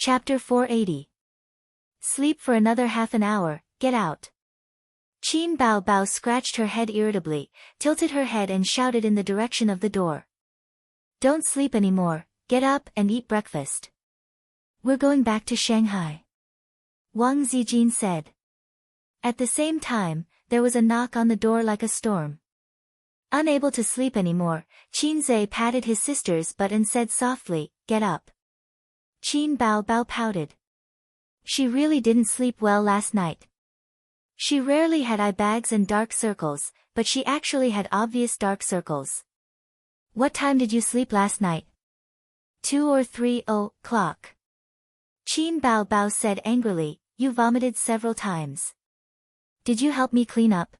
Chapter 480. Sleep for another half an hour, get out. Qin Bao Bao scratched her head irritably, tilted her head and shouted in the direction of the door. Don't sleep anymore, get up and eat breakfast. We're going back to Shanghai. Wang Zijin said. At the same time, there was a knock on the door like a storm. Unable to sleep anymore, Qin Zhe patted his sister's butt and said softly, get up. Qin Bao Bao pouted. She really didn't sleep well last night. She rarely had eye bags and dark circles, but she actually had obvious dark circles. What time did you sleep last night? 2 or 3 o'clock. Qin Bao Bao said angrily, you vomited several times. Did you help me clean up?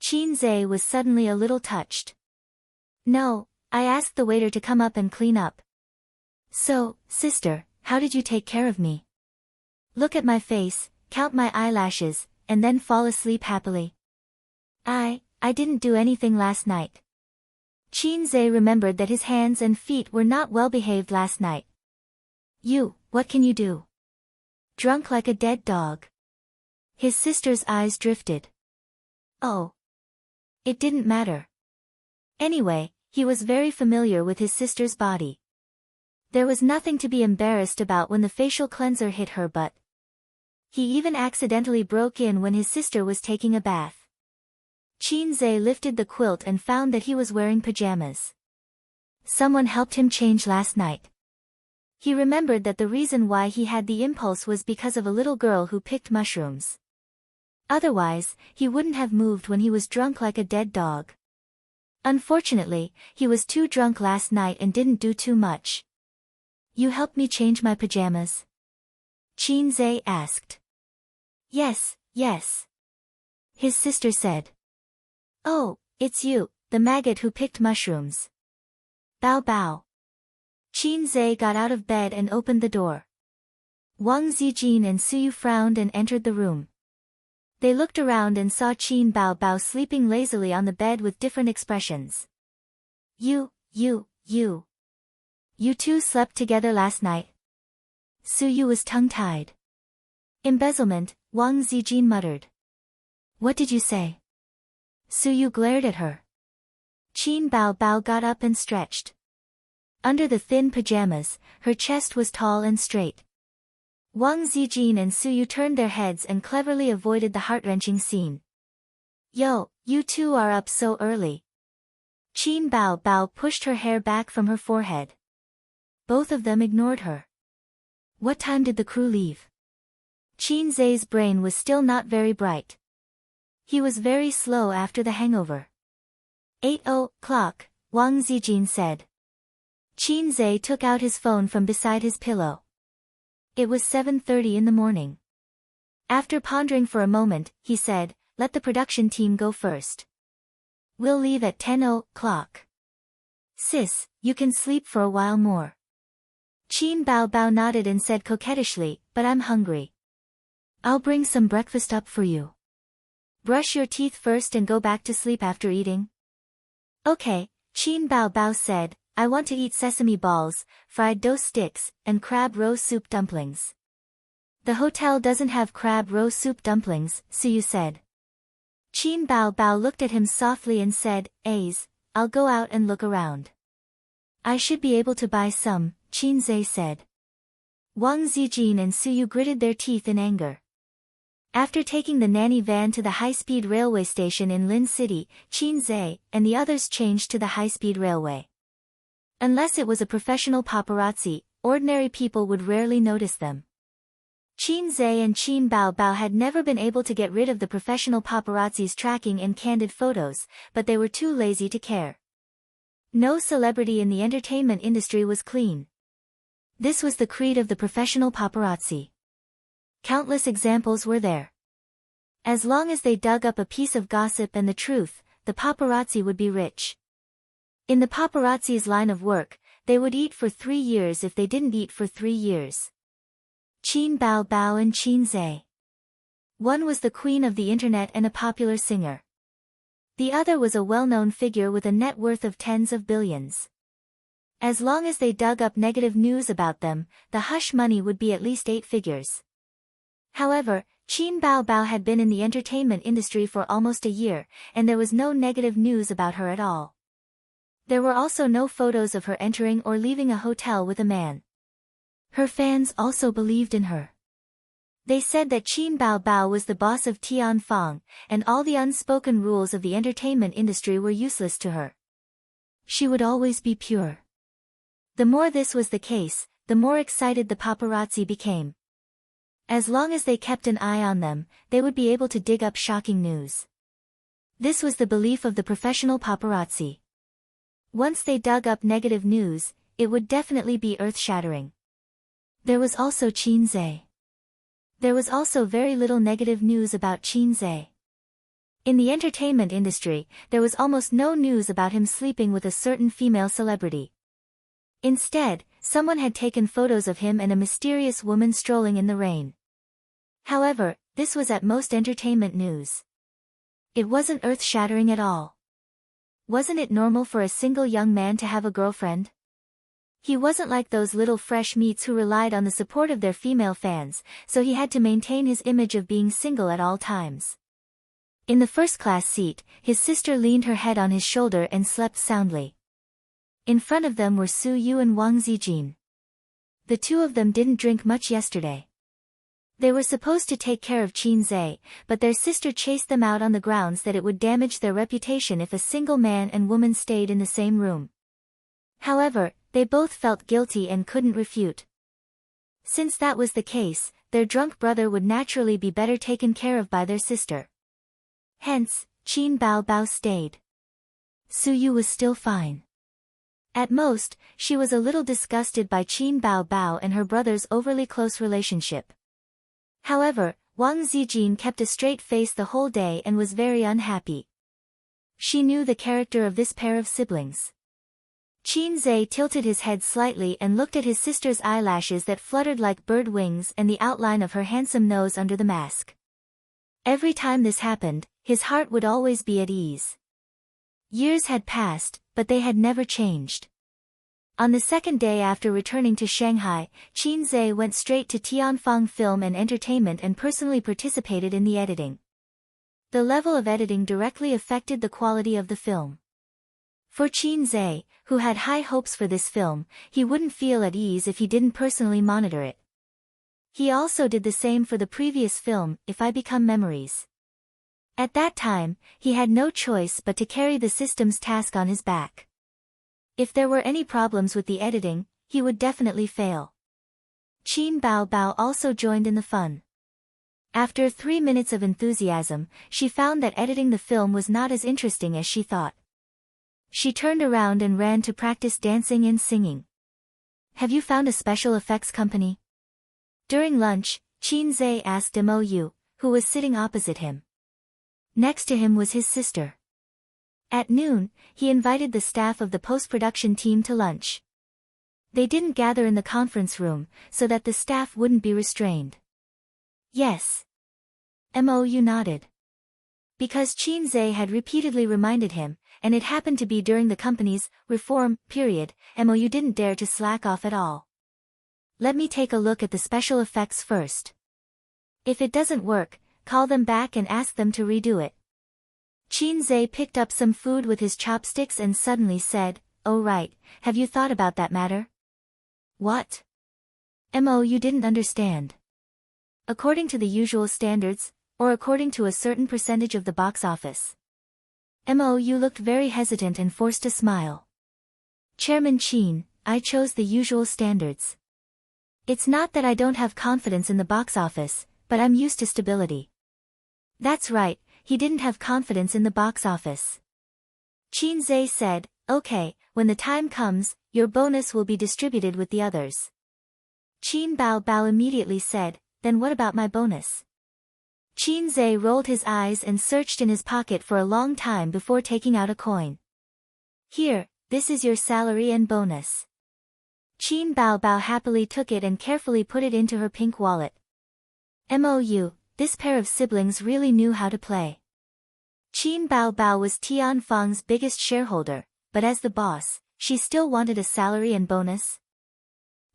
Qin Zhe was suddenly a little touched. No, I asked the waiter to come up and clean up. So, sister, how did you take care of me? Look at my face, count my eyelashes, and then fall asleep happily. I didn't do anything last night. Qin Zhe remembered that his hands and feet were not well behaved last night. What can you do? Drunk like a dead dog. His sister's eyes drifted. Oh. It didn't matter. Anyway, he was very familiar with his sister's body. There was nothing to be embarrassed about when the facial cleanser hit her butt. He even accidentally broke in when his sister was taking a bath. Qin Zhe lifted the quilt and found that he was wearing pajamas. Someone helped him change last night. He remembered that the reason why he had the impulse was because of a little girl who picked mushrooms. Otherwise, he wouldn't have moved when he was drunk like a dead dog. Unfortunately, he was too drunk last night and didn't do too much. You helped me change my pajamas? Qin Zhe asked. Yes. His sister said. Oh, it's you, the maggot who picked mushrooms. Bao Bao. Qin Zhe got out of bed and opened the door. Wang Zijin and Suyu frowned and entered the room. They looked around and saw Qin Bao Bao sleeping lazily on the bed with different expressions. You two slept together last night? Suyu was tongue-tied. Embezzlement, Wang Zijin muttered. What did you say? Suyu glared at her. Qin Bao Bao got up and stretched. Under the thin pajamas, her chest was tall and straight. Wang Zijin and Suyu turned their heads and cleverly avoided the heart-wrenching scene. Yo, you two are up so early. Qin Bao Bao pushed her hair back from her forehead. Both of them ignored her. What time did the crew leave? Qin Zhe's brain was still not very bright. He was very slow after the hangover. 8 o'clock, Wang Zijin said. Qin Zhe took out his phone from beside his pillow. It was 7:30 in the morning. After pondering for a moment, he said, let the production team go first. We'll leave at 10 o'clock. Sis, you can sleep for a while more. Qin Bao Bao nodded and said coquettishly, but I'm hungry. I'll bring some breakfast up for you. Brush your teeth first and go back to sleep after eating. Okay, Qin Bao Bao said, I want to eat sesame balls, fried dough sticks, and crab roe soup dumplings. The hotel doesn't have crab roe soup dumplings, Suyu said. Qin Bao Bao looked at him softly and said, I'll go out and look around. I should be able to buy some, Qin Zhe said. Wang Zijin and Suyu gritted their teeth in anger. After taking the nanny van to the high-speed railway station in Lin City, Qin Zhe and the others changed to the high-speed railway. Unless it was a professional paparazzi, ordinary people would rarely notice them. Qin Zhe and Qin Bao Bao had never been able to get rid of the professional paparazzi's tracking and candid photos, but they were too lazy to care. No celebrity in the entertainment industry was clean. This was the creed of the professional paparazzi. Countless examples were there. As long as they dug up a piece of gossip and the truth, the paparazzi would be rich. In the paparazzi's line of work, they would eat for 3 years if they didn't eat for 3 years. Qin Bao Bao and Qin Zhe. One was the queen of the internet and a popular singer. The other was a well-known figure with a net worth of tens of billions. As long as they dug up negative news about them, the hush money would be at least 8 figures. However, Qin Baobao had been in the entertainment industry for almost a year, and there was no negative news about her at all. There were also no photos of her entering or leaving a hotel with a man. Her fans also believed in her. They said that Qin Baobao was the boss of Tianfang, and all the unspoken rules of the entertainment industry were useless to her. She would always be pure. The more this was the case, the more excited the paparazzi became. As long as they kept an eye on them, they would be able to dig up shocking news. This was the belief of the professional paparazzi. Once they dug up negative news, it would definitely be earth-shattering. There was also Qin Zhe. There was also very little negative news about Qin Zhe. In the entertainment industry, there was almost no news about him sleeping with a certain female celebrity. Instead, someone had taken photos of him and a mysterious woman strolling in the rain. However, this was at most entertainment news. It wasn't earth-shattering at all. Wasn't it normal for a single young man to have a girlfriend? He wasn't like those little fresh meats who relied on the support of their female fans, so he had to maintain his image of being single at all times. In the first-class seat, his sister leaned her head on his shoulder and slept soundly. In front of them were Su Yu and Wang Zijin. The two of them didn't drink much yesterday. They were supposed to take care of Qin Zhe, but their sister chased them out on the grounds that it would damage their reputation if a single man and woman stayed in the same room. However, they both felt guilty and couldn't refute. Since that was the case, their drunk brother would naturally be better taken care of by their sister. Hence, Qin Baobao stayed. Su Yu was still fine. At most, she was a little disgusted by Qin Baobao and her brother's overly close relationship. However, Wang Zijin kept a straight face the whole day and was very unhappy. She knew the character of this pair of siblings. Qin Zhe tilted his head slightly and looked at his sister's eyelashes that fluttered like bird wings and the outline of her handsome nose under the mask. Every time this happened, his heart would always be at ease. Years had passed, but they had never changed. On the second day after returning to Shanghai, Qin Zhe went straight to Tianfang Film and Entertainment and personally participated in the editing. The level of editing directly affected the quality of the film. For Qin Zhe, who had high hopes for this film, he wouldn't feel at ease if he didn't personally monitor it. He also did the same for the previous film, If I Become Memories. At that time, he had no choice but to carry the system's task on his back. If there were any problems with the editing, he would definitely fail. Qin Baobao also joined in the fun. After 3 minutes of enthusiasm, she found that editing the film was not as interesting as she thought. She turned around and ran to practice dancing and singing. Have you found a special effects company? During lunch, Qin Zhe asked Mo, who was sitting opposite him. Next to him was his sister. At noon, he invited the staff of the post-production team to lunch. They didn't gather in the conference room, so that the staff wouldn't be restrained. Yes. Mo nodded. Because Qin Zhe had repeatedly reminded him, and it happened to be during the company's reform period, Mo didn't dare to slack off at all. Let me take a look at the special effects first. If it doesn't work, call them back and ask them to redo it. Qin Zhe picked up some food with his chopsticks and suddenly said, "Oh right, have you thought about that matter?" What? Mo didn't understand. According to the usual standards, or according to a certain percentage of the box office. Mo looked very hesitant and forced a smile. Chairman Qin, I chose the usual standards. It's not that I don't have confidence in the box office, but I'm used to stability. That's right, he didn't have confidence in the box office. Qin Zhe said, okay, when the time comes, your bonus will be distributed with the others. Qin Baobao immediately said, then what about my bonus? Qin Zhe rolled his eyes and searched in his pocket for a long time before taking out a coin. Here, this is your salary and bonus. Qin Baobao happily took it and carefully put it into her pink wallet. Mou, this pair of siblings really knew how to play. Qin Baobao was Tianfang's biggest shareholder, but as the boss, she still wanted a salary and bonus.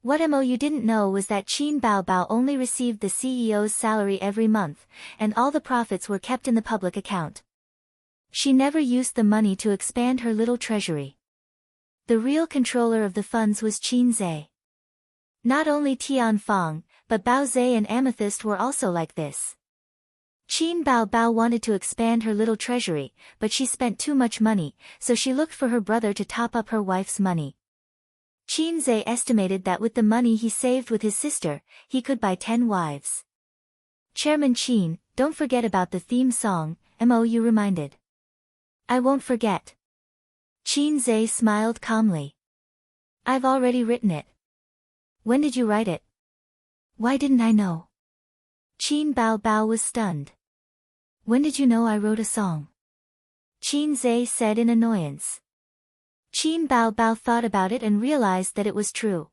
What Mo didn't know was that Qin Baobao only received the CEO's salary every month, and all the profits were kept in the public account. She never used the money to expand her little treasury. The real controller of the funds was Qin Zhe. Not only Tian Fang, but Bao Zhe and Amethyst were also like this. Qin Baobao wanted to expand her little treasury, but she spent too much money, so she looked for her brother to top up her wife's money. Qin Zhe estimated that with the money he saved with his sister, he could buy 10 wives. Chairman Qin, don't forget about the theme song, Mo reminded. I won't forget. Qin Zhe smiled calmly. I've already written it. When did you write it? Why didn't I know? Qin Baobao was stunned. When did you know I wrote a song? Qin Zhe said in annoyance. Qin Baobao thought about it and realized that it was true.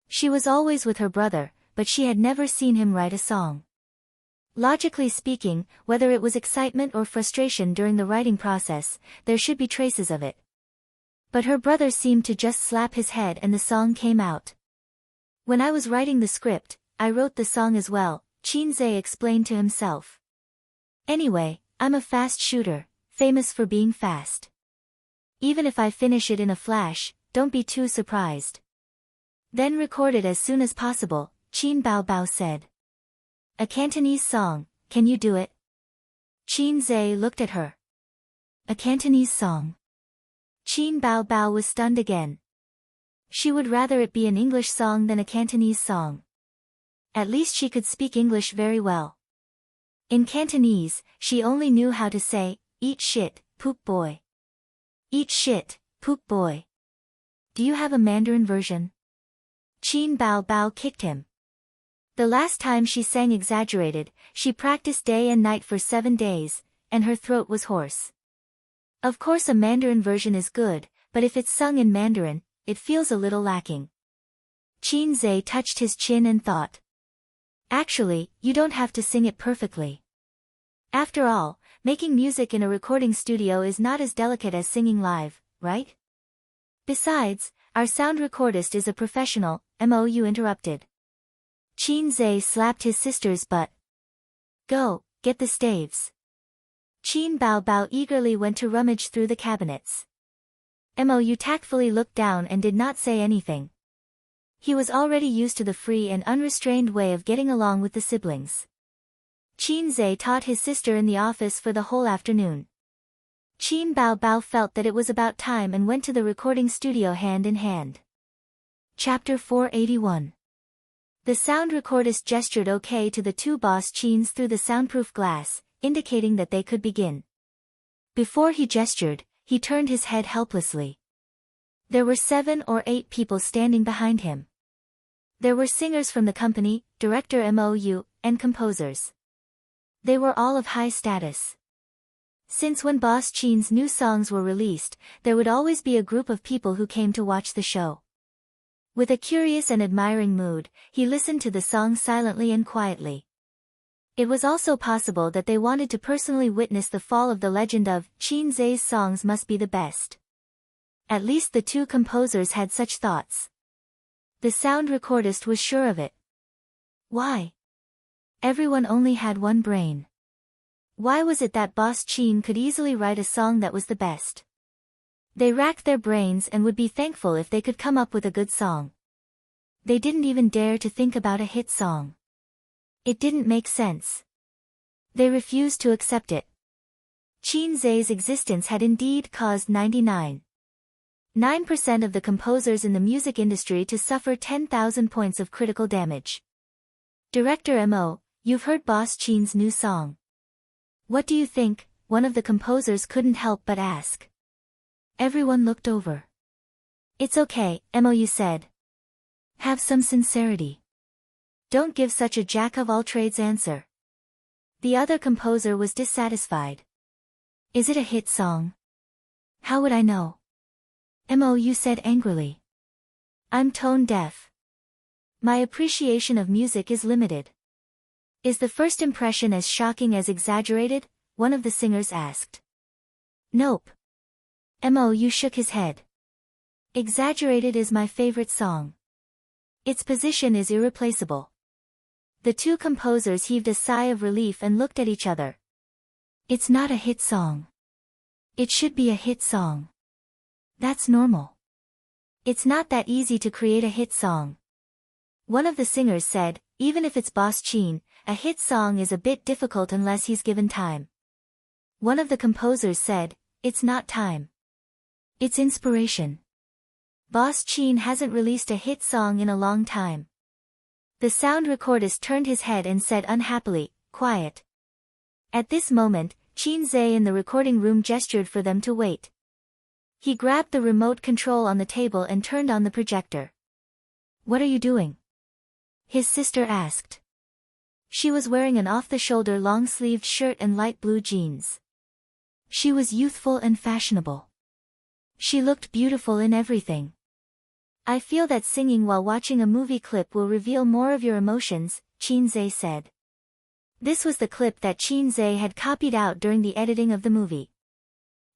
She was always with her brother, but she had never seen him write a song. Logically speaking, whether it was excitement or frustration during the writing process, there should be traces of it. But her brother seemed to just slap his head and the song came out. When I was writing the script, I wrote the song as well, Qin Zhe explained to himself. Anyway, I'm a fast shooter, famous for being fast. Even if I finish it in a flash, don't be too surprised. Then record it as soon as possible, Qin Baobao said. A Cantonese song, can you do it? Qin Zhe looked at her. A Cantonese song. Qin Baobao was stunned again. She would rather it be an English song than a Cantonese song. At least she could speak English very well. In Cantonese, she only knew how to say, eat shit, poop boy. Eat shit, poop boy. Do you have a Mandarin version? Qin Baobao kicked him. The last time she sang exaggerated, she practiced day and night for 7 days, and her throat was hoarse. Of course a Mandarin version is good, but if it's sung in Mandarin, it feels a little lacking. Qin Zhe touched his chin and thought. Actually, you don't have to sing it perfectly. After all, making music in a recording studio is not as delicate as singing live, right? Besides, our sound recordist is a professional, Mo interrupted. Qin Zhe slapped his sister's butt. Go, get the staves. Qin Baobao eagerly went to rummage through the cabinets. Mo tactfully looked down and did not say anything. He was already used to the free and unrestrained way of getting along with the siblings. Qin Zhe taught his sister in the office for the whole afternoon. Qin Baobao felt that it was about time and went to the recording studio hand in hand. Chapter 481. The sound recordist gestured OK to the two boss Qins through the soundproof glass, indicating that they could begin. Before he gestured, he turned his head helplessly. There were 7 or 8 people standing behind him. There were singers from the company, director Mou, and composers. They were all of high status. Since when Boss Qin's new songs were released, there would always be a group of people who came to watch the show. With a curious and admiring mood, he listened to the song silently and quietly. It was also possible that they wanted to personally witness the fall of the legend of Qin Zhe's songs must be the best. At least the two composers had such thoughts. The sound recordist was sure of it. Why? Everyone only had one brain. Why was it that Boss Qin could easily write a song that was the best? They racked their brains and would be thankful if they could come up with a good song. They didn't even dare to think about a hit song. It didn't make sense. They refused to accept it. Qin Zhe's existence had indeed caused 99.9% of the composers in the music industry to suffer 10,000 points of critical damage. Director Mo, you've heard Boss Qin's new song. What do you think? One of the composers couldn't help but ask. Everyone looked over. It's okay, Mo said. Have some sincerity. Don't give such a jack-of-all-trades answer. The other composer was dissatisfied. Is it a hit song? How would I know? Mo said angrily. I'm tone deaf. My appreciation of music is limited. Is the first impression as shocking as exaggerated? One of the singers asked. Nope. Mo shook his head. Exaggerated is my favorite song. Its position is irreplaceable. The two composers heaved a sigh of relief and looked at each other. It's not a hit song. It should be a hit song. That's normal. It's not that easy to create a hit song. One of the singers said, even if it's Boss Chin, a hit song is a bit difficult unless he's given time. One of the composers said, it's not time. It's inspiration. Boss Chin hasn't released a hit song in a long time. The sound recordist turned his head and said unhappily, quiet. At this moment, Chin Zhe in the recording room gestured for them to wait. He grabbed the remote control on the table and turned on the projector. What are you doing? His sister asked. She was wearing an off-the-shoulder long-sleeved shirt and light blue jeans. She was youthful and fashionable. She looked beautiful in everything. I feel that singing while watching a movie clip will reveal more of your emotions, Chin Zhe said. This was the clip that Chin Zhe had copied out during the editing of the movie.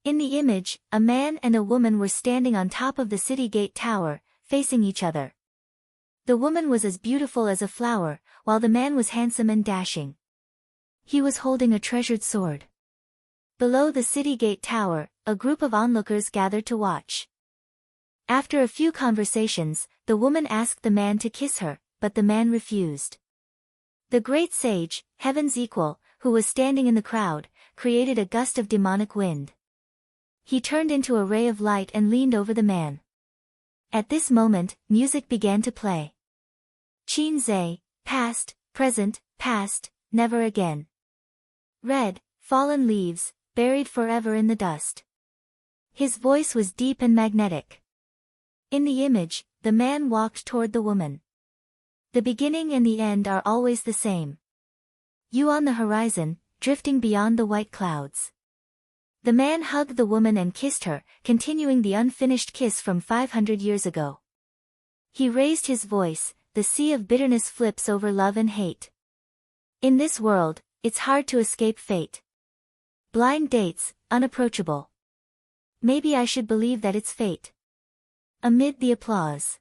In the image, a man and a woman were standing on top of the city gate tower, facing each other. The woman was as beautiful as a flower, while the man was handsome and dashing. He was holding a treasured sword. Below the city gate tower, a group of onlookers gathered to watch. After a few conversations, the woman asked the man to kiss her, but the man refused. The great sage, heaven's equal, who was standing in the crowd, created a gust of demonic wind. He turned into a ray of light and leaned over the man. At this moment, music began to play. Chin Zhe, past, present, past, never again. Red, fallen leaves, buried forever in the dust. His voice was deep and magnetic. In the image, the man walked toward the woman. The beginning and the end are always the same. You on the horizon, drifting beyond the white clouds. The man hugged the woman and kissed her, continuing the unfinished kiss from 500 years ago. He raised his voice, the sea of bitterness flips over love and hate. In this world, it's hard to escape fate. Blind dates, unapproachable. Maybe I should believe that it's fate. Amid the applause.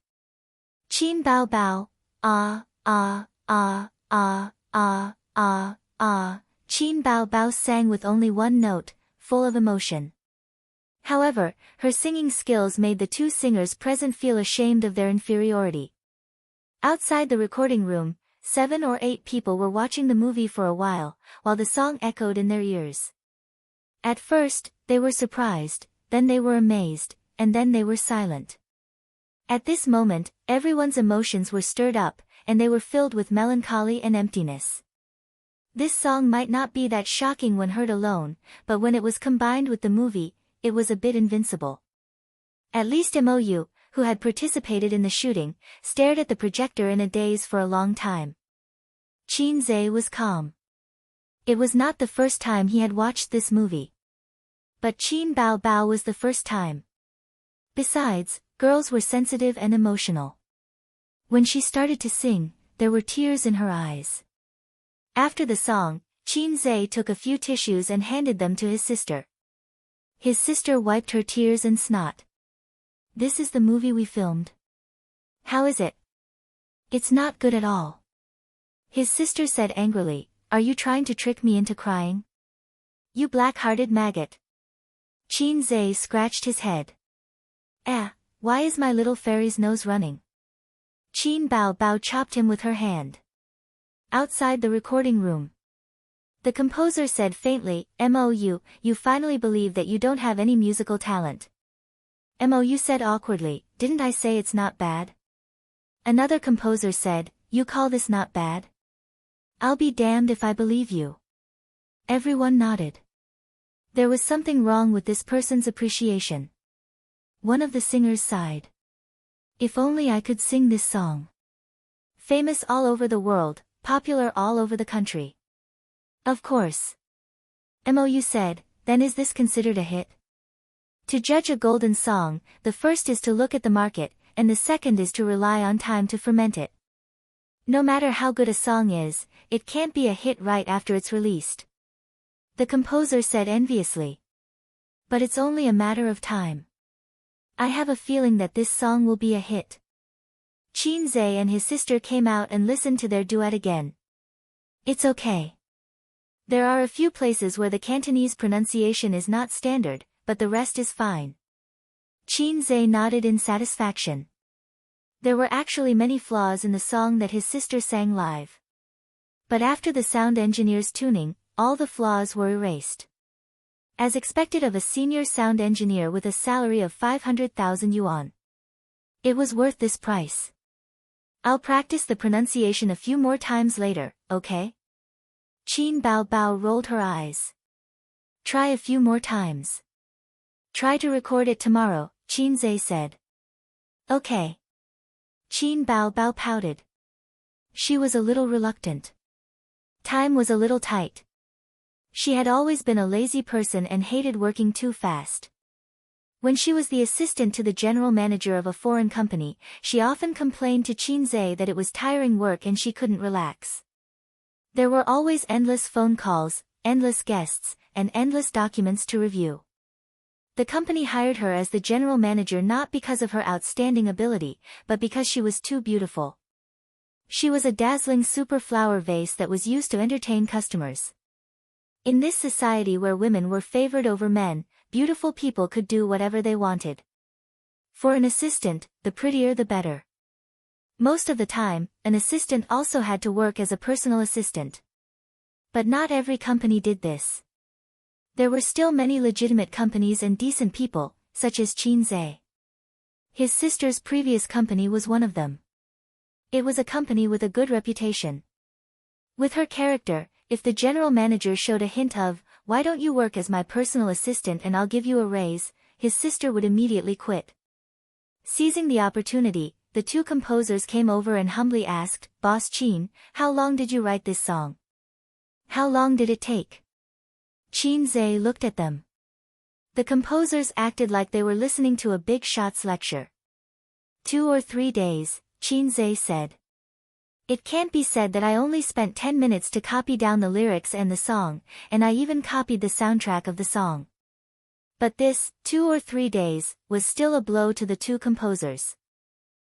Chin Bao Bao, ah, ah, ah, ah, ah, ah, ah, Chin Bao Bao sang with only one note, full of emotion. However, her singing skills made the two singers present feel ashamed of their inferiority. Outside the recording room, 7 or 8 people were watching the movie for a while the song echoed in their ears. At first, they were surprised, then they were amazed, and then they were silent. At this moment, everyone's emotions were stirred up, and they were filled with melancholy and emptiness. This song might not be that shocking when heard alone, but when it was combined with the movie, it was a bit invincible. At least Mou, who had participated in the shooting, stared at the projector in a daze for a long time. Chin Zhe was calm. It was not the first time he had watched this movie. But Chin Bao Bao was the first time. Besides, girls were sensitive and emotional. When she started to sing, there were tears in her eyes. After the song, Chin Zhe took a few tissues and handed them to his sister. His sister wiped her tears and snot. This is the movie we filmed. How is it? It's not good at all. His sister said angrily, are you trying to trick me into crying? You black-hearted maggot. Chin Zhe scratched his head. Why is my little fairy's nose running? Chin Bao Bao chopped him with her hand. Outside the recording room. The composer said faintly, Mou, you finally believe that you don't have any musical talent. Mou said awkwardly, didn't I say it's not bad? Another composer said, you call this not bad? I'll be damned if I believe you. Everyone nodded. There was something wrong with this person's appreciation. One of the singers sighed. If only I could sing this song. Famous all over the world, popular all over the country. Of course. Mou said, then is this considered a hit? To judge a golden song, the first is to look at the market, and the second is to rely on time to ferment it. No matter how good a song is, it can't be a hit right after it's released. The composer said enviously. But it's only a matter of time. I have a feeling that this song will be a hit. Qin Zhe and his sister came out and listened to their duet again. It's okay. There are a few places where the Cantonese pronunciation is not standard, but the rest is fine. Qin Zhe nodded in satisfaction. There were actually many flaws in the song that his sister sang live. But after the sound engineer's tuning, all the flaws were erased. As expected of a senior sound engineer with a salary of 500,000 yuan. It was worth this price. I'll practice the pronunciation a few more times later, okay? Qin Bao Bao rolled her eyes. Try a few more times. Try to record it tomorrow, Qin Zhe said. Okay. Qin Bao Bao pouted. She was a little reluctant. Time was a little tight. She had always been a lazy person and hated working too fast. When she was the assistant to the general manager of a foreign company, she often complained to Qin Zhe that it was tiring work and she couldn't relax. There were always endless phone calls, endless guests, and endless documents to review. The company hired her as the general manager not because of her outstanding ability, but because she was too beautiful. She was a dazzling super flower vase that was used to entertain customers. In this society where women were favored over men, beautiful people could do whatever they wanted. For an assistant, the prettier the better. Most of the time, an assistant also had to work as a personal assistant. But not every company did this. There were still many legitimate companies and decent people, such as Qin Zhe. His sister's previous company was one of them. It was a company with a good reputation. With her character, if the general manager showed a hint of, "Why don't you work as my personal assistant and I'll give you a raise," his sister would immediately quit. Seizing the opportunity, the two composers came over and humbly asked, "Boss Qin, how long did you write this song? How long did it take?" Qin Zhe looked at them. The composers acted like they were listening to a big shots lecture. 2 or 3 days, Qin Zhe said. It can't be said that I only spent 10 minutes to copy down the lyrics and the song, and I even copied the soundtrack of the song. But this, 2 or 3 days, was still a blow to the two composers.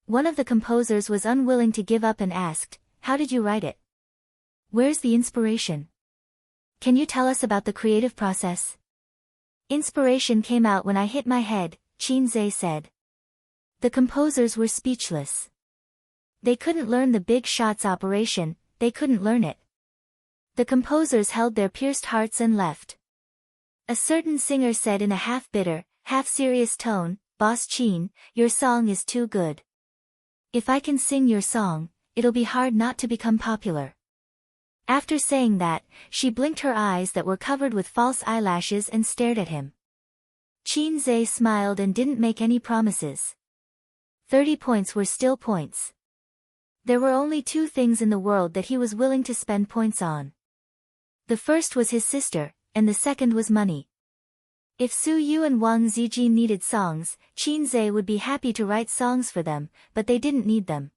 One of the composers was unwilling to give up and asked, "How did you write it? Where's the inspiration? Can you tell us about the creative process?" "Inspiration came out when I hit my head," Qin Zhe said. The composers were speechless. They couldn't learn the big shots operation, they couldn't learn it. The composers held their pierced hearts and left. A certain singer said in a half-bitter, half-serious tone, "Boss Qin, your song is too good. If I can sing your song, it'll be hard not to become popular." After saying that, she blinked her eyes that were covered with false eyelashes and stared at him. Qin Zhe smiled and didn't make any promises. 30 points were still points. There were only 2 things in the world that he was willing to spend points on. The first was his sister, and the second was money. If Su Yu and Wang Zijin needed songs, Qin Zhe would be happy to write songs for them, but they didn't need them.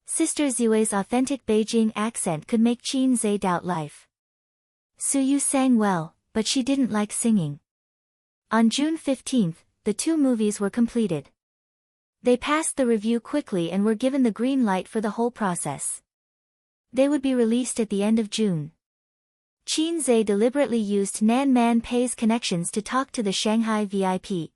Sister Ziwei's authentic Beijing accent could make Qin Zhe doubt life. Su Yu sang well, but she didn't like singing. On June 15, the 2 movies were completed. They passed the review quickly and were given the green light for the whole process. They would be released at the end of June. Qin Zhe deliberately used Nan Man Pei's connections to talk to the Shanghai VIP.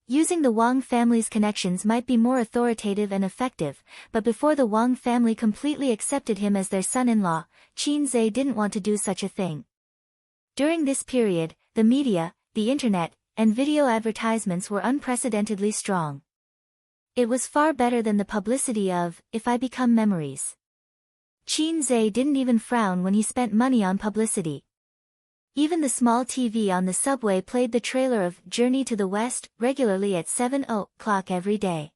Using the Wang family's connections might be more authoritative and effective, but before the Wang family completely accepted him as their son-in-law, Qin Zhe didn't want to do such a thing. During this period, the media, the internet, and video advertisements were unprecedentedly strong. It was far better than the publicity of, "If I Become Memories." Qin Zhe didn't even frown when he spent money on publicity. Even the small TV on the subway played the trailer of Journey to the West regularly at 7 o'clock every day.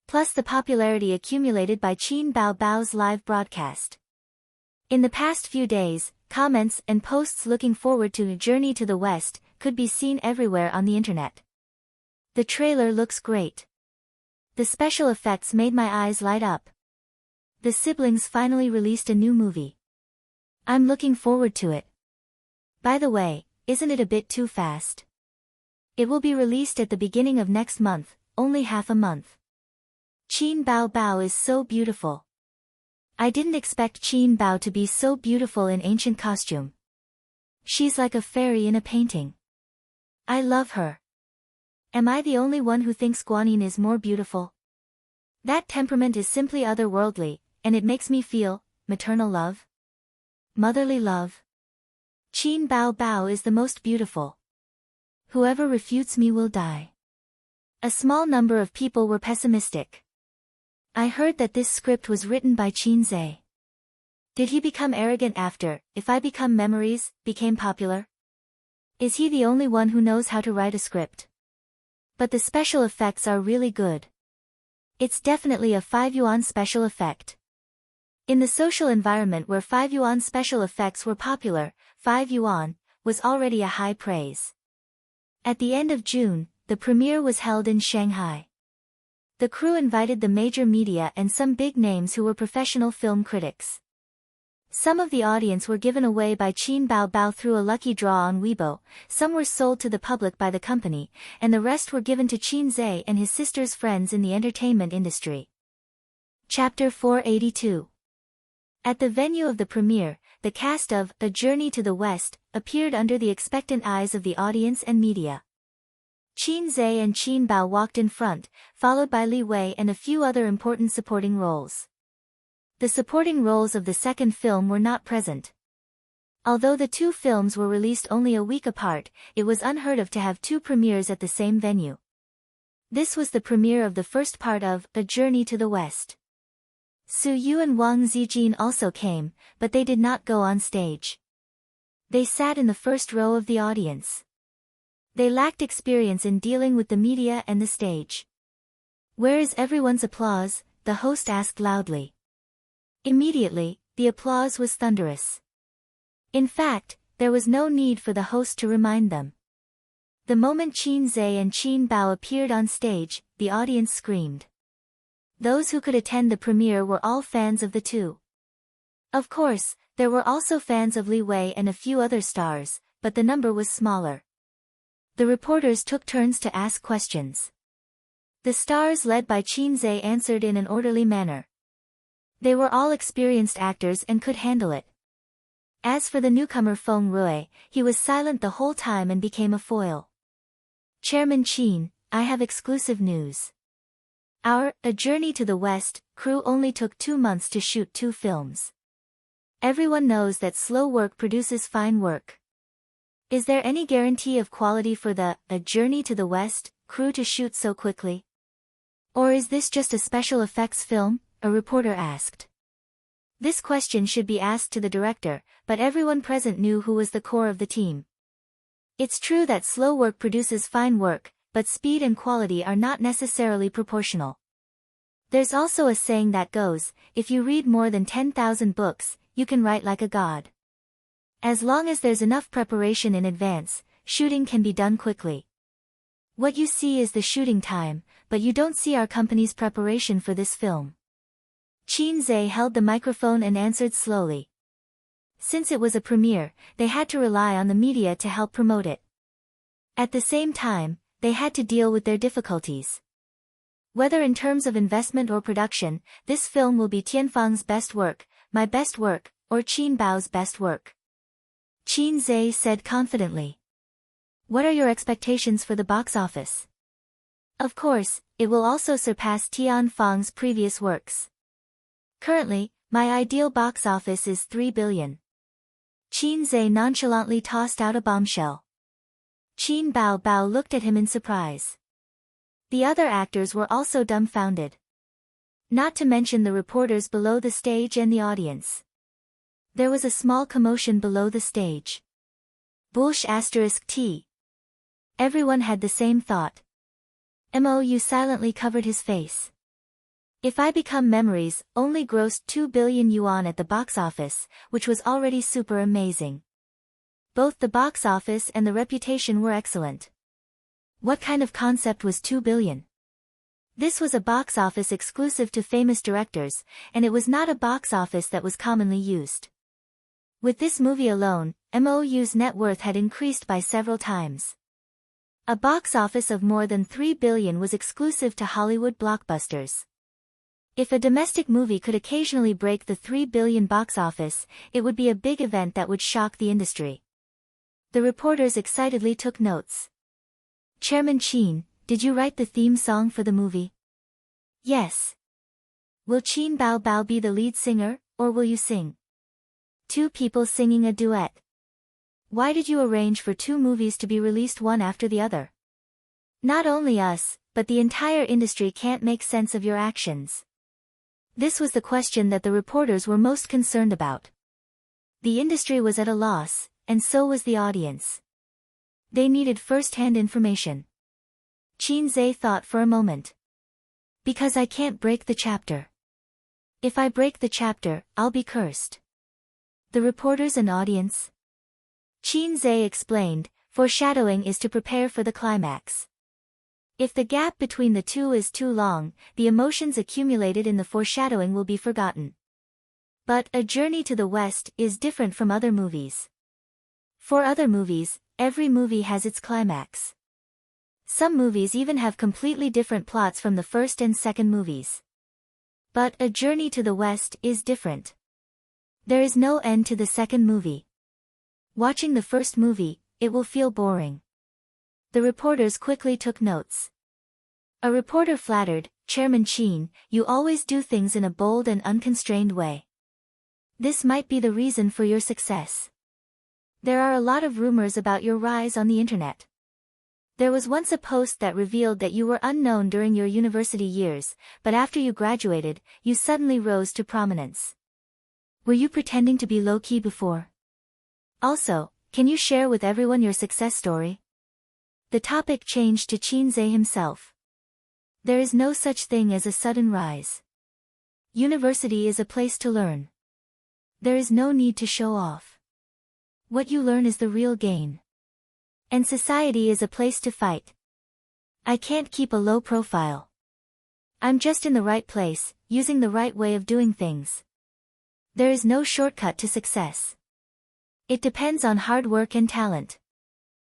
Plus the popularity accumulated by Qin Bao Bao's live broadcast. In the past few days, comments and posts looking forward to Journey to the West could be seen everywhere on the internet. The trailer looks great. The special effects made my eyes light up. The siblings finally released a new movie. I'm looking forward to it. By the way, isn't it a bit too fast? It will be released at the beginning of next month, only half a month. Qin Bao Bao is so beautiful. I didn't expect Qin Bao to be so beautiful in ancient costume. She's like a fairy in a painting. I love her. Am I the only one who thinks Guanyin is more beautiful? That temperament is simply otherworldly, and it makes me feel maternal love. Motherly love. Qin Bao Bao is the most beautiful. Whoever refutes me will die. A small number of people were pessimistic. I heard that this script was written by Qin Zhe. Did he become arrogant after If I Become Memories became popular? Is he the only one who knows how to write a script? But the special effects are really good. It's definitely a 5 yuan special effect. In the social environment where 5 yuan special effects were popular, 5 yuan was already a high praise. At the end of June, the premiere was held in Shanghai. The crew invited the major media and some big names who were professional film critics. Some of the audience were given away by Qin Bao Bao through a lucky draw on Weibo, some were sold to the public by the company, and the rest were given to Qin Zhe and his sister's friends in the entertainment industry. Chapter 482. At the venue of the premiere, the cast of A Journey to the West appeared under the expectant eyes of the audience and media. Qin Zhe and Qin Bao walked in front, followed by Li Wei and a few other important supporting roles. The supporting roles of the second film were not present. Although the two films were released only a week apart, it was unheard of to have two premieres at the same venue. This was the premiere of the first part of A Journey to the West. Su Yu and Wang Zijin also came, but they did not go on stage. They sat in the first row of the audience. They lacked experience in dealing with the media and the stage. "Where is everyone's applause?" the host asked loudly. Immediately, the applause was thunderous. In fact, there was no need for the host to remind them. The moment Qin Zhe and Qin Bao appeared on stage, the audience screamed. Those who could attend the premiere were all fans of the two. Of course, there were also fans of Li Wei and a few other stars, but the number was smaller. The reporters took turns to ask questions. The stars led by Qin Zhe answered in an orderly manner. They were all experienced actors and could handle it. As for the newcomer Feng Rui, he was silent the whole time and became a foil. "Chairman Qin, I have exclusive news. Our A Journey to the West crew only took 2 months to shoot 2 films. Everyone knows that slow work produces fine work. Is there any guarantee of quality for the A Journey to the West crew to shoot so quickly? Or is this just a special effects film?" a reporter asked. This question should be asked to the director, but everyone present knew who was the core of the team. It's true that slow work produces fine work, but speed and quality are not necessarily proportional. There's also a saying that goes, if you read more than 10,000 books, you can write like a god. As long as there's enough preparation in advance, shooting can be done quickly. What you see is the shooting time, but you don't see our company's preparation for this film. Qin Zhe held the microphone and answered slowly. Since it was a premiere, they had to rely on the media to help promote it. At the same time, they had to deal with their difficulties. Whether in terms of investment or production, this film will be Tianfang's best work, my best work, or Qin Bao's best work. Qin Zhe said confidently. What are your expectations for the box office? Of course, it will also surpass Tianfang's previous works. Currently, my ideal box office is 3 billion. Qin Zhe nonchalantly tossed out a bombshell. Qin Bao Bao looked at him in surprise. The other actors were also dumbfounded. Not to mention the reporters below the stage and the audience. There was a small commotion below the stage. Bullsh *T. Everyone had the same thought. Mou silently covered his face. If I Become Memories only grossed 2 billion yuan at the box office, which was already super amazing. Both the box office and the reputation were excellent. What kind of concept was 2 billion? This was a box office exclusive to famous directors, and it was not a box office that was commonly used. With this movie alone, MOU's net worth had increased by several times. A box office of more than 3 billion was exclusive to Hollywood blockbusters. If a domestic movie could occasionally break the 3 billion box office, it would be a big event that would shock the industry. The reporters excitedly took notes. Chairman Chin, did you write the theme song for the movie? Yes. Will Chin Bao Bao be the lead singer, or will you sing? Two people singing a duet. Why did you arrange for two movies to be released one after the other? Not only us, but the entire industry can't make sense of your actions. This was the question that the reporters were most concerned about. The industry was at a loss, and so was the audience. They needed first-hand information. Chin Zhe thought for a moment. Because I can't break the chapter. If I break the chapter, I'll be cursed. The reporters and audience? Chin Zhe explained, foreshadowing is to prepare for the climax. If the gap between the two is too long, the emotions accumulated in the foreshadowing will be forgotten. But A Journey to the West is different from other movies. For other movies, every movie has its climax. Some movies even have completely different plots from the first and second movies. But A Journey to the West is different. There is no end to the second movie. Watching the first movie, it will feel boring. The reporters quickly took notes. A reporter flattered, Chairman Chin, you always do things in a bold and unconstrained way. This might be the reason for your success. There are a lot of rumors about your rise on the internet. There was once a post that revealed that you were unknown during your university years, but after you graduated, you suddenly rose to prominence. Were you pretending to be low-key before? Also, can you share with everyone your success story? The topic changed to Chin Zhe himself. There is no such thing as a sudden rise. University is a place to learn. There is no need to show off. What you learn is the real gain. And society is a place to fight. I can't keep a low profile. I'm just in the right place, using the right way of doing things. There is no shortcut to success. It depends on hard work and talent.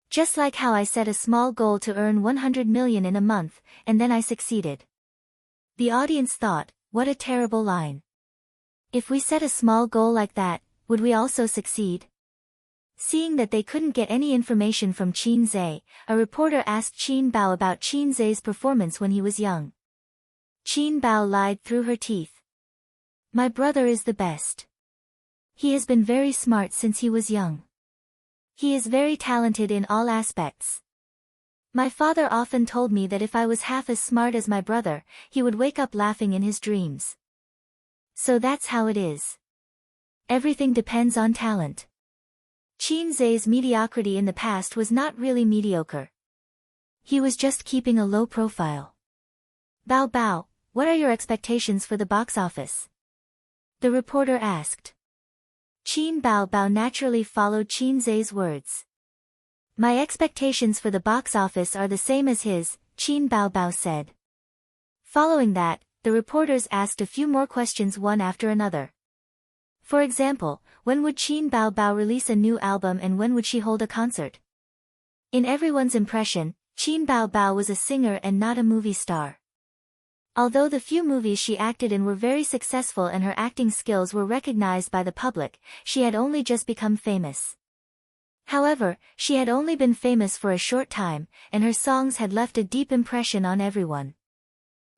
Just like how I set a small goal to earn 100 million in a month, and then I succeeded. The audience thought, what a terrible line. If we set a small goal like that, would we also succeed? Seeing that they couldn't get any information from Chin Zhe, a reporter asked Chin Bao about Chin Zhe's performance when he was young. Chin Bao lied through her teeth. My brother is the best. He has been very smart since he was young. He is very talented in all aspects. My father often told me that if I was half as smart as my brother, he would wake up laughing in his dreams. So that's how it is. Everything depends on talent. Chin Zhe's mediocrity in the past was not really mediocre. He was just keeping a low profile. Bao Bao, what are your expectations for the box office? The reporter asked. Chin Bao Bao naturally followed Chin Zhe's words. My expectations for the box office are the same as his, Chin Bao Bao said. Following that, the reporters asked a few more questions one after another. For example, when would Chin Bao Bao release a new album and when would she hold a concert? In everyone's impression, Chin Bao Bao was a singer and not a movie star. Although the few movies she acted in were very successful and her acting skills were recognized by the public, she had only just become famous. However, she had only been famous for a short time, and her songs had left a deep impression on everyone.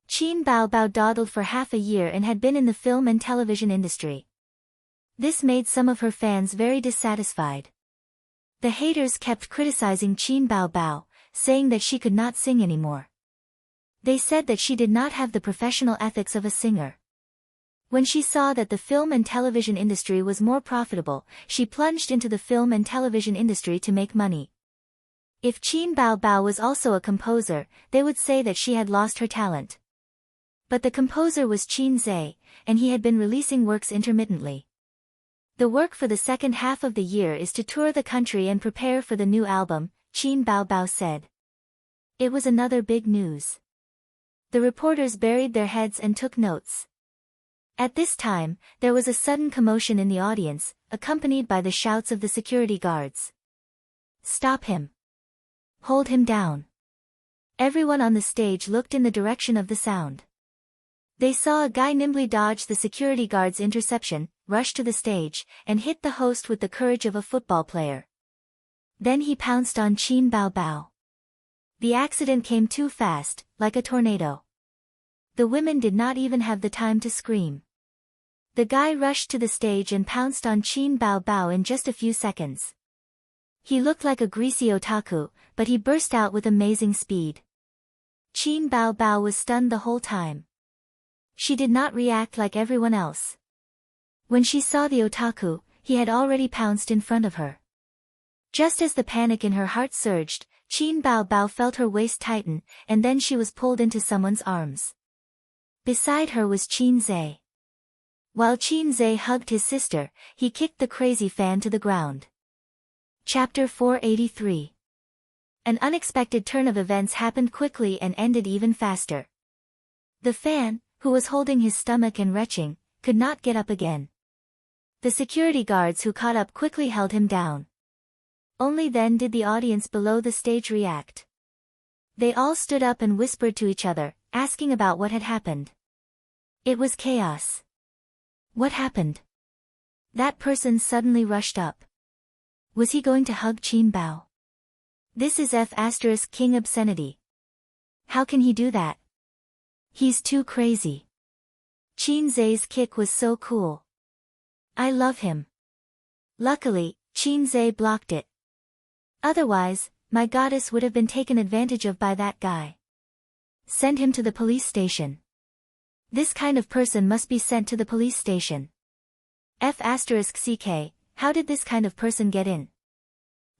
Chin Bao Bao dawdled for half a year and had been in the film and television industry. This made some of her fans very dissatisfied. The haters kept criticizing Chin Bao Bao, saying that she could not sing anymore. They said that she did not have the professional ethics of a singer. When she saw that the film and television industry was more profitable, she plunged into the film and television industry to make money. If Chin Bao Bao was also a composer, they would say that she had lost her talent. But the composer was Chin Zhe, and he had been releasing works intermittently. The work for the second half of the year is to tour the country and prepare for the new album, Chin Bao Bao said. It was another big news. The reporters buried their heads and took notes. At this time, there was a sudden commotion in the audience, accompanied by the shouts of the security guards. Stop him! Hold him down. Everyone on the stage looked in the direction of the sound. They saw a guy nimbly dodge the security guard's interception, rush to the stage, and hit the host with the courage of a football player. Then he pounced on Qin Bao Bao. The accident came too fast, like a tornado. The women did not even have the time to scream. The guy rushed to the stage and pounced on Qin Bao Bao in just a few seconds. He looked like a greasy otaku, but he burst out with amazing speed. Qin Bao Bao was stunned the whole time. She did not react like everyone else. When she saw the otaku, he had already pounced in front of her. Just as the panic in her heart surged, Qin Bao Bao felt her waist tighten, and then she was pulled into someone's arms. Beside her was Qin Zhe. While Qin Zhe hugged his sister, he kicked the crazy fan to the ground. Chapter 483. An unexpected turn of events happened quickly and ended even faster. The fan, who was holding his stomach and retching, could not get up again. The security guards who caught up quickly held him down. Only then did the audience below the stage react. They all stood up and whispered to each other, asking about what had happened. It was chaos. What happened? That person suddenly rushed up. Was he going to hug Qin Bao? This is King obscenity. How can he do that? He's too crazy. Qin Zhe's kick was so cool. I love him. Luckily, Qin Zhe blocked it. Otherwise, my goddess would have been taken advantage of by that guy. Send him to the police station. This kind of person must be sent to the police station. CK, how did this kind of person get in?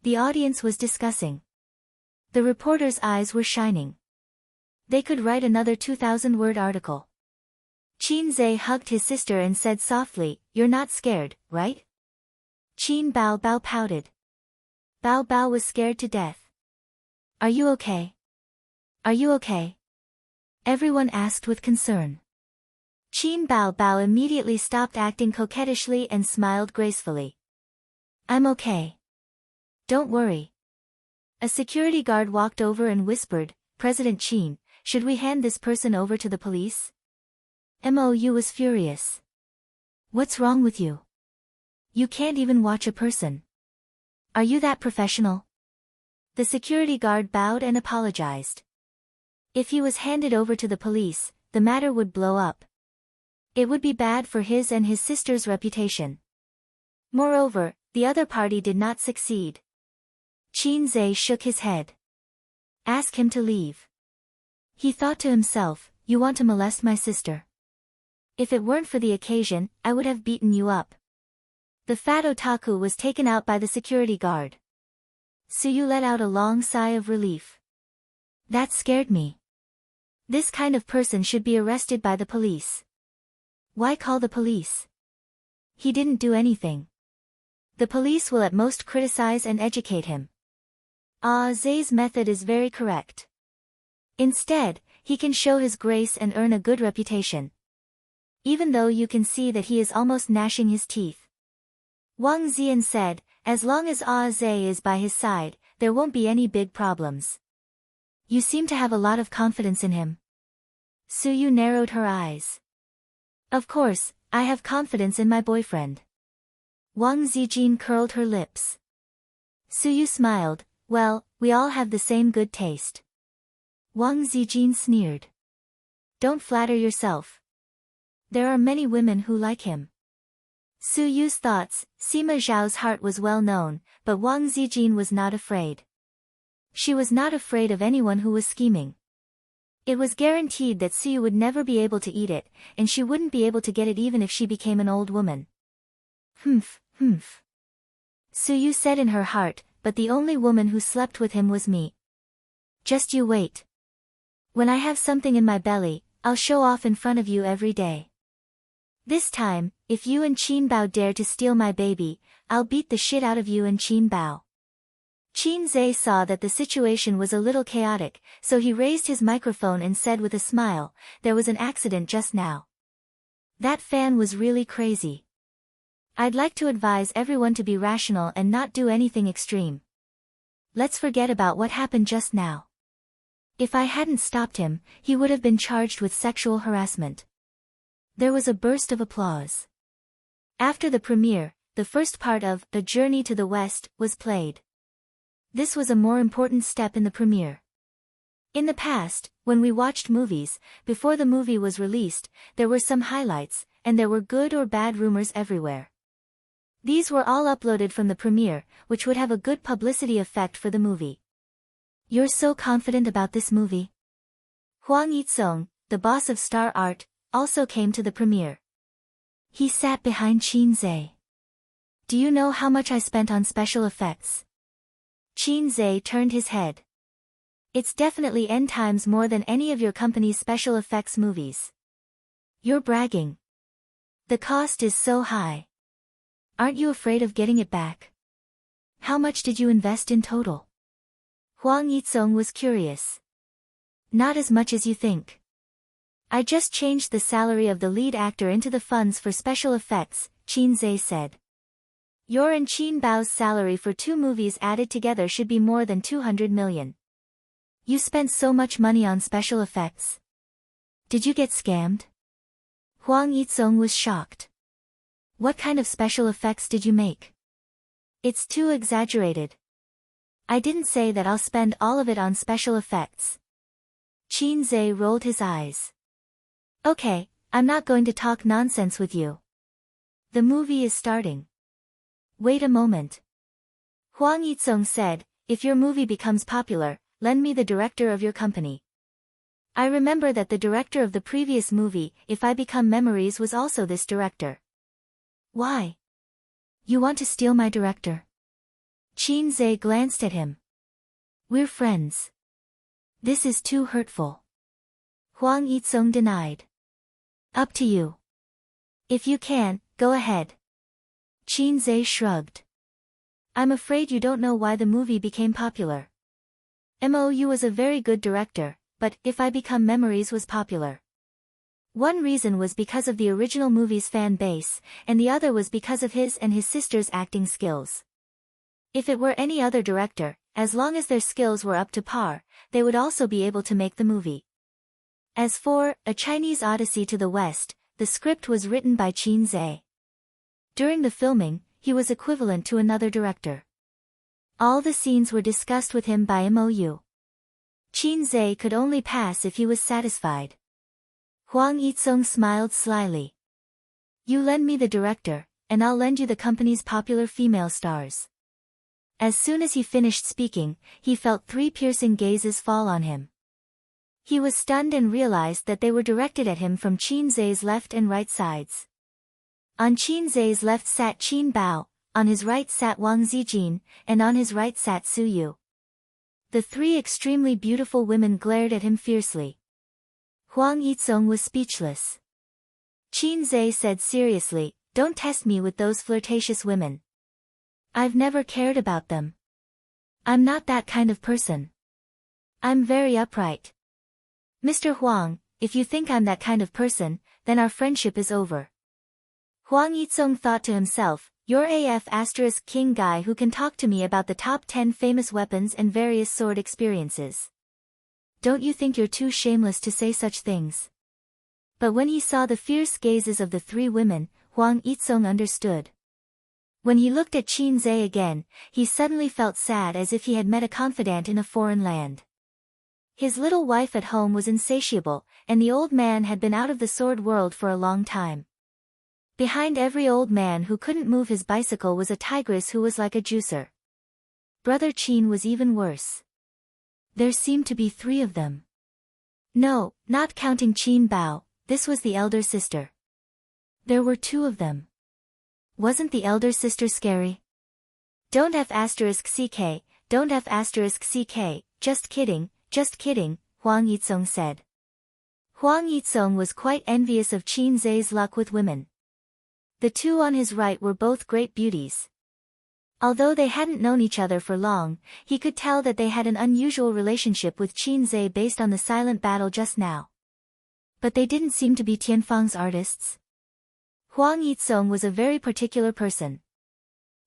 The audience was discussing. The reporters' eyes were shining. They could write another 2,000-word article. Qin Zhe hugged his sister and said softly, "You're not scared, right?" Qin Bao Bao pouted. Bao Bao was scared to death. Are you okay? Are you okay? Everyone asked with concern. Qin Bao Bao immediately stopped acting coquettishly and smiled gracefully. I'm okay. Don't worry. A security guard walked over and whispered, President Qin, should we hand this person over to the police? Mou was furious. What's wrong with you? You can't even watch a person. Are you that professional? The security guard bowed and apologized. If he was handed over to the police, the matter would blow up. It would be bad for his and his sister's reputation. Moreover, the other party did not succeed. Qin Zhe shook his head. Ask him to leave. He thought to himself, you want to molest my sister? If it weren't for the occasion, I would have beaten you up. The fat otaku was taken out by the security guard. Suyu let out a long sigh of relief. That scared me. This kind of person should be arrested by the police. Why call the police? He didn't do anything. The police will at most criticize and educate him. Zhe's method is very correct. Instead, he can show his grace and earn a good reputation. Even though you can see that he is almost gnashing his teeth. Wang Ziyan said, as long as Zhe is by his side, there won't be any big problems. You seem to have a lot of confidence in him. Suyu narrowed her eyes. Of course, I have confidence in my boyfriend. Wang Zijin curled her lips. Suyu smiled, well, we all have the same good taste. Wang Zijin sneered. Don't flatter yourself. There are many women who like him. Suyu's thoughts, Sima Zhao's heart was well known, but Wang Zijin was not afraid. She was not afraid of anyone who was scheming. It was guaranteed that Suyu would never be able to eat it, and she wouldn't be able to get it even if she became an old woman. Humph. Suyu said in her heart, but the only woman who slept with him was me. Just you wait. When I have something in my belly, I'll show off in front of you every day. This time, if you and Qin Bao dare to steal my baby, I'll beat the shit out of you and Qin Bao. Qin Zhe saw that the situation was a little chaotic, so he raised his microphone and said with a smile, there was an accident just now. That fan was really crazy. I'd like to advise everyone to be rational and not do anything extreme. let's forget about what happened just now. If I hadn't stopped him, he would have been charged with sexual harassment. There was a burst of applause. After the premiere, the first part of The Journey to the West was played. This was a more important step in the premiere. In the past, when we watched movies, before the movie was released, there were some highlights, and there were good or bad rumors everywhere. These were all uploaded from the premiere, which would have a good publicity effect for the movie. You're so confident about this movie? Hwang Yi-sung, the boss of Star Art, also came to the premiere. He sat behind Chin Zhe. Do you know how much I spent on special effects? Chin Zhe turned his head. It's definitely n times more than any of your company's special effects movies. You're bragging. The cost is so high. Aren't you afraid of getting it back? How much did you invest in total? Hwang Yi-sung was curious. Not as much as you think. I just changed the salary of the lead actor into the funds for special effects, Chin Zhe said. Your and Qin Bao's salary for 2 movies added together should be more than 200 million. You spent so much money on special effects. Did you get scammed? Hwang Yi-sung was shocked. What kind of special effects did you make? It's too exaggerated. I didn't say that I'll spend all of it on special effects. Chin Zhe rolled his eyes. Okay, I'm not going to talk nonsense with you. The movie is starting. Wait a moment. Hwang Yi-sung said, if your movie becomes popular, lend me the director of your company. I remember that the director of the previous movie, If I Become Memories, was also this director. Why? You want to steal my director? Chin Zhe glanced at him. We're friends. This is too hurtful. Hwang Yi-sung denied. Up to you. If you can, go ahead. Chin Zhe shrugged. I'm afraid you don't know why the movie became popular. MOU was a very good director, but If I Become Memories was popular. One reason was because of the original movie's fan base, and the other was because of his and his sister's acting skills. If it were any other director, as long as their skills were up to par, they would also be able to make the movie. As for A Chinese Odyssey to the West, the script was written by Chin Zhe. During the filming, he was equivalent to another director. All the scenes were discussed with him by MOU. Chin Zhe could only pass if he was satisfied. Hwang Yi-sung smiled slyly. You lend me the director, and I'll lend you the company's popular female stars. As soon as he finished speaking, he felt 3 piercing gazes fall on him. He was stunned and realized that they were directed at him from Chin Zhe's left and right sides. On Chin Zhe's left sat Qin Bao, on his right sat Wang Zijin, and on his right sat Su Yu. The 3 extremely beautiful women glared at him fiercely. Hwang Yi-sung was speechless. Chin Zhe said seriously, don't test me with those flirtatious women. I've never cared about them. I'm not that kind of person. I'm very upright. Mr. Hwang, if you think I'm that kind of person, then our friendship is over. Hwang Yi-sung thought to himself, you're AF * king guy who can talk to me about the top 10 famous weapons and various sword experiences. Don't you think you're too shameless to say such things? But when he saw the fierce gazes of the 3 women, Hwang Yi-sung understood. When he looked at Chin Zhe again, he suddenly felt sad as if he had met a confidant in a foreign land. His little wife at home was insatiable, and the old man had been out of the sword world for a long time. Behind every old man who couldn't move his bicycle was a tigress who was like a juicer. Brother Chin was even worse. There seemed to be 3 of them. No, not counting Qin Bao, this was the elder sister. There were 2 of them. Wasn't the elder sister scary? Don't F *ck, don't F *ck, just kidding, Hwang Yi-sung said. Hwang Yi-sung was quite envious of Chin Zhe's luck with women. The 2 on his right were both great beauties. Although they hadn't known each other for long, he could tell that they had an unusual relationship with Chin Zhe based on the silent battle just now. But they didn't seem to be Tianfang's artists. Hwang Yi-sung was a very particular person.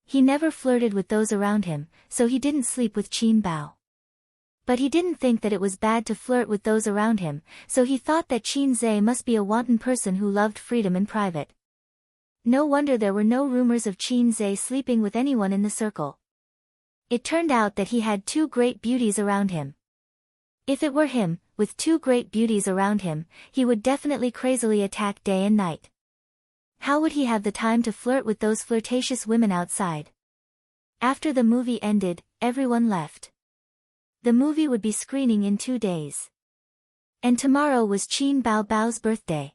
He never flirted with those around him, so he didn't sleep with Qin Bao. But he didn't think that it was bad to flirt with those around him, so he thought that Qin Zhe must be a wanton person who loved freedom in private. No wonder there were no rumors of Qin Zhe sleeping with anyone in the circle. It turned out that he had two great beauties around him. If it were him, with two great beauties around him, he would definitely crazily attack day and night. How would he have the time to flirt with those flirtatious women outside? After the movie ended, everyone left. The movie would be screening in 2 days. And tomorrow was Qin Bao Bao's birthday.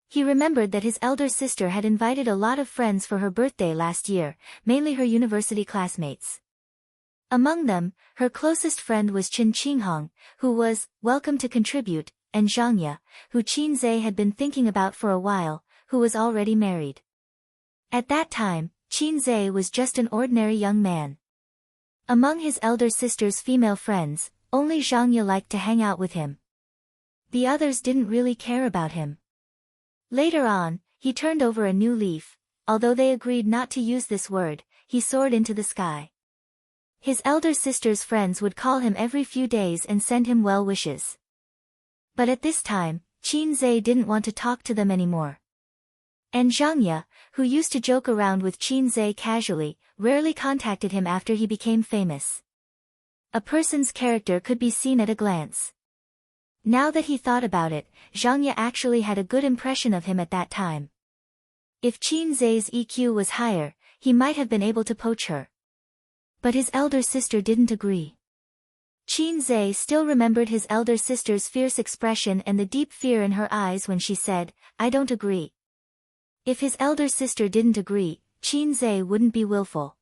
He remembered that his elder sister had invited a lot of friends for her birthday last year, mainly her university classmates. Among them, her closest friend was Chen Qinghong, who was welcome to contribute, and Zhang Ye, who Qin Zhe had been thinking about for a while, who was already married. At that time, Qin Zhe was just an ordinary young man. Among his elder sister's female friends, only Zhang Ye liked to hang out with him. The others didn't really care about him. Later on, he turned over a new leaf. Although they agreed not to use this word, he soared into the sky. His elder sister's friends would call him every few days and send him well wishes. But at this time, Qin Zhe didn't want to talk to them anymore. And Zhang Ye, who used to joke around with Qin Zhe casually, rarely contacted him after he became famous. A person's character could be seen at a glance. Now that he thought about it, Zhang Ye actually had a good impression of him at that time. If Qin Zhe's EQ was higher, he might have been able to poach her. But his elder sister didn't agree. Qin Zhe still remembered his elder sister's fierce expression and the deep fear in her eyes when she said, "I don't agree." If his elder sister didn't agree, Qin Zhe wouldn't be willful.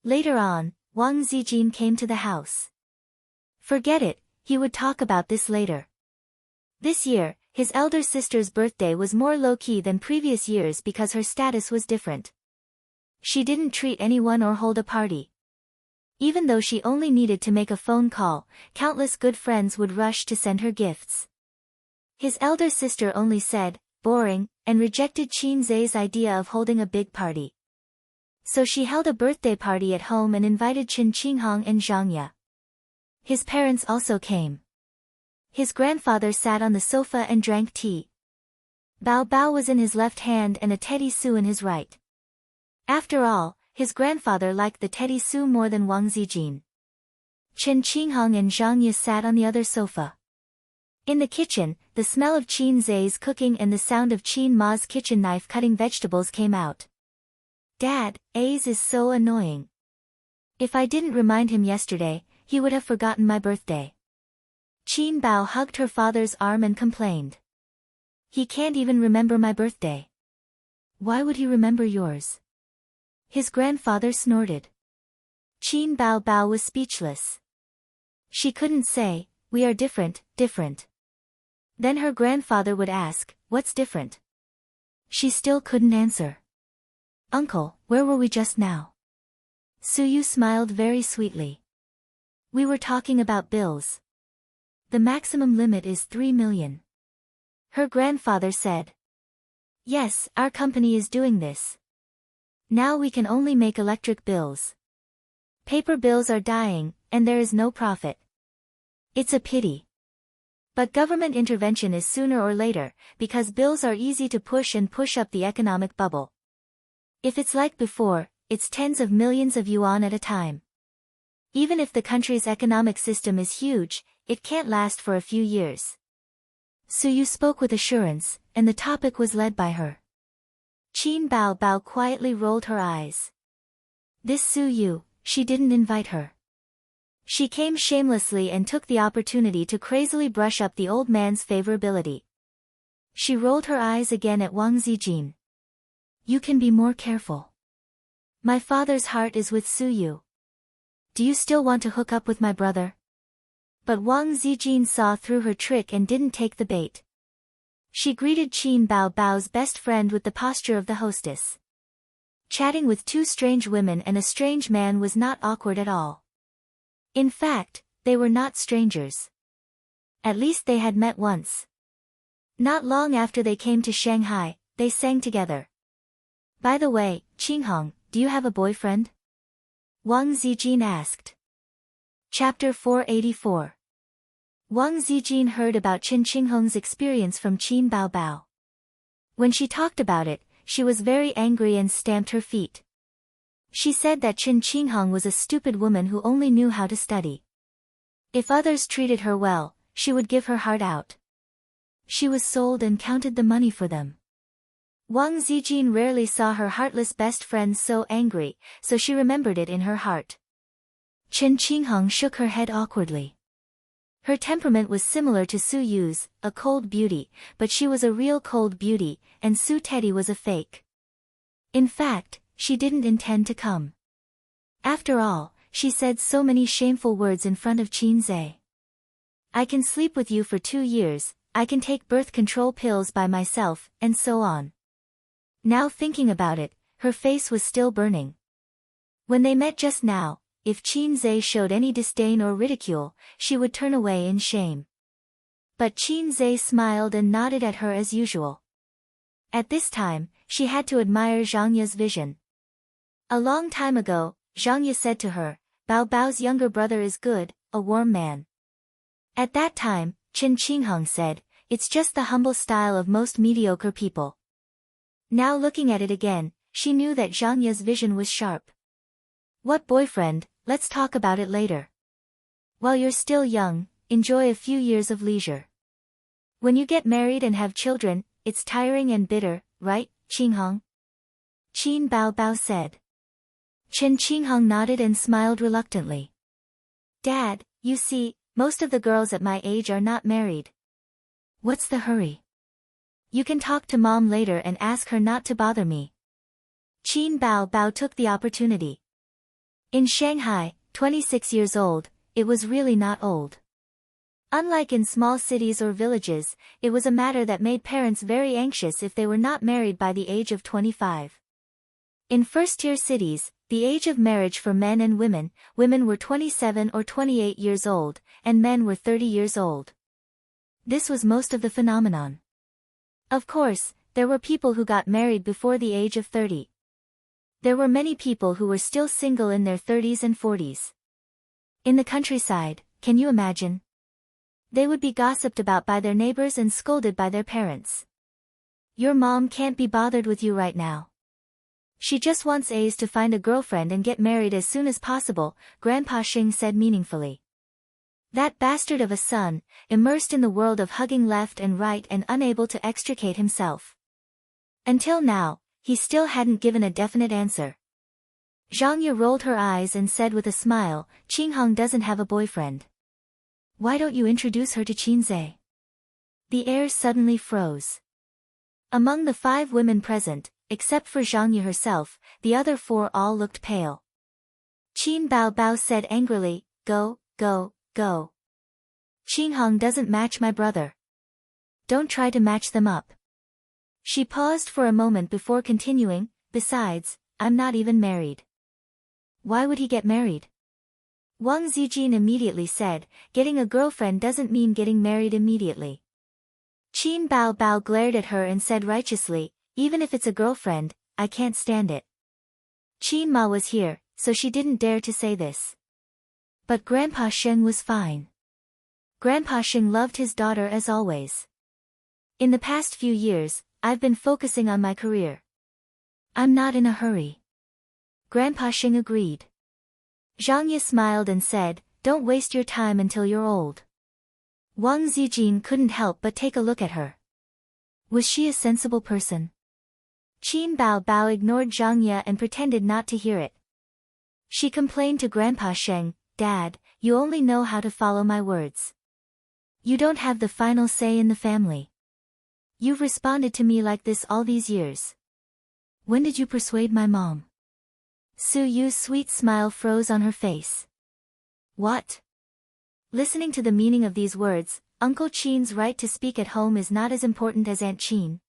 Later on, Wang Zijin came to the house. Forget it, he would talk about this later. This year, his elder sister's birthday was more low-key than previous years because her status was different. She didn't treat anyone or hold a party. Even though she only needed to make a phone call, countless good friends would rush to send her gifts. His elder sister only said, "Boring," and rejected Qin Zhe's idea of holding a big party. So she held a birthday party at home and invited Chen Qinghong and Zhang Ye. His parents also came. His grandfather sat on the sofa and drank tea. Bao Bao was in his left hand and a teddy Su in his right. After all, his grandfather liked the teddy Su more than Wang Zijin. Chen Qinghong and Zhang Ye sat on the other sofa. In the kitchen, the smell of Qin Zhe's cooking and the sound of Qin Ma's kitchen knife cutting vegetables came out. "Dad, A's is so annoying. If I didn't remind him yesterday, he would have forgotten my birthday." Qin Bao hugged her father's arm and complained. "He can't even remember my birthday." "Why would he remember yours?" His grandfather snorted. Qin Bao Bao was speechless. She couldn't say, "We are different, different." Then her grandfather would ask, "What's different?" She still couldn't answer. "Uncle, where were we just now?" Suyu smiled very sweetly. "We were talking about bills. The maximum limit is 3 million. Her grandfather said. "Yes, our company is doing this. Now we can only make electric bills. Paper bills are dying, and there is no profit. It's a pity. But government intervention is sooner or later, because bills are easy to push and push up the economic bubble. If it's like before, it's tens of millions of yuan at a time. Even if the country's economic system is huge, it can't last for a few years." Suyu spoke with assurance, and the topic was led by her. Qin Bao Bao quietly rolled her eyes. This Suyu, she didn't invite her. She came shamelessly and took the opportunity to crazily brush up the old man's favorability. She rolled her eyes again at Wang Zijin. "You can be more careful. My father's heart is with Suyu. Do you still want to hook up with my brother?" But Wang Zijin saw through her trick and didn't take the bait. She greeted Qin Bao Bao's best friend with the posture of the hostess. Chatting with two strange women and a strange man was not awkward at all. In fact, they were not strangers. At least they had met once. Not long after they came to Shanghai, they sang together. "By the way, Qinghong, do you have a boyfriend? Wang Zijin asked. Chapter 484. Wang Zijin heard about Qin Qinghong's experience from Qin Baobao. When she talked about it, she was very angry and stamped her feet. She said that Qin Qinghong was a stupid woman who only knew how to study. If others treated her well, she would give her heart out. She was sold and counted the money for them. Wang Zijin rarely saw her heartless best friend so angry, so she remembered it in her heart. Qin Qinghong shook her head awkwardly. Her temperament was similar to Su Yu's, a cold beauty, but she was a real cold beauty, and Su Teddy was a fake. In fact, she didn't intend to come. After all, she said so many shameful words in front of Qin Zhe. I can sleep with you for 2 years, I can take birth control pills by myself, and so on. Now thinking about it, her face was still burning. When they met just now, if Qin Zhe showed any disdain or ridicule, she would turn away in shame. But Qin Zhe smiled and nodded at her as usual. At this time, she had to admire Zhang Ye's vision. A long time ago, Zhang Ye said to her, Bao Bao's younger brother is good, a warm man. At that time, Qin Qinghong said, it's just the humble style of most mediocre people. Now looking at it again, she knew that Zhang Ye's vision was sharp. What boyfriend? Let's talk about it later. While you're still young, enjoy a few years of leisure. When you get married and have children, it's tiring and bitter, right, Qinghong? Qin Baobao said. Qin Qinghong nodded and smiled reluctantly. Dad, you see, most of the girls at my age are not married. What's the hurry? You can talk to Mom later and ask her not to bother me. Qin Baobao took the opportunity. In Shanghai, 26 years old, it was really not old. Unlike in small cities or villages, it was a matter that made parents very anxious if they were not married by the age of 25. In first-tier cities, the age of marriage for men and women were 27 or 28 years old, and men were 30 years old. This was most of the phenomenon. Of course, there were people who got married before the age of 30. There were many people who were still single in their 30s and 40s. In the countryside, can you imagine? They would be gossiped about by their neighbors and scolded by their parents. Your mom can't be bothered with you right now. She just wants A's to find a girlfriend and get married as soon as possible, Grandpa Xing said meaningfully. That bastard of a son, immersed in the world of hugging left and right and unable to extricate himself. Until now, he still hadn't given a definite answer. Zhang Ye rolled her eyes and said with a smile, Qinghong doesn't have a boyfriend. Why don't you introduce her to Qin Zhe? The air suddenly froze. Among the 5 women present, except for Zhang Ye herself, the other 4 all looked pale. Qin Baobao said angrily, Go, go, go. Qinghong doesn't match my brother. Don't try to match them up. She paused for a moment before continuing, besides, I'm not even married. Why would he get married? Wang Zijin immediately said, getting a girlfriend doesn't mean getting married immediately. Qin Baobao glared at her and said righteously, even if it's a girlfriend, I can't stand it. Qin Ma was here, so she didn't dare to say this. But Grandpa Sheng was fine. Grandpa Sheng loved his daughter as always. In the past few years, I've been focusing on my career. I'm not in a hurry. Grandpa Sheng agreed. Zhang Ye smiled and said, don't waste your time until you're old. Wang Zijin couldn't help but take a look at her. Was she a sensible person? Qin Baobao ignored Zhang Ye and pretended not to hear it. She complained to Grandpa Sheng, Dad, you only know how to follow my words. You don't have the final say in the family. You've responded to me like this all these years. When did you persuade my mom? Su Yu's sweet smile froze on her face. What? Listening to the meaning of these words, Uncle Qin's right to speak at home is not as important as Aunt Qin.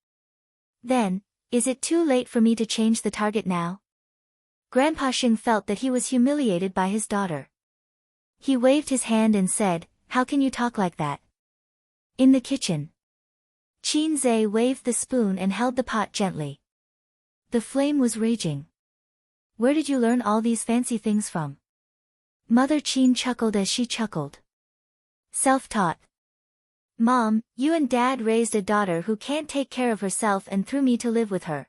Then, is it too late for me to change the target now? Grandpa Xing felt that he was humiliated by his daughter. He waved his hand and said, how can you talk like that? In the kitchen. Qin Zhe waved the spoon and held the pot gently. The flame was raging. Where did you learn all these fancy things from? Mother Chin chuckled as she chuckled. Self-taught. Mom, you and Dad raised a daughter who can't take care of herself and threw me to live with her.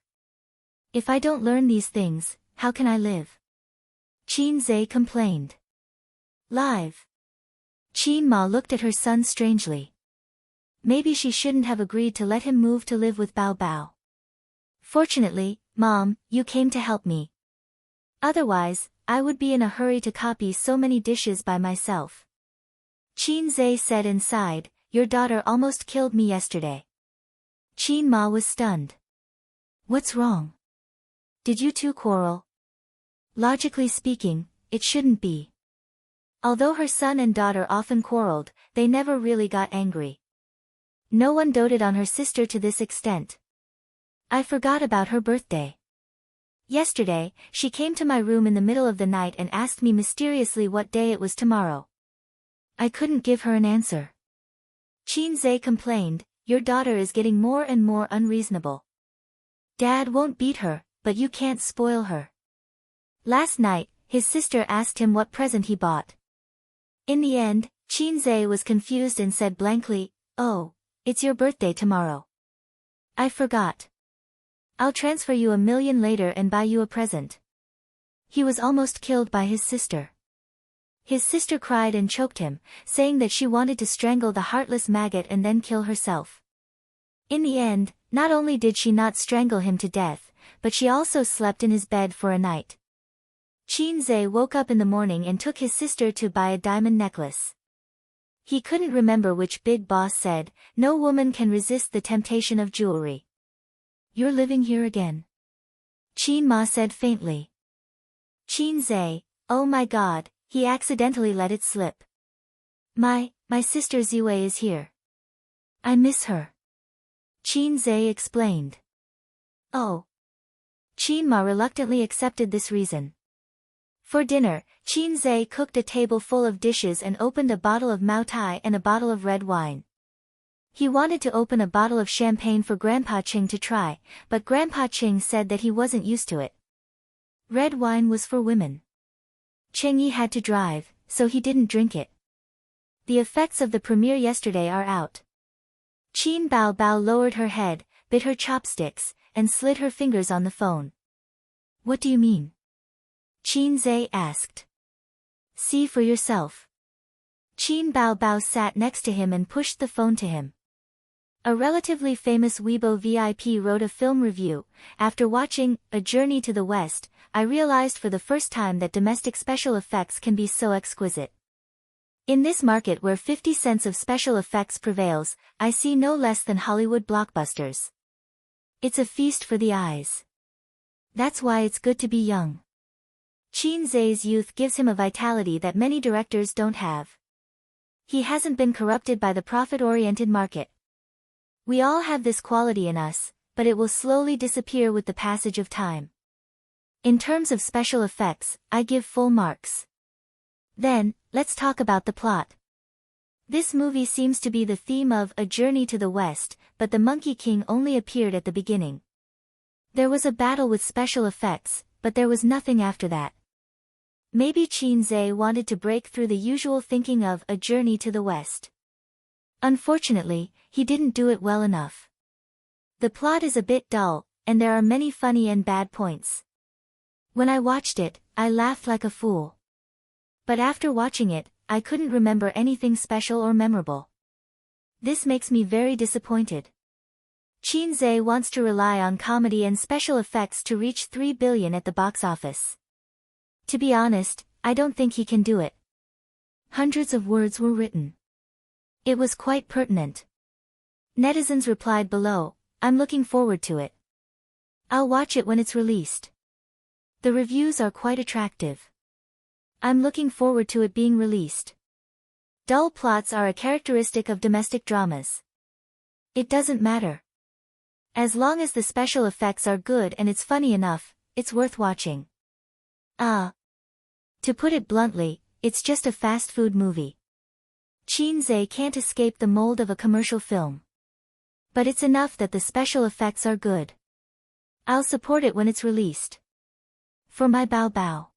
If I don't learn these things, how can I live? Chin Zai complained. Live. Chin Ma looked at her son strangely. Maybe she shouldn't have agreed to let him move to live with Bao Bao. Fortunately, Mom, you came to help me. Otherwise, I would be in a hurry to copy so many dishes by myself. Chin Zai said and sighed, your daughter almost killed me yesterday. Chin Ma was stunned. What's wrong? Did you two quarrel? Logically speaking, it shouldn't be. Although her son and daughter often quarreled, they never really got angry. No one doted on her sister to this extent. I forgot about her birthday. Yesterday, she came to my room in the middle of the night and asked me mysteriously what day it was tomorrow. I couldn't give her an answer. Chin Zai complained, your daughter is getting more and more unreasonable. Dad won't beat her, but you can't spoil her. Last night, his sister asked him what present he bought. In the end, Chin Zai was confused and said blankly, oh, it's your birthday tomorrow. I forgot. I'll transfer you $1 million later and buy you a present. He was almost killed by his sister. His sister cried and choked him, saying that she wanted to strangle the heartless maggot and then kill herself. In the end, not only did she not strangle him to death, but she also slept in his bed for a night. Chin Zai woke up in the morning and took his sister to buy a diamond necklace. He couldn't remember which big boss said, no woman can resist the temptation of jewelry. You're living here again? Chin Ma said faintly. Chin Zai, oh my God, he accidentally let it slip. My sister Ziwei is here. I miss her. Chin Zai explained. Oh. Chin Ma reluctantly accepted this reason. For dinner, Chin Zai cooked a table full of dishes and opened a bottle of Mao Tai and a bottle of red wine. He wanted to open a bottle of champagne for Grandpa Ching to try, but Grandpa Ching said that he wasn't used to it. Red wine was for women. Cheng-yi had to drive, so he didn't drink it. The effects of the premiere yesterday are out. Chin Bao Bao lowered her head, bit her chopsticks, and slid her fingers on the phone. What do you mean? Chin Zai asked. See for yourself. Chin Bao Bao sat next to him and pushed the phone to him. A relatively famous Weibo VIP wrote a film review. After watching A Journey to the West, I realized for the first time that domestic special effects can be so exquisite. In this market where 50 cents of special effects prevails, I see no less than Hollywood blockbusters. It's a feast for the eyes. That's why it's good to be young. Chin Zai's youth gives him a vitality that many directors don't have. He hasn't been corrupted by the profit-oriented market. We all have this quality in us, but it will slowly disappear with the passage of time. In terms of special effects, I give full marks. Then, let's talk about the plot. This movie seems to be the theme of A Journey to the West, but the Monkey King only appeared at the beginning. There was a battle with special effects, but there was nothing after that. Maybe Chin Zai wanted to break through the usual thinking of A Journey to the West. Unfortunately, he didn't do it well enough. The plot is a bit dull, and there are many funny and bad points. When I watched it, I laughed like a fool. But after watching it, I couldn't remember anything special or memorable. This makes me very disappointed. Chin Zai wants to rely on comedy and special effects to reach 3 billion at the box office. To be honest, I don't think he can do it. Hundreds of words were written. It was quite pertinent. Netizens replied below, I'm looking forward to it. I'll watch it when it's released. The reviews are quite attractive. I'm looking forward to it being released. Dull plots are a characteristic of domestic dramas. It doesn't matter. As long as the special effects are good and it's funny enough, it's worth watching. To put it bluntly, it's just a fast food movie. Chin Zai can't escape the mold of a commercial film. But it's enough that the special effects are good. I'll support it when it's released. For my Bao Bao.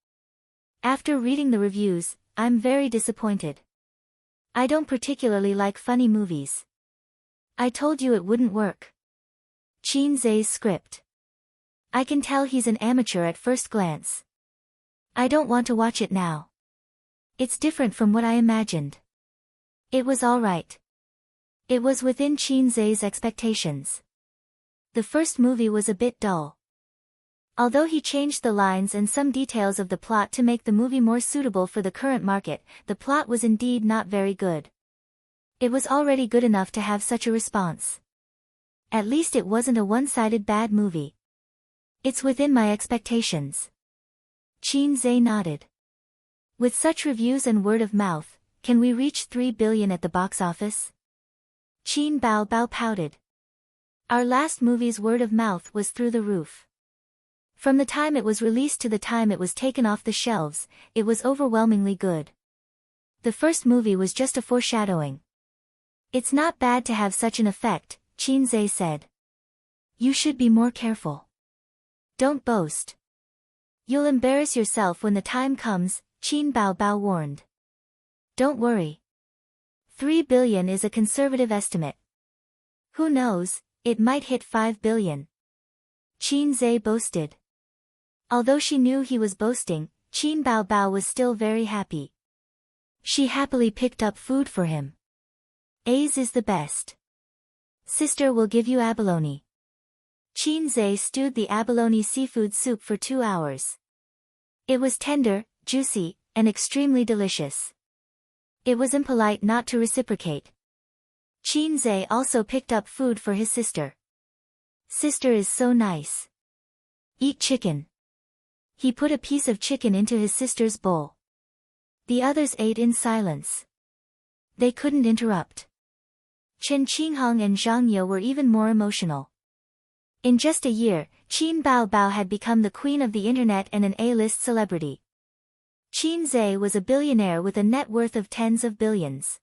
After reading the reviews, I'm very disappointed. I don't particularly like funny movies. I told you it wouldn't work. Qin Zhe's script. I can tell he's an amateur at first glance. I don't want to watch it now. It's different from what I imagined. It was alright. It was within Qin Zhe's expectations. The first movie was a bit dull. Although he changed the lines and some details of the plot to make the movie more suitable for the current market, the plot was indeed not very good. It was already good enough to have such a response. At least it wasn't a one-sided bad movie. It's within my expectations. Qin Zhe nodded. With such reviews and word of mouth, can we reach 3 billion at the box office? Qin Bao Bao pouted. Our last movie's word of mouth was through the roof. From the time it was released to the time it was taken off the shelves, it was overwhelmingly good. The first movie was just a foreshadowing. It's not bad to have such an effect, Qin Zhe said. You should be more careful. Don't boast. You'll embarrass yourself when the time comes, Qin Bao Bao warned. Don't worry. 3 billion is a conservative estimate. Who knows, it might hit 5 billion. Qin Zhe boasted. Although she knew he was boasting, Qin Bao Bao was still very happy. She happily picked up food for him. A's is the best. Sister will give you abalone. Qin Zhe stewed the abalone seafood soup for 2 hours. It was tender, juicy, and extremely delicious. It was impolite not to reciprocate. Qin Zhe also picked up food for his sister. Sister is so nice. Eat chicken. He put a piece of chicken into his sister's bowl. The others ate in silence. They couldn't interrupt. Chen Qinghong and Zhang Ye were even more emotional. In just a year, Qin Bao Bao had become the queen of the internet and an A-list celebrity. Qin Zhe was a billionaire with a net worth of tens of billions.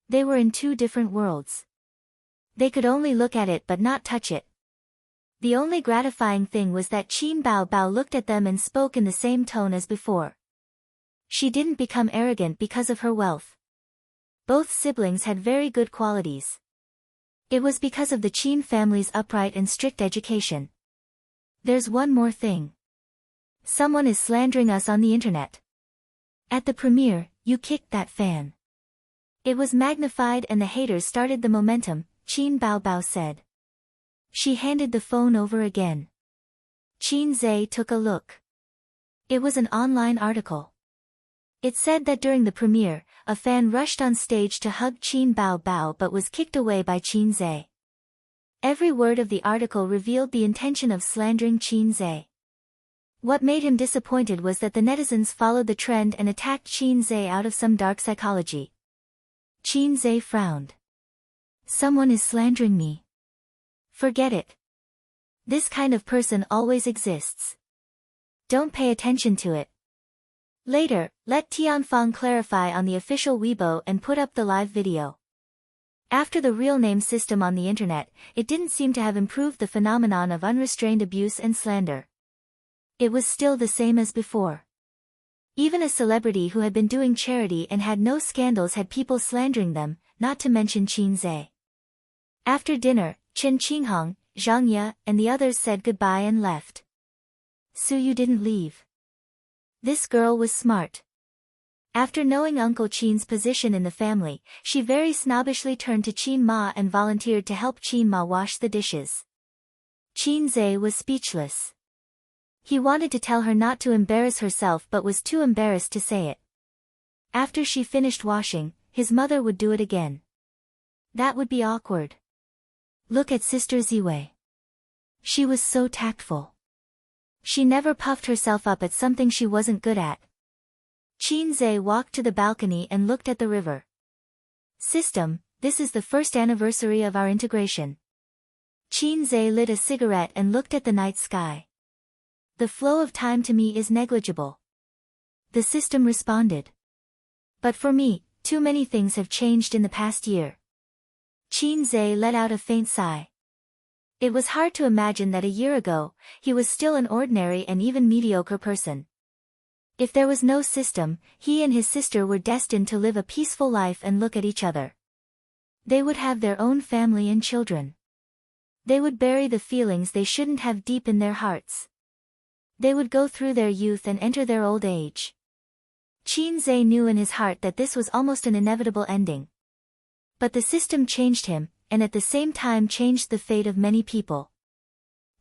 They were in two different worlds. They could only look at it but not touch it. The only gratifying thing was that Qin Bao Bao looked at them and spoke in the same tone as before. She didn't become arrogant because of her wealth. Both siblings had very good qualities. It was because of the Qin family's upright and strict education. There's one more thing. Someone is slandering us on the internet. At the premiere, you kicked that fan. It was magnified and the haters started the momentum, Qin Bao Bao said. She handed the phone over again. Qin Zhe took a look. It was an online article. It said that during the premiere, a fan rushed on stage to hug Qin Bao Bao but was kicked away by Qin Zhe. Every word of the article revealed the intention of slandering Qin Zhe. What made him disappointed was that the netizens followed the trend and attacked Qin Zhe out of some dark psychology. Qin Zhe frowned. Someone is slandering me. Forget it. This kind of person always exists. Don't pay attention to it. Later, let Tianfang clarify on the official Weibo and put up the live video. After the real name system on the internet, it didn't seem to have improved the phenomenon of unrestrained abuse and slander. It was still the same as before. Even a celebrity who had been doing charity and had no scandals had people slandering them, not to mention Qin Zhe. After dinner, Chen Qinghong, Zhang Ye, and the others said goodbye and left. Suyu didn't leave. This girl was smart. After knowing Uncle Qin's position in the family, she very snobbishly turned to Qin Ma and volunteered to help Qin Ma wash the dishes. Qin Zhe was speechless. He wanted to tell her not to embarrass herself but was too embarrassed to say it. After she finished washing, his mother would do it again. That would be awkward. Look at Sister Ziwei. She was so tactful. She never puffed herself up at something she wasn't good at. Qin Zhe walked to the balcony and looked at the river. System, this is the first anniversary of our integration. Qin Zhe lit a cigarette and looked at the night sky. The flow of time to me is negligible. The system responded. But for me, too many things have changed in the past year. Qin Zhe let out a faint sigh. It was hard to imagine that a year ago, he was still an ordinary and even mediocre person. If there was no system, he and his sister were destined to live a peaceful life and look at each other. They would have their own family and children. They would bury the feelings they shouldn't have deep in their hearts. They would go through their youth and enter their old age. Qin Zhe knew in his heart that this was almost an inevitable ending. But the system changed him, and at the same time changed the fate of many people.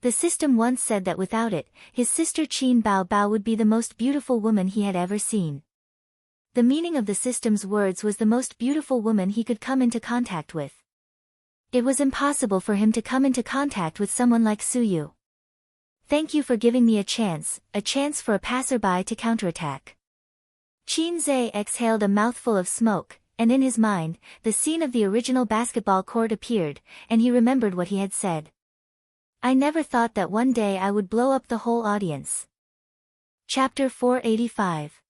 The system once said that without it, his sister Qin Bao would be the most beautiful woman he had ever seen. The meaning of the system's words was the most beautiful woman he could come into contact with. It was impossible for him to come into contact with someone like Suyu. Thank you for giving me a chance for a passerby to counterattack. Qin Zhe exhaled a mouthful of smoke, and in his mind, the scene of the original basketball court appeared, and he remembered what he had said. I never thought that one day I would blow up the whole audience. Chapter 485.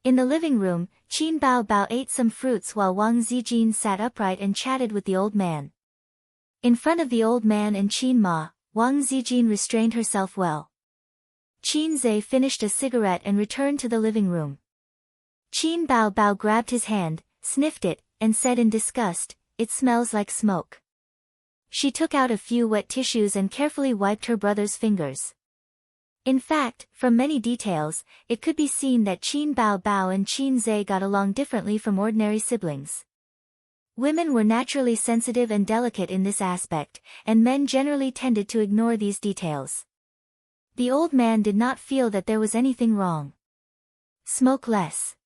In the living room, Qin Bao ate some fruits while Wang Zijin sat upright and chatted with the old man. In front of the old man and Qin Ma, Wang Zijin restrained herself well. Qin Zhe finished a cigarette and returned to the living room. Qin Bao grabbed his hand, sniffed it, and said in disgust, "It smells like smoke." She took out a few wet tissues and carefully wiped her brother's fingers. In fact, from many details, it could be seen that Qin Bao and Qin Zhe got along differently from ordinary siblings. Women were naturally sensitive and delicate in this aspect, and men generally tended to ignore these details. The old man did not feel that there was anything wrong. Smoke less.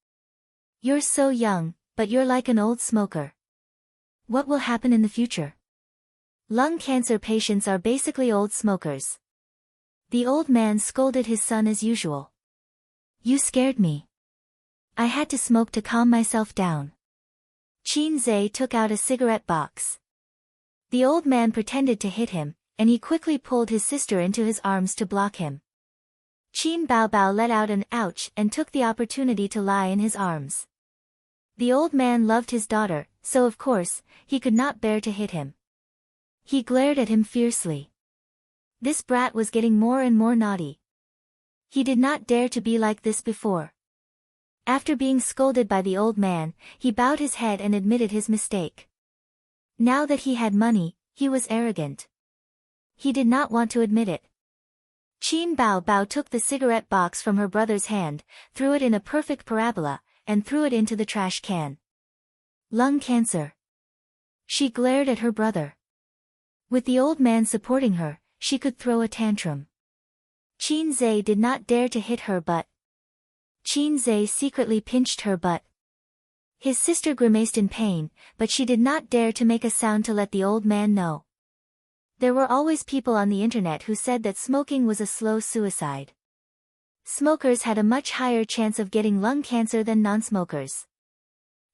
You're so young, but you're like an old smoker. What will happen in the future? Lung cancer patients are basically old smokers. The old man scolded his son as usual. You scared me. I had to smoke to calm myself down. Qin Zhe took out a cigarette box. The old man pretended to hit him, and he quickly pulled his sister into his arms to block him. Qin Bao let out an ouch and took the opportunity to lie in his arms. The old man loved his daughter, so of course, he could not bear to hit him. He glared at him fiercely. This brat was getting more and more naughty. He did not dare to be like this before. After being scolded by the old man, he bowed his head and admitted his mistake. Now that he had money, he was arrogant. He did not want to admit it. Qin Bao took the cigarette box from her brother's hand, threw it in a perfect parabola, and threw it into the trash can. Lung cancer. She glared at her brother. With the old man supporting her, she could throw a tantrum. Qin Zhe did not dare to hit her but Qin Zhe secretly pinched her butt. His sister grimaced in pain, but she did not dare to make a sound to let the old man know. There were always people on the internet who said that smoking was a slow suicide. Smokers had a much higher chance of getting lung cancer than non-smokers.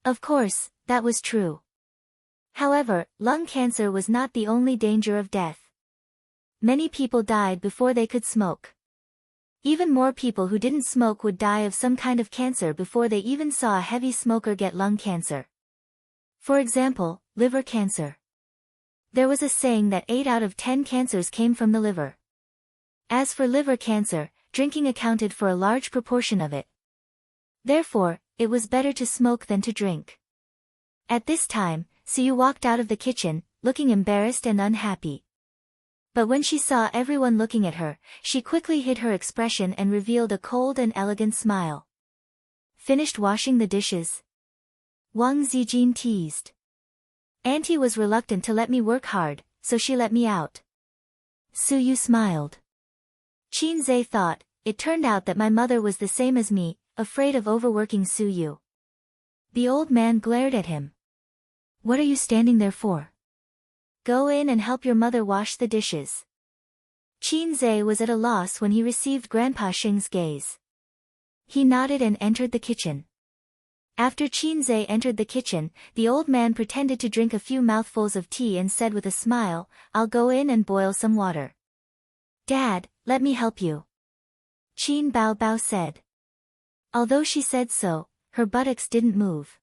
Of course, that was true. However, lung cancer was not the only danger of death. Many people died before they could smoke. Even more people who didn't smoke would die of some kind of cancer before they even saw a heavy smoker get lung cancer. For example, liver cancer. There was a saying that 8 out of 10 cancers came from the liver. As for liver cancer, drinking accounted for a large proportion of it. Therefore, it was better to smoke than to drink. At this time, Suyu walked out of the kitchen, looking embarrassed and unhappy. But when she saw everyone looking at her, she quickly hid her expression and revealed a cold and elegant smile. Finished washing the dishes? Wang Zijin teased. Auntie was reluctant to let me work hard, so she let me out. Suyu smiled. Qin Zhe thought, it turned out that my mother was the same as me, afraid of overworking Suyu. The old man glared at him. What are you standing there for? Go in and help your mother wash the dishes. Qin Zhe was at a loss when he received Grandpa Xing's gaze. He nodded and entered the kitchen. After Qin Zhe entered the kitchen, the old man pretended to drink a few mouthfuls of tea and said with a smile, I'll go in and boil some water. Dad, let me help you. Qin Bao said. Although she said so, her buttocks didn't move.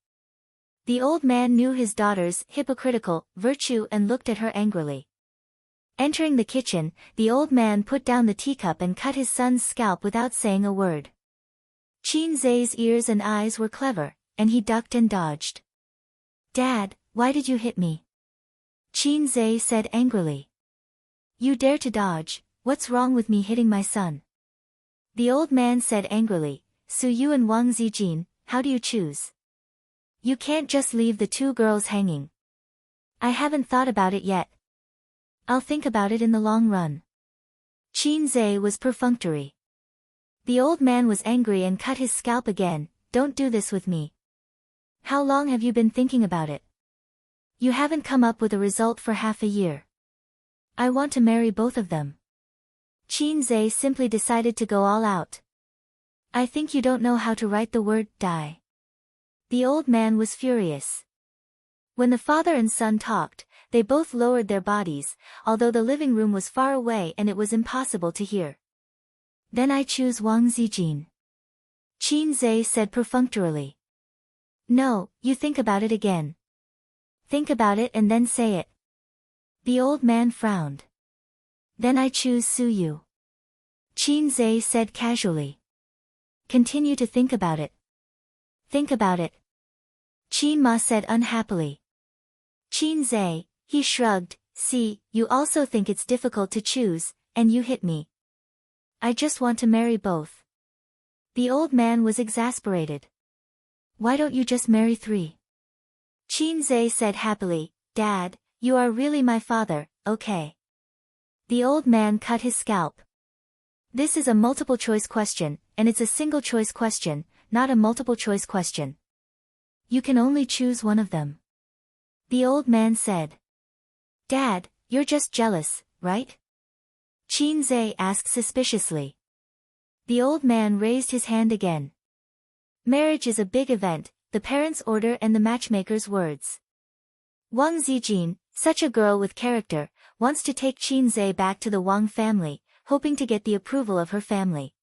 The old man knew his daughter's hypocritical virtue and looked at her angrily. Entering the kitchen, the old man put down the teacup and cut his son's scalp without saying a word. Qin Zai's ears and eyes were clever, and he ducked and dodged. "Dad, why did you hit me?" Qin Zai said angrily. "You dare to dodge, what's wrong with me hitting my son?" The old man said angrily, "Su Yu and Wang Zijin, how do you choose? You can't just leave the two girls hanging." "I haven't thought about it yet. I'll think about it in the long run." Qin Zai was perfunctory. The old man was angry and cut his scalp again. "Don't do this with me. How long have you been thinking about it? You haven't come up with a result for half a year. I want to marry both of them." Qin Zai simply decided to go all out. "I think you don't know how to write the word die." The old man was furious. When the father and son talked, they both lowered their bodies, although the living room was far away and it was impossible to hear. "Then I choose Wang Zijin," Qin Zai said perfunctorily. "No, you think about it again. Think about it and then say it." The old man frowned. "Then I choose Su Yu," Qin Zai said casually. "Continue to think about it." "Think about it," Qin Ma said unhappily. Qin Zai, he shrugged, "See, you also think it's difficult to choose, and you hit me. I just want to marry both." The old man was exasperated. "Why don't you just marry three?" Qin Zai said happily, "Dad, you are really my father, okay." The old man cut his scalp. "This is a multiple-choice question, and it's a single-choice question, not a multiple-choice question. You can only choose one of them," the old man said. "Dad, you're just jealous, right?" Qin Zai asked suspiciously. The old man raised his hand again. "Marriage is a big event, the parents' order and the matchmaker's words. Wang Zijin, such a girl with character, wants to take Qin Zai back to the Wang family, hoping to get the approval of her family.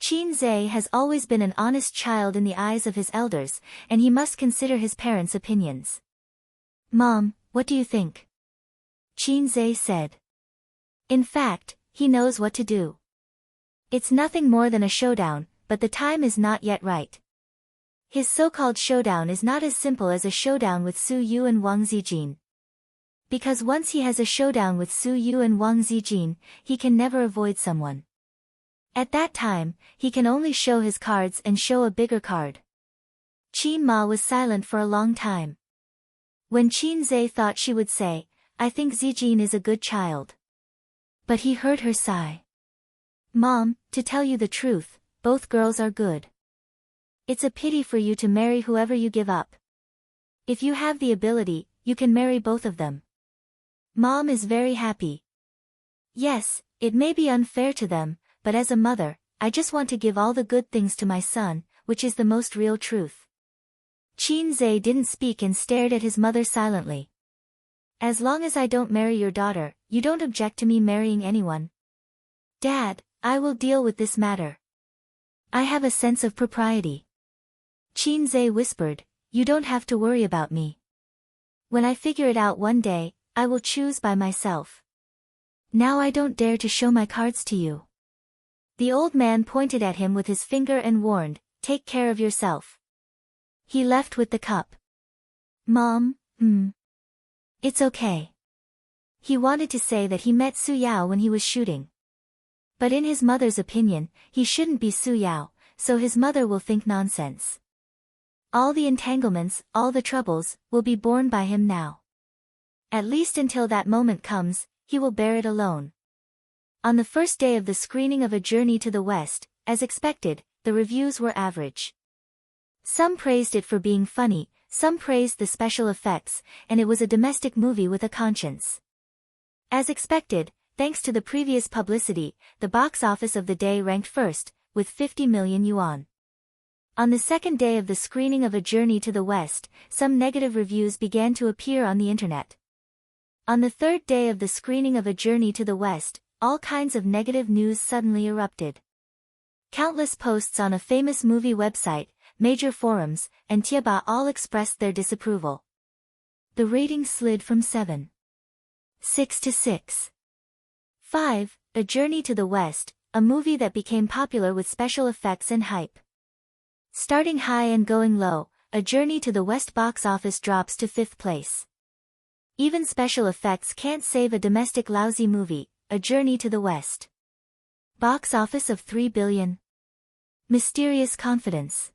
Qin Zai has always been an honest child in the eyes of his elders, and he must consider his parents' opinions." "Mom, what do you think?" Qin Zai said. "In fact, he knows what to do. It's nothing more than a showdown, but the time is not yet right. His so-called showdown is not as simple as a showdown with Su Yu and Wang Zijin. Because once he has a showdown with Su Yu and Wang Zijin, he can never avoid someone. At that time, he can only show his cards and show a bigger card." Qin Ma was silent for a long time. When Qin Zai thought she would say, "I think Zijin is a good child." But he heard her sigh. "Mom, to tell you the truth, both girls are good. It's a pity for you to marry whoever you give up. If you have the ability, you can marry both of them." Mom is very happy. "Yes, it may be unfair to them, but as a mother, I just want to give all the good things to my son, which is the most real truth." Qin Zai didn't speak and stared at his mother silently. "As long as I don't marry your daughter, you don't object to me marrying anyone?" "Dad, I will deal with this matter. I have a sense of propriety." Qin Zai whispered, "You don't have to worry about me. When I figure it out one day, I will choose by myself. Now I don't dare to show my cards to you." The old man pointed at him with his finger and warned, "Take care of yourself." He left with the cup. "Mom, it's okay." He wanted to say that he met Su Yao when he was shooting. But in his mother's opinion, he shouldn't be Su Yao, so his mother will think nonsense. All the entanglements, all the troubles, will be borne by him now. At least until that moment comes, he will bear it alone. On the first day of the screening of A Journey to the West, as expected, the reviews were average. Some praised it for being funny, some praised the special effects, and it was a domestic movie with a conscience. As expected, thanks to the previous publicity, the box office of the day ranked first, with 50 million yuan. On the second day of the screening of A Journey to the West, some negative reviews began to appear on the internet. On the third day of the screening of A Journey to the West, all kinds of negative news suddenly erupted. Countless posts on a famous movie website, major forums, and Tieba all expressed their disapproval. The rating slid from 7.6 to 6. 5. A Journey to the West, a movie that became popular with special effects and hype. Starting high and going low, A Journey to the West box office drops to 5th place. Even special effects can't save a domestic lousy movie, A Journey to the West. Box office of $3 billion. Mysterious confidence.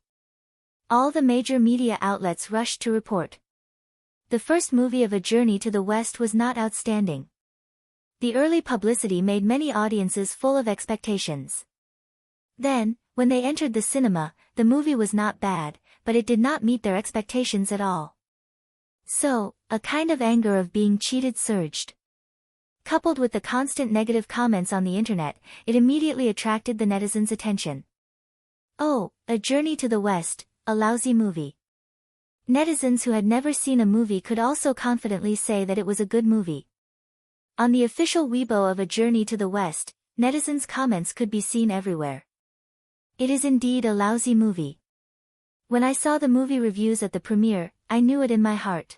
All the major media outlets rushed to report. The first movie of A Journey to the West was not outstanding. The early publicity made many audiences full of expectations. Then, when they entered the cinema, the movie was not bad, but it did not meet their expectations at all. So, a kind of anger of being cheated surged. Coupled with the constant negative comments on the internet, it immediately attracted the netizens' attention. Oh, A Journey to the West, a lousy movie. Netizens who had never seen a movie could also confidently say that it was a good movie. On the official Weibo of A Journey to the West, netizens' comments could be seen everywhere. It is indeed a lousy movie. When I saw the movie reviews at the premiere, I knew it in my heart.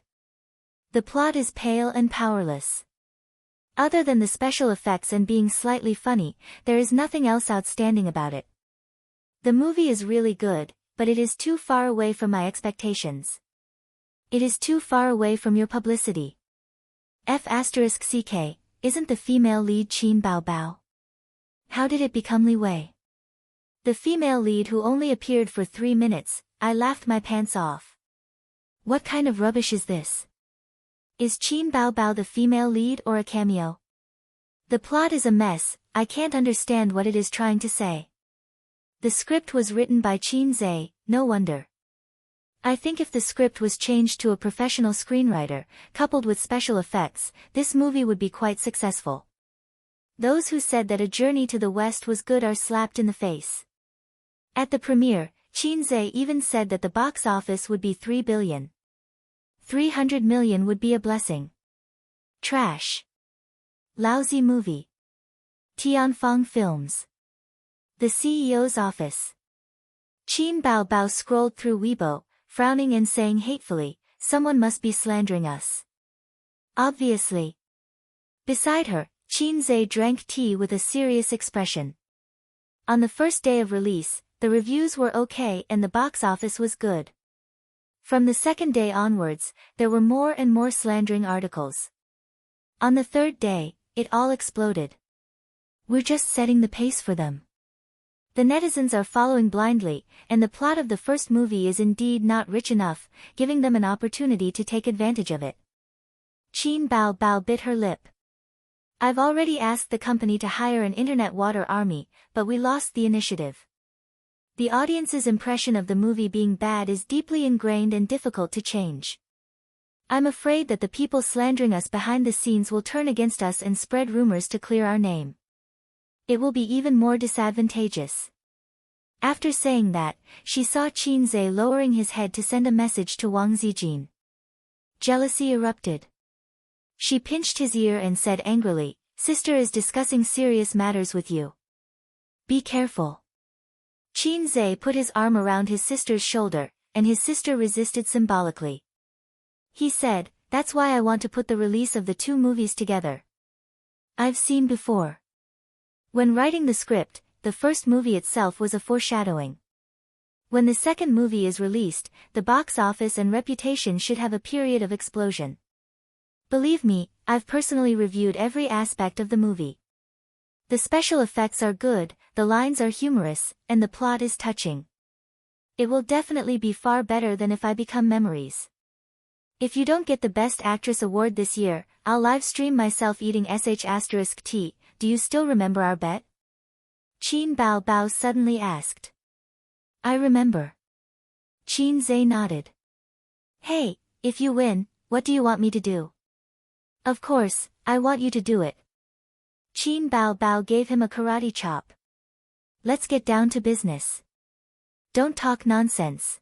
The plot is pale and powerless. Other than the special effects and being slightly funny, there is nothing else outstanding about it. The movie is really good, but it is too far away from my expectations. It is too far away from your publicity. F***CK, isn't the female lead Qin Bao Bao? How did it become Li Wei? The female lead who only appeared for 3 minutes, I laughed my pants off. What kind of rubbish is this? Is Qin Bao Bao the female lead or a cameo? The plot is a mess, I can't understand what it is trying to say. The script was written by Qin Zhe, no wonder. I think if the script was changed to a professional screenwriter, coupled with special effects, this movie would be quite successful. Those who said that A Journey to the West was good are slapped in the face. At the premiere, Qin Zhe even said that the box office would be $3 billion. 300 million would be a blessing. Trash. Lousy movie. Tianfeng Films. The CEO's office. Qin Bao Bao scrolled through Weibo, frowning and saying hatefully, someone must be slandering us. Obviously. Beside her, Qin Zhe drank tea with a serious expression. On the first day of release, the reviews were okay and the box office was good. From the second day onwards, there were more and more slandering articles. On the third day, it all exploded. We're just setting the pace for them. The netizens are following blindly, and the plot of the first movie is indeed not rich enough, giving them an opportunity to take advantage of it. Qin Bao Bao bit her lip. I've already asked the company to hire an internet water army, but we lost the initiative. The audience's impression of the movie being bad is deeply ingrained and difficult to change. I'm afraid that the people slandering us behind the scenes will turn against us and spread rumors to clear our name. It will be even more disadvantageous. After saying that, she saw Qin Zhe lowering his head to send a message to Wang Zijin. Jealousy erupted. She pinched his ear and said angrily, "Sister is discussing serious matters with you. Be careful." Qin Zhe put his arm around his sister's shoulder, and his sister resisted symbolically. He said, "That's why I want to put the release of the 2 movies together. I've seen before." When writing the script, the first movie itself was a foreshadowing. When the second movie is released, the box office and reputation should have a period of explosion. Believe me, I've personally reviewed every aspect of the movie. The special effects are good, the lines are humorous, and the plot is touching. It will definitely be far better than If I Become Memories. If you don't get the Best Actress award this year, I'll live stream myself eating sh*t. Do you still remember our bet? Qin Bao Bao suddenly asked. I remember. Qin Zhe nodded. Hey, if you win, what do you want me to do? Of course, I want you to do it. Qin Bao Bao gave him a karate chop. Let's get down to business. Don't talk nonsense.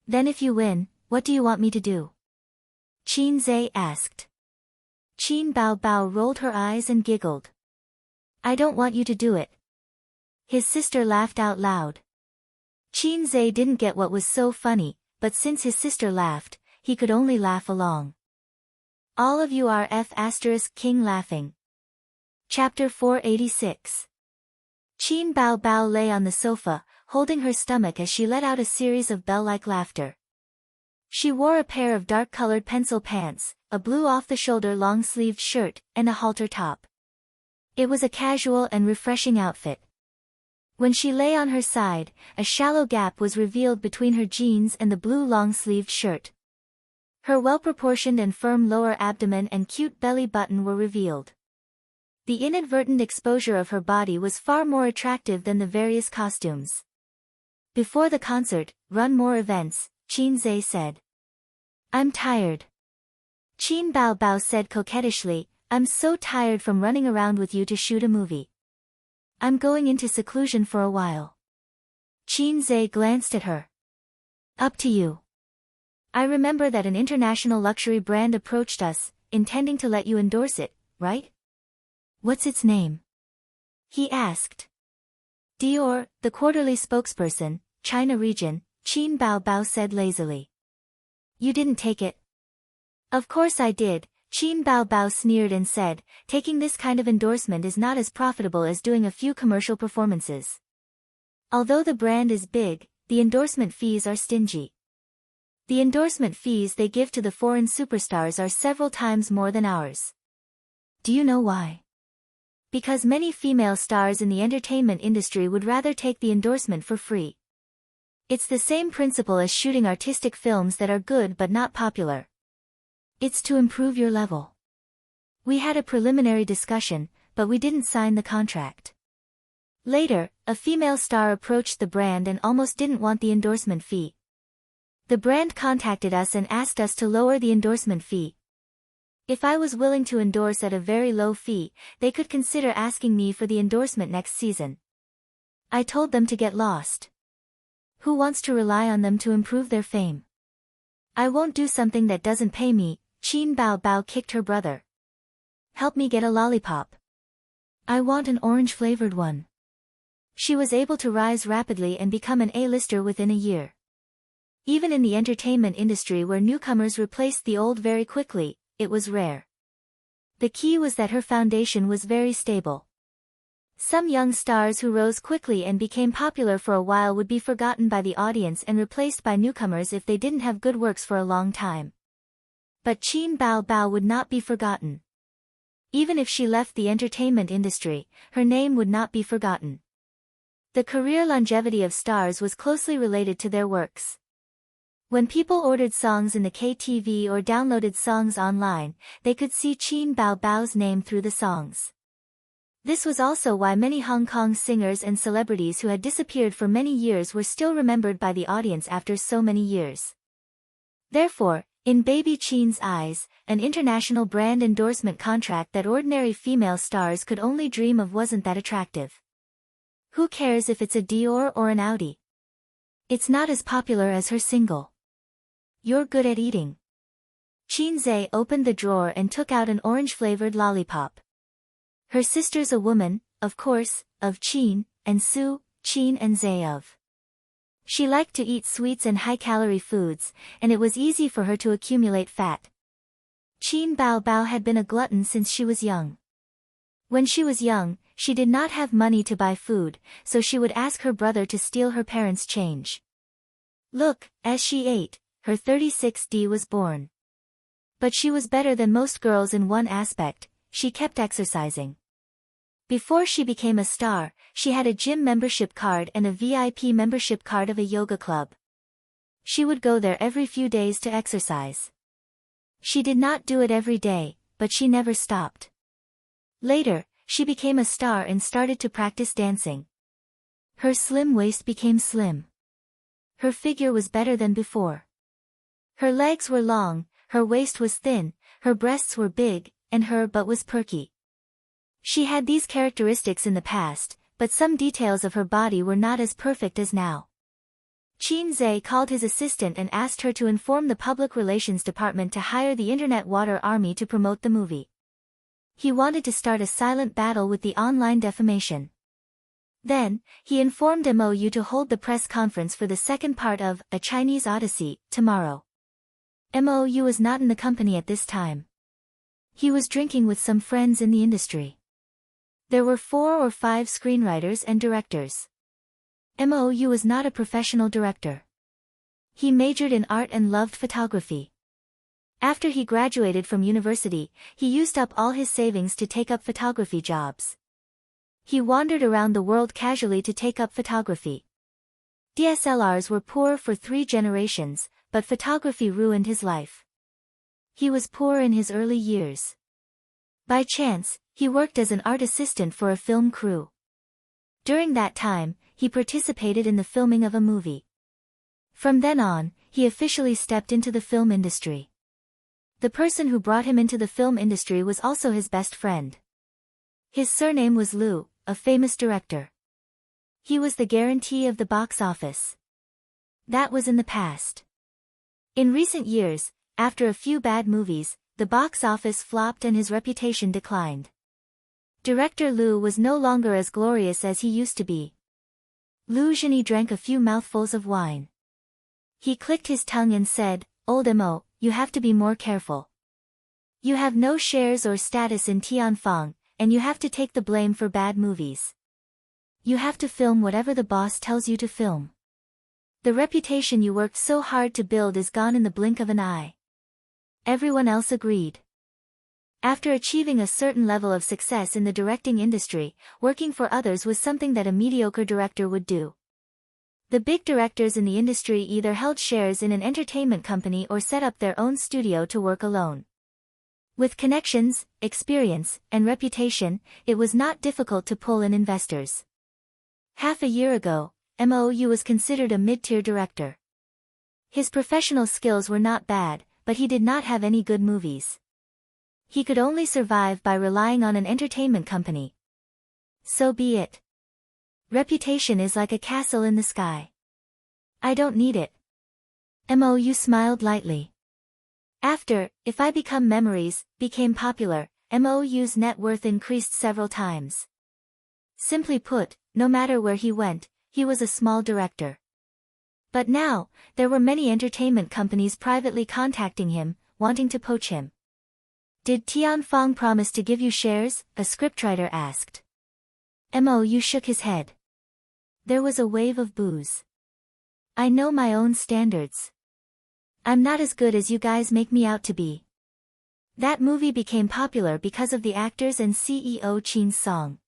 Then if you win, what do you want me to do? Qin Zhe asked. Qin Bao Bao rolled her eyes and giggled. I don't want you to do it. His sister laughed out loud. Qin Zhe didn't get what was so funny, but since his sister laughed, he could only laugh along. All of you are F***king laughing. Chapter 486. Qin Bao Bao lay on the sofa, holding her stomach as she let out a series of bell-like laughter. She wore a pair of dark-colored pencil pants, a blue off-the-shoulder long-sleeved shirt, and a halter top. It was a casual and refreshing outfit. When she lay on her side, a shallow gap was revealed between her jeans and the blue long-sleeved shirt. Her well-proportioned and firm lower abdomen and cute belly button were revealed. The inadvertent exposure of her body was far more attractive than the various costumes. Before the concert, run more events, Qin Zhe said. I'm tired. Qin Bao Bao said coquettishly, I'm so tired from running around with you to shoot a movie. I'm going into seclusion for a while. Qin Zhe glanced at her. Up to you. I remember that an international luxury brand approached us, intending to let you endorse it, right? What's its name? He asked. Dior, the quarterly spokesperson, China region, Qin Bao Bao said lazily. You didn't take it? Of course I did, Qin Bao Bao sneered and said, taking this kind of endorsement is not as profitable as doing a few commercial performances. Although the brand is big, the endorsement fees are stingy. The endorsement fees they give to the foreign superstars are several times more than ours. Do you know why? Because many female stars in the entertainment industry would rather take the endorsement for free. It's the same principle as shooting artistic films that are good but not popular. It's to improve your level. We had a preliminary discussion, but we didn't sign the contract. Later, a female star approached the brand and almost didn't want the endorsement fee. The brand contacted us and asked us to lower the endorsement fee. If I was willing to endorse at a very low fee, they could consider asking me for the endorsement next season. I told them to get lost. Who wants to rely on them to improve their fame? I won't do something that doesn't pay me, Qin Bao Bao kicked her brother. Help me get a lollipop. I want an orange-flavored one. She was able to rise rapidly and become an A-lister within a year. Even in the entertainment industry where newcomers replaced the old very quickly, it was rare. The key was that her foundation was very stable. Some young stars who rose quickly and became popular for a while would be forgotten by the audience and replaced by newcomers if they didn't have good works for a long time. But Qin Bao Bao would not be forgotten. Even if she left the entertainment industry, her name would not be forgotten. The career longevity of stars was closely related to their works. When people ordered songs in the KTV or downloaded songs online, they could see Qin Bao Bao's name through the songs. This was also why many Hong Kong singers and celebrities who had disappeared for many years were still remembered by the audience after so many years. Therefore, in Baby Qin's eyes, an international brand endorsement contract that ordinary female stars could only dream of wasn't that attractive. Who cares if it's a Dior or an Audi? It's not as popular as her single. You're good at eating. Qin Zhe opened the drawer and took out an orange-flavored lollipop. Her sister's a woman, of course, of Qin, and Su, Qin and Zhe of. She liked to eat sweets and high-calorie foods, and it was easy for her to accumulate fat. Qin Bao Bao had been a glutton since she was young. When she was young, she did not have money to buy food, so she would ask her brother to steal her parents' change. Look, as she ate, her 36D was born. But she was better than most girls in one aspect, she kept exercising. Before she became a star, she had a gym membership card and a VIP membership card of a yoga club. She would go there every few days to exercise. She did not do it every day, but she never stopped. Later, she became a star and started to practice dancing. Her slim waist became slim. Her figure was better than before. Her legs were long, her waist was thin, her breasts were big, and her butt was perky. She had these characteristics in the past, but some details of her body were not as perfect as now. Qin Zhe called his assistant and asked her to inform the public relations department to hire the Internet Water Army to promote the movie. He wanted to start a silent battle with the online defamation. Then, he informed MOU to hold the press conference for the second part of A Chinese Odyssey, tomorrow. MOU was not in the company at this time. He was drinking with some friends in the industry. There were 4 or 5 screenwriters and directors. Mou was not a professional director. He majored in art and loved photography. After he graduated from university, he used up all his savings to take up photography jobs. He wandered around the world casually to take up photography. DSLRs were poor for 3 generations, but photography ruined his life. He was poor in his early years. By chance, he worked as an art assistant for a film crew. During that time, he participated in the filming of a movie. From then on, he officially stepped into the film industry. The person who brought him into the film industry was also his best friend. His surname was Liu, a famous director. He was the guarantee of the box office. That was in the past. In recent years, after a few bad movies, the box office flopped and his reputation declined. Director Liu was no longer as glorious as he used to be. Liu Zhini drank a few mouthfuls of wine. He clicked his tongue and said, "Old Mo, you have to be more careful. You have no shares or status in Tianfang, and you have to take the blame for bad movies. You have to film whatever the boss tells you to film. The reputation you worked so hard to build is gone in the blink of an eye." Everyone else agreed. After achieving a certain level of success in the directing industry, working for others was something that a mediocre director would do. The big directors in the industry either held shares in an entertainment company or set up their own studio to work alone. With connections, experience, and reputation, it was not difficult to pull in investors. Half a year ago, Mou was considered a mid-tier director. His professional skills were not bad, but he did not have any good movies. He could only survive by relying on an entertainment company. So be it. Reputation is like a castle in the sky. I don't need it. Mou smiled lightly. After, If I Become Memories, became popular, Mou's net worth increased several times. Simply put, no matter where he went, he was a small director. But now, there were many entertainment companies privately contacting him, wanting to poach him. "Did Tianfang promise to give you shares?" a scriptwriter asked. Mou shook his head. There was a wave of boos. "I know my own standards. I'm not as good as you guys make me out to be." That movie became popular because of the actors and CEO Qin's song.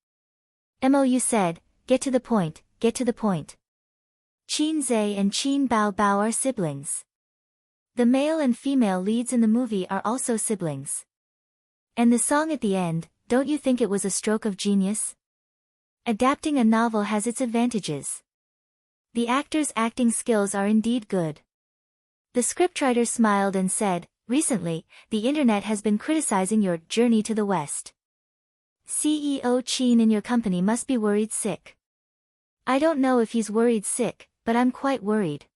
Mou said, "Get to the point, get to the point." Qin Zhe and Qin Bao Bao are siblings. The male and female leads in the movie are also siblings. And the song at the end, don't you think it was a stroke of genius? Adapting a novel has its advantages. The actors' acting skills are indeed good. The scriptwriter smiled and said, "Recently, the internet has been criticizing your Journey to the West. CEO Qin in your company must be worried sick." I don't know if he's worried sick, but I'm quite worried.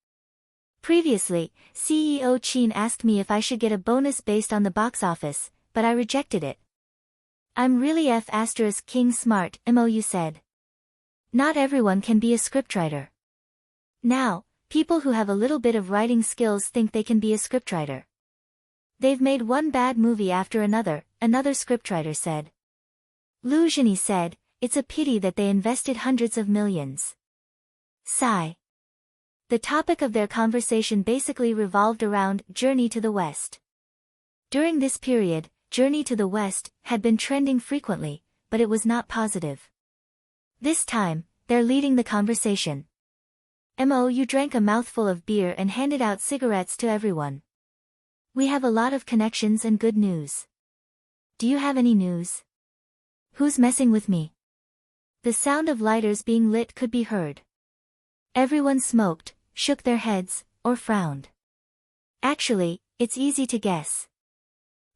Previously, CEO Qin asked me if I should get a bonus based on the box office, but I rejected it. "I'm really King smart," Mou said. Not everyone can be a scriptwriter. Now, people who have a little bit of writing skills think they can be a scriptwriter. They've made one bad movie after another scriptwriter said. Liu Zhini said, "It's a pity that they invested hundreds of millions." Sigh. The topic of their conversation basically revolved around Journey to the West. During this period, Journey to the West had been trending frequently, but it was not positive. This time, they're leading the conversation. Mou drank a mouthful of beer and handed out cigarettes to everyone. "We have a lot of connections and good news. Do you have any news? Who's messing with me?" The sound of lighters being lit could be heard. Everyone smoked, shook their heads, or frowned. Actually, it's easy to guess.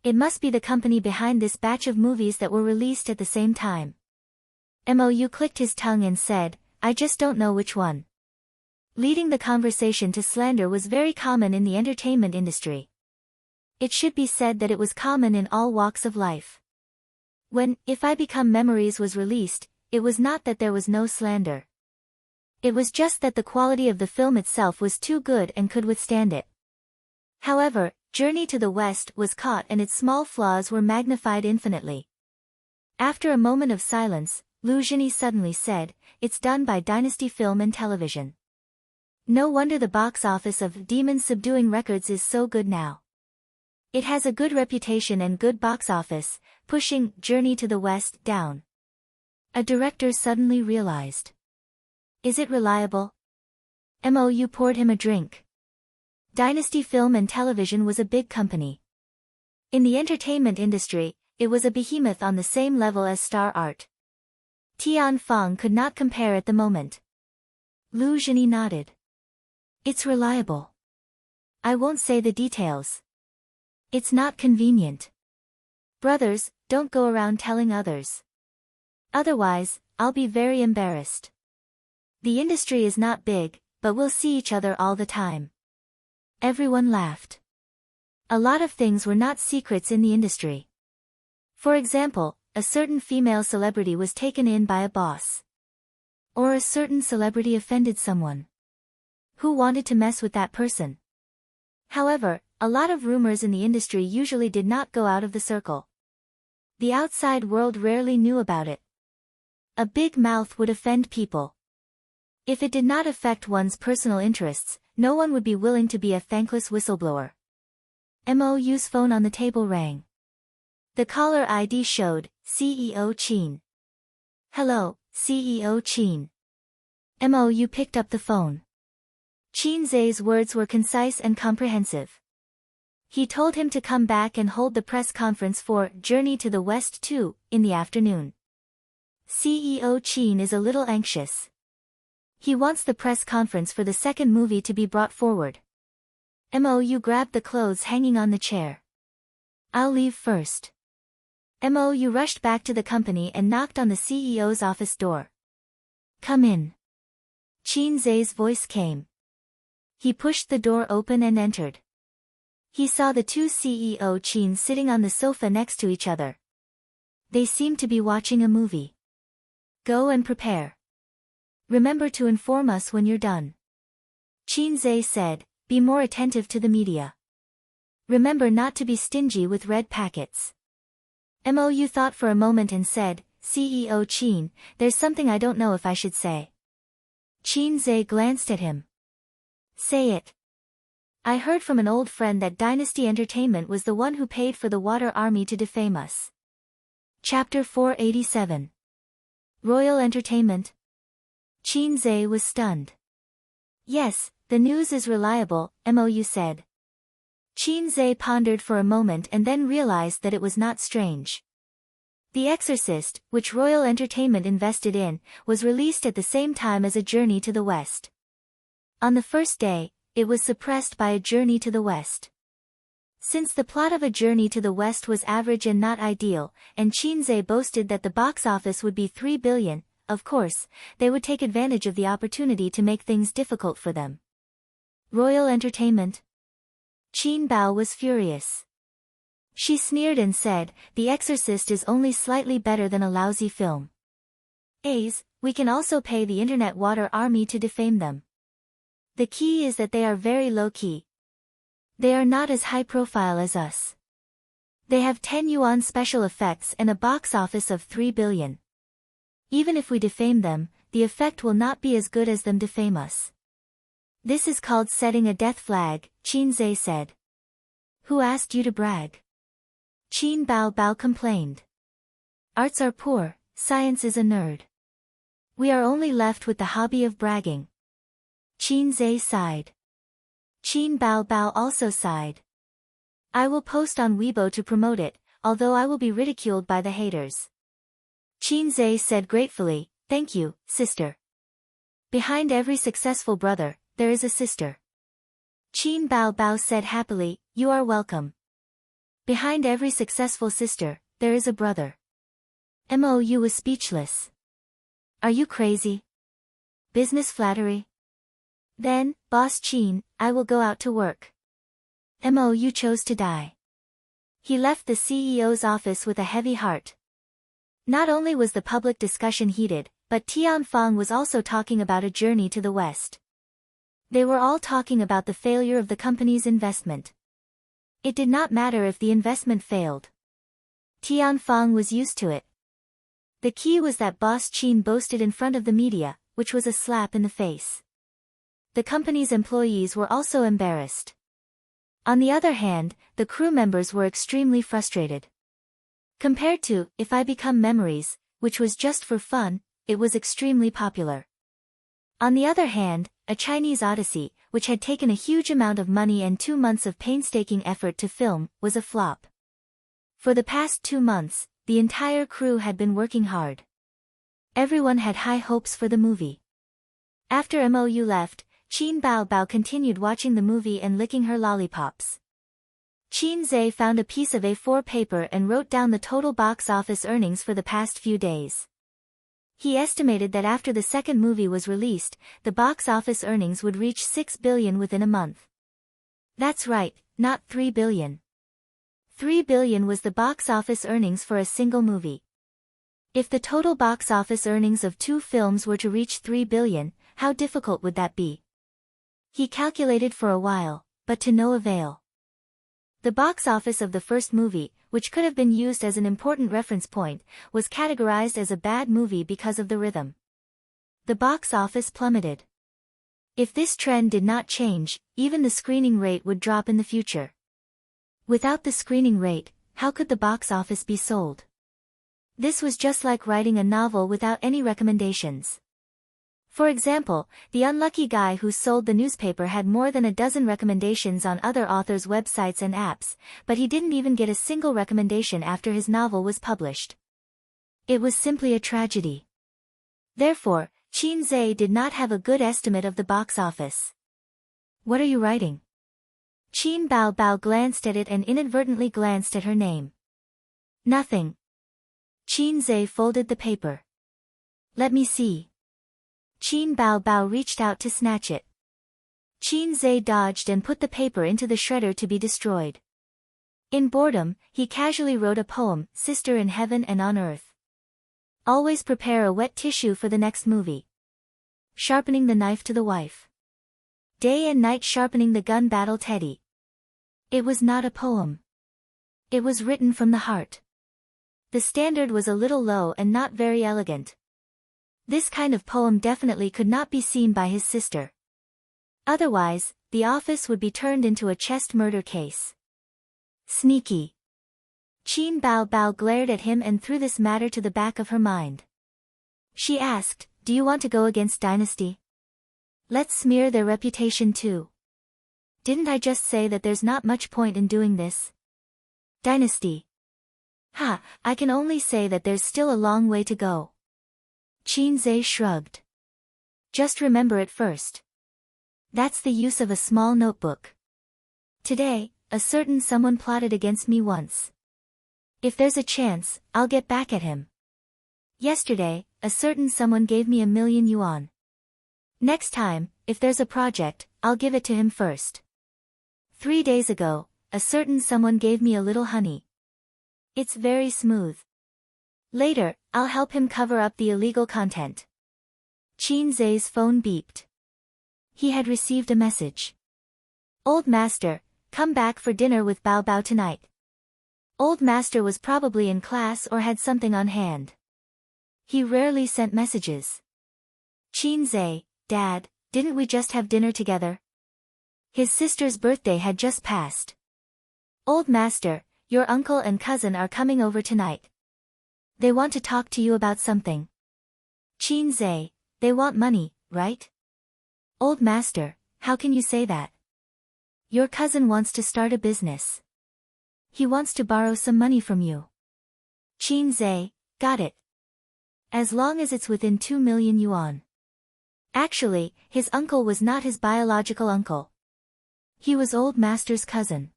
It must be the company behind this batch of movies that were released at the same time. Mou clicked his tongue and said, "I just don't know which one." Leading the conversation to slander was very common in the entertainment industry. It should be said that it was common in all walks of life. When If I Become Memories was released, it was not that there was no slander. It was just that the quality of the film itself was too good and could withstand it. However, Journey to the West was caught and its small flaws were magnified infinitely. After a moment of silence, Lu Zhini suddenly said, "It's done by Dynasty Film and Television. No wonder the box office of Demon Subduing Records is so good now. It has a good reputation and good box office, pushing Journey to the West down." A director suddenly realized. Is it reliable? Mou poured him a drink. Dynasty Film and Television was a big company. In the entertainment industry, it was a behemoth on the same level as Star Art. Tian Feng could not compare at the moment. Lu Zhini nodded. It's reliable. I won't say the details. It's not convenient. Brothers, don't go around telling others. Otherwise, I'll be very embarrassed. The industry is not big, but we'll see each other all the time. Everyone laughed. A lot of things were not secrets in the industry. For example, a certain female celebrity was taken in by a boss. Or a certain celebrity offended someone. Who wanted to mess with that person? However, a lot of rumors in the industry usually did not go out of the circle. The outside world rarely knew about it. A big mouth would offend people. If it did not affect one's personal interests, no one would be willing to be a thankless whistleblower. Mou's phone on the table rang. The caller ID showed, CEO Qin. Hello, CEO Qin. Mou picked up the phone. Qin Zai's words were concise and comprehensive. He told him to come back and hold the press conference for Journey to the West 2, in the afternoon. CEO Qin is a little anxious. He wants the press conference for the second movie to be brought forward. Mou grabbed the clothes hanging on the chair. I'll leave first. Mou rushed back to the company and knocked on the CEO's office door. Come in. Qin Zai's voice came. He pushed the door open and entered. He saw the two CEO Qin sitting on the sofa next to each other. They seemed to be watching a movie. Go and prepare. Remember to inform us when you're done. Qin Zai said, be more attentive to the media. Remember not to be stingy with red packets. Mou thought for a moment and said, CEO Qin, there's something I don't know if I should say. Qin Zai glanced at him. Say it. I heard from an old friend that Dynasty Entertainment was the one who paid for the Water Army to defame us. Chapter 487. Royal Entertainment. Qin Zai was stunned. Yes, the news is reliable, Mou said. Qin Zai pondered for a moment and then realized that it was not strange. The Exorcist, which Royal Entertainment invested in, was released at the same time as A Journey to the West. On the first day, it was suppressed by A Journey to the West. Since the plot of A Journey to the West was average and not ideal, and Qin Zai boasted that the box office would be 3 billion, of course, they would take advantage of the opportunity to make things difficult for them. Royal Entertainment. Qin Bao was furious. She sneered and said, The Exorcist is only slightly better than a lousy film. We can also pay the Internet Water Army to defame them. The key is that they are very low-key. They are not as high-profile as us. They have 10 yuan special effects and a box office of 3 billion. Even if we defame them, the effect will not be as good as them defame us. This is called setting a death flag, Qin Zai said. Who asked you to brag? Qin Bao complained. Arts are poor, science is a nerd. We are only left with the hobby of bragging. Qin Zai sighed. Qin Bao also sighed. I will post on Weibo to promote it, although I will be ridiculed by the haters. Qin Zai said gratefully, Thank you, sister. Behind every successful brother, there is a sister. Qin Bao said happily, You are welcome. Behind every successful sister, there is a brother. Mou was speechless. Are you crazy? Business flattery? Then, Boss Qin, I will go out to work. Mou chose to die. He left the CEO's office with a heavy heart. Not only was the public discussion heated, but Tian Feng was also talking about A Journey to the West. They were all talking about the failure of the company's investment. It did not matter if the investment failed. Tian Feng was used to it. The key was that boss Qin boasted in front of the media, which was a slap in the face. The company's employees were also embarrassed. On the other hand, the crew members were extremely frustrated. Compared to If I Become Memories, which was just for fun, it was extremely popular. On the other hand, A Chinese Odyssey, which had taken a huge amount of money and 2 months of painstaking effort to film, was a flop. For the past 2 months, the entire crew had been working hard. Everyone had high hopes for the movie. After Mou left, Qin Bao continued watching the movie and licking her lollipops. Qin Zhe found a piece of A4 paper and wrote down the total box office earnings for the past few days. He estimated that after the second movie was released, the box office earnings would reach 6 billion within a month. That's right, not 3 billion. 3 billion was the box office earnings for a single movie. If the total box office earnings of 2 films were to reach 3 billion, how difficult would that be? He calculated for a while, but to no avail. The box office of the first movie, which could have been used as an important reference point, was categorized as a bad movie because of the rhythm. The box office plummeted. If this trend did not change, even the screening rate would drop in the future. Without the screening rate, how could the box office be sold? This was just like writing a novel without any recommendations. For example, the unlucky guy who sold the newspaper had more than a dozen recommendations on other authors' websites and apps, but he didn't even get a single recommendation after his novel was published. It was simply a tragedy. Therefore, Qin Zhe did not have a good estimate of the box office. What are you writing? Qin Bao glanced at it and inadvertently glanced at her name. Nothing. Qin Zhe folded the paper. Let me see. Qin Bao reached out to snatch it. Qin Zhe dodged and put the paper into the shredder to be destroyed. In boredom, he casually wrote a poem, Sister in Heaven and on Earth. Always prepare a wet tissue for the next movie. Sharpening the knife to the wife. Day and night sharpening the gun battle Teddy. It was not a poem. It was written from the heart. The standard was a little low and not very elegant. This kind of poem definitely could not be seen by his sister. Otherwise, the office would be turned into a chest murder case. Sneaky. Qin Bao glared at him and threw this matter to the back of her mind. She asked, do you want to go against Dynasty? Let's smear their reputation too. Didn't I just say that there's not much point in doing this? Dynasty. Ha, I can only say that there's still a long way to go. Qin Zhe shrugged. Just remember it first. That's the use of a small notebook. Today, a certain someone plotted against me once. If there's a chance, I'll get back at him. Yesterday, a certain someone gave me 1,000,000 yuan. Next time, if there's a project, I'll give it to him first. 3 days ago, a certain someone gave me a little honey. It's very smooth. Later, I'll help him cover up the illegal content. Qin Zhe's phone beeped. He had received a message. Old Master, come back for dinner with Bao tonight. Old Master was probably in class or had something on hand. He rarely sent messages. Qin Zhe, Dad, didn't we just have dinner together? His sister's birthday had just passed. Old Master, your uncle and cousin are coming over tonight. They want to talk to you about something. Qin Zhe, they want money, right? Old Master, how can you say that? Your cousin wants to start a business. He wants to borrow some money from you. Qin Zhe, got it. As long as it's within 2,000,000 yuan. Actually, his uncle was not his biological uncle. He was Old Master's cousin.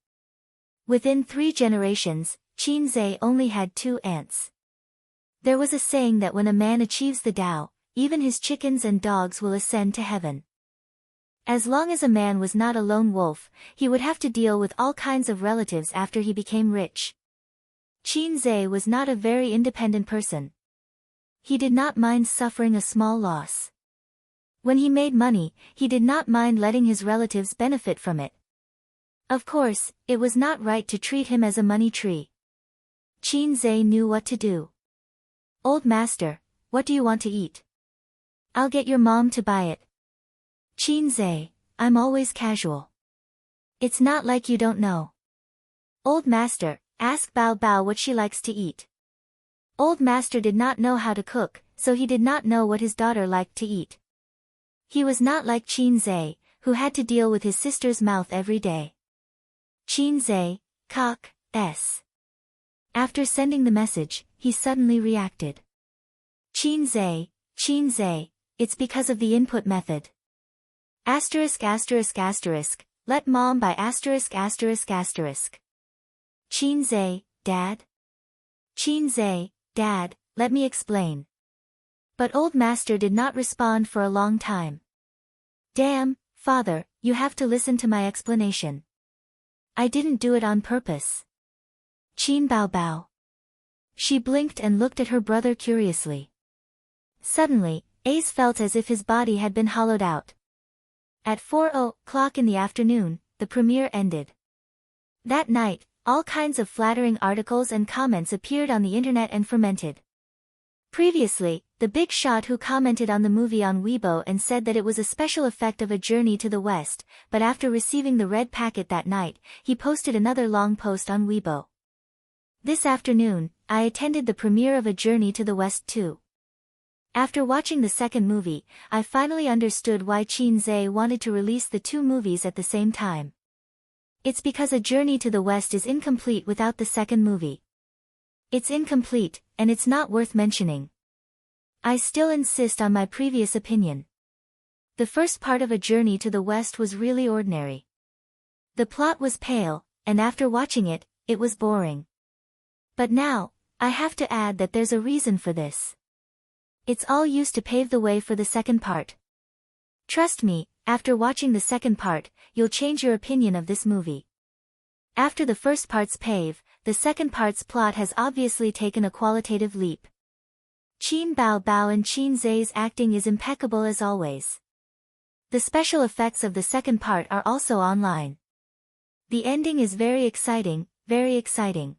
Within 3 generations, Qin Zhe only had 2 aunts. There was a saying that when a man achieves the Tao, even his chickens and dogs will ascend to heaven. As long as a man was not a lone wolf, he would have to deal with all kinds of relatives after he became rich. Qin Zhe was not a very independent person. He did not mind suffering a small loss. When he made money, he did not mind letting his relatives benefit from it. Of course, it was not right to treat him as a money tree. Qin Zhe knew what to do. Old master, what do you want to eat? I'll get your mom to buy it. Qin, I'm always casual. It's not like you don't know. Old master, ask Bao Bao what she likes to eat. Old master did not know how to cook, so he did not know what his daughter liked to eat. He was not like Qin, who had to deal with his sister's mouth every day. Qin, cock, s. After sending the message, he suddenly reacted. Qin, it's because of the input method. Asterisk asterisk asterisk, let mom buy asterisk asterisk asterisk. Qin, dad? Qin, dad, let me explain. But old master did not respond for a long time. Damn, father, you have to listen to my explanation. I didn't do it on purpose. Qin Bao Bao. She blinked and looked at her brother curiously. Suddenly, Ace felt as if his body had been hollowed out. At 4:00 in the afternoon, the premiere ended. That night, all kinds of flattering articles and comments appeared on the internet and fermented. Previously, the big shot who commented on the movie on Weibo and said that it was a special effect of A Journey to the West, but after receiving the red packet that night, he posted another long post on Weibo. This afternoon, I attended the premiere of A Journey to the West too. After watching the second movie, I finally understood why Qin wanted to release the two movies at the same time. It's because A Journey to the West is incomplete without the second movie. It's incomplete, and it's not worth mentioning. I still insist on my previous opinion. The first part of A Journey to the West was really ordinary. The plot was pale, and after watching it, it was boring. But now, I have to add that there's a reason for this. It's all used to pave the way for the second part. Trust me, after watching the second part, you'll change your opinion of this movie. After the first part's pave, the second part's plot has obviously taken a qualitative leap. Qin Bao Bao and Qin's acting is impeccable as always. The special effects of the second part are also online. The ending is very exciting, very exciting.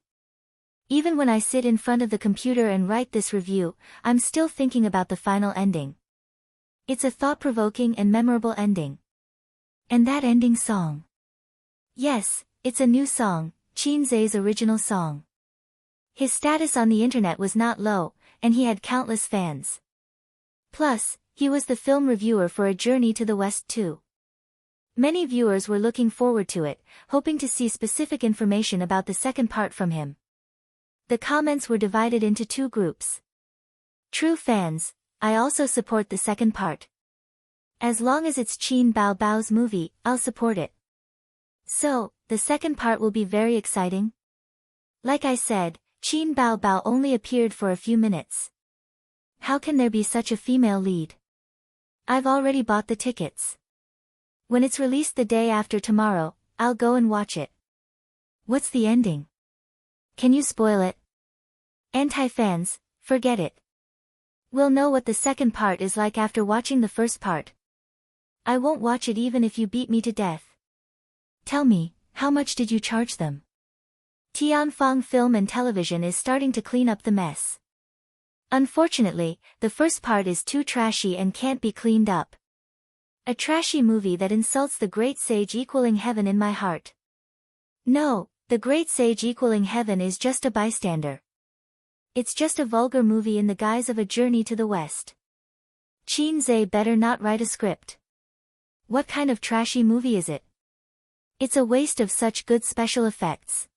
Even when I sit in front of the computer and write this review, I'm still thinking about the final ending. It's a thought-provoking and memorable ending. And that ending song. Yes, it's a new song, Qin's original song. His status on the internet was not low, and he had countless fans. Plus, he was the film reviewer for A Journey to the West too. Many viewers were looking forward to it, hoping to see specific information about the second part from him. The comments were divided into two groups. True fans, I also support the second part. As long as it's Qin Bao Bao's movie, I'll support it. So, the second part will be very exciting? Like I said, Qin Bao Bao only appeared for a few minutes. How can there be such a female lead? I've already bought the tickets. When it's released the day after tomorrow, I'll go and watch it. What's the ending? Can you spoil it? Anti-fans, forget it. We'll know what the second part is like after watching the first part. I won't watch it even if you beat me to death. Tell me, how much did you charge them? Tianfang Film and Television is starting to clean up the mess. Unfortunately, the first part is too trashy and can't be cleaned up. A trashy movie that insults the great sage equaling heaven in my heart. No, the great sage equaling heaven is just a bystander. It's just a vulgar movie in the guise of A Journey to the West. Qin better not write a script. What kind of trashy movie is it? It's a waste of such good special effects.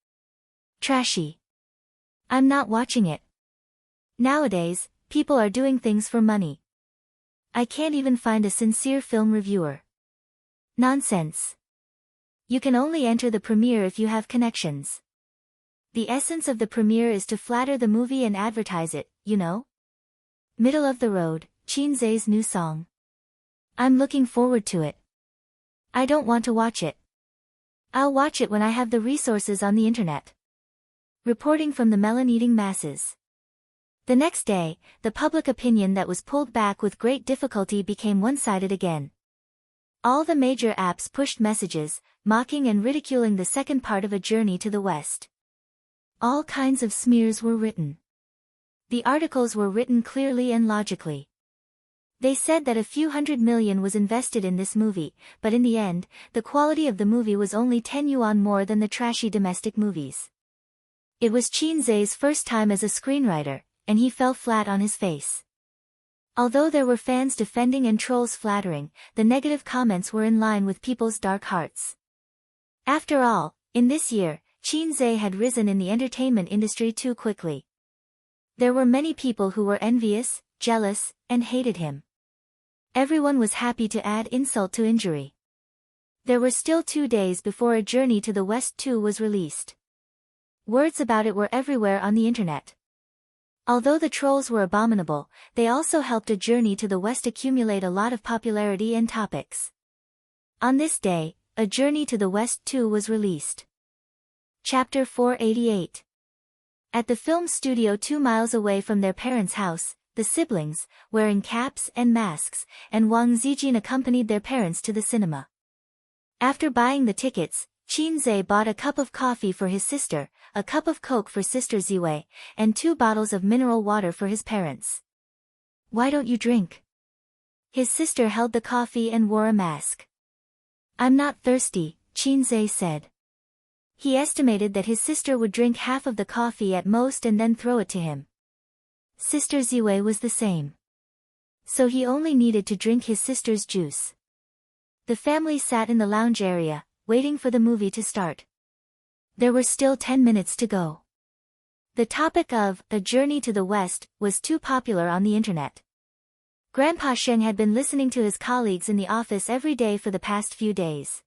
Trashy. I'm not watching it. Nowadays, people are doing things for money. I can't even find a sincere film reviewer. Nonsense. You can only enter the premiere if you have connections. The essence of the premiere is to flatter the movie and advertise it, you know? Middle of the road, Qin's new song. I'm looking forward to it. I don't want to watch it. I'll watch it when I have the resources on the internet. Reporting from the melon-eating masses. The next day, the public opinion that was pulled back with great difficulty became one-sided again. All the major apps pushed messages, mocking and ridiculing the second part of A Journey to the West. All kinds of smears were written. The articles were written clearly and logically. They said that a few $100 million was invested in this movie, but in the end, the quality of the movie was only 10 yuan more than the trashy domestic movies. It was Qin Zhe's first time as a screenwriter, and he fell flat on his face. Although there were fans defending and trolls flattering, the negative comments were in line with people's dark hearts. After all, in this year, Qin Zhe had risen in the entertainment industry too quickly. There were many people who were envious, jealous, and hated him. Everyone was happy to add insult to injury. There were still 2 days before A Journey to the West 2 was released. Words about it were everywhere on the internet. Although the trolls were abominable, they also helped A Journey to the West accumulate a lot of popularity and topics. On this day, A Journey to the West 2 was released. Chapter 488. At the film studio 2 miles away from their parents' house, the siblings, wearing caps and masks, and Wang Zijin accompanied their parents to the cinema. After buying the tickets, Qin Zhe bought a cup of coffee for his sister, a cup of Coke for Sister Ziwei, and 2 bottles of mineral water for his parents. "Why don't you drink?" His sister held the coffee and wore a mask. "I'm not thirsty," Qin Zhe said. He estimated that his sister would drink half of the coffee at most and then throw it to him. Sister Ziwei was the same. So he only needed to drink his sister's juice. The family sat in the lounge area, waiting for the movie to start. There were still 10 minutes to go. The topic of A Journey to the West was too popular on the internet. Grandpa Sheng had been listening to his colleagues in the office every day for the past few days.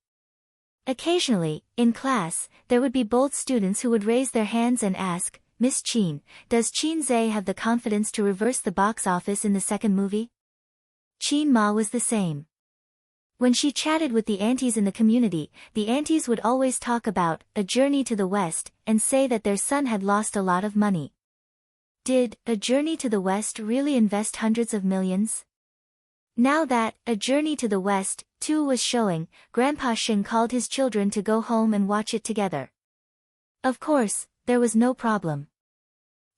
Occasionally, in class, there would be bold students who would raise their hands and ask, "Miss Qin, does Qin Zhe have the confidence to reverse the box office in the second movie?" Qin Ma was the same. When she chatted with the aunties in the community, the aunties would always talk about A Journey to the West and say that their son had lost a lot of money. Did A Journey to the West really invest hundreds of millions? Now that A Journey to the West 2 was showing, Grandpa Sheng called his children to go home and watch it together. Of course, there was no problem.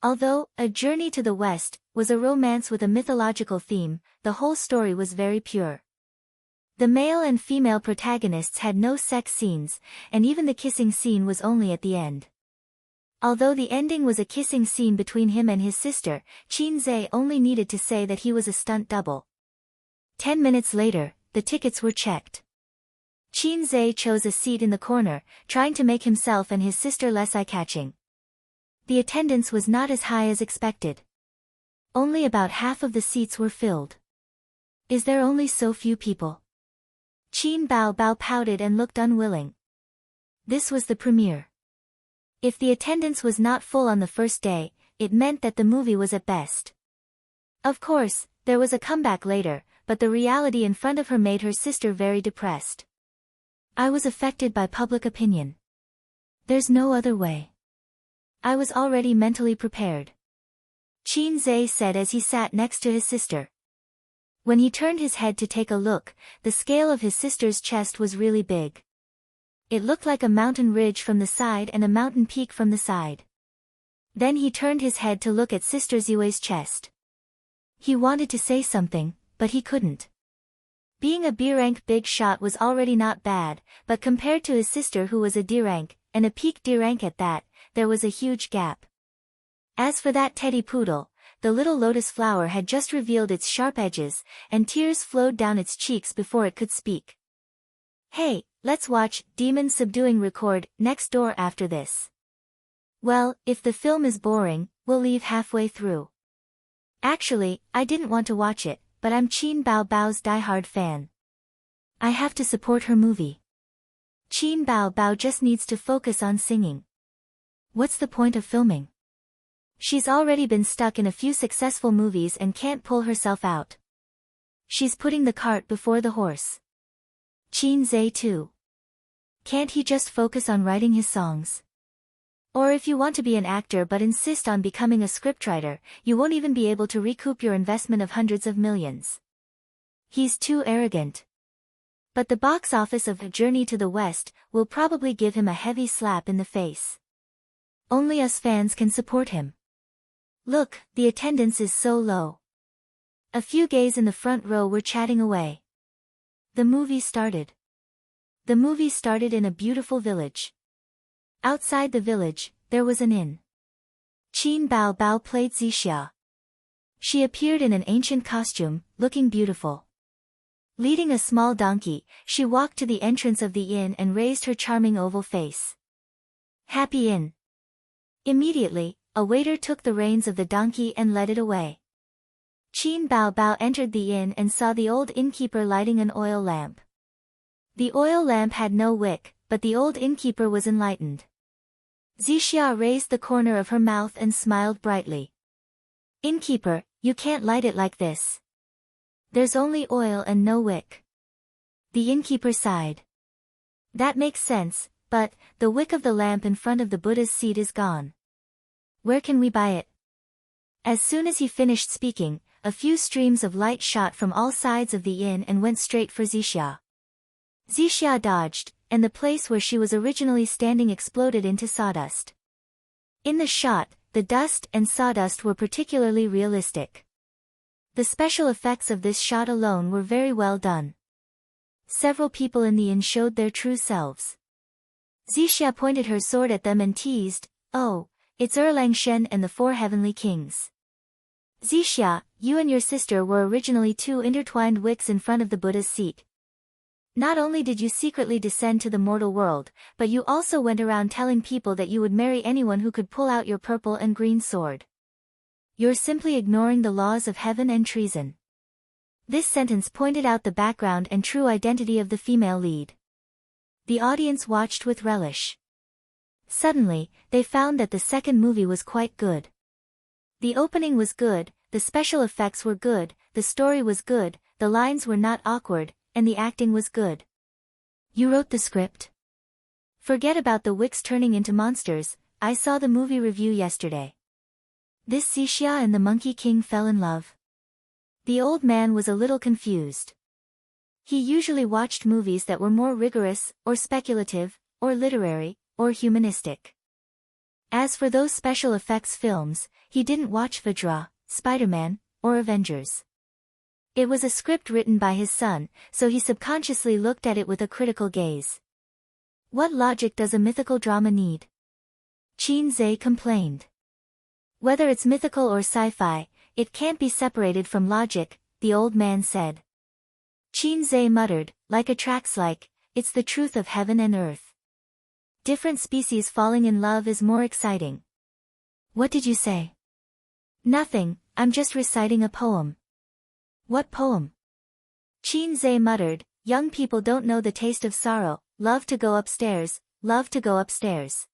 Although A Journey to the West was a romance with a mythological theme, the whole story was very pure. The male and female protagonists had no sex scenes, and even the kissing scene was only at the end. Although the ending was a kissing scene between him and his sister, Qin Zhe only needed to say that he was a stunt double. 10 minutes later, the tickets were checked. Qin Zhe chose a seat in the corner, trying to make himself and his sister less eye-catching. The attendance was not as high as expected. Only about half of the seats were filled. Is there only so few people? Qin Bao pouted and looked unwilling. This was the premiere. If the attendance was not full on the first day, it meant that the movie was at best. Of course, there was a comeback later, but the reality in front of her made her sister very depressed. "I was affected by public opinion. There's no other way. I was already mentally prepared," Qin Zhe said as he sat next to his sister. When he turned his head to take a look, the scale of his sister's chest was really big. It looked like a mountain ridge from the side and a mountain peak from the side. Then he turned his head to look at Sister Ziwei's chest. He wanted to say something, but he couldn't. Being a B-rank big shot was already not bad, but compared to his sister who was a D-rank, and a peak D-rank at that, there was a huge gap. As for that teddy poodle, the little lotus flower had just revealed its sharp edges, and tears flowed down its cheeks before it could speak. "Hey, let's watch Demon Subduing Record next door after this." "Well, if the film is boring, we'll leave halfway through." "Actually, I didn't want to watch it, but I'm Qin Bao's diehard fan. I have to support her movie. Qin Bao just needs to focus on singing. What's the point of filming? She's already been stuck in a few successful movies and can't pull herself out. She's putting the cart before the horse." Qin Zhe too. Can't he just focus on writing his songs? Or if you want to be an actor but insist on becoming a scriptwriter, you won't even be able to recoup your investment of hundreds of millions. He's too arrogant. But the box office of A Journey to the West will probably give him a heavy slap in the face. Only us fans can support him. Look, the attendance is so low. A few gays in the front row were chatting away. The movie started. The movie started in a beautiful village. Outside the village, there was an inn. Qin Bao Bao played Zixia. She appeared in an ancient costume, looking beautiful. Leading a small donkey, she walked to the entrance of the inn and raised her charming oval face. Happy Inn. Immediately, a waiter took the reins of the donkey and led it away. Qin Bao Bao entered the inn and saw the old innkeeper lighting an oil lamp. The oil lamp had no wick, but the old innkeeper was enlightened. Zixia raised the corner of her mouth and smiled brightly. Innkeeper, you can't light it like this. There's only oil and no wick. The innkeeper sighed. That makes sense, but the wick of the lamp in front of the Buddha's seat is gone. Where can we buy it? As soon as he finished speaking, a few streams of light shot from all sides of the inn and went straight for Zixia. Zixia dodged, and the place where she was originally standing exploded into sawdust. In the shot, the dust and sawdust were particularly realistic. The special effects of this shot alone were very well done. Several people in the inn showed their true selves. Zixia pointed her sword at them and teased, "Oh, it's Erlang Shen and the four heavenly kings. Zixia, you and your sister were originally two intertwined wicks in front of the Buddha's seat. Not only did you secretly descend to the mortal world, but you also went around telling people that you would marry anyone who could pull out your purple and green sword. You're simply ignoring the laws of heaven and treason." This sentence pointed out the background and true identity of the female lead. The audience watched with relish. Suddenly, they found that the second movie was quite good. The opening was good, the special effects were good, the story was good, the lines were not awkward, and the acting was good. You wrote the script? Forget about the wicks turning into monsters, I saw the movie review yesterday. This Zixia and the Monkey King fell in love. The old man was a little confused. He usually watched movies that were more rigorous, or speculative, or literary, or humanistic. As for those special effects films, he didn't watch Vajra, Spider-Man, or Avengers. It was a script written by his son, so he subconsciously looked at it with a critical gaze. What logic does a mythical drama need? Qin Zhe complained. Whether it's mythical or sci-fi, it can't be separated from logic, the old man said. Qin Zhe muttered, like attracts like, it's the truth of heaven and earth. Different species falling in love is more exciting. What did you say? Nothing, I'm just reciting a poem. What poem? Qin Zhe muttered, young people don't know the taste of sorrow, love to go upstairs, love to go upstairs.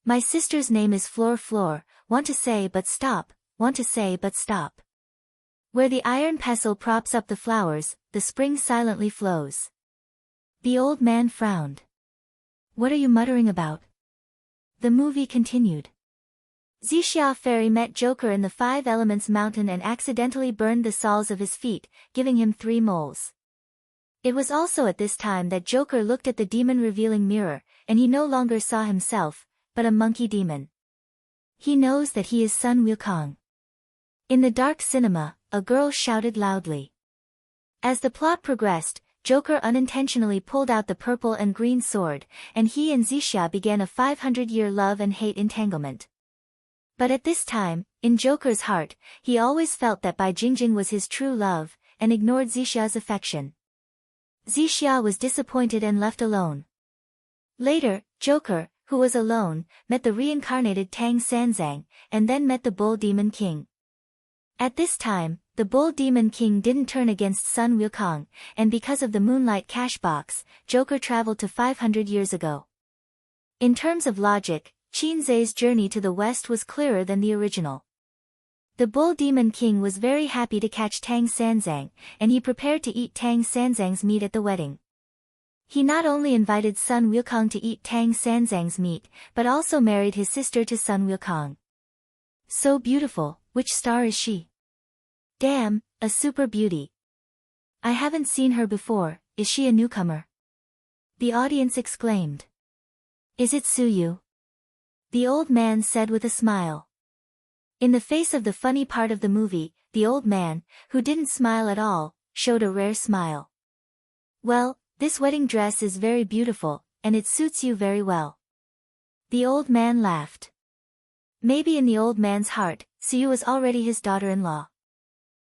My sister's name is Floor Floor, want to say but stop, want to say but stop. Where the iron pestle props up the flowers, the spring silently flows. The old man frowned. What are you muttering about? The movie continued. Zixia Fairy met Joker in the Five Elements Mountain and accidentally burned the soles of his feet, giving him 3 moles. It was also at this time that Joker looked at the demon-revealing mirror, and he no longer saw himself, but a monkey demon. He knows that he is Sun Wukong. In the dark cinema, a girl shouted loudly. As the plot progressed, Joker unintentionally pulled out the purple and green sword, and he and Zixia began a 500-year love and hate entanglement. But at this time, in Joker's heart, he always felt that Bai Jingjing was his true love, and ignored Zixia's affection. Zixia was disappointed and left alone. Later, Joker, who was alone, met the reincarnated Tang Sanzang, and then met the Bull Demon King. At this time, the Bull Demon King didn't turn against Sun Wukong, and because of the Moonlight Cash Box, Joker traveled to 500 years ago. In terms of logic, Qin Zhe's journey to the west was clearer than the original. The Bull Demon King was very happy to catch Tang Sanzang, and he prepared to eat Tang Sanzang's meat at the wedding. He not only invited Sun Wukong to eat Tang Sanzang's meat, but also married his sister to Sun Wukong. So beautiful, which star is she? Damn, a super beauty. I haven't seen her before, is she a newcomer? The audience exclaimed. Is it Suyu? The old man said with a smile. In the face of the funny part of the movie, the old man, who didn't smile at all, showed a rare smile. Well, this wedding dress is very beautiful, and it suits you very well. The old man laughed. Maybe in the old man's heart, Siyu was already his daughter-in-law.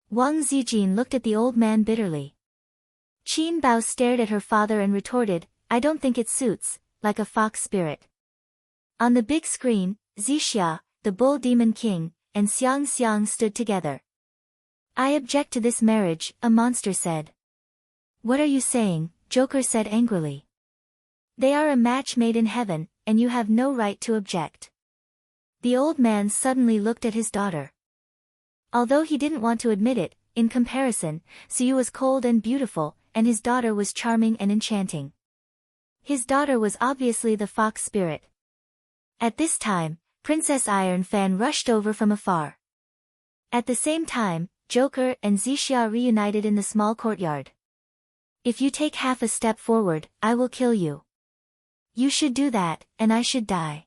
Wang Zijin looked at the old man bitterly. Qin Bao stared at her father and retorted, I don't think it suits, like a fox spirit. On the big screen, Zixia, the bull demon king, and Xiang Xiang stood together. I object to this marriage, a monster said. What are you saying? Joker said angrily. They are a match made in heaven, and you have no right to object. The old man suddenly looked at his daughter. Although he didn't want to admit it, in comparison, Siyu was cold and beautiful, and his daughter was charming and enchanting. His daughter was obviously the fox spirit. At this time, Princess Iron Fan rushed over from afar. At the same time, Joker and Zixia reunited in the small courtyard. If you take half a step forward, I will kill you. You should do that, and I should die.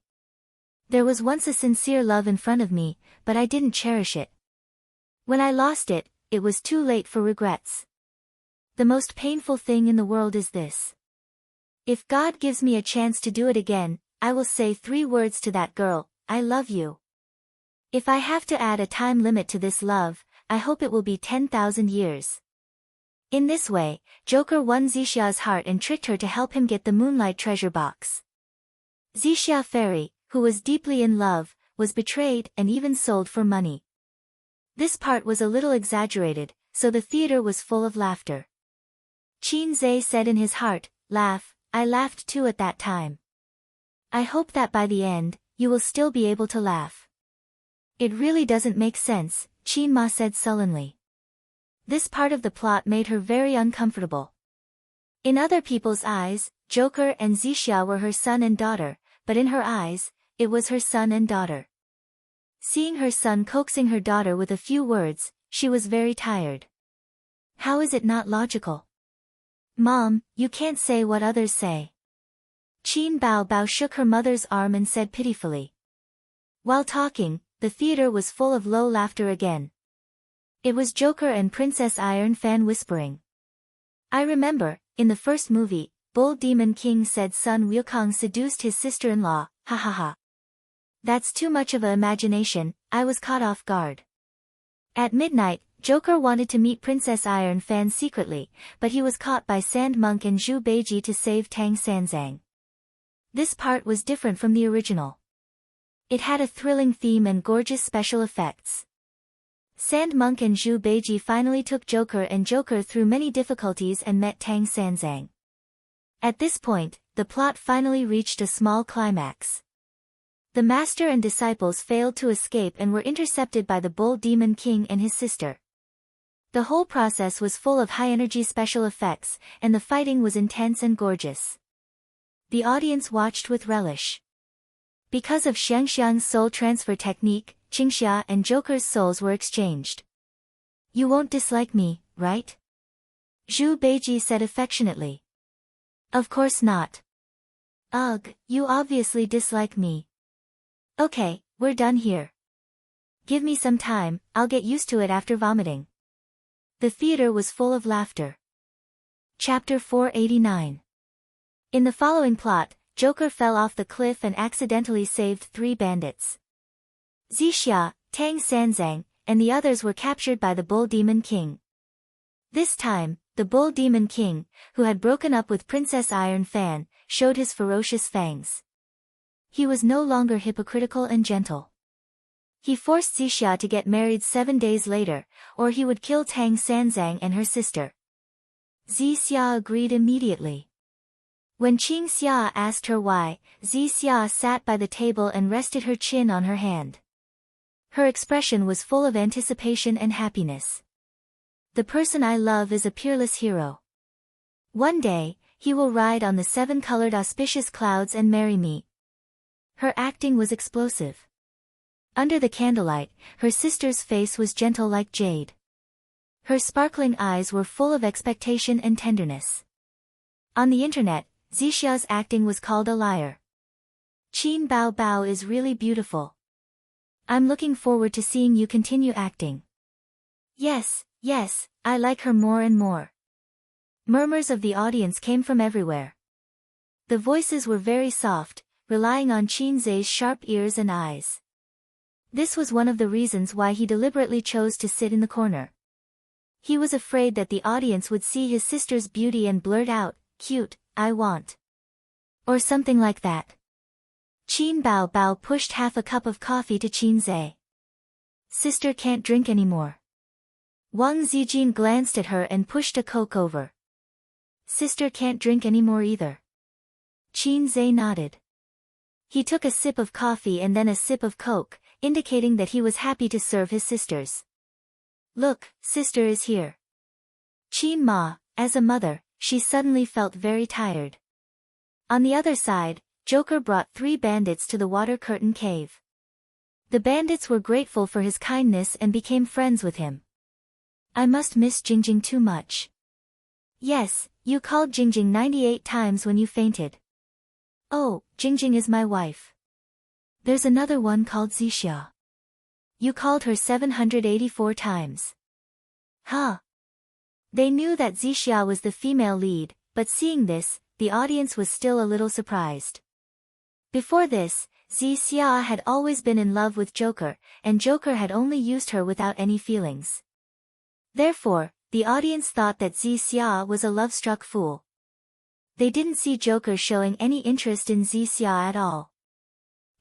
There was once a sincere love in front of me, but I didn't cherish it. When I lost it, it was too late for regrets. The most painful thing in the world is this. If God gives me a chance to do it again, I will say 3 words to that girl, I love you. If I have to add a time limit to this love, I hope it will be 10,000 years. In this way, Joker won Zixia's heart and tricked her to help him get the Moonlight treasure box. Zixia Fairy, who was deeply in love, was betrayed and even sold for money. This part was a little exaggerated, so the theater was full of laughter. Qin Zhe said in his heart, laugh, I laughed too at that time. I hope that by the end, you will still be able to laugh. It really doesn't make sense, Qin Ma said sullenly. This part of the plot made her very uncomfortable. In other people's eyes, Joker and Zixia were her son and daughter, but in her eyes, it was her son and daughter. Seeing her son coaxing her daughter with a few words, she was very tired. How is it not logical? Mom, you can't say what others say. Qin Bao Bao shook her mother's arm and said pitifully. While talking, the theater was full of low laughter again. It was Joker and Princess Iron Fan whispering. I remember, in the first movie, Bull Demon King said Sun Wukong seduced his sister-in-law, ha ha ha. That's too much of a imagination, I was caught off guard. At midnight, Joker wanted to meet Princess Iron Fan secretly, but he was caught by Sand Monk and Zhu Beiji to save Tang Sanzang. This part was different from the original. It had a thrilling theme and gorgeous special effects. Sand Monk and Zhu Beiji finally took Joker and Joker through many difficulties and met Tang Sanzang. At this point, the plot finally reached a small climax. The master and disciples failed to escape and were intercepted by the Bull Demon King and his sister. The whole process was full of high-energy special effects, and the fighting was intense and gorgeous. The audience watched with relish. Because of Xiangxiang's soul transfer technique, Qingxia and Joker's souls were exchanged. You won't dislike me, right? Zhu Beiji said affectionately. Of course not. Ugh, you obviously dislike me. Okay, we're done here. Give me some time, I'll get used to it after vomiting. The theater was full of laughter. Chapter 489. In the following plot, Joker fell off the cliff and accidentally saved 3 bandits. Zixia, Tang Sanzang, and the others were captured by the Bull Demon King. This time, the Bull Demon King, who had broken up with Princess Iron Fan, showed his ferocious fangs. He was no longer hypocritical and gentle. He forced Zixia to get married 7 days later, or he would kill Tang Sanzang and her sister. Zixia agreed immediately. When Qingxia asked her why, Zixia sat by the table and rested her chin on her hand. Her expression was full of anticipation and happiness. The person I love is a peerless hero. One day, he will ride on the 7-colored auspicious clouds and marry me. Her acting was explosive. Under the candlelight, her sister's face was gentle like jade. Her sparkling eyes were full of expectation and tenderness. On the internet, Zixia's acting was called a liar. Qin Bao Bao is really beautiful. I'm looking forward to seeing you continue acting. Yes, yes, I like her more and more. Murmurs of the audience came from everywhere. The voices were very soft, relying on Qinzhe's sharp ears and eyes. This was one of the reasons why he deliberately chose to sit in the corner. He was afraid that the audience would see his sister's beauty and blurt out, "Cute, I want." Or something like that. Qin Bao Bao pushed half a cup of coffee to Qinzhe. Sister can't drink anymore. Wang Zijin glanced at her and pushed a Coke over. Sister can't drink anymore either. Qinzhe nodded. He took a sip of coffee and then a sip of Coke, indicating that he was happy to serve his sisters. Look, sister is here. Qin Ma, as a mother, she suddenly felt very tired. On the other side, Joker brought 3 bandits to the water curtain cave. The bandits were grateful for his kindness and became friends with him. I must miss Jingjing too much. Yes, you called Jingjing 98 times when you fainted. Oh, Jingjing is my wife. There's another one called Zixia. You called her 784 times. Huh? They knew that Zixia was the female lead, but seeing this, the audience was still a little surprised. Before this, Zixia had always been in love with Joker, and Joker had only used her without any feelings. Therefore, the audience thought that Zixia was a love-struck fool. They didn't see Joker showing any interest in Zixia at all.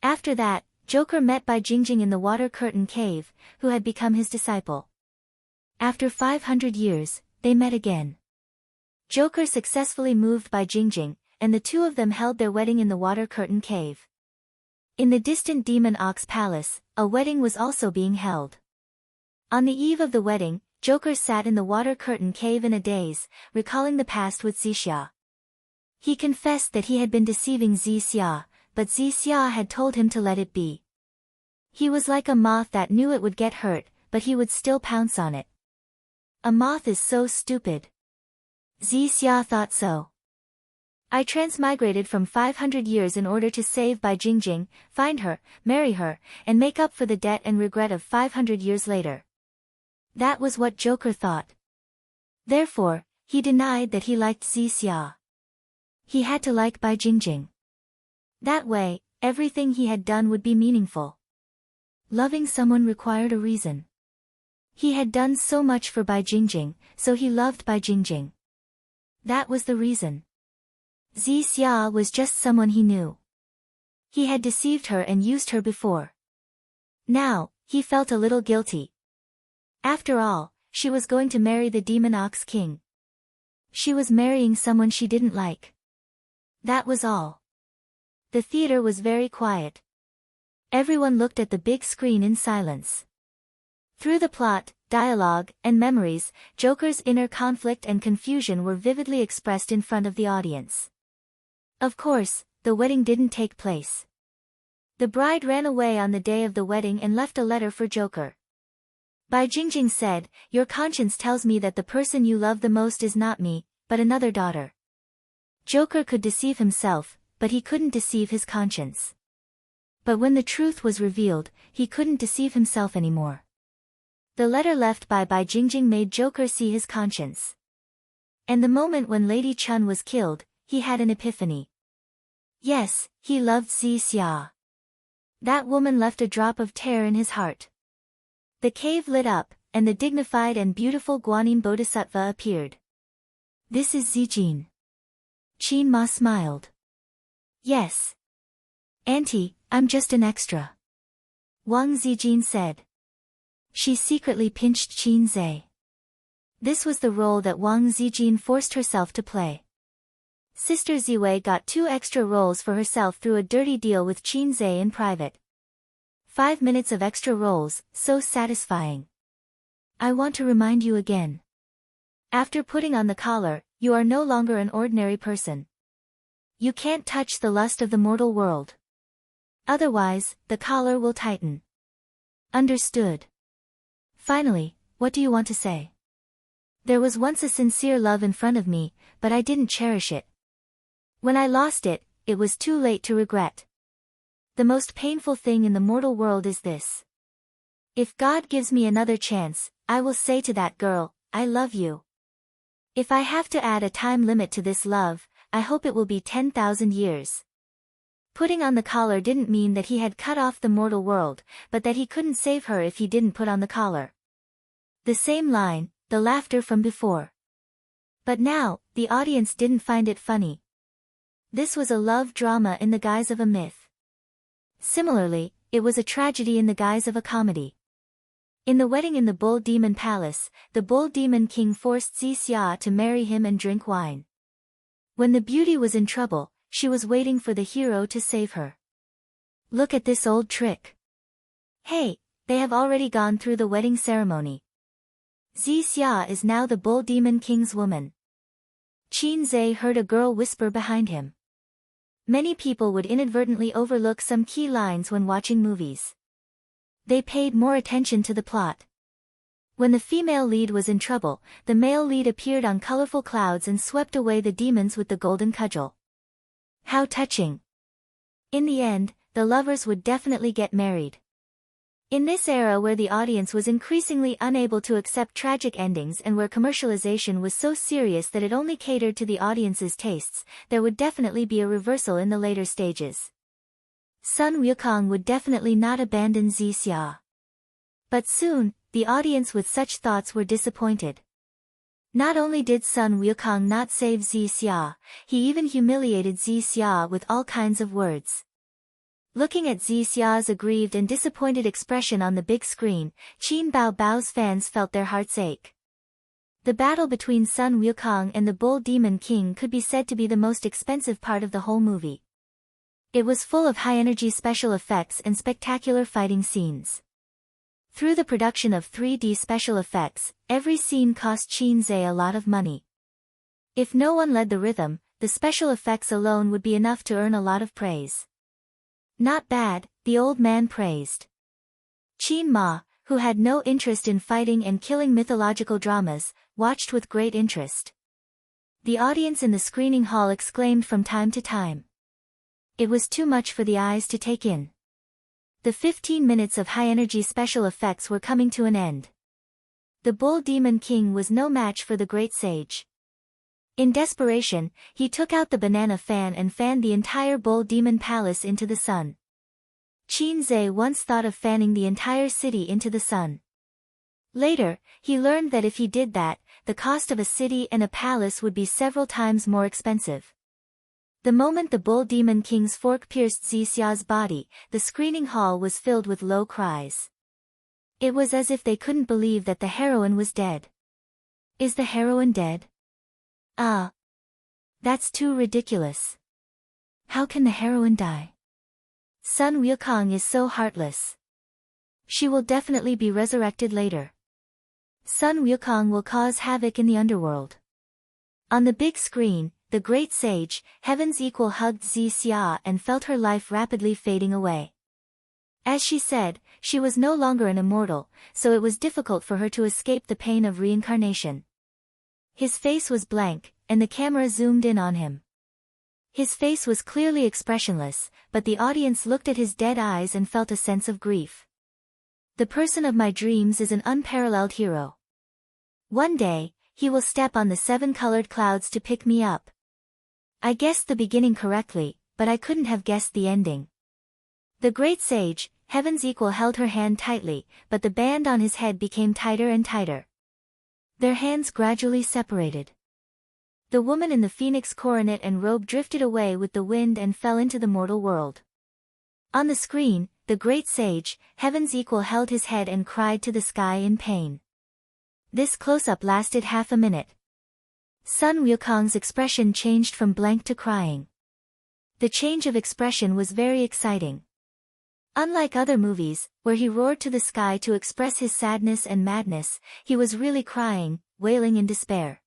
After that, Joker met Bai Jingjing in the water curtain cave, who had become his disciple. After 500 years, they met again. Joker successfully moved Bai Jingjing, and the two of them held their wedding in the water curtain cave. In the distant Demon Ox Palace, a wedding was also being held. On the eve of the wedding, Joker sat in the water curtain cave in a daze, recalling the past with Zixia. He confessed that he had been deceiving Zixia, but Zixia had told him to let it be. He was like a moth that knew it would get hurt, but he would still pounce on it. A moth is so stupid. Zixia thought so. I transmigrated from 500 years in order to save Bai Jingjing, find her, marry her, and make up for the debt and regret of 500 years later. That was what Joker thought. Therefore, he denied that he liked Zixia. He had to like Bai Jingjing. That way, everything he had done would be meaningful. Loving someone required a reason. He had done so much for Bai Jingjing, so he loved Bai Jingjing. That was the reason. Zixia was just someone he knew. He had deceived her and used her before. Now, he felt a little guilty. After all, she was going to marry the Demon Ox King. She was marrying someone she didn't like. That was all. The theater was very quiet. Everyone looked at the big screen in silence. Through the plot, dialogue, and memories, Joker's inner conflict and confusion were vividly expressed in front of the audience. Of course, the wedding didn't take place. The bride ran away on the day of the wedding and left a letter for Joker. Bai Jingjing said, "Your conscience tells me that the person you love the most is not me, but another daughter." Joker could deceive himself, but he couldn't deceive his conscience. But when the truth was revealed, he couldn't deceive himself anymore. The letter left by Bai Jingjing made Joker see his conscience. And the moment when Lady Chun was killed, he had an epiphany. Yes, he loved Zixia. That woman left a drop of terror in his heart. The cave lit up, and the dignified and beautiful Guanyin Bodhisattva appeared. "This is Zijin." Qin Ma smiled. "Yes. Auntie, I'm just an extra," Wang Zijin said. She secretly pinched Qinzhe. This was the role that Wang Zijin forced herself to play. Sister Ziwei got 2 extra roles for herself through a dirty deal with Qinzhe in private. 5 minutes of extra roles, so satisfying. I want to remind you again. After putting on the collar, you are no longer an ordinary person. You can't touch the lust of the mortal world. Otherwise, the collar will tighten. Understood. Finally, what do you want to say? There was once a sincere love in front of me, but I didn't cherish it. When I lost it, it was too late to regret. The most painful thing in the mortal world is this. If God gives me another chance, I will say to that girl, I love you. If I have to add a time limit to this love, I hope it will be 10,000 years. Putting on the collar didn't mean that he had cut off the mortal world, but that he couldn't save her if he didn't put on the collar. The same line, the laughter from before. But now, the audience didn't find it funny. This was a love drama in the guise of a myth. Similarly, it was a tragedy in the guise of a comedy. In the wedding in the Bull Demon Palace, the Bull Demon King forced Xia to marry him and drink wine. When the beauty was in trouble, she was waiting for the hero to save her. Look at this old trick. Hey, they have already gone through the wedding ceremony. Xia is now the Bull Demon King's woman. Qin Zhe heard a girl whisper behind him. Many people would inadvertently overlook some key lines when watching movies. They paid more attention to the plot. When the female lead was in trouble, the male lead appeared on colorful clouds and swept away the demons with the golden cudgel. How touching. In the end, the lovers would definitely get married. In this era where the audience was increasingly unable to accept tragic endings and where commercialization was so serious that it only catered to the audience's tastes, there would definitely be a reversal in the later stages. Sun Wukong would definitely not abandon Xia. But soon, the audience with such thoughts were disappointed. Not only did Sun Wukong not save Xia, he even humiliated Xia with all kinds of words. Looking at Xia's aggrieved and disappointed expression on the big screen, Qin Bao's fans felt their hearts ache. The battle between Sun Wukong and the Bull Demon King could be said to be the most expensive part of the whole movie. It was full of high-energy special effects and spectacular fighting scenes. Through the production of 3D special effects, every scene cost Qin Zhe a lot of money. If no one led the rhythm, the special effects alone would be enough to earn a lot of praise. Not bad, the old man praised. Qin Ma, who had no interest in fighting and killing mythological dramas, watched with great interest. The audience in the screening hall exclaimed from time to time. It was too much for the eyes to take in. The 15 minutes of high-energy special effects were coming to an end. The Bull Demon King was no match for the great sage. In desperation, he took out the banana fan and fanned the entire Bull Demon Palace into the sun. Qin Zhe once thought of fanning the entire city into the sun. Later, he learned that if he did that, the cost of a city and a palace would be several times more expensive. The moment the Bull Demon King's fork pierced Xia's body, the screening hall was filled with low cries. It was as if they couldn't believe that the heroine was dead. Is the heroine dead? Ah. That's too ridiculous. How can the heroine die? Sun Wukong is so heartless. She will definitely be resurrected later. Sun Wukong will cause havoc in the underworld. On the big screen, the great sage, Heaven's Equal, hugged Xia and felt her life rapidly fading away. As she said, she was no longer an immortal, so it was difficult for her to escape the pain of reincarnation. His face was blank, and the camera zoomed in on him. His face was clearly expressionless, but the audience looked at his dead eyes and felt a sense of grief. The person of my dreams is an unparalleled hero. One day, he will step on the 7-colored clouds to pick me up. I guessed the beginning correctly, but I couldn't have guessed the ending. The great sage, Heaven's Equal, held her hand tightly, but the band on his head became tighter and tighter. Their hands gradually separated. The woman in the phoenix coronet and robe drifted away with the wind and fell into the mortal world. On the screen, the great sage, Heaven's Equal, held his head and cried to the sky in pain. This close-up lasted half a minute. Sun Wukong's expression changed from blank to crying. The change of expression was very exciting. Unlike other movies, where he roared to the sky to express his sadness and madness, he was really crying, wailing in despair.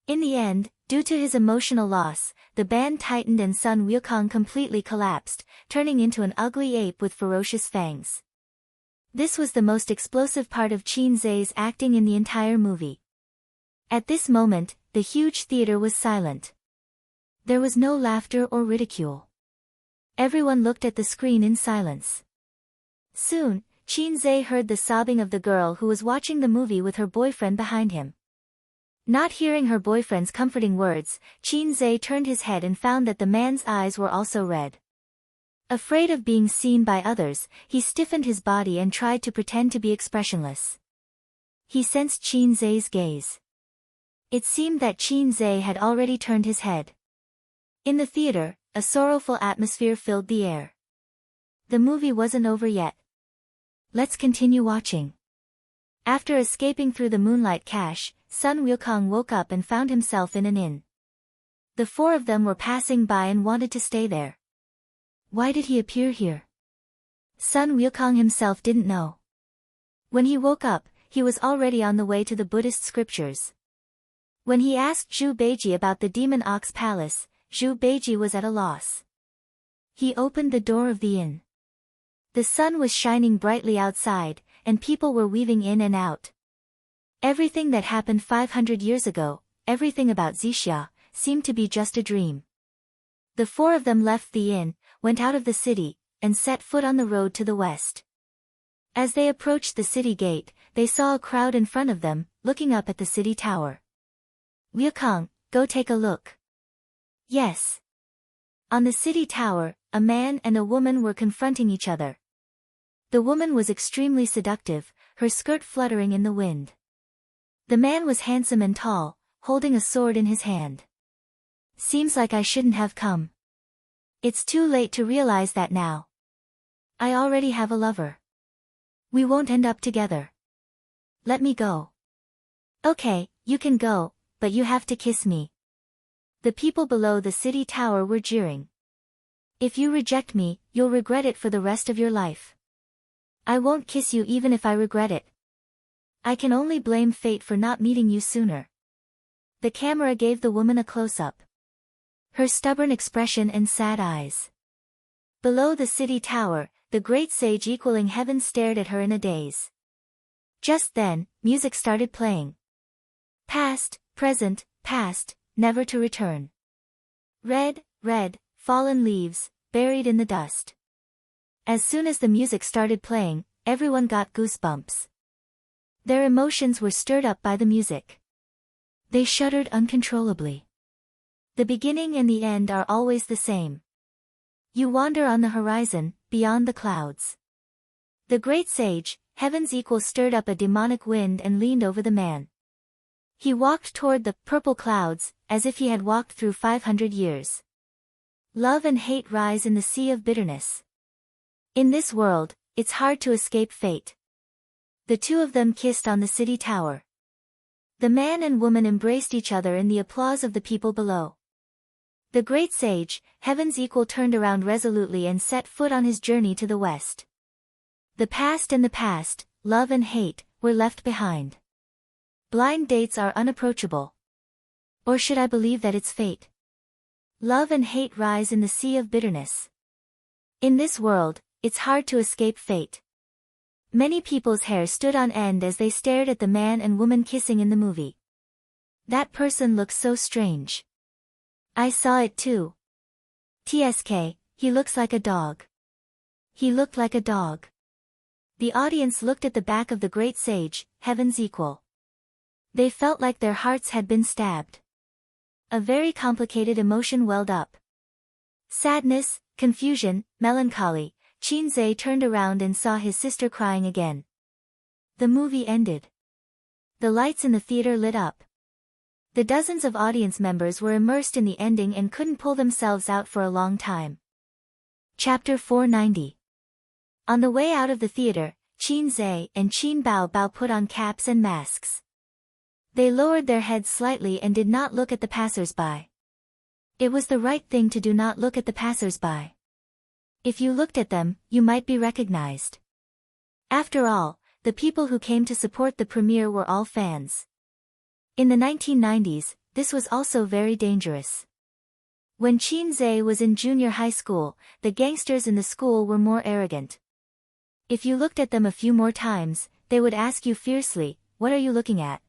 In the end, due to his emotional loss, the band tightened and Sun Wukong completely collapsed, turning into an ugly ape with ferocious fangs. This was the most explosive part of Qin Zhe's acting in the entire movie. At this moment, the huge theater was silent. There was no laughter or ridicule. Everyone looked at the screen in silence. Soon, Qin heard the sobbing of the girl who was watching the movie with her boyfriend behind him. Not hearing her boyfriend's comforting words, Qin turned his head and found that the man's eyes were also red. Afraid of being seen by others, he stiffened his body and tried to pretend to be expressionless. He sensed Qin gaze. It seemed that Qin had already turned his head. In the theater, a sorrowful atmosphere filled the air. The movie wasn't over yet. Let's continue watching. After escaping through the moonlight cache, Sun Wukong woke up and found himself in an inn. The four of them were passing by and wanted to stay there. Why did he appear here? Sun Wukong himself didn't know. When he woke up, he was already on the way to the Buddhist scriptures. When he asked Zhu Beiji about the Demon Ox Palace, Zhu Beiji was at a loss. He opened the door of the inn. The sun was shining brightly outside, and people were weaving in and out. Everything that happened 500 years ago, everything about Xixia, seemed to be just a dream. The four of them left the inn, went out of the city, and set foot on the road to the west. As they approached the city gate, they saw a crowd in front of them, looking up at the city tower. Wukong, go take a look. Yes. On the city tower, a man and a woman were confronting each other. The woman was extremely seductive, her skirt fluttering in the wind. The man was handsome and tall, holding a sword in his hand. Seems like I shouldn't have come. It's too late to realize that now. I already have a lover. We won't end up together. Let me go. Okay, you can go, but you have to kiss me. The people below the city tower were jeering. If you reject me, you'll regret it for the rest of your life. I won't kiss you even if I regret it. I can only blame fate for not meeting you sooner. The camera gave the woman a close-up. Her stubborn expression and sad eyes. Below the city tower, the great sage equaling heaven stared at her in a daze. Just then, music started playing. Past, present, past, never to return. Red, red, fallen leaves, buried in the dust. As soon as the music started playing, everyone got goosebumps. Their emotions were stirred up by the music. They shuddered uncontrollably. The beginning and the end are always the same. You wander on the horizon, beyond the clouds. The great sage, heaven's equal, stirred up a demonic wind and leaned over the man. He walked toward the purple clouds, as if he had walked through 500 years. Love and hate rise in the sea of bitterness. In this world, it's hard to escape fate. The two of them kissed on the city tower. The man and woman embraced each other in the applause of the people below. The great sage, heaven's equal, turned around resolutely and set foot on his journey to the west. The past and the past, love and hate, were left behind. Blind dates are unapproachable. Or should I believe that it's fate? Love and hate rise in the sea of bitterness. In this world, it's hard to escape fate. Many people's hair stood on end as they stared at the man and woman kissing in the movie. That person looks so strange. I saw it too. TSK, he looks like a dog. He looked like a dog. The audience looked at the back of the great sage, heaven's equal. They felt like their hearts had been stabbed. A very complicated emotion welled up. Sadness, confusion, melancholy. Qin turned around and saw his sister crying again. The movie ended. The lights in the theater lit up. The dozens of audience members were immersed in the ending and couldn't pull themselves out for a long time. Chapter 490. On the way out of the theater, Qin and Qin Bao put on caps and masks. They lowered their heads slightly and did not look at the passers-by. It was the right thing to do not look at the passers-by. If you looked at them, you might be recognized. After all, the people who came to support the premiere were all fans. In the 1990s, this was also very dangerous. When Qin was in junior high school, the gangsters in the school were more arrogant. If you looked at them a few more times, they would ask you fiercely, "What are you looking at?"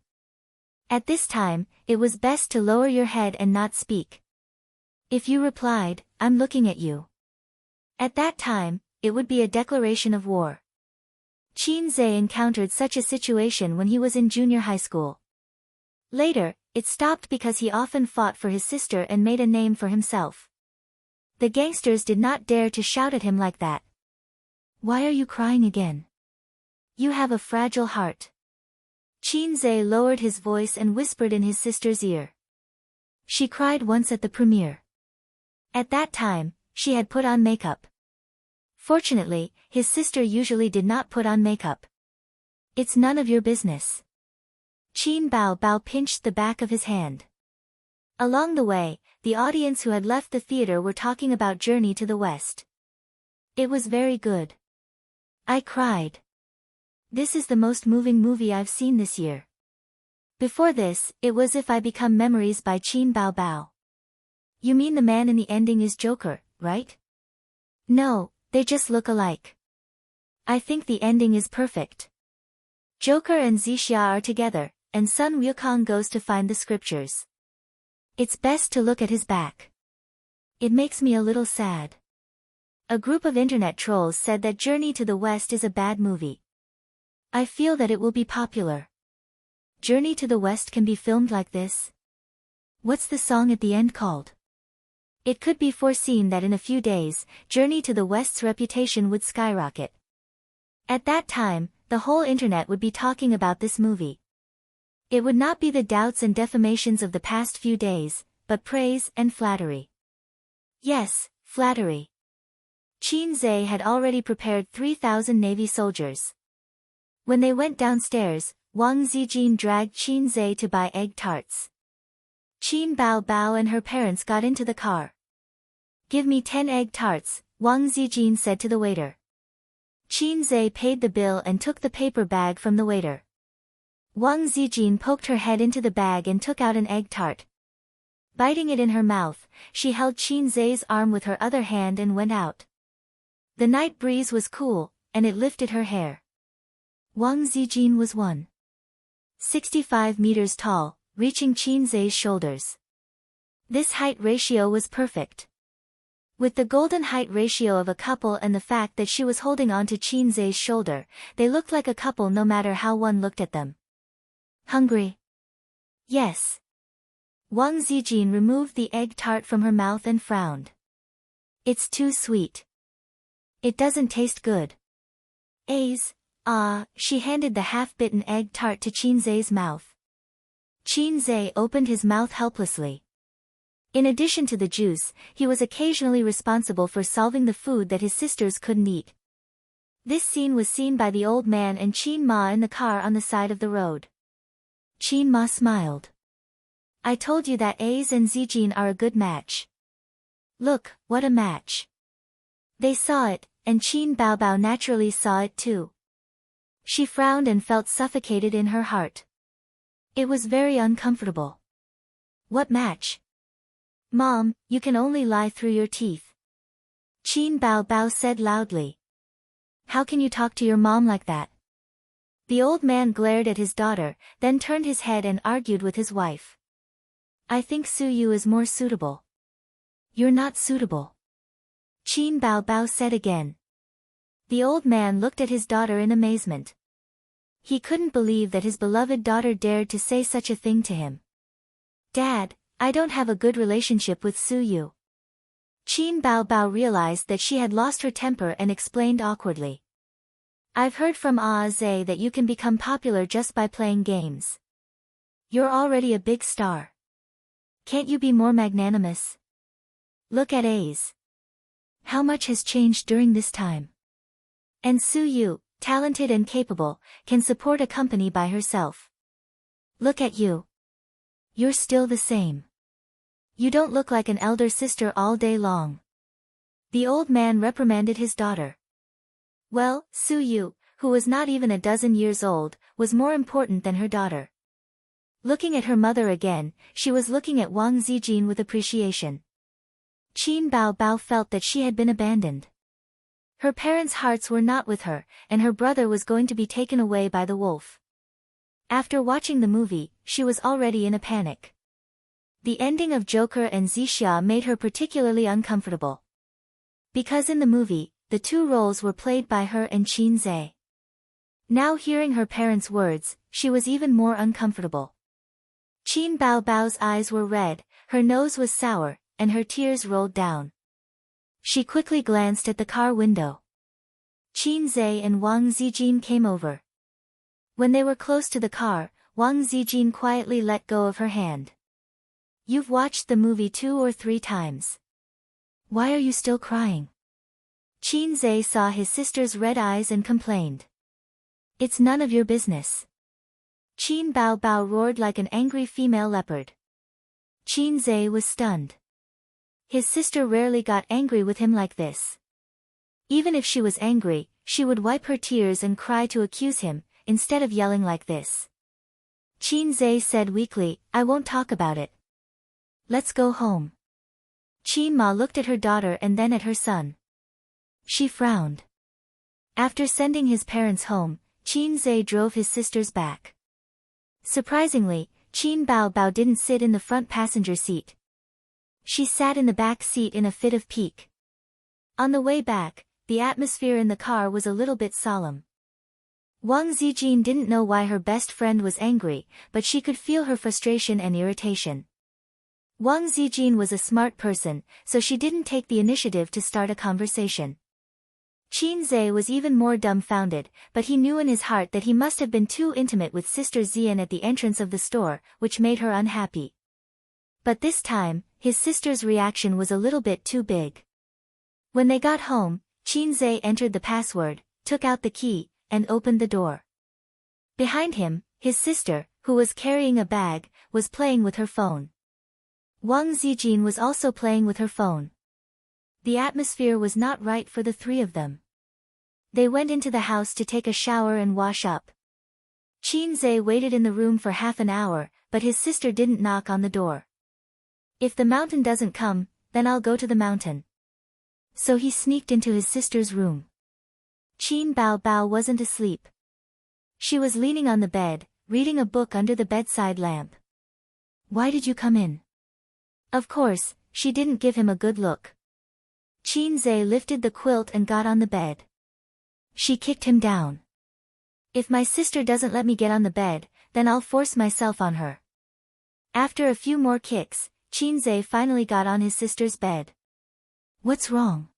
At this time, it was best to lower your head and not speak. If you replied, "I'm looking at you," at that time, it would be a declaration of war. Qin Zhe encountered such a situation when he was in junior high school. Later, it stopped because he often fought for his sister and made a name for himself. The gangsters did not dare to shout at him like that. Why are you crying again? You have a fragile heart. Qin Zhe lowered his voice and whispered in his sister's ear. She cried once at the premiere. At that time, she had put on makeup. Fortunately, his sister usually did not put on makeup. It's none of your business. Qin Bao pinched the back of his hand. Along the way, the audience who had left the theater were talking about Journey to the West. It was very good. I cried. This is the most moving movie I've seen this year. Before this, it was If I Become Memories by Qin Bao. You mean the man in the ending is Joker, right? No, they just look alike. I think the ending is perfect. Joker and Zixia are together, and Sun Wukong goes to find the scriptures. It's best to look at his back. It makes me a little sad. A group of internet trolls said that Journey to the West is a bad movie. I feel that it will be popular. Journey to the West can be filmed like this? What's the song at the end called? It could be foreseen that in a few days, Journey to the West's reputation would skyrocket. At that time, the whole internet would be talking about this movie. It would not be the doubts and defamations of the past few days, but praise and flattery. Yes, flattery. Qin Zhe had already prepared 3,000 Navy soldiers. When they went downstairs, Wang Zijin dragged Qin Zhe to buy egg tarts. Qin Bao and her parents got into the car. Give me 10 egg tarts, Wang Zijin said to the waiter. Qin Zhe paid the bill and took the paper bag from the waiter. Wang Zijin poked her head into the bag and took out an egg tart. Biting it in her mouth, she held Qin Zhe's arm with her other hand and went out. The night breeze was cool, and it lifted her hair. Wang Zijin was 1.65 meters tall, reaching Qin Zhe's shoulders. This height ratio was perfect. With the golden height ratio of a couple and the fact that she was holding on to Qin Zhe's shoulder, they looked like a couple no matter how one looked at them. Hungry? Yes. Wang Zijin removed the egg tart from her mouth and frowned. It's too sweet. It doesn't taste good. She handed the half-bitten egg tart to Qin Zhe's mouth. Qin Zhe opened his mouth helplessly. In addition to the juice, he was occasionally responsible for solving the food that his sisters couldn't eat. This scene was seen by the old man and Qin Ma in the car on the side of the road. Qin Ma smiled. I told you that A's and Zijin are a good match. Look, what a match. They saw it, and Qin Bao naturally saw it too. She frowned and felt suffocated in her heart. It was very uncomfortable. What match? Mom, you can only lie through your teeth. Qin Bao said loudly. How can you talk to your mom like that? The old man glared at his daughter, then turned his head and argued with his wife. I think Su Yu is more suitable. You're not suitable. Qin Bao said again. The old man looked at his daughter in amazement. He couldn't believe that his beloved daughter dared to say such a thing to him. Dad, I don't have a good relationship with Su Yu. Qin Bao realized that she had lost her temper and explained awkwardly. I've heard from Zhe that you can become popular just by playing games. You're already a big star. Can't you be more magnanimous? Look at A's. How much has changed during this time? And Su Yu, talented and capable, can support a company by herself. Look at you. You're still the same. You don't look like an elder sister all day long. The old man reprimanded his daughter. Well, Su Yu, who was not even a dozen years old, was more important than her daughter. Looking at her mother again, she was looking at Wang Zijin with appreciation. Qin Bao felt that she had been abandoned. Her parents' hearts were not with her, and her brother was going to be taken away by the wolf. After watching the movie, she was already in a panic. The ending of Joker and Zixia made her particularly uncomfortable. Because in the movie, the two roles were played by her and Qin Zhe. Now hearing her parents' words, she was even more uncomfortable. Qin Bao Bao's eyes were red, her nose was sour, and her tears rolled down. She quickly glanced at the car window. Qin Zhe and Wang Zijin came over. When they were close to the car, Wang Zijin quietly let go of her hand. You've watched the movie 2 or 3 times. Why are you still crying? Qin Zhe saw his sister's red eyes and complained. It's none of your business. Qin Bao Bao roared like an angry female leopard. Qin Zhe was stunned. His sister rarely got angry with him like this. Even if she was angry, she would wipe her tears and cry to accuse him, instead of yelling like this. Qin Zhe said weakly, I won't talk about it. Let's go home. Qin Ma looked at her daughter and then at her son. She frowned. After sending his parents home, Qin Zhe drove his sisters back. Surprisingly, Qin Bao Bao didn't sit in the front passenger seat. She sat in the back seat in a fit of pique. On the way back, the atmosphere in the car was a little bit solemn. Wang Zijin didn't know why her best friend was angry, but she could feel her frustration and irritation. Wang Zijin was a smart person, so she didn't take the initiative to start a conversation. Qin Zhe was even more dumbfounded, but he knew in his heart that he must have been too intimate with Sister Xian at the entrance of the store, which made her unhappy. But this time, his sister's reaction was a little bit too big. When they got home, Qin Zhe entered the password, took out the key, and opened the door. Behind him, his sister, who was carrying a bag, was playing with her phone. Wang Zijin was also playing with her phone. The atmosphere was not right for the three of them. They went into the house to take a shower and wash up. Qin Zhe waited in the room for half an hour, but his sister didn't knock on the door. If the mountain doesn't come, then I'll go to the mountain. So he sneaked into his sister's room. Qin Bao Bao wasn't asleep. She was leaning on the bed, reading a book under the bedside lamp. Why did you come in? Of course, she didn't give him a good look. Qin Zhe lifted the quilt and got on the bed. She kicked him down. If my sister doesn't let me get on the bed, then I'll force myself on her. After a few more kicks, Qin Zhe finally got on his sister's bed. What's wrong?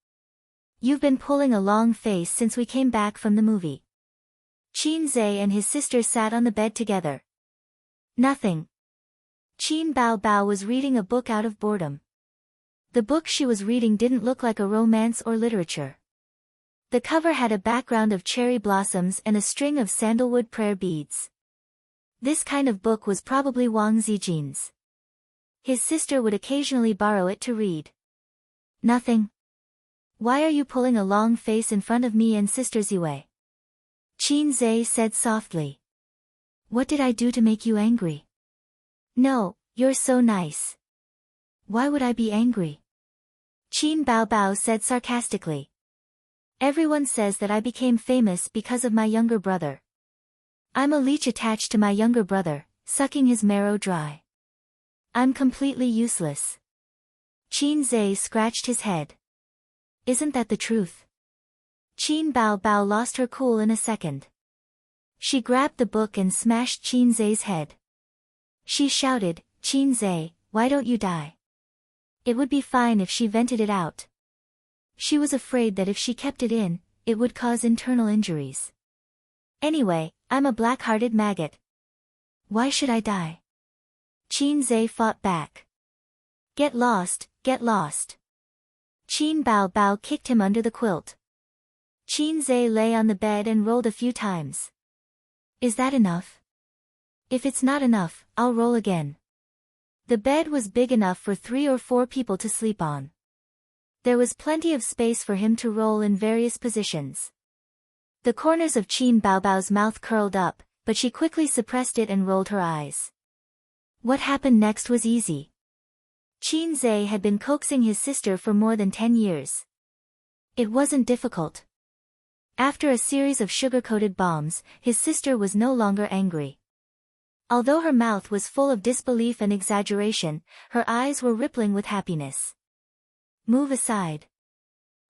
You've been pulling a long face since we came back from the movie. Qin Zhe and his sister sat on the bed together. Nothing. Qin Bao Bao was reading a book out of boredom. The book she was reading didn't look like a romance or literature. The cover had a background of cherry blossoms and a string of sandalwood prayer beads. This kind of book was probably Wang Zijin's. His sister would occasionally borrow it to read. Nothing. Why are you pulling a long face in front of me and Sister Ziwei? Qin Zhe said softly. What did I do to make you angry? No, you're so nice. Why would I be angry? Qin Bao Bao said sarcastically. Everyone says that I became famous because of my younger brother. I'm a leech attached to my younger brother, sucking his marrow dry. I'm completely useless. Qin Zhe scratched his head. Isn't that the truth? Qin Bao Bao lost her cool in a second. She grabbed the book and smashed Qin Zhe's head. She shouted, Qin Zhe, why don't you die? It would be fine if she vented it out. She was afraid that if she kept it in, it would cause internal injuries. Anyway, I'm a black-hearted maggot. Why should I die? Qin Zhe fought back. Get lost, get lost. Qin Bao Bao kicked him under the quilt. Qin Zhe lay on the bed and rolled a few times. Is that enough? If it's not enough, I'll roll again. The bed was big enough for 3 or 4 people to sleep on. There was plenty of space for him to roll in various positions. The corners of Qin Bao Bao's mouth curled up, but she quickly suppressed it and rolled her eyes. What happened next was easy. Qin Zhe had been coaxing his sister for more than 10 years. It wasn't difficult. After a series of sugar-coated bombs, his sister was no longer angry. Although her mouth was full of disbelief and exaggeration, her eyes were rippling with happiness. Move aside.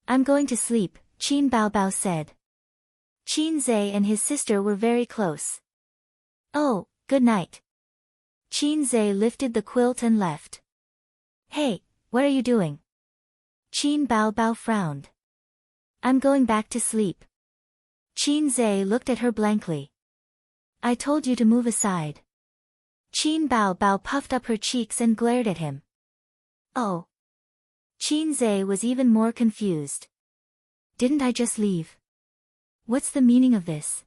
I'm going to sleep, Qin Bao Bao said. Qin Zhe and his sister were very close. Oh, good night. Qin Zhe lifted the quilt and left. Hey, what are you doing? Qin Bao frowned. I'm going back to sleep. Qin Zhe looked at her blankly. I told you to move aside. Qin Bao puffed up her cheeks and glared at him. Oh. Qin Zhe was even more confused. Didn't I just leave? What's the meaning of this?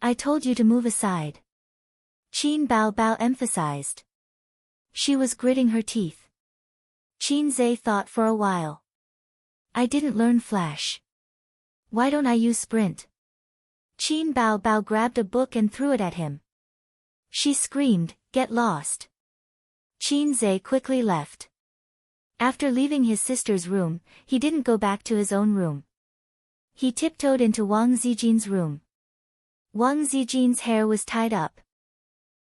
I told you to move aside. Qin Bao emphasized. She was gritting her teeth. Qin Zhe thought for a while. I didn't learn Flash. Why don't I use Sprint? Qin Bao grabbed a book and threw it at him. She screamed, get lost. Qin Zhe quickly left. After leaving his sister's room, he didn't go back to his own room. He tiptoed into Wang Zijin's room. Wang Zijin's hair was tied up.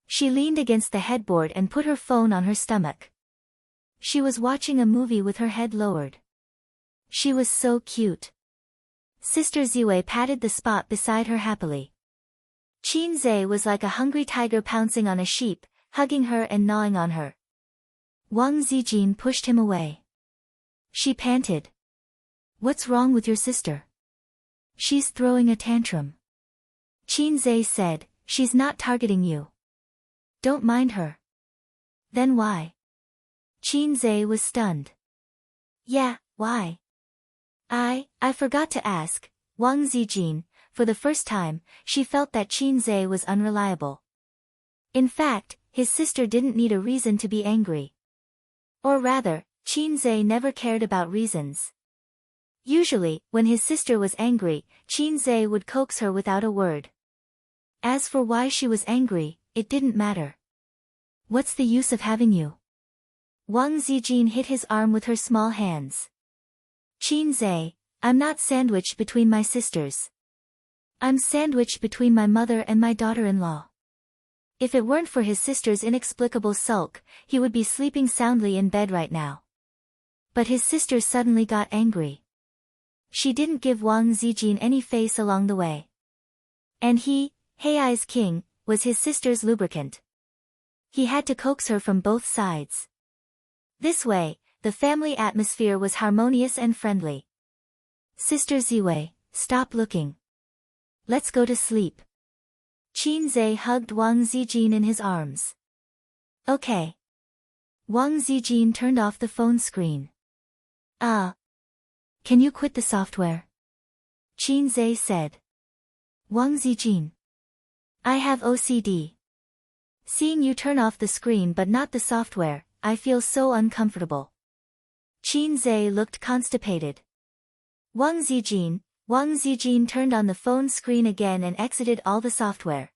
She leaned against the headboard and put her phone on her stomach. She was watching a movie with her head lowered. She was so cute. Sister Ziwei patted the spot beside her happily. Qin Zhe was like a hungry tiger pouncing on a sheep, hugging her and gnawing on her. Wang Zijin pushed him away. She panted. What's wrong with your sister? She's throwing a tantrum. Qin Zhe said, she's not targeting you. Don't mind her. Then why? Qin Zhe was stunned. Yeah, why? I forgot to ask, Wang Zijin. For the first time, she felt that Qin Zhe was unreliable. In fact, his sister didn't need a reason to be angry. Or rather, Qin Zhe never cared about reasons. Usually, when his sister was angry, Qin Zhe would coax her without a word. As for why she was angry, it didn't matter. What's the use of having you? Wang Zijin hit his arm with her small hands. Qin Zhe, I'm not sandwiched between my sisters. I'm sandwiched between my mother and my daughter-in-law. If it weren't for his sister's inexplicable sulk, he would be sleeping soundly in bed right now. But his sister suddenly got angry. She didn't give Wang Zijin any face along the way. And he, Hei's king, was his sister's lubricant. He had to coax her from both sides. This way, the family atmosphere was harmonious and friendly. Sister Ziwei, stop looking. Let's go to sleep. Qin Zhe hugged Wang Zijin in his arms. Okay. Wang Zijin turned off the phone screen. Can you quit the software? Qin Zhe said. Wang Zijin. I have OCD. Seeing you turn off the screen but not the software, I feel so uncomfortable. Qin Zhe looked constipated. Wang Zijin turned on the phone screen again and exited all the software.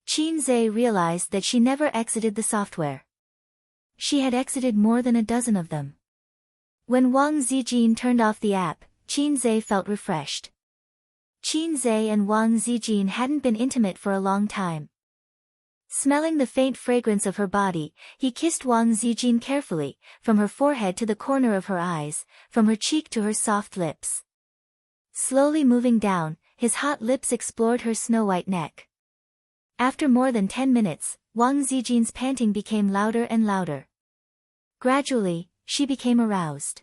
Qin Zhe realized that she never exited the software. She had exited more than a dozen of them. When Wang Zijin turned off the app, Qin Zhe felt refreshed. Qin Zhe and Wang Zijin hadn't been intimate for a long time. Smelling the faint fragrance of her body, he kissed Wang Zijin carefully, from her forehead to the corner of her eyes, from her cheek to her soft lips. Slowly moving down, his hot lips explored her snow-white neck. After more than 10 minutes, Wang Zijin's panting became louder and louder. Gradually, she became aroused.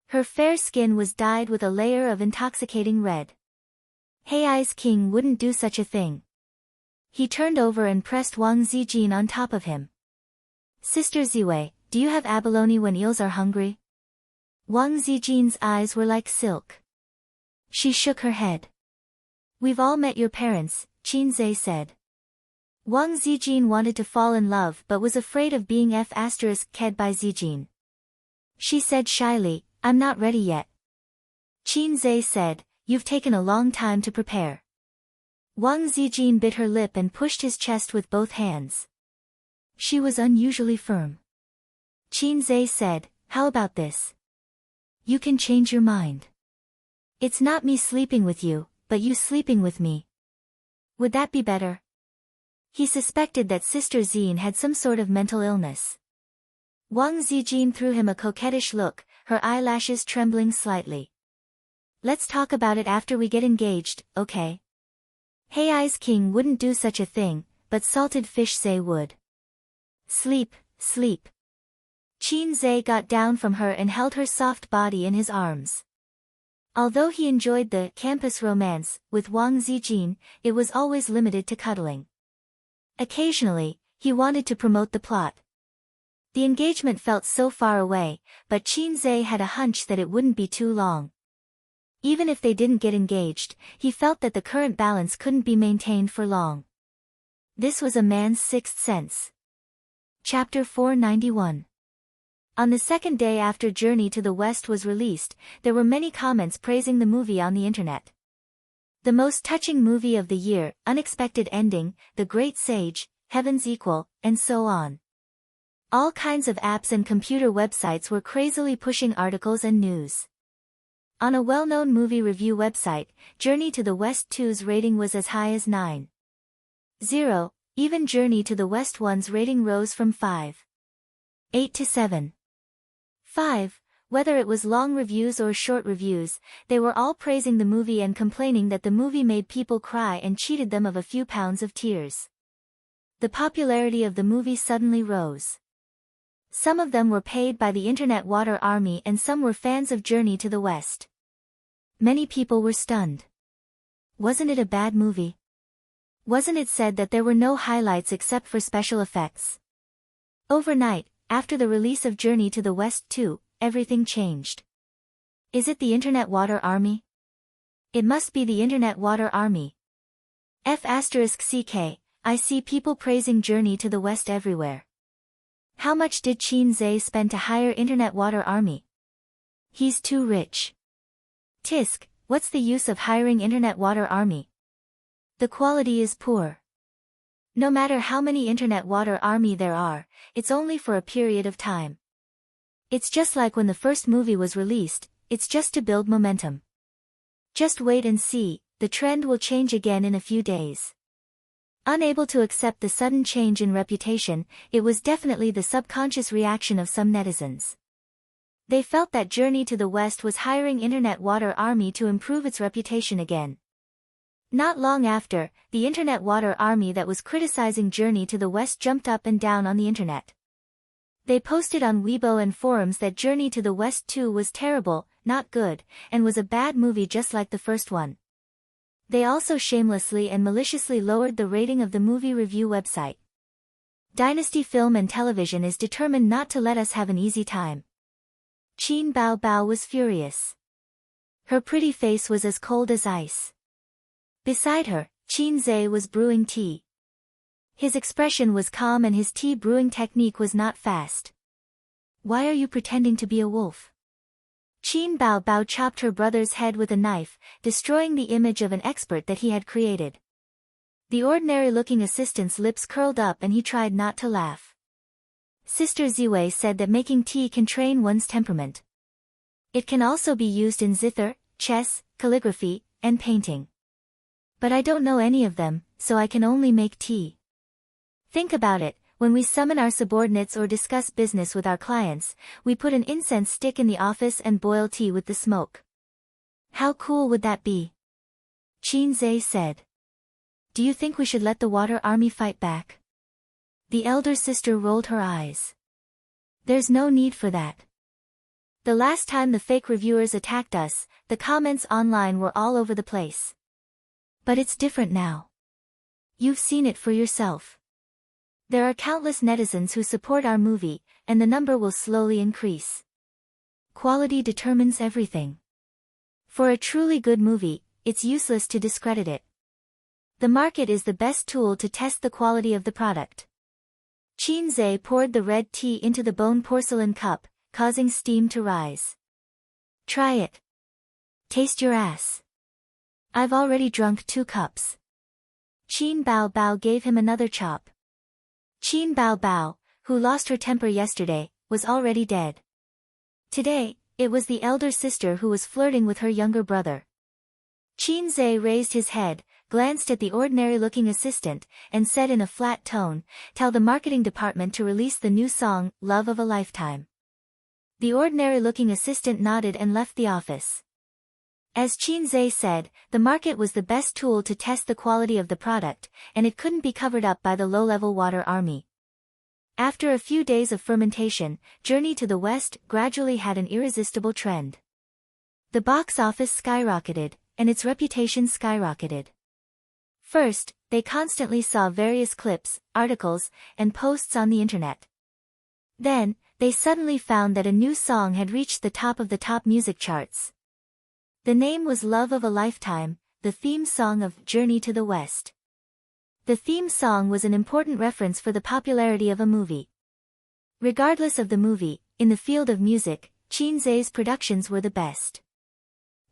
Her fair skin was dyed with a layer of intoxicating red. Hei's king wouldn't do such a thing. He turned over and pressed Wang Zijin on top of him. Sister Ziwei, do you have abalone when eels are hungry? Wang Zijin's eyes were like silk. She shook her head. We've all met your parents, Qin Zhe said. Wang Zijin wanted to fall in love but was afraid of being f***ed by Zijin. She said shyly, I'm not ready yet. Qin Zhe said, you've taken a long time to prepare. Wang Zijin bit her lip and pushed his chest with both hands. She was unusually firm. Qin Zhe said, how about this? You can change your mind. It's not me sleeping with you, but you sleeping with me. Would that be better? He suspected that Sister Zine had some sort of mental illness. Wang Zijin threw him a coquettish look, her eyelashes trembling slightly. Let's talk about it after we get engaged, okay? Hey Ice King wouldn't do such a thing, but Salted Fish Zay would. Sleep, sleep. Qin Zay got down from her and held her soft body in his arms. Although he enjoyed the campus romance with Wang Zijin, it was always limited to cuddling. Occasionally, he wanted to promote the plot. The engagement felt so far away, but Qin Zay had a hunch that it wouldn't be too long. Even if they didn't get engaged, he felt that the current balance couldn't be maintained for long. This was a man's sixth sense. Chapter 491. On the second day after Journey to the West was released, there were many comments praising the movie on the internet. The most touching movie of the year, unexpected ending, the great sage, heaven's equal, and so on. All kinds of apps and computer websites were crazily pushing articles and news. On a well-known movie review website, Journey to the West 2's rating was as high as 9.0, even Journey to the West 1's rating rose from 5.8 to 7.5. Whether it was long reviews or short reviews, they were all praising the movie and complaining that the movie made people cry and cheated them of a few pounds of tears. The popularity of the movie suddenly rose. Some of them were paid by the Internet Water Army and some were fans of Journey to the West. Many people were stunned. Wasn't it a bad movie? Wasn't it said that there were no highlights except for special effects? Overnight, after the release of Journey to the West 2, everything changed. Is it the Internet Water Army? It must be the Internet Water Army. F***ck, I see people praising Journey to the West everywhere. How much did Qin Zay spend to hire Internet Water Army? He's too rich. Tisk, what's the use of hiring Internet Water Army? The quality is poor. No matter how many Internet Water Army there are, it's only for a period of time. It's just like when the first movie was released, it's just to build momentum. Just wait and see, the trend will change again in a few days. Unable to accept the sudden change in reputation, it was definitely the subconscious reaction of some netizens. They felt that Journey to the West was hiring Internet Water Army to improve its reputation again. Not long after, the Internet Water Army that was criticizing Journey to the West jumped up and down on the internet. They posted on Weibo and forums that Journey to the West 2 was terrible, not good, and was a bad movie just like the first one. They also shamelessly and maliciously lowered the rating of the movie review website. Dynasty Film and Television is determined not to let us have an easy time. Qin Bao Bao was furious. Her pretty face was as cold as ice. Beside her, Qin Zay was brewing tea. His expression was calm and his tea brewing technique was not fast. Why are you pretending to be a wolf? Qin Bao Bao chopped her brother's head with a knife, destroying the image of an expert that he had created. The ordinary-looking assistant's lips curled up and he tried not to laugh. Sister Ziwei said that making tea can train one's temperament. It can also be used in zither, chess, calligraphy, and painting. But I don't know any of them, so I can only make tea. Think about it. When we summon our subordinates or discuss business with our clients, we put an incense stick in the office and boil tea with the smoke. How cool would that be? Qin Zay said. Do you think we should let the Water Army fight back? The elder sister rolled her eyes. There's no need for that. The last time the fake reviewers attacked us, the comments online were all over the place. But it's different now. You've seen it for yourself. There are countless netizens who support our movie, and the number will slowly increase. Quality determines everything. For a truly good movie, it's useless to discredit it. The market is the best tool to test the quality of the product. Qin Zay poured the red tea into the bone porcelain cup, causing steam to rise. Try it. Taste your ass. I've already drunk 2 cups. Qin Bao Bao gave him another chop. Qin Bao Bao, who lost her temper yesterday, was already dead. Today, it was the elder sister who was flirting with her younger brother. Qin Zay raised his head, glanced at the ordinary-looking assistant, and said in a flat tone, "Tell the marketing department to release the new song, Love of a Lifetime." The ordinary-looking assistant nodded and left the office. As Qin said, the market was the best tool to test the quality of the product, and it couldn't be covered up by the low-level water army. After a few days of fermentation, Journey to the West gradually had an irresistible trend. The box office skyrocketed, and its reputation skyrocketed. First, they constantly saw various clips, articles, and posts on the internet. Then, they suddenly found that a new song had reached the top of the top music charts. The name was Love of a Lifetime, the theme song of Journey to the West. The theme song was an important reference for the popularity of a movie. Regardless of the movie, in the field of music, Qin productions were the best.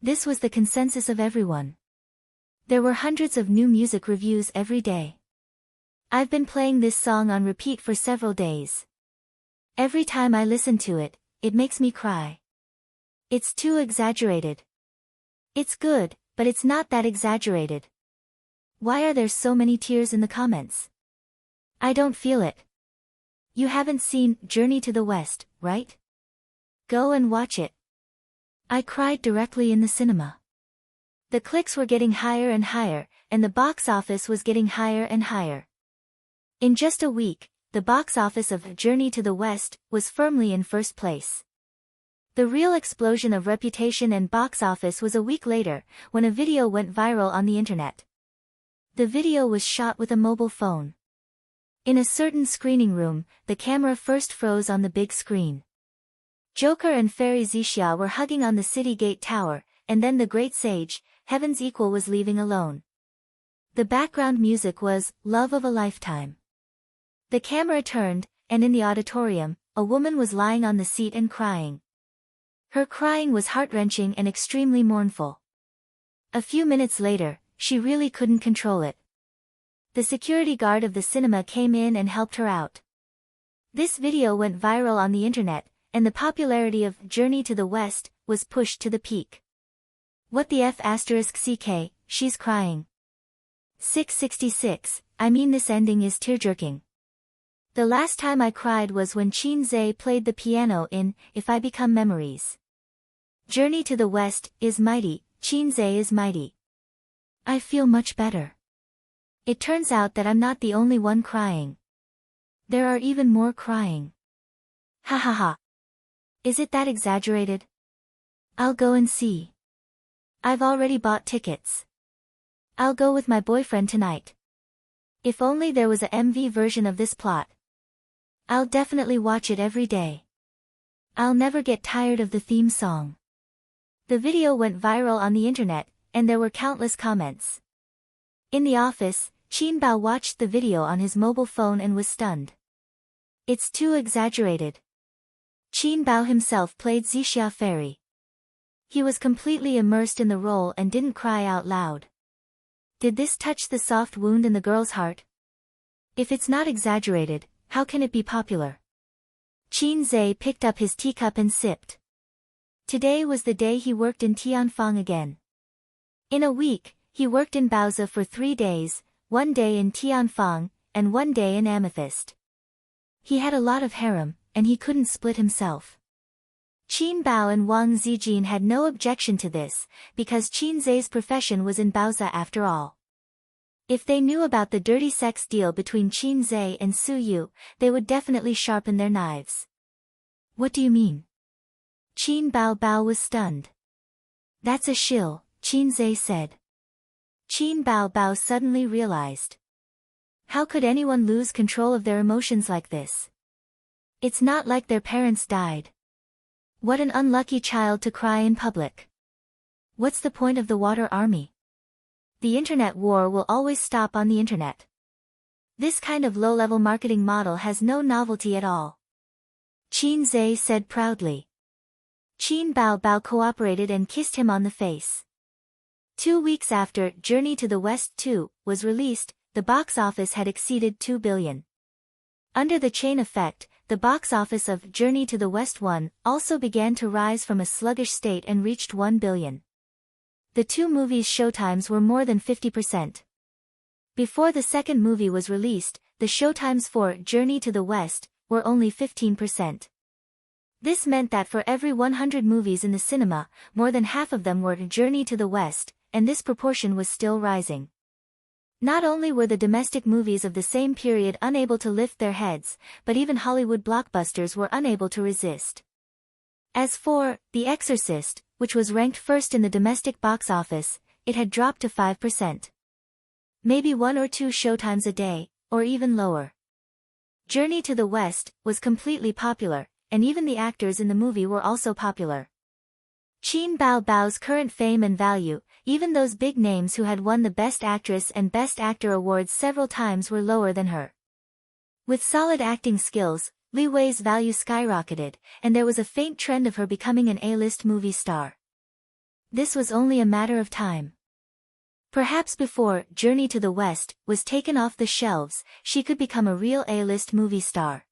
This was the consensus of everyone. There were hundreds of new music reviews every day. I've been playing this song on repeat for several days. Every time I listen to it, it makes me cry. It's too exaggerated. It's good, but it's not that exaggerated. Why are there so many tears in the comments? I don't feel it. You haven't seen Journey to the West, right? Go and watch it. I cried directly in the cinema. The clicks were getting higher and higher, and the box office was getting higher and higher. In just a week, the box office of Journey to the West was firmly in first place. The real explosion of reputation and box office was a week later, when a video went viral on the internet. The video was shot with a mobile phone. In a certain screening room, the camera first froze on the big screen. Joker and Fairy Zixia were hugging on the city gate tower, and then the great sage, Heaven's Equal, was leaving alone. The background music was Love of a Lifetime. The camera turned, and in the auditorium, a woman was lying on the seat and crying. Her crying was heart-wrenching and extremely mournful. A few minutes later, she really couldn't control it. The security guard of the cinema came in and helped her out. This video went viral on the internet, and the popularity of Journey to the West was pushed to the peak. What the F***ck, she's crying. 666, I mean this ending is tear-jerking. The last time I cried was when Qin played the piano in If I Become Memories. Journey to the West is mighty, Qin is mighty. I feel much better. It turns out that I'm not the only one crying. There are even more crying. Ha ha ha. Is it that exaggerated? I'll go and see. I've already bought tickets. I'll go with my boyfriend tonight. If only there was a MV version of this plot. I'll definitely watch it every day. I'll never get tired of the theme song. The video went viral on the internet, and there were countless comments. In the office, Qin Bao watched the video on his mobile phone and was stunned. It's too exaggerated. Qin Bao himself played Zixia Fairy. He was completely immersed in the role and didn't cry out loud. Did this touch the soft wound in the girl's heart? If it's not exaggerated, how can it be popular? Qin picked up his teacup and sipped. Today was the day he worked in Tianfang again. In a week, he worked in Baozi for 3 days, 1 day in Tianfang, and 1 day in Amethyst. He had a lot of harem, and he couldn't split himself. Qin Bao and Wang Zijin had no objection to this, because Qin profession was in Baozi after all. If they knew about the dirty sex deal between Qin and Su Yu, they would definitely sharpen their knives. What do you mean? Qin Bao was stunned. That's a shill, Qin said. Qin Bao suddenly realized. How could anyone lose control of their emotions like this? It's not like their parents died. What an unlucky child to cry in public. What's the point of the water army? The internet war will always stop on the internet. This kind of low-level marketing model has no novelty at all. Qin said proudly. Qin Bao cooperated and kissed him on the face. 2 weeks after Journey to the West 2 was released, the box office had exceeded 2 billion. Under the chain effect, the box office of Journey to the West 1 also began to rise from a sluggish state and reached 1 billion. The two movies' showtimes were more than 50%. Before the second movie was released, the showtimes for Journey to the West were only 15%. This meant that for every 100 movies in the cinema, more than half of them were Journey to the West, and this proportion was still rising. Not only were the domestic movies of the same period unable to lift their heads, but even Hollywood blockbusters were unable to resist. As for The Exorcist, which was ranked first in the domestic box office, it had dropped to 5%. Maybe 1 or 2 showtimes a day, or even lower. Journey to the West was completely popular, and even the actors in the movie were also popular. Qin Bao Bao's current fame and value, even those big names who had won the Best Actress and Best Actor awards several times, were lower than her. With solid acting skills, Li Wei's value skyrocketed, and there was a faint trend of her becoming an A-list movie star. This was only a matter of time. Perhaps before Journey to the West was taken off the shelves, she could become a real A-list movie star.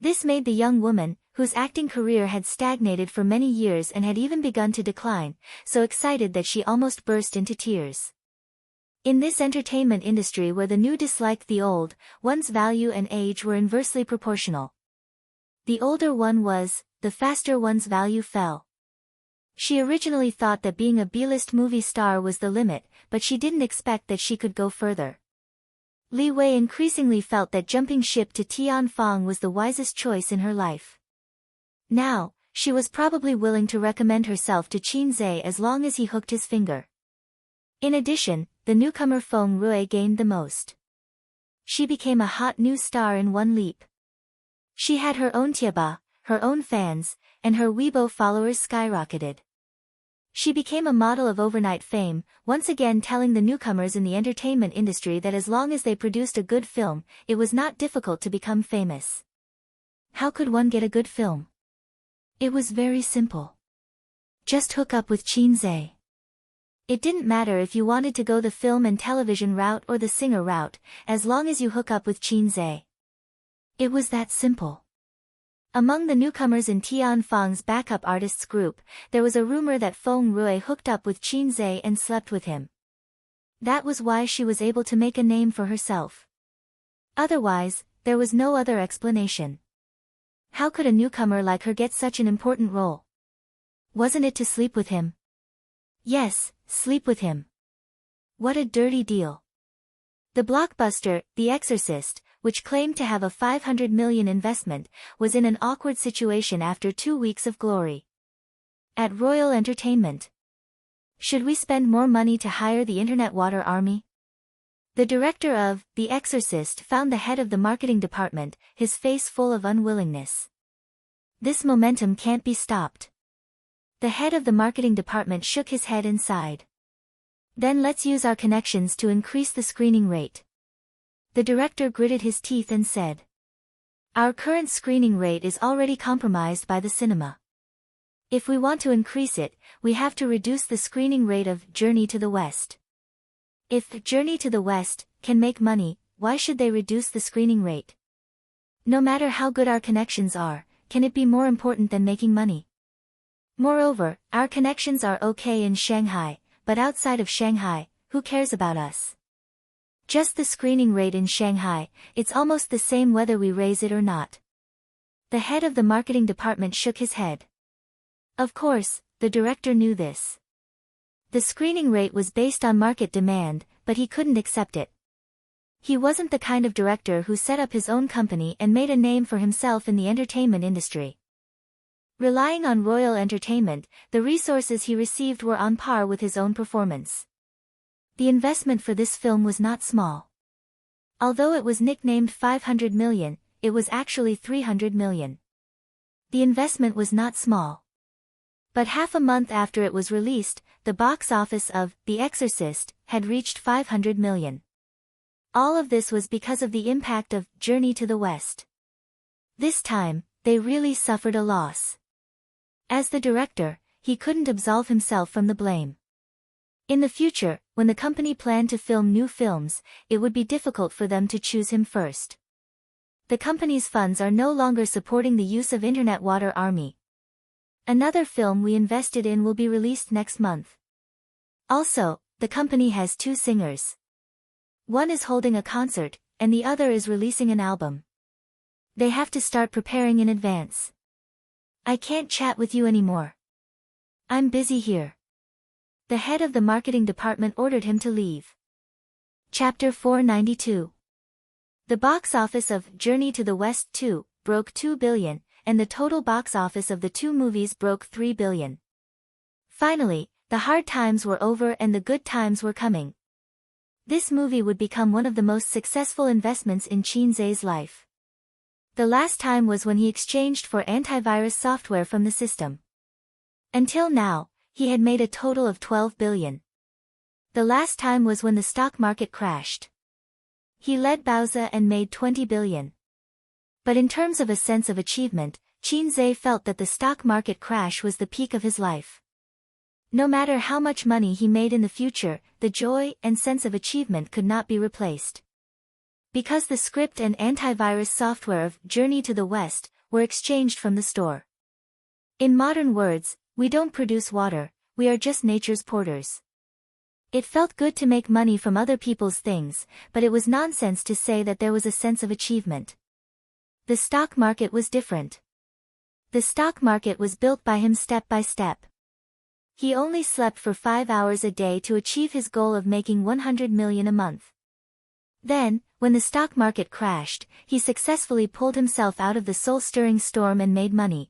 This made the young woman, whose acting career had stagnated for many years and had even begun to decline, so excited that she almost burst into tears. In this entertainment industry where the new disliked the old, one's value and age were inversely proportional. The older one was, the faster one's value fell. She originally thought that being a B-list movie star was the limit, but she didn't expect that she could go further. Li Wei increasingly felt that jumping ship to Tianfang was the wisest choice in her life. Now, she was probably willing to recommend herself to Qin Zhe as long as he hooked his finger. In addition, the newcomer Feng Rui gained the most. She became a hot new star in one leap. She had her own tieba, her own fans, and her Weibo followers skyrocketed. She became a model of overnight fame, once again telling the newcomers in the entertainment industry that as long as they produced a good film, it was not difficult to become famous. How could one get a good film? It was very simple. Just hook up with Qin Zhe. It didn't matter if you wanted to go the film and television route or the singer route, as long as you hook up with Qin Zhe. It was that simple. Among the newcomers in Tianfang's backup artists group, there was a rumor that Feng Rui hooked up with Qin Zhe and slept with him. That was why she was able to make a name for herself. Otherwise, there was no other explanation. How could a newcomer like her get such an important role? Wasn't it to sleep with him? Yes, sleep with him. What a dirty deal. The blockbuster, The Exorcist, which claimed to have a 500 million investment, was in an awkward situation after 2 weeks of glory. At Royal Entertainment. Should we spend more money to hire the Internet Water Army? The director of The Exorcist found the head of the marketing department, his face full of unwillingness. This momentum can't be stopped. The head of the marketing department shook his head and sighed. Then let's use our connections to increase the screening rate. The director gritted his teeth and said. Our current screening rate is already compromised by the cinema. If we want to increase it, we have to reduce the screening rate of Journey to the West. If Journey to the West can make money, why should they reduce the screening rate? No matter how good our connections are, can it be more important than making money? Moreover, our connections are okay in Shanghai, but outside of Shanghai, who cares about us? Just the screening rate in Shanghai, it's almost the same whether we raise it or not. The head of the marketing department shook his head. Of course, the director knew this. The screening rate was based on market demand, but he couldn't accept it. He wasn't the kind of director who set up his own company and made a name for himself in the entertainment industry. Relying on Royal Entertainment, the resources he received were on par with his own performance. The investment for this film was not small. Although it was nicknamed 500 million, it was actually 300 million. The investment was not small. But half a month after it was released, the box office of The Exorcist had reached 500 million. All of this was because of the impact of Journey to the West. This time, they really suffered a loss. As the director, he couldn't absolve himself from the blame. In the future, when the company planned to film new films, it would be difficult for them to choose him first. The company's funds are no longer supporting the use of Internet Water Army. Another film we invested in will be released next month. Also, the company has 2 singers. One is holding a concert, and the other is releasing an album. They have to start preparing in advance. I can't chat with you anymore. I'm busy here. The head of the marketing department ordered him to leave. Chapter 492. The box office of Journey to the West 2 broke 2 billion, and the total box office of the two movies broke 3 billion. Finally, the hard times were over and the good times were coming. This movie would become one of the most successful investments in Qin Zhe's life. The last time was when he exchanged for antivirus software from the system. Until now, he had made a total of 12 billion. The last time was when the stock market crashed. He led Bowser and made 20 billion. But in terms of a sense of achievement, Qin Zhe felt that the stock market crash was the peak of his life. No matter how much money he made in the future, the joy and sense of achievement could not be replaced. Because the script and antivirus software of Journey to the West were exchanged from the store. In modern words, we don't produce water, we are just nature's porters. It felt good to make money from other people's things, but it was nonsense to say that there was a sense of achievement. The stock market was different. The stock market was built by him step by step. He only slept for 5 hours a day to achieve his goal of making 100 million a month. Then, when the stock market crashed, he successfully pulled himself out of the soul-stirring storm and made money.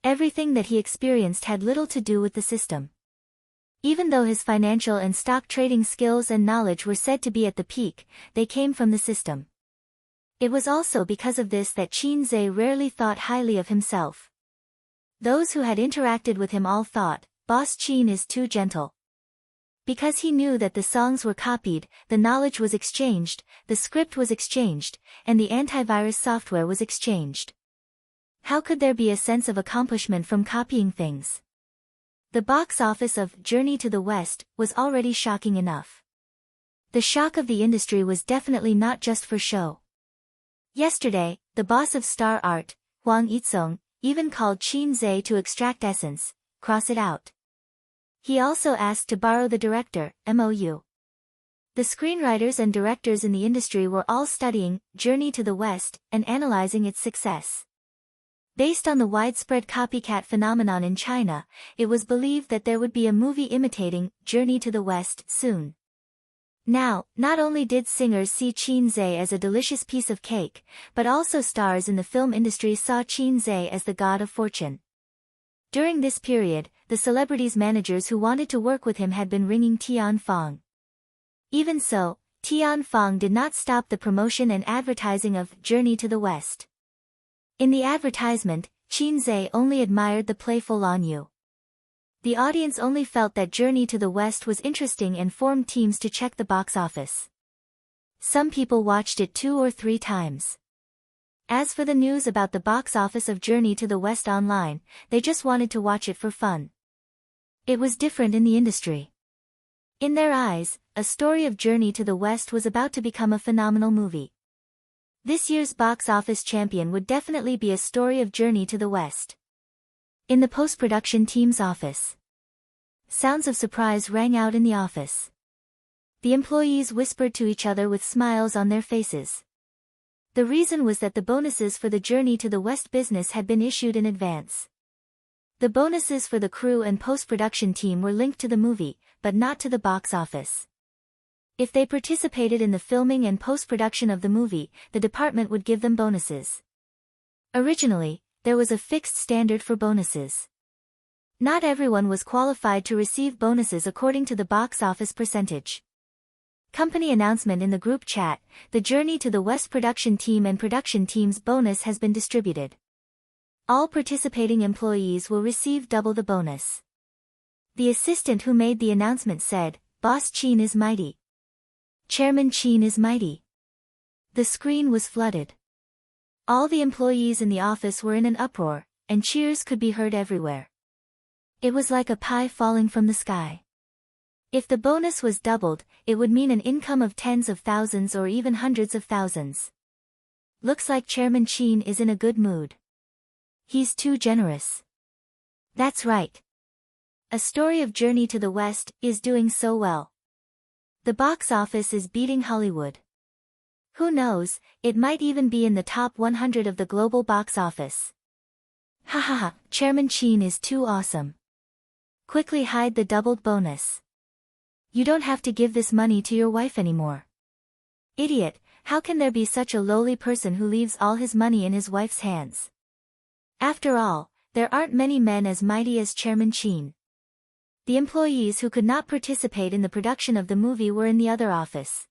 Everything that he experienced had little to do with the system. Even though his financial and stock trading skills and knowledge were said to be at the peak, they came from the system. It was also because of this that Qin Zhe rarely thought highly of himself. Those who had interacted with him all thought, Boss Qin is too gentle. Because he knew that the songs were copied, the knowledge was exchanged, the script was exchanged, and the antivirus software was exchanged. How could there be a sense of accomplishment from copying things? The box office of Journey to the West was already shocking enough. The shock of the industry was definitely not just for show. Yesterday, the boss of Star Art, Huang Yizong, even called Qin Zhe to extract essence, cross it out. He also asked to borrow the director, MOU. The screenwriters and directors in the industry were all studying Journey to the West and analyzing its success. Based on the widespread copycat phenomenon in China, it was believed that there would be a movie imitating Journey to the West soon. Now, not only did singers see Qin Zhe as a delicious piece of cake, but also stars in the film industry saw Qin Zhe as the god of fortune. During this period, the celebrities' managers who wanted to work with him had been ringing Tian Fong. Even so, Tian Fong did not stop the promotion and advertising of Journey to the West. In the advertisement, Qin Zhe only admired the playful Lan Yu. The audience only felt that Journey to the West was interesting and formed teams to check the box office. Some people watched it 2 or 3 times. As for the news about the box office of Journey to the West online, they just wanted to watch it for fun. It was different in the industry. In their eyes, a story of Journey to the West was about to become a phenomenal movie. This year's box office champion would definitely be a story of Journey to the West. In the post-production team's office, sounds of surprise rang out in the office. The employees whispered to each other with smiles on their faces. The reason was that the bonuses for the Journey to the West business had been issued in advance. The bonuses for the crew and post-production team were linked to the movie, but not to the box office. If they participated in the filming and post-production of the movie, the department would give them bonuses. Originally, there was a fixed standard for bonuses. Not everyone was qualified to receive bonuses according to the box office percentage. Company announcement in the group chat, the Journey to the West production team and production team's bonus has been distributed. All participating employees will receive double the bonus. The assistant who made the announcement said, "Boss Qin is mighty. Chairman Qin is mighty." The screen was flooded. All the employees in the office were in an uproar, and cheers could be heard everywhere. It was like a pie falling from the sky. If the bonus was doubled, it would mean an income of tens of thousands or even hundreds of thousands. Looks like Chairman Qin is in a good mood. He's too generous. That's right. A story of Journey to the West is doing so well. The box office is beating Hollywood. Who knows, it might even be in the top 100 of the global box office. Ha ha ha, Chairman Chin is too awesome. Quickly hide the doubled bonus. You don't have to give this money to your wife anymore. Idiot, how can there be such a lowly person who leaves all his money in his wife's hands? After all, there aren't many men as mighty as Chairman Chin. The employees who could not participate in the production of the movie were in the other office.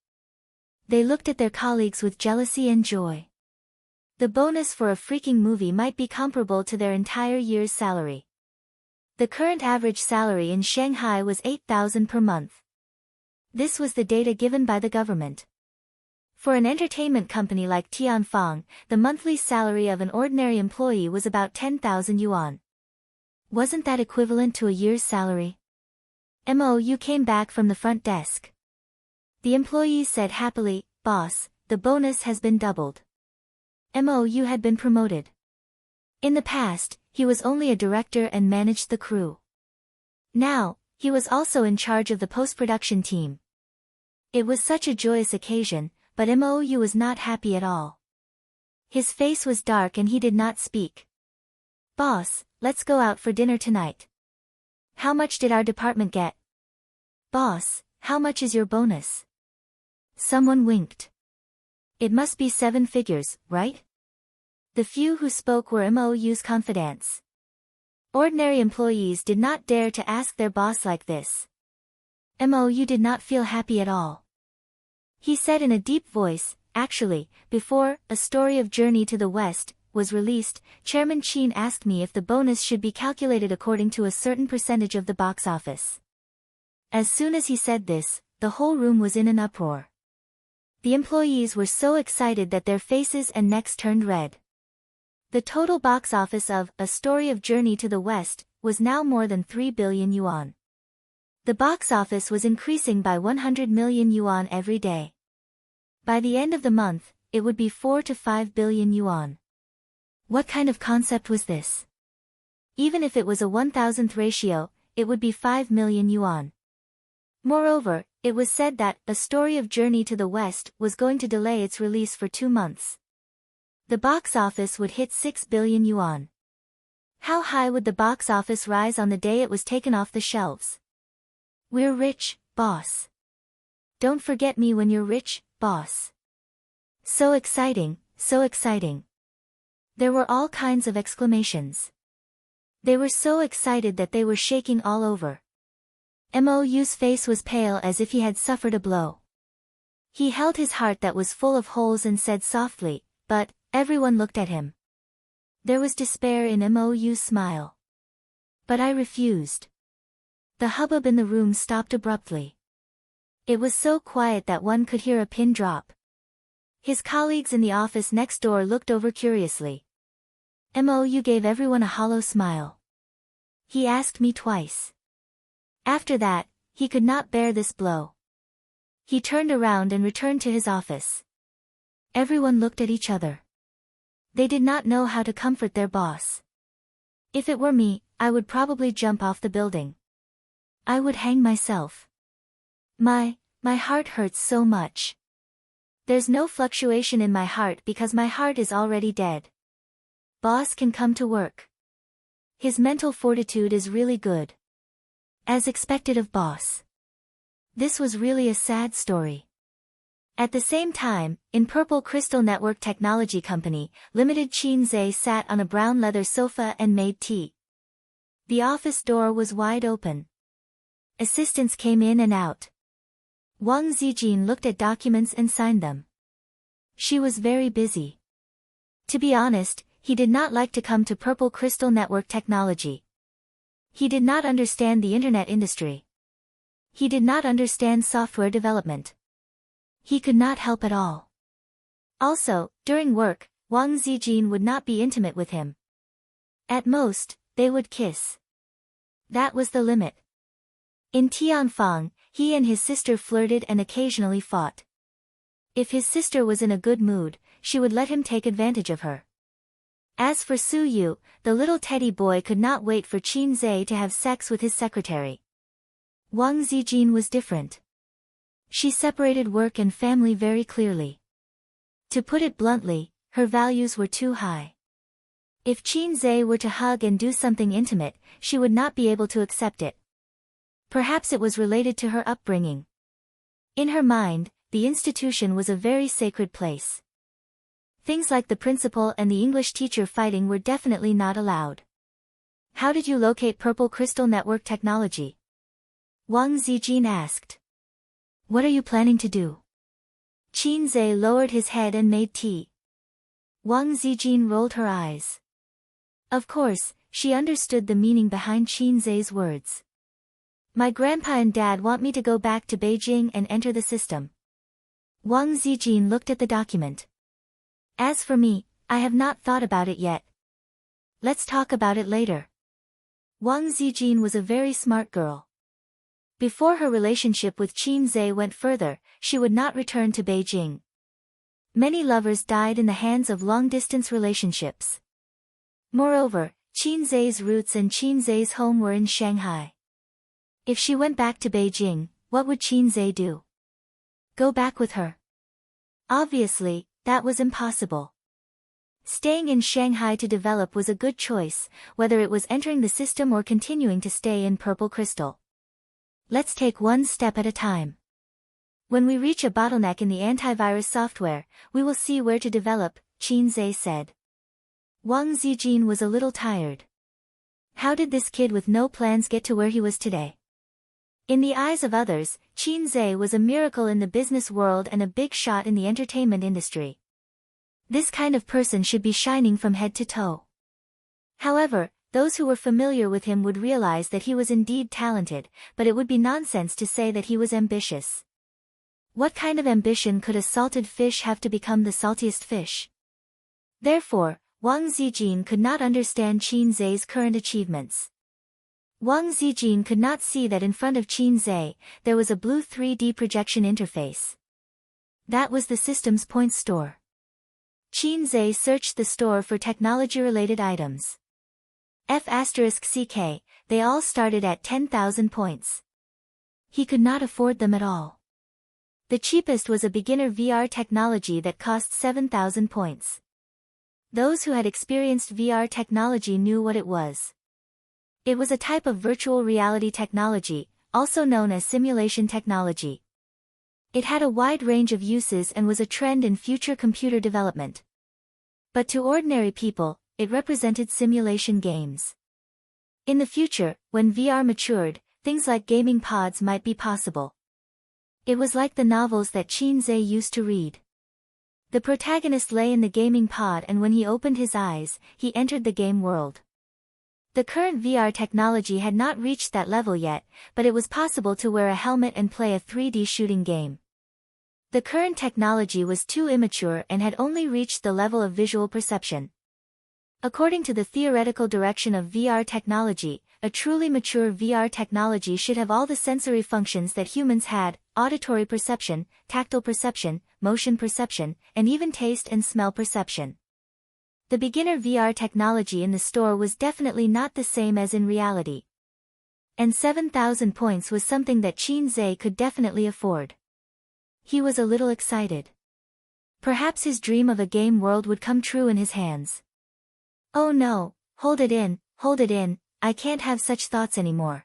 They looked at their colleagues with jealousy and joy. The bonus for a freaking movie might be comparable to their entire year's salary. The current average salary in Shanghai was 8,000 per month. This was the data given by the government. For an entertainment company like Tianfang, the monthly salary of an ordinary employee was about 10,000 yuan. Wasn't that equivalent to a year's salary? You came back from the front desk. The employees said happily, "Boss, the bonus has been doubled." You had been promoted. In the past, he was only a director and managed the crew. Now, he was also in charge of the post-production team. It was such a joyous occasion, but Mou was not happy at all. His face was dark and he did not speak. "Boss, let's go out for dinner tonight. How much did our department get?" "Boss, how much is your bonus?" Someone winked. "It must be 7 figures, right?" The few who spoke were Mou's confidants. Ordinary employees did not dare to ask their boss like this. Mou did not feel happy at all. He said in a deep voice, "Actually, before A Story of Journey to the West was released, Chairman Chin asked me if the bonus should be calculated according to a certain percentage of the box office." As soon as he said this, the whole room was in an uproar. The employees were so excited that their faces and necks turned red. The total box office of A Story of Journey to the West was now more than 3 billion yuan. The box office was increasing by 100 million yuan every day. By the end of the month, it would be 4 to 5 billion yuan. What kind of concept was this? Even if it was a 1,000th ratio, it would be 5 million yuan. Moreover, it was said that A Story of Journey to the West was going to delay its release for 2 months. The box office would hit 6 billion yuan. How high would the box office rise on the day it was taken off the shelves? "We're rich, boss. Don't forget me when you're rich, boss." So exciting, so exciting. There were all kinds of exclamations. They were so excited that they were shaking all over. Mou's face was pale as if he had suffered a blow. He held his heart that was full of holes and said softly, "But," everyone looked at him. There was despair in Mou's smile. "But I refused." The hubbub in the room stopped abruptly. It was so quiet that one could hear a pin drop. His colleagues in the office next door looked over curiously. Mou gave everyone a hollow smile. "He asked me twice." After that, he could not bear this blow. He turned around and returned to his office. Everyone looked at each other. They did not know how to comfort their boss. "If it were me, I would probably jump off the building. I would hang myself. My heart hurts so much. There's no fluctuation in my heart because my heart is already dead. Boss can come to work. His mental fortitude is really good. As expected of boss." This was really a sad story. At the same time, in Purple Crystal Network Technology Company, Limited, Qin Zhe sat on a brown leather sofa and made tea. The office door was wide open. Assistants came in and out. Wang Zijin looked at documents and signed them. She was very busy. To be honest, he did not like to come to Purple Crystal Network Technology. He did not understand the internet industry. He did not understand software development. He could not help at all. Also, during work, Wang Zijin would not be intimate with him. At most, they would kiss. That was the limit. In Tianfang, he and his sister flirted and occasionally fought. If his sister was in a good mood, she would let him take advantage of her. As for Su Yu, the little teddy boy could not wait for Qin Zhe to have sex with his secretary. Wang Zijin was different. She separated work and family very clearly. To put it bluntly, her values were too high. If Qin Zhe were to hug and do something intimate, she would not be able to accept it. Perhaps it was related to her upbringing. In her mind, the institution was a very sacred place. Things like the principal and the English teacher fighting were definitely not allowed. How did you locate Purple Crystal Network technology? Wang Zijin asked. What are you planning to do? Qin Zhe lowered his head and made tea. Wang Zijin rolled her eyes. Of course, she understood the meaning behind Qin Zhe's words. My grandpa and dad want me to go back to Beijing and enter the system. Wang Zijin looked at the document. As for me, I have not thought about it yet. Let's talk about it later. Wang Zijin was a very smart girl. Before her relationship with Qin Zhe went further, she would not return to Beijing. Many lovers died in the hands of long-distance relationships. Moreover, Qin Zhe's roots and Qin Zhe's home were in Shanghai. If she went back to Beijing, what would Qin Zhe do? Go back with her? Obviously, that was impossible. Staying in Shanghai to develop was a good choice, whether it was entering the system or continuing to stay in Purple Crystal. Let's take one step at a time. When we reach a bottleneck in the antivirus software, we will see where to develop, Qin Zhe said. Wang Zijin was a little tired. How did this kid with no plans get to where he was today? In the eyes of others, Qin Zhe was a miracle in the business world and a big shot in the entertainment industry. This kind of person should be shining from head to toe. However, those who were familiar with him would realize that he was indeed talented, but it would be nonsense to say that he was ambitious. What kind of ambition could a salted fish have to become the saltiest fish? Therefore, Wang Zijin could not understand Qin Zhe's current achievements. Wang Zijin could not see that in front of Qin Zhe, there was a blue 3D projection interface. That was the system's point store. Qin Zhe searched the store for technology-related items. F***CK, they all started at 10,000 points. He could not afford them at all. The cheapest was a beginner VR technology that cost 7,000 points. Those who had experienced VR technology knew what it was. It was a type of virtual reality technology, also known as simulation technology. It had a wide range of uses and was a trend in future computer development. But to ordinary people, it represented simulation games. In the future, when VR matured, things like gaming pods might be possible. It was like the novels that Qin Zhe used to read. The protagonist lay in the gaming pod and when he opened his eyes, he entered the game world. The current VR technology had not reached that level yet, but it was possible to wear a helmet and play a 3D shooting game. The current technology was too immature and had only reached the level of visual perception. According to the theoretical direction of VR technology, a truly mature VR technology should have all the sensory functions that humans had: auditory perception, tactile perception, motion perception, and even taste and smell perception. The beginner VR technology in the store was definitely not the same as in reality. And 7,000 points was something that Qin Zhe could definitely afford. He was a little excited. Perhaps his dream of a game world would come true in his hands. Oh no, hold it in, I can't have such thoughts anymore.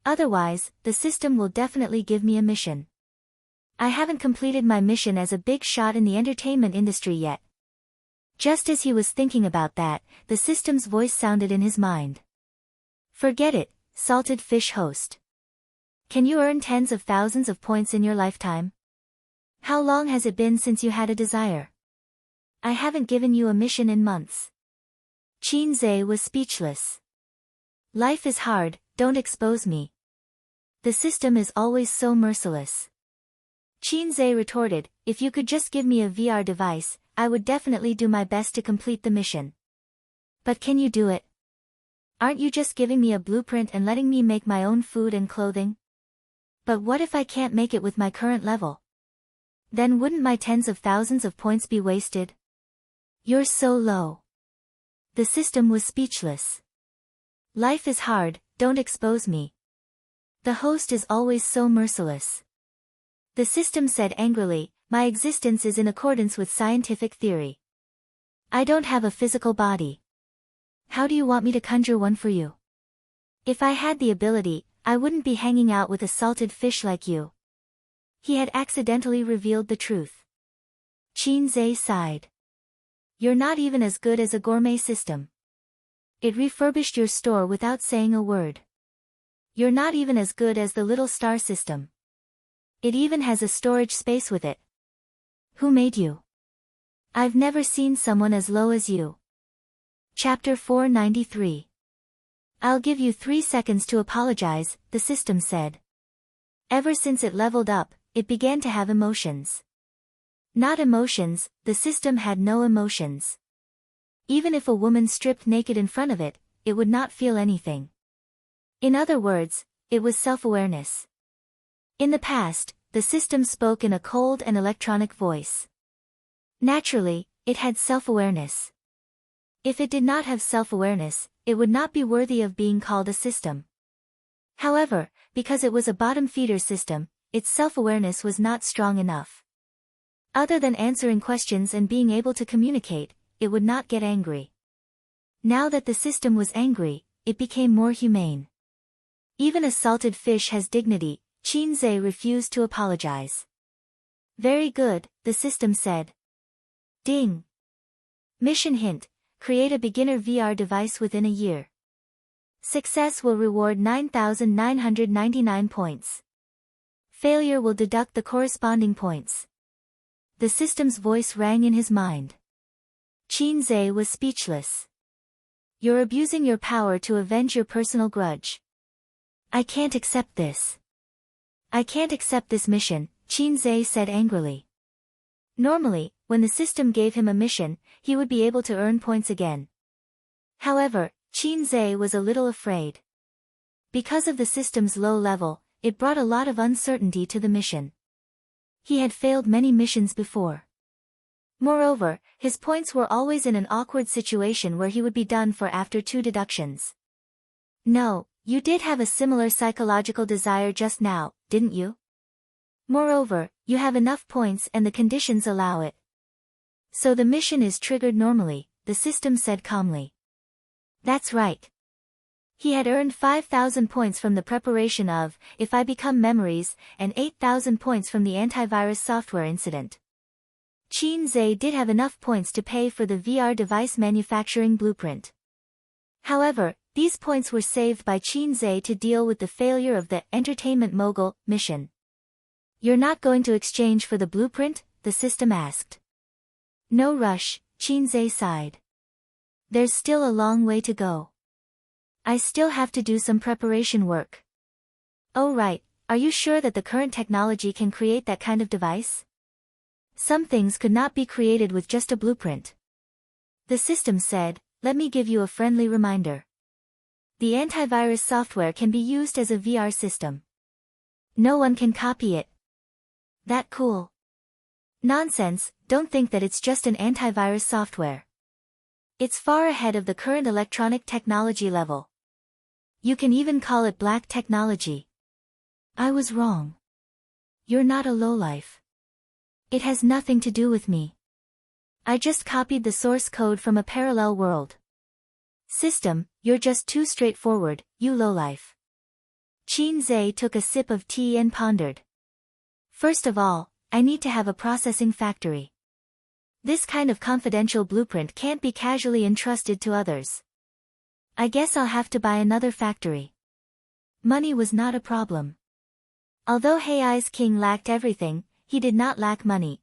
Otherwise, the system will definitely give me a mission. I haven't completed my mission as a big shot in the entertainment industry yet. Just as he was thinking about that, the system's voice sounded in his mind. Forget it, salted fish host. Can you earn tens of thousands of points in your lifetime? How long has it been since you had a desire? I haven't given you a mission in months. Qin Zhe was speechless. Life is hard, don't expose me. The system is always so merciless. Qin Zhe retorted, if you could just give me a VR device, I would definitely do my best to complete the mission. But can you do it? Aren't you just giving me a blueprint and letting me make my own food and clothing? But what if I can't make it with my current level? Then wouldn't my tens of thousands of points be wasted? You're so low. The system was speechless. Life is hard, don't expose me. The host is always so merciless. The system said angrily, my existence is in accordance with scientific theory. I don't have a physical body. How do you want me to conjure one for you? If I had the ability, I wouldn't be hanging out with a salted fish like you. He had accidentally revealed the truth. Qin Zhe sighed. You're not even as good as a gourmet system. It refurbished your store without saying a word. You're not even as good as the little star system. It even has a storage space with it. Who made you? I've never seen someone as low as you. Chapter 493. I'll give you 3 seconds to apologize, the system said. Ever since it leveled up, it began to have emotions. Not emotions, the system had no emotions. Even if a woman stripped naked in front of it, it would not feel anything. In other words, it was self-awareness. In the past, the system spoke in a cold and electronic voice. Naturally, it had self-awareness. If it did not have self-awareness, it would not be worthy of being called a system. However, because it was a bottom-feeder system, its self-awareness was not strong enough. Other than answering questions and being able to communicate, it would not get angry. Now that the system was angry, it became more humane. Even a salted fish has dignity, Qin Zhe refused to apologize. Very good, the system said. Ding. Mission hint. Create a beginner VR device within a year. Success will reward 9,999 points. Failure will deduct the corresponding points. The system's voice rang in his mind. Qin Zhe was speechless. You're abusing your power to avenge your personal grudge. I can't accept this. I can't accept this mission, Qin Zhe said angrily. Normally, when the system gave him a mission, he would be able to earn points again. However, Qin Zhe was a little afraid. Because of the system's low level, it brought a lot of uncertainty to the mission. He had failed many missions before. Moreover, his points were always in an awkward situation where he would be done for after 2 deductions. No, you did have a similar psychological desire just now, didn't you? Moreover, you have enough points and the conditions allow it. So the mission is triggered normally, the system said calmly. That's right. He had earned 5,000 points from the preparation of If I Become Memories, and 8,000 points from the antivirus software incident. Qin Zhe did have enough points to pay for the VR device manufacturing blueprint. However, these points were saved by Qin Zhe to deal with the failure of the Entertainment Mogul mission. You're not going to exchange for the blueprint? The system asked. No rush, Qin Zhe sighed. There's still a long way to go. I still have to do some preparation work. Oh right, are you sure that the current technology can create that kind of device? Some things could not be created with just a blueprint. The system said, let me give you a friendly reminder. The antivirus software can be used as a VR system. No one can copy it. That cool. Nonsense, don't think that it's just an antivirus software. It's far ahead of the current electronic technology level. You can even call it black technology. I was wrong. You're not a lowlife. It has nothing to do with me. I just copied the source code from a parallel world. System, you're just too straightforward, you lowlife. Qin Zhe took a sip of tea and pondered. First of all, I need to have a processing factory. This kind of confidential blueprint can't be casually entrusted to others. I guess I'll have to buy another factory. Money was not a problem. Although Hei's king lacked everything, he did not lack money.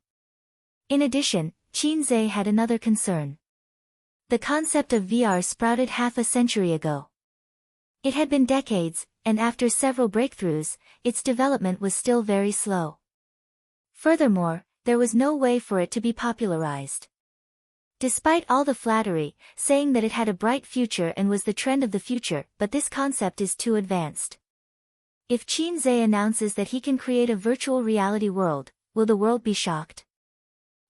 In addition, Qin Zhe had another concern. The concept of VR sprouted half a century ago. It had been decades, and after several breakthroughs, its development was still very slow. Furthermore, there was no way for it to be popularized. Despite all the flattery, saying that it had a bright future and was the trend of the future, but this concept is too advanced. If Qin Zhe announces that he can create a virtual reality world, will the world be shocked?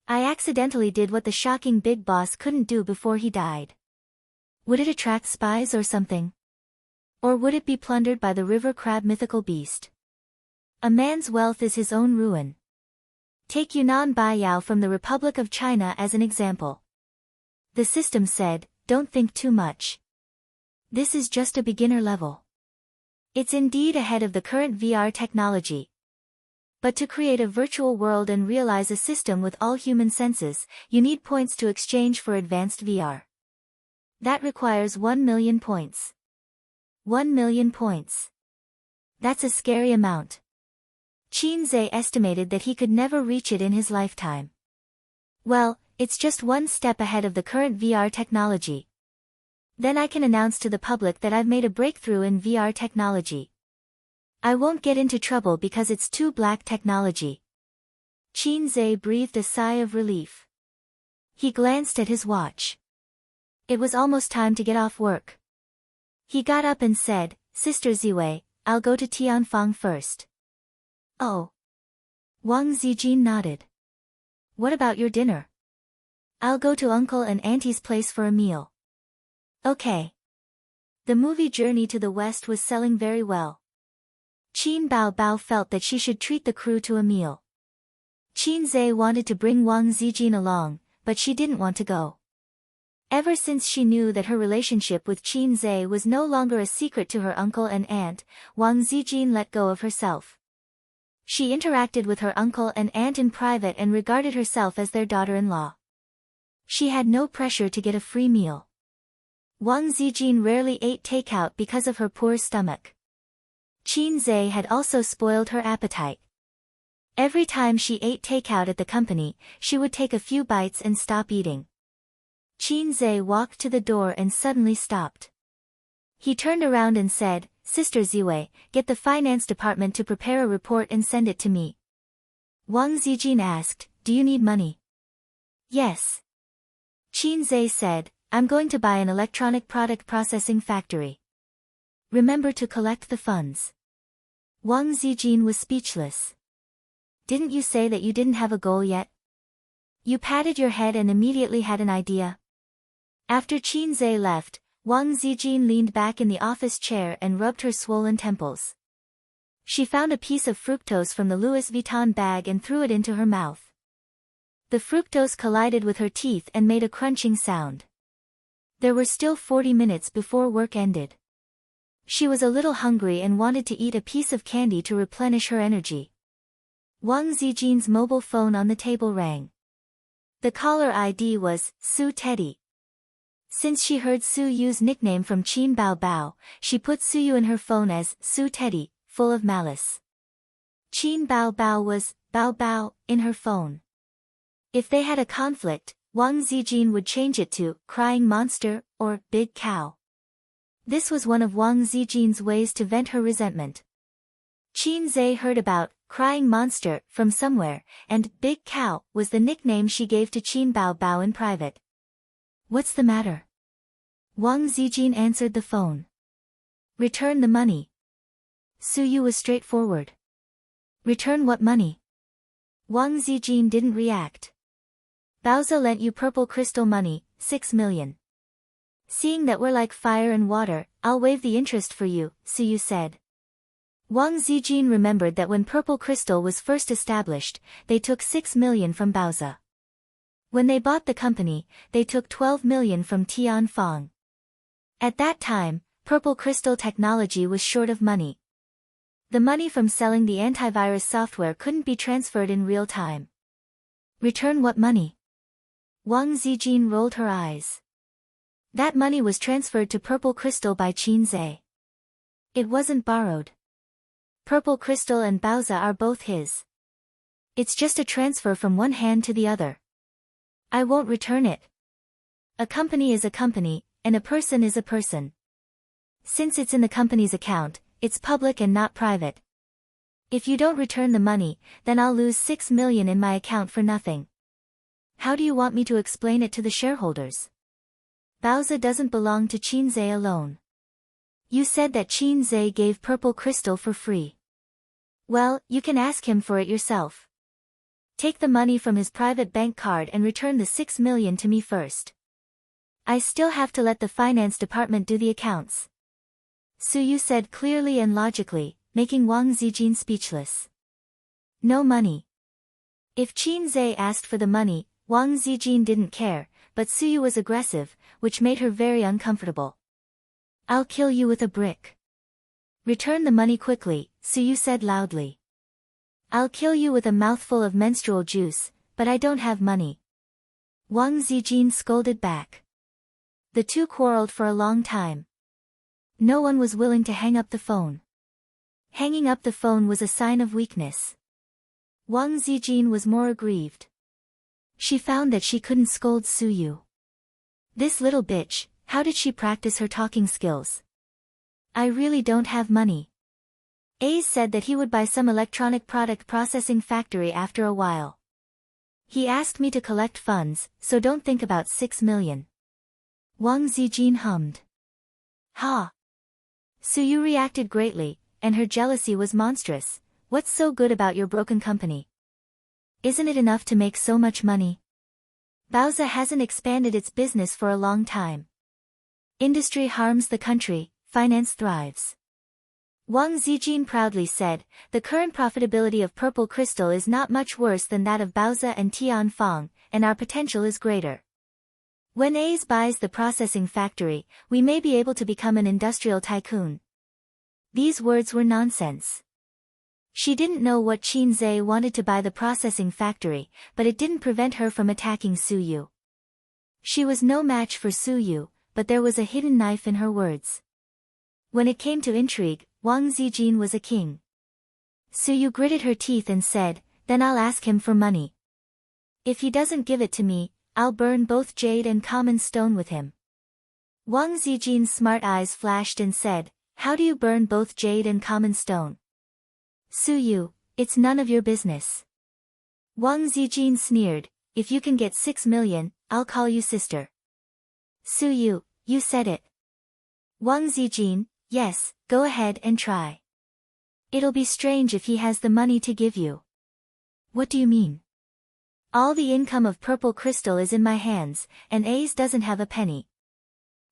I accidentally did what the shocking big boss couldn't do before he died. Would it attract spies or something? Or would it be plundered by the river crab mythical beast? A man's wealth is his own ruin. Take Yunnan Baiyao from the Republic of China as an example. The system said, don't think too much. This is just a beginner level. It's indeed ahead of the current VR technology. But to create a virtual world and realize a system with all human senses, you need points to exchange for advanced VR. That requires 1 million points. 1 million points. That's a scary amount. Qin Zhe estimated that he could never reach it in his lifetime. Well, it's just one step ahead of the current VR technology. Then I can announce to the public that I've made a breakthrough in VR technology. I won't get into trouble because it's too black technology. Qin Zhe breathed a sigh of relief. He glanced at his watch. It was almost time to get off work. He got up and said, Sister Ziwei, I'll go to Tianfang first. Oh. Wang Zijin nodded. What about your dinner? I'll go to Uncle and Auntie's place for a meal. Okay. The movie Journey to the West was selling very well. Qin Bao felt that she should treat the crew to a meal. Qin Zhe wanted to bring Wang Zijin along, but she didn't want to go. Ever since she knew that her relationship with Qin Zhe was no longer a secret to her uncle and aunt, Wang Zijin let go of herself. She interacted with her uncle and aunt in private and regarded herself as their daughter-in-law. She had no pressure to get a free meal. Wang Zijin rarely ate takeout because of her poor stomach. Qin Zhe had also spoiled her appetite. Every time she ate takeout at the company, she would take a few bites and stop eating. Qin Zhe walked to the door and suddenly stopped. He turned around and said, Sister Ziwei, get the finance department to prepare a report and send it to me. Wang Zijin asked, do you need money? Yes. Qin Zhe said, I'm going to buy an electronic product processing factory. Remember to collect the funds. Wang Zijin was speechless. Didn't you say that you didn't have a goal yet? You patted your head and immediately had an idea. After Qin Zhe left, Wang Zijin leaned back in the office chair and rubbed her swollen temples. She found a piece of fructose from the Louis Vuitton bag and threw it into her mouth. The fructose collided with her teeth and made a crunching sound. There were still 40 minutes before work ended. She was a little hungry and wanted to eat a piece of candy to replenish her energy. Wang Zijin's mobile phone on the table rang. The caller ID was Su Teddy. Since she heard Su Yu's nickname from Qin Bao, she put Su Yu in her phone as Su Teddy, full of malice. Qin Bao was Bao in her phone. If they had a conflict, Wang Zijin would change it to Crying Monster or Big Cow. This was one of Wang Zijin's ways to vent her resentment. Qin Zhe heard about Crying Monster from somewhere, and Big Cow was the nickname she gave to Qin Bao in private. What's the matter? Wang Zijin answered the phone. Return the money. Su Yu was straightforward. Return what money? Wang Zijin didn't react. Baozi lent you purple crystal money, 6 million. Seeing that we're like fire and water, I'll waive the interest for you, Su Yu said. Wang Zijin remembered that when purple crystal was first established, they took 6 million from Baozi. When they bought the company, they took 12 million from Tianfang. At that time, purple crystal technology was short of money. The money from selling the antivirus software couldn't be transferred in real time. Return what money? Wang Zijin rolled her eyes. That money was transferred to Purple Crystal by Qin Zhe. It wasn't borrowed. Purple Crystal and Baozi are both his. It's just a transfer from one hand to the other. I won't return it. A company is a company, and a person is a person. Since it's in the company's account, it's public and not private. If you don't return the money, then I'll lose 6 million in my account for nothing. How do you want me to explain it to the shareholders? Baozi doesn't belong to Qin Zhe alone. You said that Qin Zhe gave purple crystal for free. Well, you can ask him for it yourself. Take the money from his private bank card and return the 6 million to me first. I still have to let the finance department do the accounts. Su Yu said clearly and logically, making Wang Zijin speechless. No money. If Qin Zhe asked for the money, Wang Zijin didn't care, but Su Yu was aggressive, which made her very uncomfortable. I'll kill you with a brick. Return the money quickly, Suyu said loudly. I'll kill you with a mouthful of menstrual juice, but I don't have money. Wang Zijin scolded back. The two quarreled for a long time. No one was willing to hang up the phone. Hanging up the phone was a sign of weakness. Wang Zijin was more aggrieved. She found that she couldn't scold Suyu. This little bitch, how did she practice her talking skills? I really don't have money. Ace said that he would buy some electronic product processing factory after a while. He asked me to collect funds, so don't think about 6 million. Wang Zijin hummed. Ha! Suyu reacted greatly, and her jealousy was monstrous. What's so good about your broken company? Isn't it enough to make so much money? Bauza hasn't expanded its business for a long time. Industry harms the country, finance thrives. Wang Zijin proudly said, the current profitability of Purple Crystal is not much worse than that of Bauza and Tianfang, and our potential is greater. When Ace buys the processing factory, we may be able to become an industrial tycoon. These words were nonsense. She didn't know what Qin Zhe wanted to buy the processing factory, but it didn't prevent her from attacking Suyu. She was no match for Suyu, but there was a hidden knife in her words. When it came to intrigue, Wang Zijin was a king. Suyu gritted her teeth and said, then I'll ask him for money. If he doesn't give it to me, I'll burn both jade and common stone with him. Wang Zijin's smart eyes flashed and said, how do you burn both jade and common stone? Suyu, it's none of your business. Wang Zijin sneered, if you can get 6 million, I'll call you sister. Suyu, you said it. Wang Zijin, yes, go ahead and try. It'll be strange if he has the money to give you. What do you mean? All the income of Purple Crystal is in my hands, and Ace doesn't have a penny.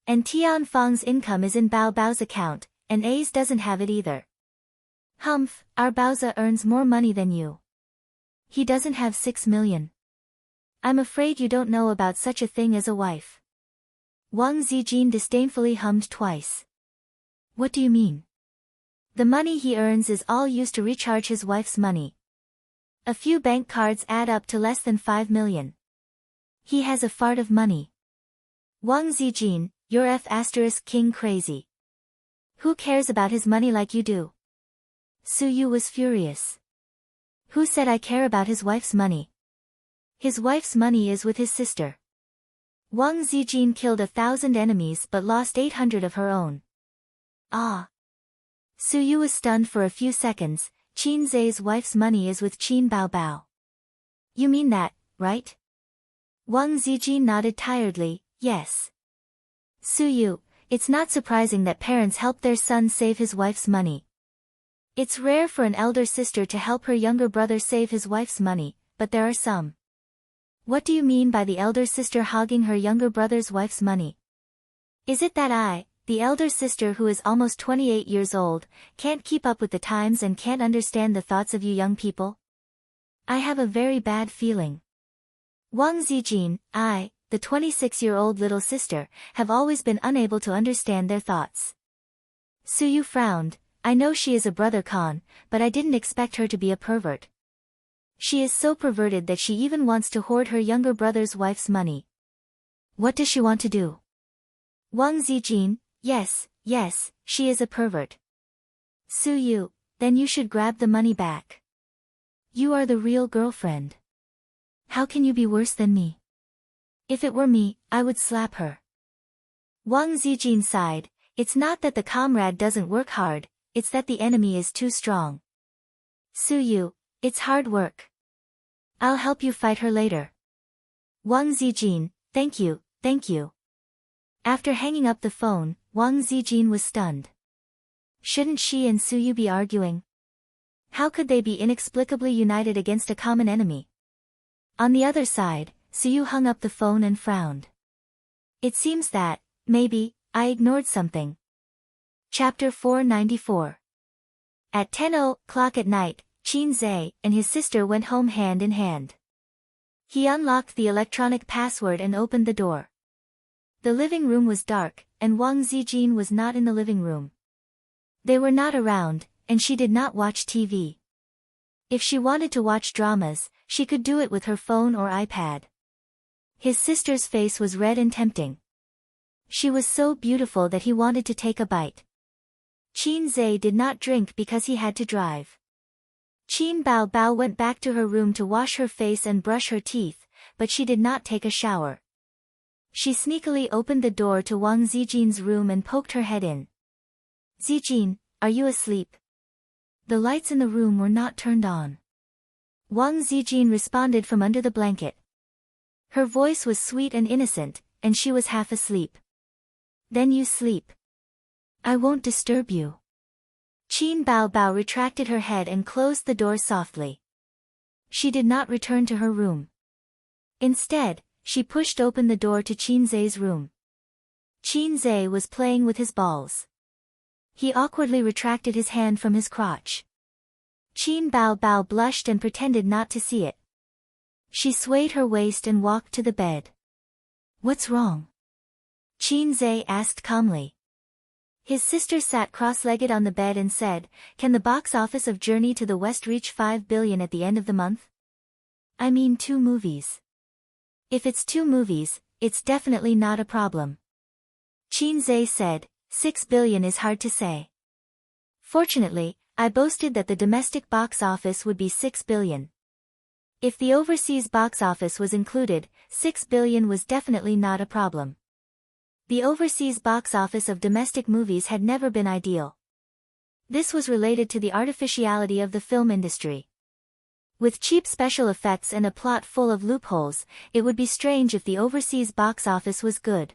And Tianfang's income is in Bao Bao's account, and Ace doesn't have it either. Humph, our Baoza earns more money than you. He doesn't have 6 million. I'm afraid you don't know about such a thing as a wife. Wang Zijin disdainfully hummed twice. What do you mean? The money he earns is all used to recharge his wife's money. A few bank cards add up to less than 5 million. He has a fart of money. Wang Zijin, you're F***king crazy. Who cares about his money like you do? Suyu was furious. Who said I care about his wife's money? His wife's money is with his sister. Wang Zijin killed 1,000 enemies but lost 800 of her own. Ah! Suyu was stunned for a few seconds. Qin Zhe's wife's money is with Qin Bao Bao. You mean that, right? Wang Zijin nodded tiredly, yes. Suyu, it's not surprising that parents help their son save his wife's money. It's rare for an elder sister to help her younger brother save his wife's money, but there are some. What do you mean by the elder sister hogging her younger brother's wife's money? Is it that I, the elder sister who is almost 28 years old, can't keep up with the times and can't understand the thoughts of you young people? I have a very bad feeling. Wang Zijin, I, the 26-year-old little sister, have always been unable to understand their thoughts. Suyu frowned. I know she is a brother con, but I didn't expect her to be a pervert. She is so perverted that she even wants to hoard her younger brother's wife's money. What does she want to do? Wang Zijin, yes, she is a pervert. Suyu, then you should grab the money back. You are the real girlfriend. How can you be worse than me? If it were me, I would slap her. Wang Zijin sighed, it's not that the comrade doesn't work hard, it's that the enemy is too strong. Suyu, it's hard work. I'll help you fight her later. Wang Zijin, thank you. After hanging up the phone, Wang Zijin was stunned. Shouldn't she and Suyu be arguing? How could they be inexplicably united against a common enemy? On the other side, Suyu hung up the phone and frowned. It seems that, maybe, I ignored something. Chapter 494. At 10:00 at night, Qin Zhe and his sister went home hand in hand. He unlocked the electronic password and opened the door. The living room was dark, and Wang Zijin was not in the living room. They were not around, and she did not watch TV. If she wanted to watch dramas, she could do it with her phone or iPad. His sister's face was red and tempting. She was so beautiful that he wanted to take a bite. Qin Zhe did not drink because he had to drive. Qin Bao Bao went back to her room to wash her face and brush her teeth, but she did not take a shower. She sneakily opened the door to Wang Zijin's room and poked her head in. "Zijin, are you asleep?" The lights in the room were not turned on. Wang Zijin responded from under the blanket. Her voice was sweet and innocent, and she was half asleep. "Then you sleep. I won't disturb you." Qin Bao Bao retracted her head and closed the door softly. She did not return to her room. Instead, she pushed open the door to Qin Zhe's room. Qin Zhe was playing with his balls. He awkwardly retracted his hand from his crotch. Qin Bao Bao blushed and pretended not to see it. She swayed her waist and walked to the bed. "What's wrong?" Qin Zhe asked calmly. His sister sat cross-legged on the bed and said, "Can the box office of Journey to the West reach 5 billion at the end of the month? I mean 2 movies. If it's 2 movies, it's definitely not a problem." Qin Zhe said, 6 billion is hard to say. Fortunately, I boasted that the domestic box office would be 6 billion. If the overseas box office was included, 6 billion was definitely not a problem. The overseas box office of domestic movies had never been ideal. This was related to the artificiality of the film industry. With cheap special effects and a plot full of loopholes, it would be strange if the overseas box office was good.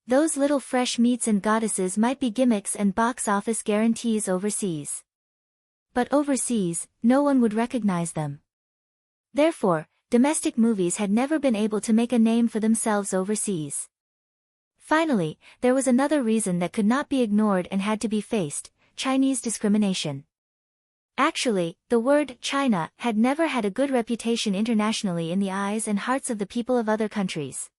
Those little fresh meats and goddesses might be gimmicks and box office guarantees overseas. But overseas, no one would recognize them. Therefore, domestic movies had never been able to make a name for themselves overseas. Finally, there was another reason that could not be ignored and had to be faced: Chinese discrimination. Actually, the word China had never had a good reputation internationally in the eyes and hearts of the people of other countries.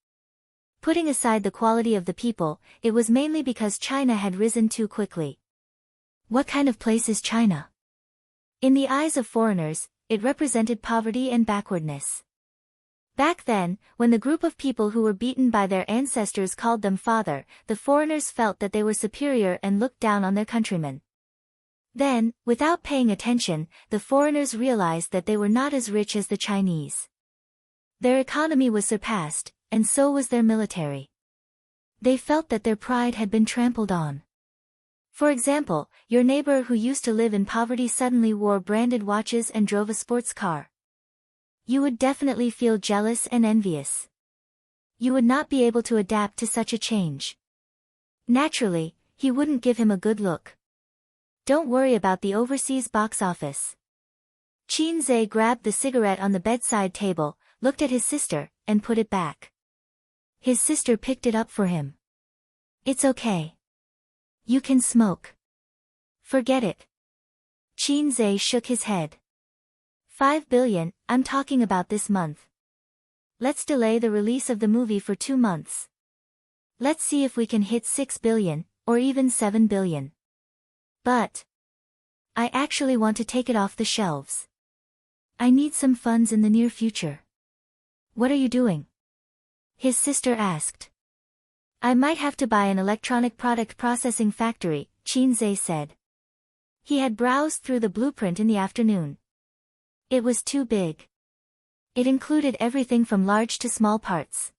Putting aside the quality of the people, it was mainly because China had risen too quickly. What kind of place is China? In the eyes of foreigners, it represented poverty and backwardness. Back then, when the group of people who were beaten by their ancestors called them father, the foreigners felt that they were superior and looked down on their countrymen. Then, without paying attention, the foreigners realized that they were not as rich as the Chinese. Their economy was surpassed, and so was their military. They felt that their pride had been trampled on. For example, your neighbor who used to live in poverty suddenly wore branded watches and drove a sports car. You would definitely feel jealous and envious. You would not be able to adapt to such a change. Naturally, he wouldn't give him a good look. Don't worry about the overseas box office. Qin Zhe grabbed the cigarette on the bedside table, looked at his sister, and put it back. His sister picked it up for him. "It's okay. You can smoke. Forget it." Qin Zhe shook his head. 5 billion, I'm talking about this month. Let's delay the release of the movie for 2 months. Let's see if we can hit 6 billion, or even 7 billion. But I actually want to take it off the shelves. I need some funds in the near future. What are you doing? His sister asked. I might have to buy an electronic product processing factory, Qin Zhe said. He had browsed through the blueprint in the afternoon. It was too big. It included everything from large to small parts.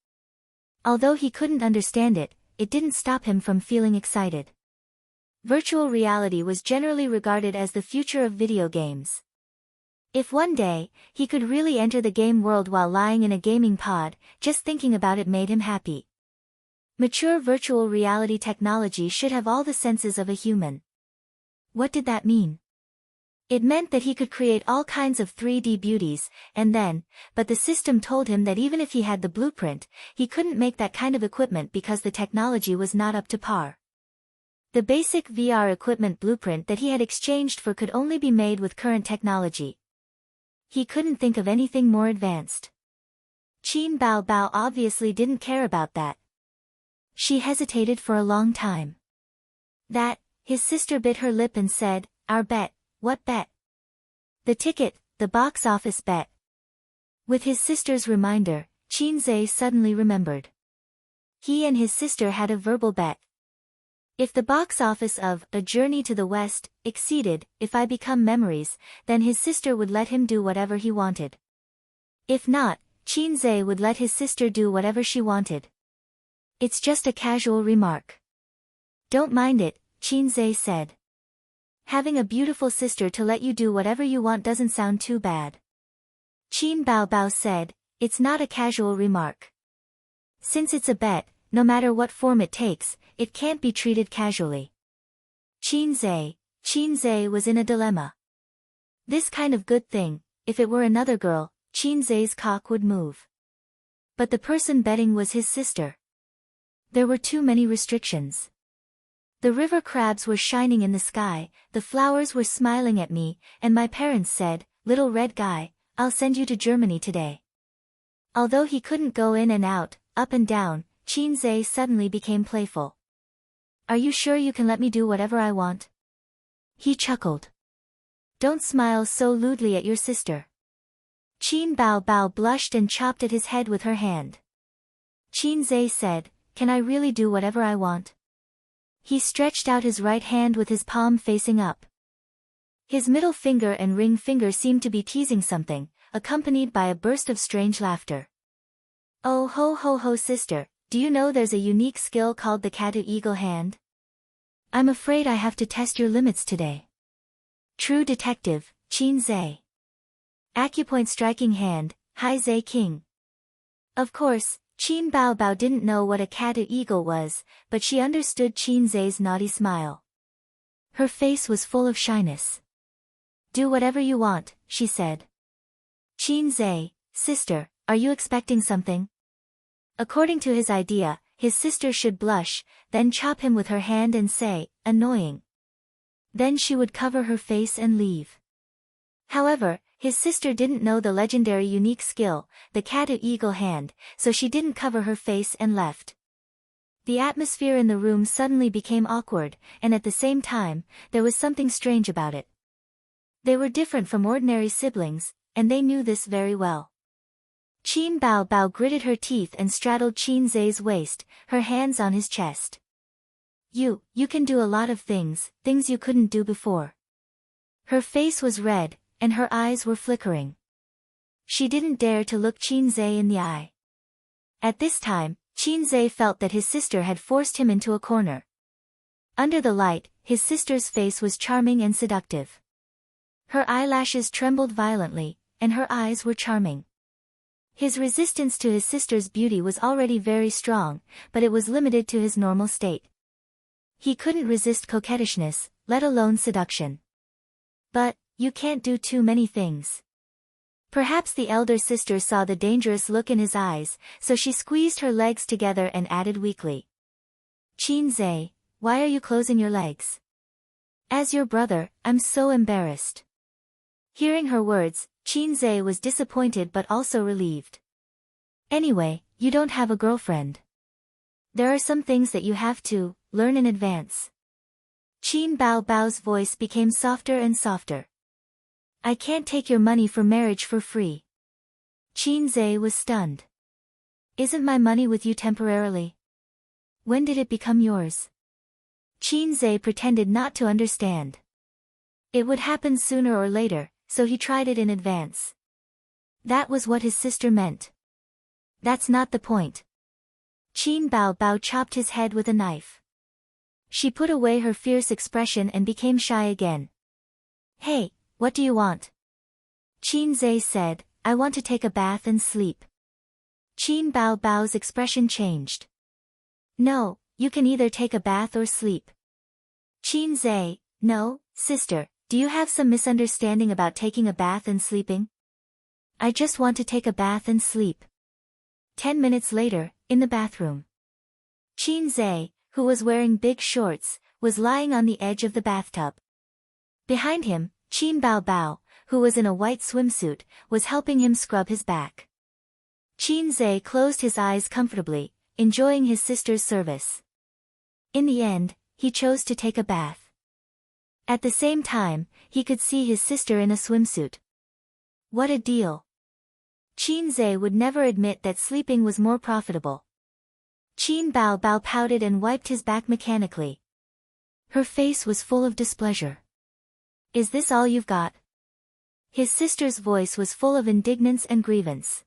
Although he couldn't understand it, it didn't stop him from feeling excited. Virtual reality was generally regarded as the future of video games. If one day, he could really enter the game world while lying in a gaming pod, just thinking about it made him happy. Mature virtual reality technology should have all the senses of a human. What did that mean? It meant that he could create all kinds of 3D beauties, but the system told him that even if he had the blueprint, he couldn't make that kind of equipment because the technology was not up to par. The basic VR equipment blueprint that he had exchanged for could only be made with current technology. He couldn't think of anything more advanced. Qin Bao Bao obviously didn't care about that. She hesitated for a long time. That, his sister bit her lip and said, our bet. What bet? The ticket, the box office bet. With his sister's reminder, Qinzhe suddenly remembered. He and his sister had a verbal bet. If the box office of A Journey to the West exceeded If I Become Memories, then his sister would let him do whatever he wanted. If not, Qinzhe would let his sister do whatever she wanted. It's just a casual remark. Don't mind it, Qinzhe said. Having a beautiful sister to let you do whatever you want doesn't sound too bad. Qin Baobao said, it's not a casual remark. Since it's a bet, no matter what form it takes, it can't be treated casually. Qinzhe was in a dilemma. This kind of good thing, if it were another girl, Qinzhe's cock would move. But the person betting was his sister. There were too many restrictions. The river crabs were shining in the sky, the flowers were smiling at me, and my parents said, little red guy, I'll send you to Germany today. Although he couldn't go in and out, up and down, Qinzhe suddenly became playful. Are you sure you can let me do whatever I want? He chuckled. Don't smile so lewdly at your sister. Qin Baobao blushed and chopped at his head with her hand. Qinzhe said, can I really do whatever I want? He stretched out his right hand with his palm facing up. His middle finger and ring finger seemed to be teasing something, accompanied by a burst of strange laughter. Oh ho ho ho sister, do you know there's a unique skill called the cat-eagle hand? I'm afraid I have to test your limits today. True detective, Qinzhe. Acupoint striking hand, Hai King. Of course, Qin Baobao didn't know what a cat-eagle was, but she understood Qinzhe's naughty smile. Her face was full of shyness. Do whatever you want, she said. Qinzhe, sister, are you expecting something? According to his idea, his sister should blush, then chop him with her hand and say, annoying. Then she would cover her face and leave. However, his sister didn't know the legendary unique skill, the cat-eagle hand, so she didn't cover her face and left. The atmosphere in the room suddenly became awkward, and at the same time, there was something strange about it. They were different from ordinary siblings, and they knew this very well. Qin Baobao gritted her teeth and straddled Qinzhe's waist, her hands on his chest. You can do a lot of things you couldn't do before. Her face was red, and her eyes were flickering. She didn't dare to look Qinzhe in the eye. At this time, Qinzhe felt that his sister had forced him into a corner. Under the light, his sister's face was charming and seductive. Her eyelashes trembled violently, and her eyes were charming. His resistance to his sister's beauty was already very strong, but it was limited to his normal state. He couldn't resist coquettishness, let alone seduction. But, you can't do too many things. Perhaps the elder sister saw the dangerous look in his eyes, so she squeezed her legs together and added weakly. Qinzhe, why are you closing your legs? As your brother, I'm so embarrassed. Hearing her words, Qinzhe was disappointed but also relieved. Anyway, you don't have a girlfriend. There are some things that you have to learn in advance. Qin Baobao's voice became softer and softer. I can't take your money for marriage for free. Qinzhe was stunned. Isn't my money with you temporarily? When did it become yours? Qinzhe pretended not to understand. It would happen sooner or later, so he tried it in advance. That was what his sister meant. That's not the point. Qin Baobao chopped his head with a knife. She put away her fierce expression and became shy again. Hey, what do you want? Qinzhe said, I want to take a bath and sleep. Qin Baobao's expression changed. No, you can either take a bath or sleep. Qinzhe, no, sister, do you have some misunderstanding about taking a bath and sleeping? I just want to take a bath and sleep. 10 minutes later, in the bathroom. Qinzhe, who was wearing big shorts, was lying on the edge of the bathtub. Behind him, Qin Baobao, who was in a white swimsuit, was helping him scrub his back. Qinzhe closed his eyes comfortably, enjoying his sister's service. In the end, he chose to take a bath. At the same time, he could see his sister in a swimsuit. What a deal! Qin Zhe would never admit that sleeping was more profitable. Qin Bao Bao pouted and wiped his back mechanically. Her face was full of displeasure. Is this all you've got? His sister's voice was full of indignance and grievance.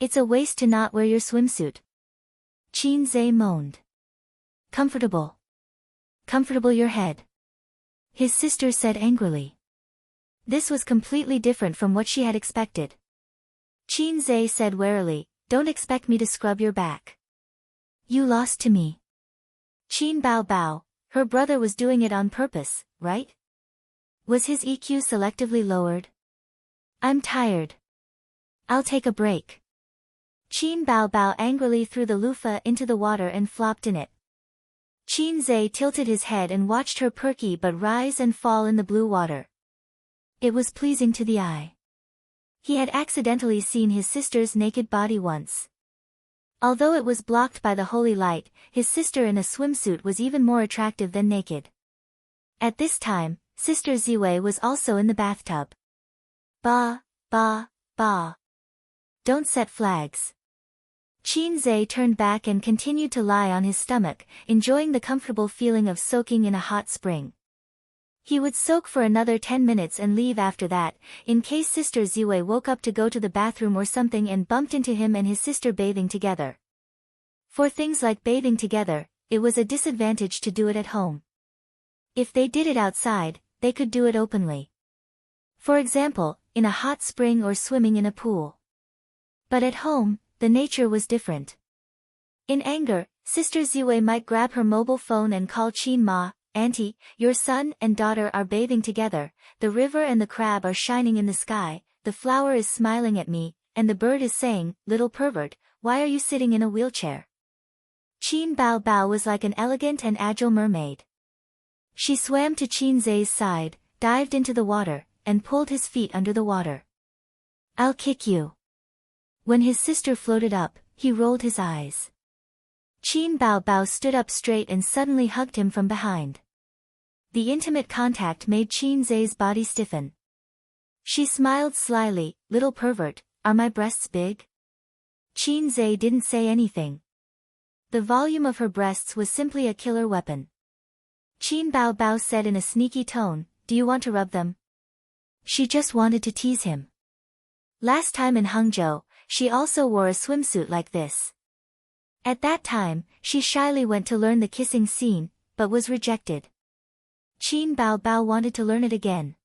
It's a waste to not wear your swimsuit. Qin Zhe moaned. Comfortable. Comfortable your head. His sister said angrily. This was completely different from what she had expected. Qin Zhe said warily, don't expect me to scrub your back. You lost to me. Qin Bao Bao, her brother was doing it on purpose, right? Was his EQ selectively lowered? I'm tired. I'll take a break. Qin Bao Bao angrily threw the loofah into the water and flopped in it. Qin Zhe tilted his head and watched her perky but rise and fall in the blue water. It was pleasing to the eye. He had accidentally seen his sister's naked body once. Although it was blocked by the holy light, his sister in a swimsuit was even more attractive than naked. At this time, Sister Ziwei was also in the bathtub. Ba, ba, ba. Don't set flags. Qin Zhe turned back and continued to lie on his stomach, enjoying the comfortable feeling of soaking in a hot spring. He would soak for another 10 minutes and leave after that, in case Sister Ziwei woke up to go to the bathroom or something and bumped into him and his sister bathing together. For things like bathing together, it was a disadvantage to do it at home. If they did it outside, they could do it openly. For example, in a hot spring or swimming in a pool. But at home, the nature was different. In anger, Sister Ziwei might grab her mobile phone and call Qin Ma, Auntie, your son and daughter are bathing together, the river and the crab are shining in the sky, the flower is smiling at me, and the bird is saying, little pervert, why are you sitting in a wheelchair? Qin Bao Bao was like an elegant and agile mermaid. She swam to Qin Zhe's side, dived into the water, and pulled his feet under the water. I'll kick you. When his sister floated up, he rolled his eyes. Qin Bao Bao stood up straight and suddenly hugged him from behind. The intimate contact made Qin Zhe's body stiffen. She smiled slyly, little pervert, are my breasts big? Qin Zhe didn't say anything. The volume of her breasts was simply a killer weapon. Qin Bao Bao said in a sneaky tone, do you want to rub them? She just wanted to tease him. Last time in Hangzhou, she also wore a swimsuit like this. At that time, she shyly went to learn the kissing scene, but was rejected. Qin Bao Bao wanted to learn it again.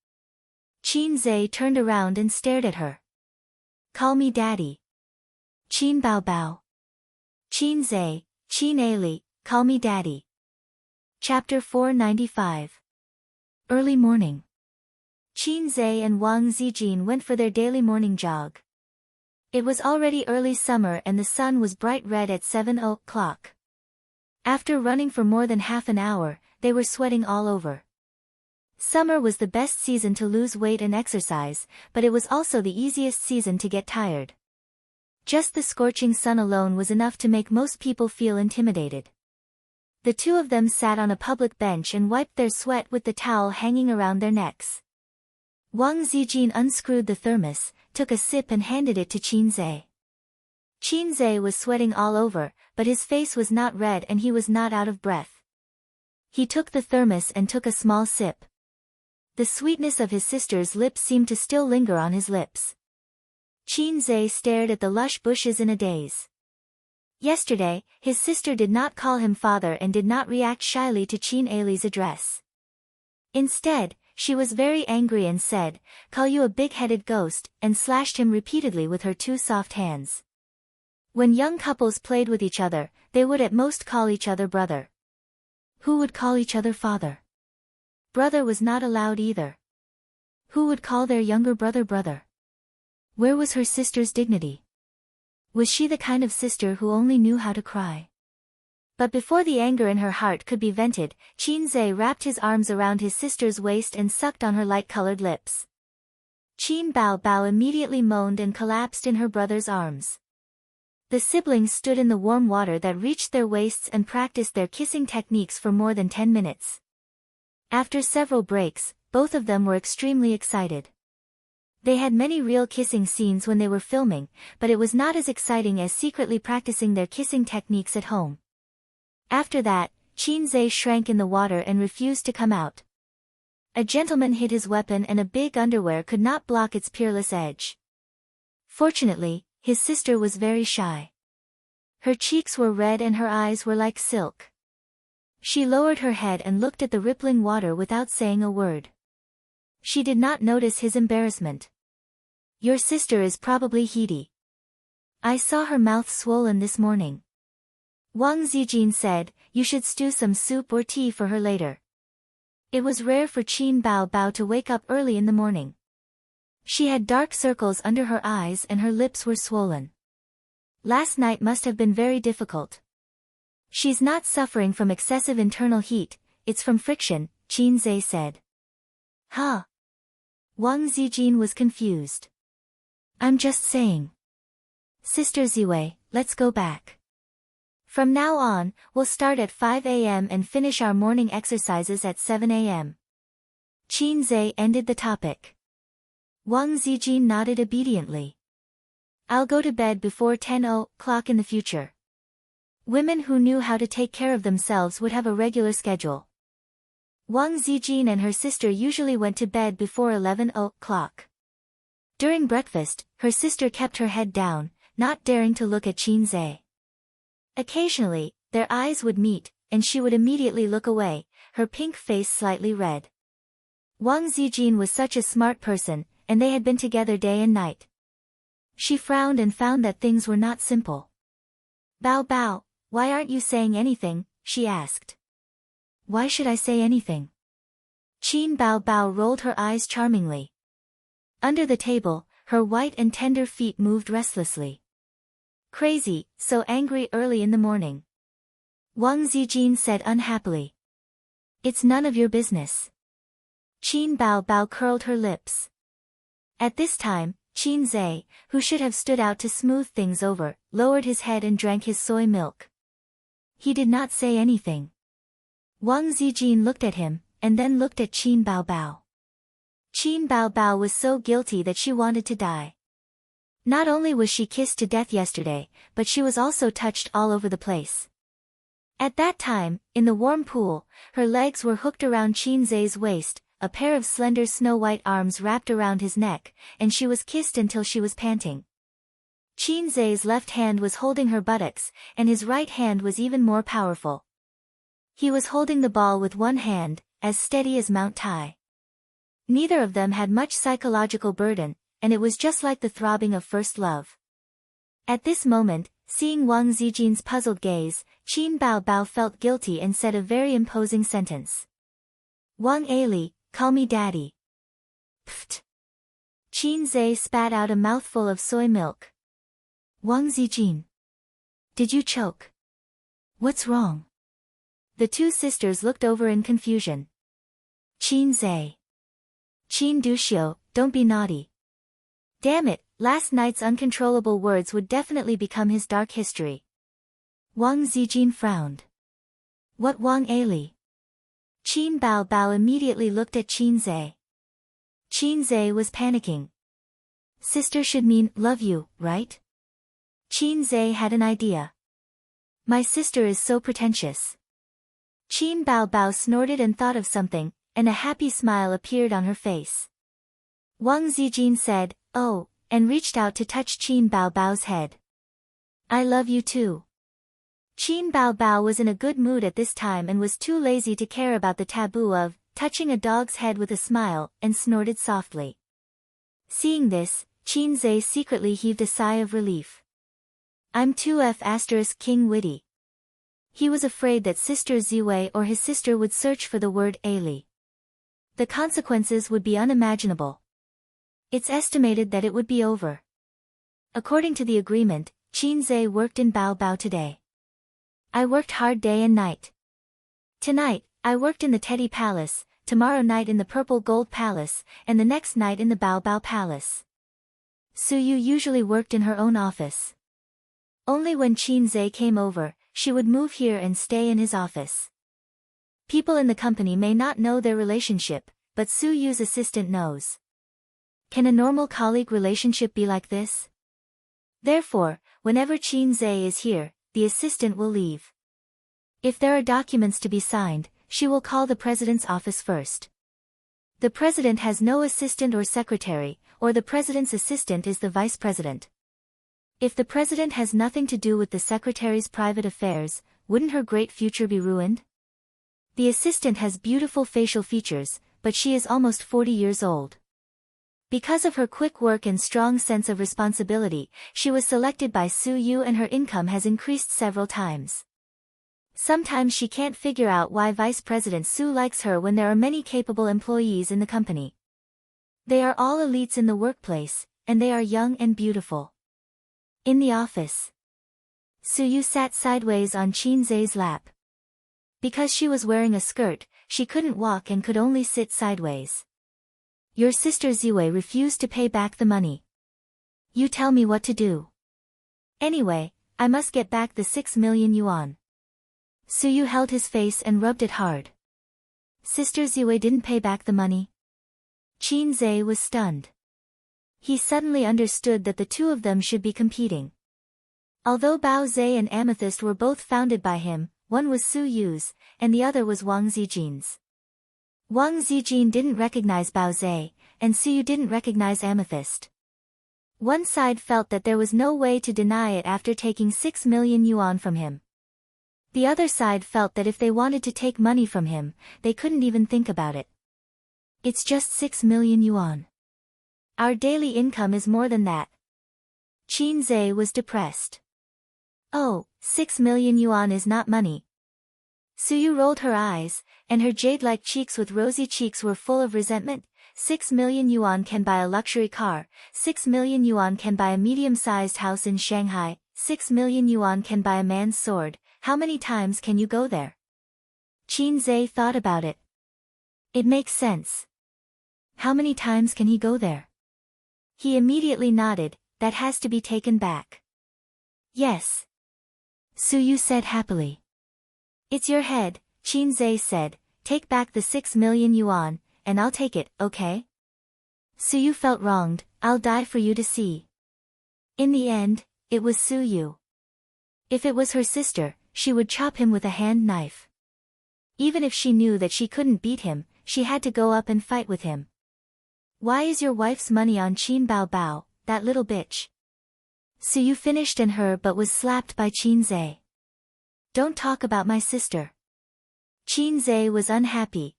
Qin Zhe turned around and stared at her. Call me daddy. Qin Bao Bao. Qin Zhe, Qin Ali, call me daddy. Chapter 495. Early morning. Qin Zhe and Wang Zijin went for their daily morning jog. It was already early summer and the sun was bright red at 7 o'clock. After running for more than half an hour, they were sweating all over. Summer was the best season to lose weight and exercise, but it was also the easiest season to get tired. Just the scorching sun alone was enough to make most people feel intimidated. The two of them sat on a public bench and wiped their sweat with the towel hanging around their necks. Wang Zijin unscrewed the thermos, took a sip and handed it to Qin Zhe. Qin Zhe was sweating all over, but his face was not red and he was not out of breath. He took the thermos and took a small sip. The sweetness of his sister's lips seemed to still linger on his lips. Qin Zhe stared at the lush bushes in a daze. Yesterday, his sister did not call him father and did not react shyly to Qin Ali's address. Instead, she was very angry and said, call you a big-headed ghost, and slashed him repeatedly with her two soft hands. When young couples played with each other, they would at most call each other brother. Who would call each other father? Brother was not allowed either. Who would call their younger brother brother? Where was her sister's dignity? Was she the kind of sister who only knew how to cry? But before the anger in her heart could be vented, Qin Zhe wrapped his arms around his sister's waist and sucked on her light-colored lips. Qin Bao Bao immediately moaned and collapsed in her brother's arms. The siblings stood in the warm water that reached their waists and practiced their kissing techniques for more than 10 minutes. After several breaks, both of them were extremely excited. They had many real kissing scenes when they were filming, but it was not as exciting as secretly practicing their kissing techniques at home. After that, Qin shrank in the water and refused to come out. A gentleman hid his weapon and a big underwear could not block its peerless edge. Fortunately, his sister was very shy. Her cheeks were red and her eyes were like silk. She lowered her head and looked at the rippling water without saying a word. She did not notice his embarrassment. Your sister is probably heady. I saw her mouth swollen this morning. Wang Zijin said, you should stew some soup or tea for her later. It was rare for Qin Bao to wake up early in the morning. She had dark circles under her eyes and her lips were swollen. Last night must have been very difficult. She's not suffering from excessive internal heat, it's from friction, Qin said. Huh? Wang Zijin was confused. I'm just saying. Sister Ziwei, let's go back. From now on, we'll start at 5 a.m. and finish our morning exercises at 7 a.m. Qin ended the topic. Wang Zijin nodded obediently. I'll go to bed before 10 o'clock in the future. Women who knew how to take care of themselves would have a regular schedule. Wang Zijin and her sister usually went to bed before 11 o'clock. During breakfast, her sister kept her head down, not daring to look at Qin. Occasionally, their eyes would meet, and she would immediately look away, her pink face slightly red. Wang Zijin was such a smart person, and they had been together day and night. She frowned and found that things were not simple. Bao, why aren't you saying anything? She asked. Why should I say anything? Qin Bao rolled her eyes charmingly. Under the table, her white and tender feet moved restlessly. Crazy, so angry early in the morning. Wang Zijin said unhappily. It's none of your business. Qin Bao curled her lips. At this time, Qin, who should have stood out to smooth things over, lowered his head and drank his soy milk. He did not say anything. Wang Zijin looked at him, and then looked at Qin Bao. Qin Bao was so guilty that she wanted to die. Not only was she kissed to death yesterday, but she was also touched all over the place. At that time, in the warm pool, her legs were hooked around Qin's waist, a pair of slender snow-white arms wrapped around his neck, and she was kissed until she was panting. Qin's left hand was holding her buttocks, and his right hand was even more powerful. He was holding the ball with one hand, as steady as Mount Tai. Neither of them had much psychological burden, and it was just like the throbbing of first love. At this moment, seeing Wang Zijin's puzzled gaze, Qin Bao felt guilty and said a very imposing sentence. Wang Ali, call me daddy. Pfft. Qin spat out a mouthful of soy milk. Wang Zijin. Did you choke? What's wrong? The two sisters looked over in confusion. Qin. Qin Duxiu, don't be naughty. Damn it, last night's uncontrollable words would definitely become his dark history. Wang Zijin frowned. What Wang Ali? Qin Bao immediately looked at Qin. Qin was panicking. Sister should mean, love you, right? Qin had an idea. My sister is so pretentious. Qin Bao snorted and thought of something, and a happy smile appeared on her face. Wang Zijin said, oh, and reached out to touch Qin Bao's head. I love you too. Qin Bao was in a good mood at this time and was too lazy to care about the taboo of touching a dog's head with a smile, and snorted softly. Seeing this, Qin secretly heaved a sigh of relief. I'm 2F** King witty. He was afraid that Sister Ziwei or his sister would search for the word Ali. The consequences would be unimaginable. It's estimated that it would be over. According to the agreement, Qin worked in Bao today. I worked hard day and night. Tonight, I worked in the Teddy Palace, tomorrow night in the Purple Gold Palace, and the next night in the Bao Palace. Suyu usually worked in her own office. Only when Qin Zhe came over, she would move here and stay in his office. People in the company may not know their relationship, but Su Yu's assistant knows. Can a normal colleague relationship be like this? Therefore, whenever Qin Zhe is here, the assistant will leave. If there are documents to be signed, she will call the president's office first. The president has no assistant or secretary, or the president's assistant is the vice president. If the president has nothing to do with the secretary's private affairs, wouldn't her great future be ruined? The assistant has beautiful facial features, but she is almost 40 years old. Because of her quick work and strong sense of responsibility, she was selected by Su Yu and her income has increased several times. Sometimes she can't figure out why Vice President Su likes her when there are many capable employees in the company. They are all elites in the workplace, and they are young and beautiful. In the office, Su Yu sat sideways on Qin Zhe's lap. Because she was wearing a skirt, she couldn't walk and could only sit sideways. Your sister Ziwei refused to pay back the money. You tell me what to do. Anyway, I must get back the 6 million yuan. Su Yu held his face and rubbed it hard. Sister Ziwei didn't pay back the money? Qin Zhe was stunned. He suddenly understood that the two of them should be competing. Although Bao Zhe and Amethyst were both founded by him, one was Su Yu's, and the other was Wang Zijin's. Wang Zijin didn't recognize Bao Zhe, and Su Yu didn't recognize Amethyst. One side felt that there was no way to deny it after taking 6 million yuan from him. The other side felt that if they wanted to take money from him, they couldn't even think about it. It's just 6 million yuan. Our daily income is more than that. Qin Zhe was depressed. Oh, 6 million yuan is not money. Su Yu rolled her eyes, and her jade-like cheeks with rosy cheeks were full of resentment. 6 million yuan can buy a luxury car, 6 million yuan can buy a medium-sized house in Shanghai, 6 million yuan can buy a man's sword. How many times can you go there? Qin Zhe thought about it. It makes sense. How many times can he go there? He immediately nodded, that has to be taken back. Yes. Su Yu said happily. It's your head, Qin Zhe said, take back the 6 million yuan, and I'll take it, okay? Su Yu felt wronged, I'll die for you to see. In the end, it was Su Yu. If it was her sister, she would chop him with a hand knife. Even if she knew that she couldn't beat him, she had to go up and fight with him. Why is your wife's money on Qin Bao Bao, that little bitch? Su Yu finished and her but was slapped by Qin Zhe. Don't talk about my sister. Qin Zhe was unhappy.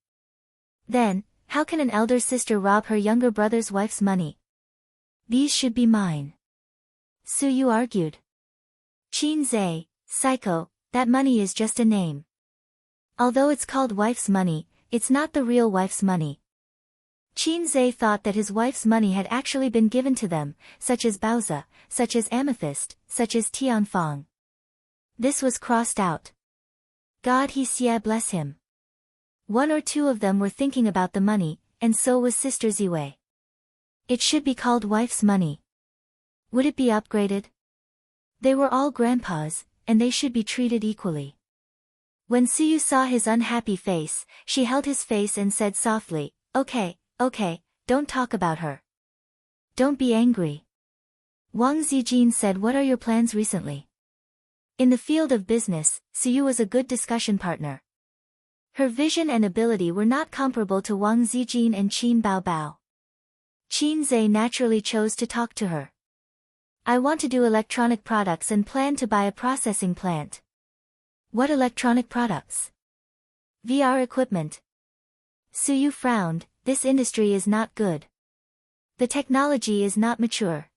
Then, how can an elder sister rob her younger brother's wife's money? These should be mine. Su Yu argued. Qin Zhe, psycho, that money is just a name. Although it's called wife's money, it's not the real wife's money. Qin Zhe thought that his wife's money had actually been given to them, such as Baozi, such as Amethyst, such as Tianfang. This was crossed out. God he xie bless him. One or two of them were thinking about the money, and so was Sister Ziwei. It should be called wife's money. Would it be upgraded? They were all grandpas, and they should be treated equally. When Su Yu saw his unhappy face, she held his face and said softly, okay, don't talk about her. Don't be angry. Wang Zijin said, what are your plans recently? In the field of business, Su Yu was a good discussion partner. Her vision and ability were not comparable to Wang Zijin and Qin Bao Bao. Qin Zhe naturally chose to talk to her. I want to do electronic products and plan to buy a processing plant. What electronic products? VR equipment. Su Yu frowned, this industry is not good. The technology is not mature.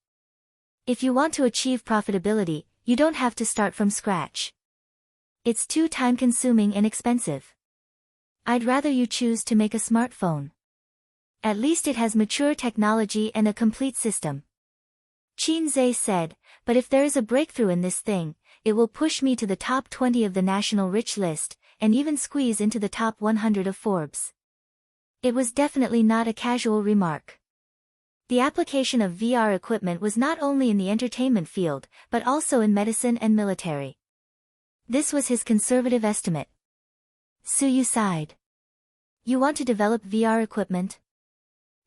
If you want to achieve profitability, you don't have to start from scratch. It's too time-consuming and expensive. I'd rather you choose to make a smartphone. At least it has mature technology and a complete system. Qin Zhe said, but if there is a breakthrough in this thing, it will push me to the top 20 of the national rich list, and even squeeze into the top 100 of Forbes. It was definitely not a casual remark. The application of VR equipment was not only in the entertainment field, but also in medicine and military. This was his conservative estimate. Suyu sighed. You want to develop VR equipment?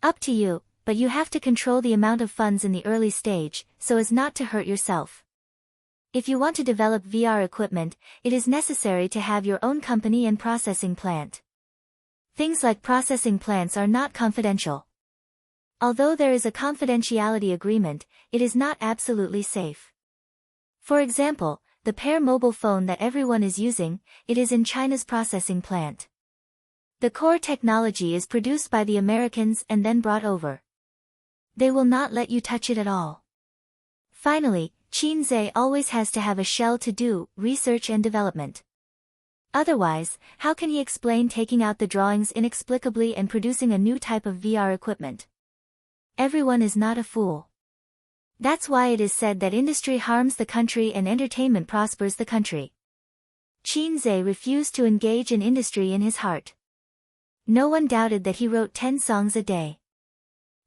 Up to you, but you have to control the amount of funds in the early stage, so as not to hurt yourself. If you want to develop VR equipment, it is necessary to have your own company and processing plant. Things like processing plants are not confidential. Although there is a confidentiality agreement, it is not absolutely safe. For example, the Pair mobile phone that everyone is using, it is in China's processing plant. The core technology is produced by the Americans and then brought over. They will not let you touch it at all. Finally, Qin always has to have a shell to do research and development. Otherwise, how can he explain taking out the drawings inexplicably and producing a new type of VR equipment? Everyone is not a fool. That's why it is said that industry harms the country and entertainment prospers the country. Qin refused to engage in industry in his heart. No one doubted that he wrote 10 songs a day.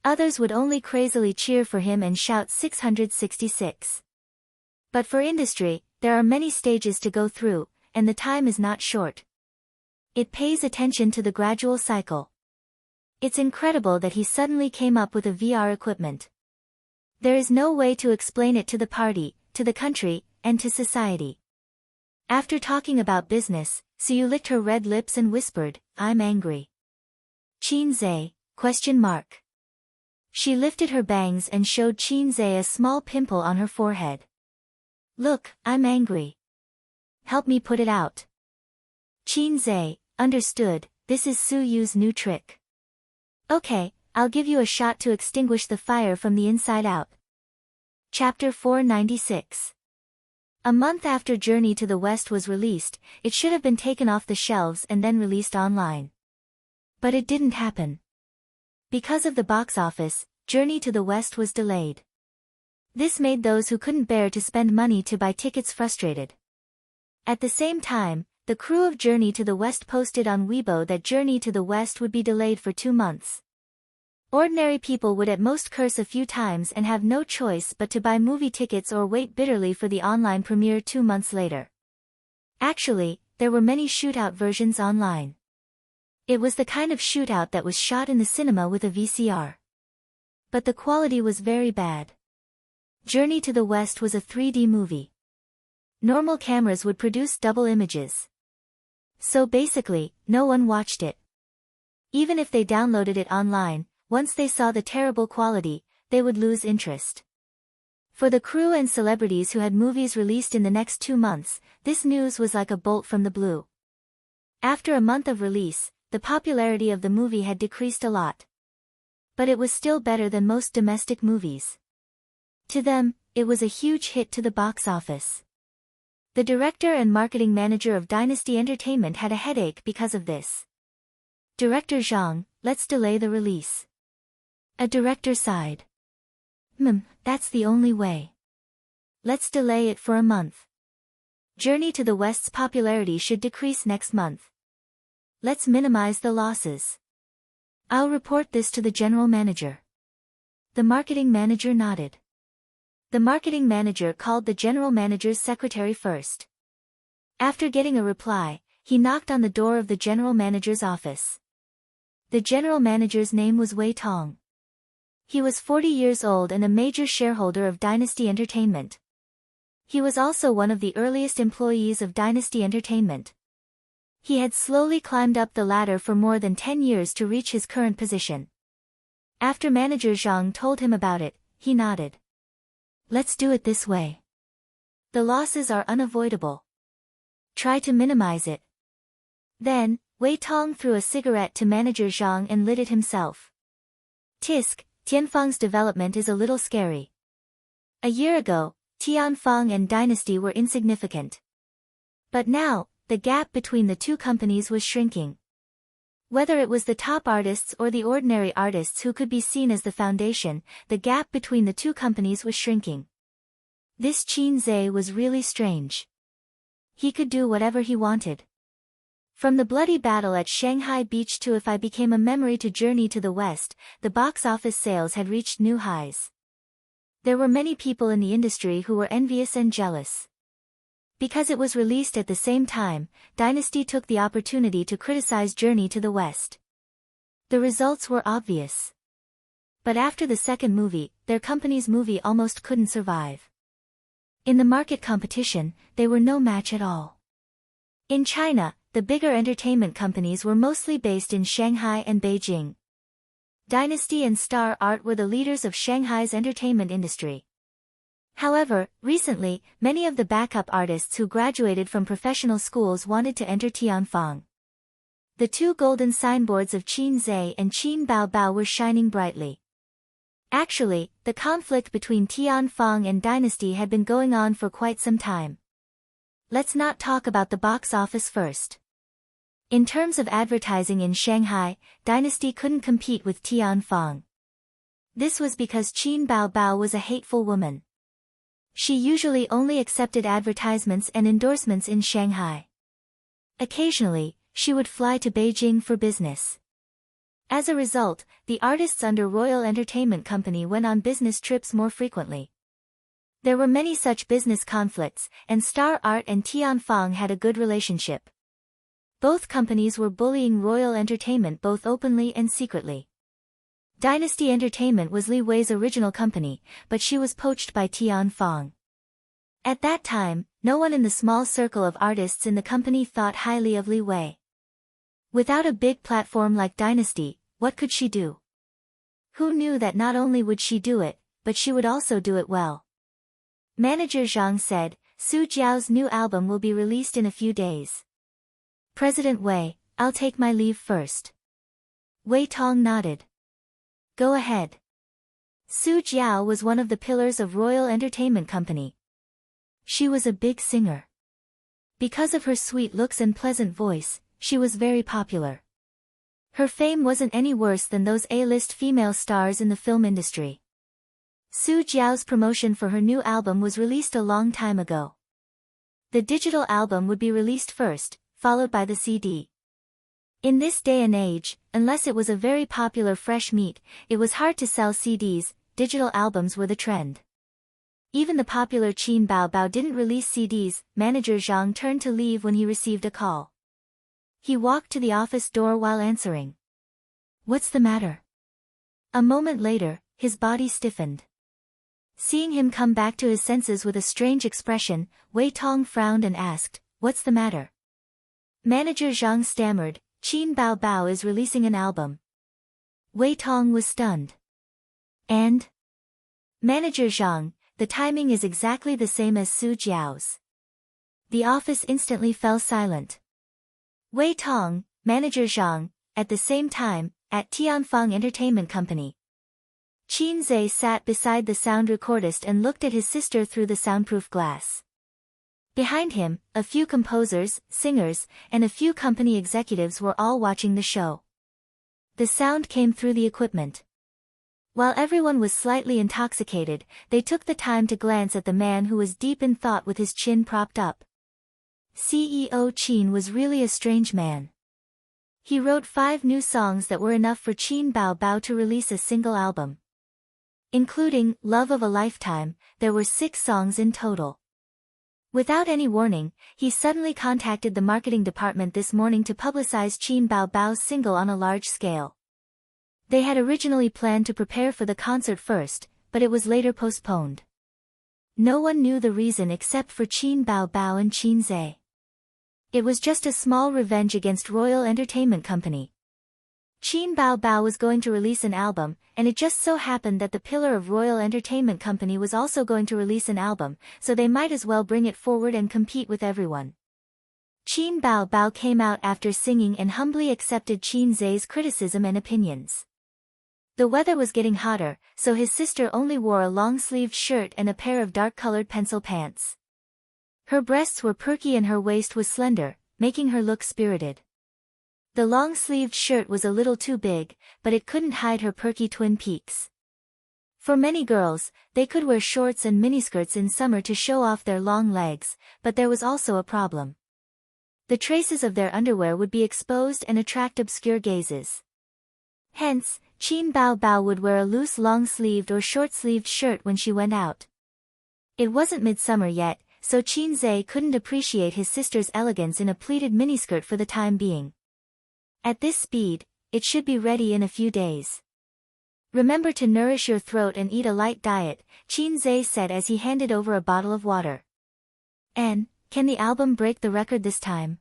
Others would only crazily cheer for him and shout 666. But for industry, there are many stages to go through, and the time is not short. It pays attention to the gradual cycle. It's incredible that he suddenly came up with a VR equipment. There is no way to explain it to the party, to the country, and to society. After talking about business, Suyu licked her red lips and whispered, I'm angry. Qin? She lifted her bangs and showed Qin a small pimple on her forehead. Look, I'm angry. Help me put it out. Qin understood, this is Suyu's new trick. Okay, I'll give you a shot to extinguish the fire from the inside out. Chapter 496. A month after Journey to the West was released, it should have been taken off the shelves and then released online. But it didn't happen. Because of the box office, Journey to the West was delayed. This made those who couldn't bear to spend money to buy tickets frustrated. At the same time, the crew of Journey to the West posted on Weibo that Journey to the West would be delayed for 2 months. Ordinary people would at most curse a few times and have no choice but to buy movie tickets or wait bitterly for the online premiere 2 months later. Actually, there were many shootout versions online. It was the kind of shootout that was shot in the cinema with a VCR. But the quality was very bad. Journey to the West was a 3D movie. Normal cameras would produce double images. So basically, no one watched it. Even if they downloaded it online, once they saw the terrible quality, they would lose interest. For the crew and celebrities who had movies released in the next 2 months, this news was like a bolt from the blue. After a month of release, the popularity of the movie had decreased a lot. But it was still better than most domestic movies. To them, it was a huge hit to the box office. The director and marketing manager of Dynasty Entertainment had a headache because of this. Director Zhang, let's delay the release. A director sighed. That's the only way. Let's delay it for a month. Journey to the West's popularity should decrease next month. Let's minimize the losses. I'll report this to the general manager. The marketing manager nodded. The marketing manager called the general manager's secretary first. After getting a reply, he knocked on the door of the general manager's office. The general manager's name was Wei Tong. He was 40 years old and a major shareholder of Dynasty Entertainment. He was also one of the earliest employees of Dynasty Entertainment. He had slowly climbed up the ladder for more than 10 years to reach his current position. After manager Zhang told him about it, he nodded. Let's do it this way. The losses are unavoidable. Try to minimize it. Then, Wei Tong threw a cigarette to manager Zhang and lit it himself. Tisk, Tianfeng's development is a little scary. A year ago, Tianfeng and Dynasty were insignificant. But now, the gap between the two companies was shrinking. Whether it was the top artists or the ordinary artists who could be seen as the foundation, the gap between the two companies was shrinking. This Qin was really strange. He could do whatever he wanted. From the bloody battle at Shanghai Beach to If I Became a Memory to Journey to the West, the box office sales had reached new highs. There were many people in the industry who were envious and jealous. Because it was released at the same time, Dynasty took the opportunity to criticize Journey to the West. The results were obvious. But after the second movie, their company's movie almost couldn't survive. In the market competition, they were no match at all. In China, the bigger entertainment companies were mostly based in Shanghai and Beijing. Dynasty and Star Art were the leaders of Shanghai's entertainment industry. However, recently, many of the backup artists who graduated from professional schools wanted to enter Tianfang. The two golden signboards of Qin Zhe and Qin Baobao were shining brightly. Actually, the conflict between Tianfang and Dynasty had been going on for quite some time. Let's not talk about the box office first. In terms of advertising in Shanghai, Dynasty couldn't compete with Tianfang. This was because Qin Baobao was a hateful woman. She usually only accepted advertisements and endorsements in Shanghai. Occasionally, she would fly to Beijing for business. As a result, the artists under Royal Entertainment Company went on business trips more frequently. There were many such business conflicts, and Star Art and Tianfang had a good relationship. Both companies were bullying Royal Entertainment both openly and secretly. Dynasty Entertainment was Li Wei's original company, but she was poached by Tianfang. At that time, no one in the small circle of artists in the company thought highly of Li Wei. Without a big platform like Dynasty, what could she do? Who knew that not only would she do it, but she would also do it well? Manager Zhang said, Su Jiao's new album will be released in a few days. President Wei, I'll take my leave first. Wei Tong nodded. Go ahead. Su Jiao was one of the pillars of Royal Entertainment Company. She was a big singer. Because of her sweet looks and pleasant voice, she was very popular. Her fame wasn't any worse than those A-list female stars in the film industry. Su Jiao's promotion for her new album was released a long time ago. The digital album would be released first, followed by the CD. In this day and age, unless it was a very popular fresh meat, it was hard to sell CDs. Digital albums were the trend. Even the popular Qin Baobao didn't release CDs. Manager Zhang turned to leave when he received a call. He walked to the office door while answering. What's the matter? A moment later, his body stiffened. Seeing him come back to his senses with a strange expression, Wei Tong frowned and asked, What's the matter? Manager Zhang stammered, Qin Baobao is releasing an album. Wei Tong was stunned. And? Manager Zhang, the timing is exactly the same as Su Jiao's. The office instantly fell silent. Wei Tong, Manager Zhang, at the same time, at Tianfang Entertainment Company. Qin Zhe sat beside the sound recordist and looked at his sister through the soundproof glass. Behind him, a few composers, singers, and a few company executives were all watching the show. The sound came through the equipment. While everyone was slightly intoxicated, they took the time to glance at the man who was deep in thought with his chin propped up. CEO Qin was really a strange man. He wrote 5 new songs that were enough for Qin Baobao to release a single album. Including Love of a Lifetime, there were 6 songs in total. Without any warning, he suddenly contacted the marketing department this morning to publicize Qin Baobao's single on a large scale. They had originally planned to prepare for the concert first, but it was later postponed. No one knew the reason except for Qin Baobao and Qin Zhe. It was just a small revenge against Royal Entertainment Company. Qin Baobao was going to release an album, and it just so happened that the pillar of Royal Entertainment Company was also going to release an album, so they might as well bring it forward and compete with everyone. Qin Baobao came out after singing and humbly accepted Qin Zhe's criticism and opinions. The weather was getting hotter, so his sister only wore a long-sleeved shirt and a pair of dark-colored pencil pants. Her breasts were perky and her waist was slender, making her look spirited. The long-sleeved shirt was a little too big, but it couldn't hide her perky twin peaks. For many girls, they could wear shorts and miniskirts in summer to show off their long legs, but there was also a problem. The traces of their underwear would be exposed and attract obscure gazes. Hence, Qin Bao Bao would wear a loose long-sleeved or short-sleeved shirt when she went out. It wasn't midsummer yet, so Qin Zhe couldn't appreciate his sister's elegance in a pleated miniskirt for the time being. At this speed, it should be ready in a few days. Remember to nourish your throat and eat a light diet, Qin Zhe said as he handed over a bottle of water. And, can the album break the record this time?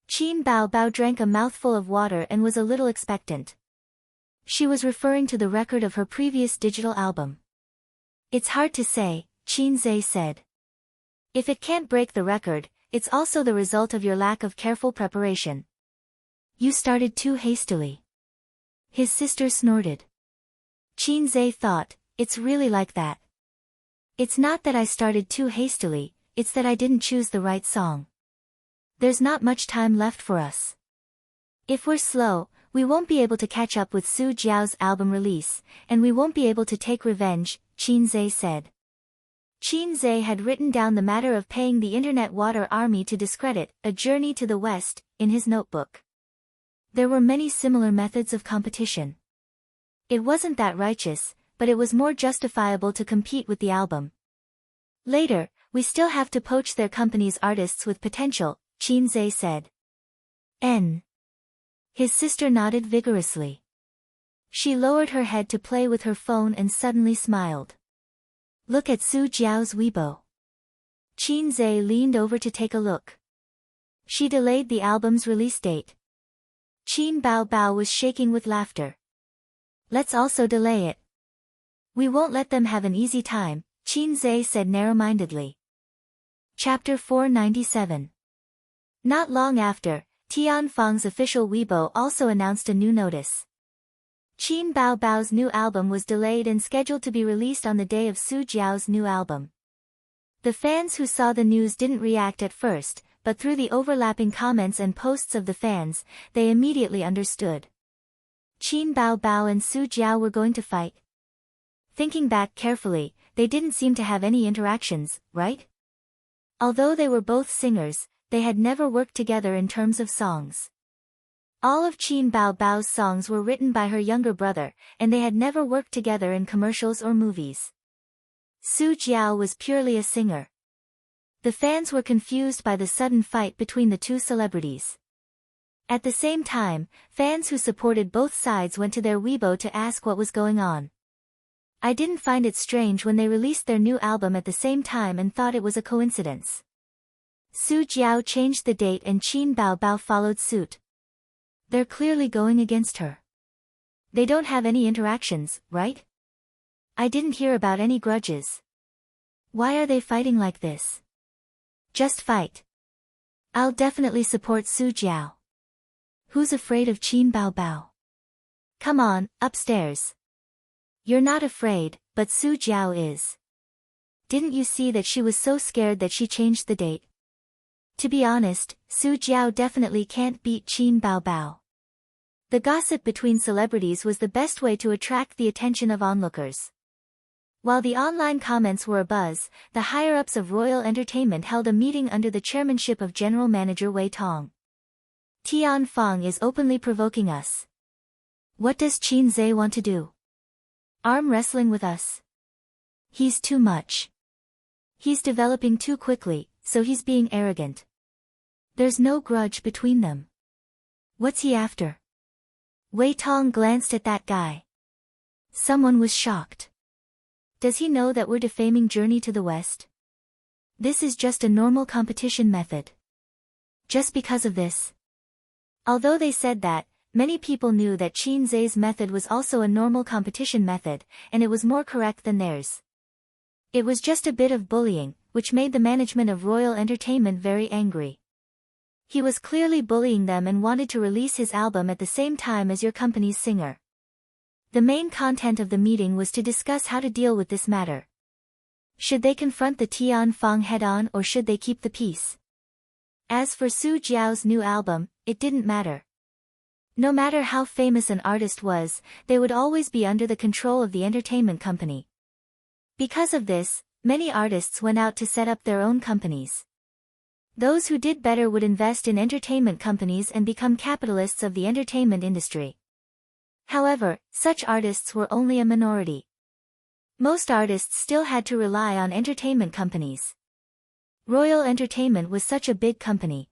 Qin Bao Bao drank a mouthful of water and was a little expectant. She was referring to the record of her previous digital album. It's hard to say, Qin Zhe said. If it can't break the record, it's also the result of your lack of careful preparation. You started too hastily. His sister snorted. Qin Zhe thought, it's really like that. It's not that I started too hastily, it's that I didn't choose the right song. There's not much time left for us. If we're slow, we won't be able to catch up with Su Jiao's album release, and we won't be able to take revenge, Qin Zhe said. Qin Zhe had written down the matter of paying the Internet Water Army to discredit A Journey to the West in his notebook. There were many similar methods of competition. It wasn't that righteous, but it was more justifiable to compete with the album. Later, we still have to poach their company's artists with potential, Qin Zhe said. His sister nodded vigorously. She lowered her head to play with her phone and suddenly smiled. Look at Su Jiao's Weibo. Qin Zhe leaned over to take a look. She delayed the album's release date. Qin Bao Bao was shaking with laughter. Let's also delay it. We won't let them have an easy time, Qin Zhe said narrow-mindedly. Chapter 497. Not long after, Tian Fang's official Weibo also announced a new notice. Qin Bao Bao's new album was delayed and scheduled to be released on the day of Su Jiao's new album. The fans who saw the news didn't react at first, but through the overlapping comments and posts of the fans, they immediately understood. Qin Bao Bao and Su Jiao were going to fight. Thinking back carefully, they didn't seem to have any interactions, right? Although they were both singers, they had never worked together in terms of songs. All of Qin Bao Bao's songs were written by her younger brother, and they had never worked together in commercials or movies. Su Jiao was purely a singer. The fans were confused by the sudden fight between the two celebrities. At the same time, fans who supported both sides went to their Weibo to ask what was going on. I didn't find it strange when they released their new album at the same time and thought it was a coincidence. Su Jiao changed the date and Qin Bao Bao followed suit. They're clearly going against her. They don't have any interactions, right? I didn't hear about any grudges. Why are they fighting like this? Just fight. I'll definitely support Su Jiao. Who's afraid of Qin Bao Bao? Come on, upstairs. You're not afraid, but Su Jiao is. Didn't you see that she was so scared that she changed the date? To be honest, Su Jiao definitely can't beat Qin Bao Bao. The gossip between celebrities was the best way to attract the attention of onlookers. While the online comments were abuzz, the higher-ups of Royal Entertainment held a meeting under the chairmanship of General Manager Wei Tong. Tian Fang is openly provoking us. What does Qin Zhe want to do? Arm wrestling with us? He's too much. He's developing too quickly, so he's being arrogant. There's no grudge between them. What's he after? Wei Tong glanced at that guy. Someone was shocked. Does he know that we're defaming Journey to the West? This is just a normal competition method. Just because of this. Although they said that, many people knew that Qin Zhe's method was also a normal competition method, and it was more correct than theirs. It was just a bit of bullying, which made the management of Royal Entertainment very angry. He was clearly bullying them and wanted to release his album at the same time as your company's singer. The main content of the meeting was to discuss how to deal with this matter. Should they confront the Tian Fang head-on or should they keep the peace? As for Su Jiao's new album, it didn't matter. No matter how famous an artist was, they would always be under the control of the entertainment company. Because of this, many artists went out to set up their own companies. Those who did better would invest in entertainment companies and become capitalists of the entertainment industry. However, such artists were only a minority. Most artists still had to rely on entertainment companies. Royal Entertainment was such a big company.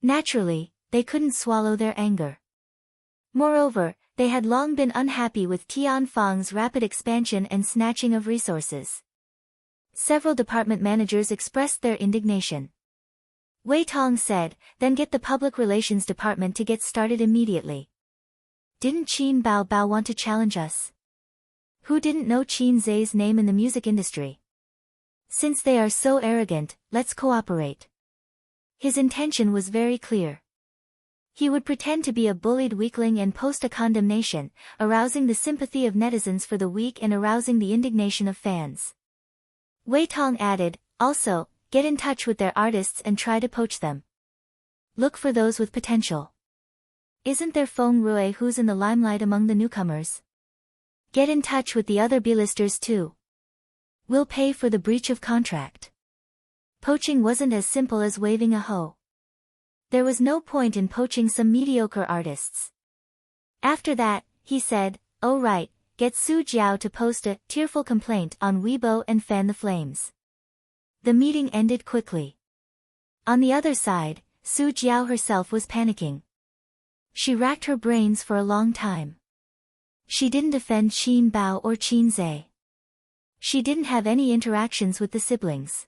Naturally, they couldn't swallow their anger. Moreover, they had long been unhappy with Tianfang's rapid expansion and snatching of resources. Several department managers expressed their indignation. Wei Tong said, "Then get the public relations department to get started immediately." Didn't Qin Bao Bao want to challenge us? Who didn't know Qin Zai's name in the music industry? Since they are so arrogant, let's cooperate. His intention was very clear. He would pretend to be a bullied weakling and post a condemnation, arousing the sympathy of netizens for the weak and arousing the indignation of fans. Wei Tong added, "Also, get in touch with their artists and try to poach them. Look for those with potential. Isn't there Feng Rui who's in the limelight among the newcomers? Get in touch with the other B-listers too. We'll pay for the breach of contract." Poaching wasn't as simple as waving a hoe. There was no point in poaching some mediocre artists. After that, he said, "Oh right, get Su Jiao to post a tearful complaint on Weibo and fan the flames." The meeting ended quickly. On the other side, Su Jiao herself was panicking. She racked her brains for a long time. She didn't defend Qin Bao or Qin Zai. She didn't have any interactions with the siblings.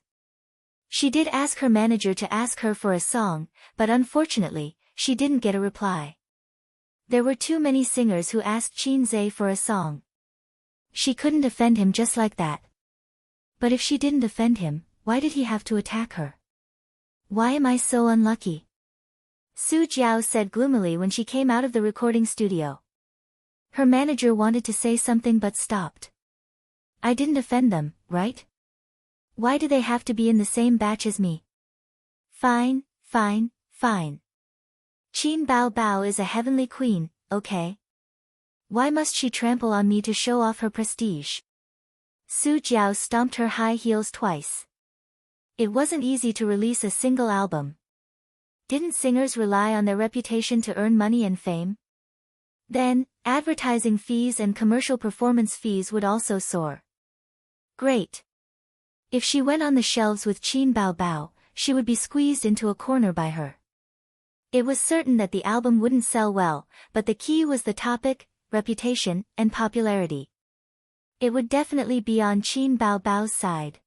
She did ask her manager to ask her for a song, but unfortunately, she didn't get a reply. There were too many singers who asked Qin Zai for a song. She couldn't defend him just like that. But if she didn't defend him, why did he have to attack her? Why am I so unlucky? Su Jiao said gloomily when she came out of the recording studio. Her manager wanted to say something but stopped. I didn't defend them, right? Why do they have to be in the same batch as me? Fine, fine, fine. Qin Bao Bao is a heavenly queen, okay? Why must she trample on me to show off her prestige? Su Jiao stomped her high heels twice. It wasn't easy to release a single album. Didn't singers rely on their reputation to earn money and fame? Then, advertising fees and commercial performance fees would also soar. Great. If she went on the shelves with Qin Bao Bao, she would be squeezed into a corner by her. It was certain that the album wouldn't sell well, but the key was the topic, reputation, and popularity. It would definitely be on Qin Bao Bao's side.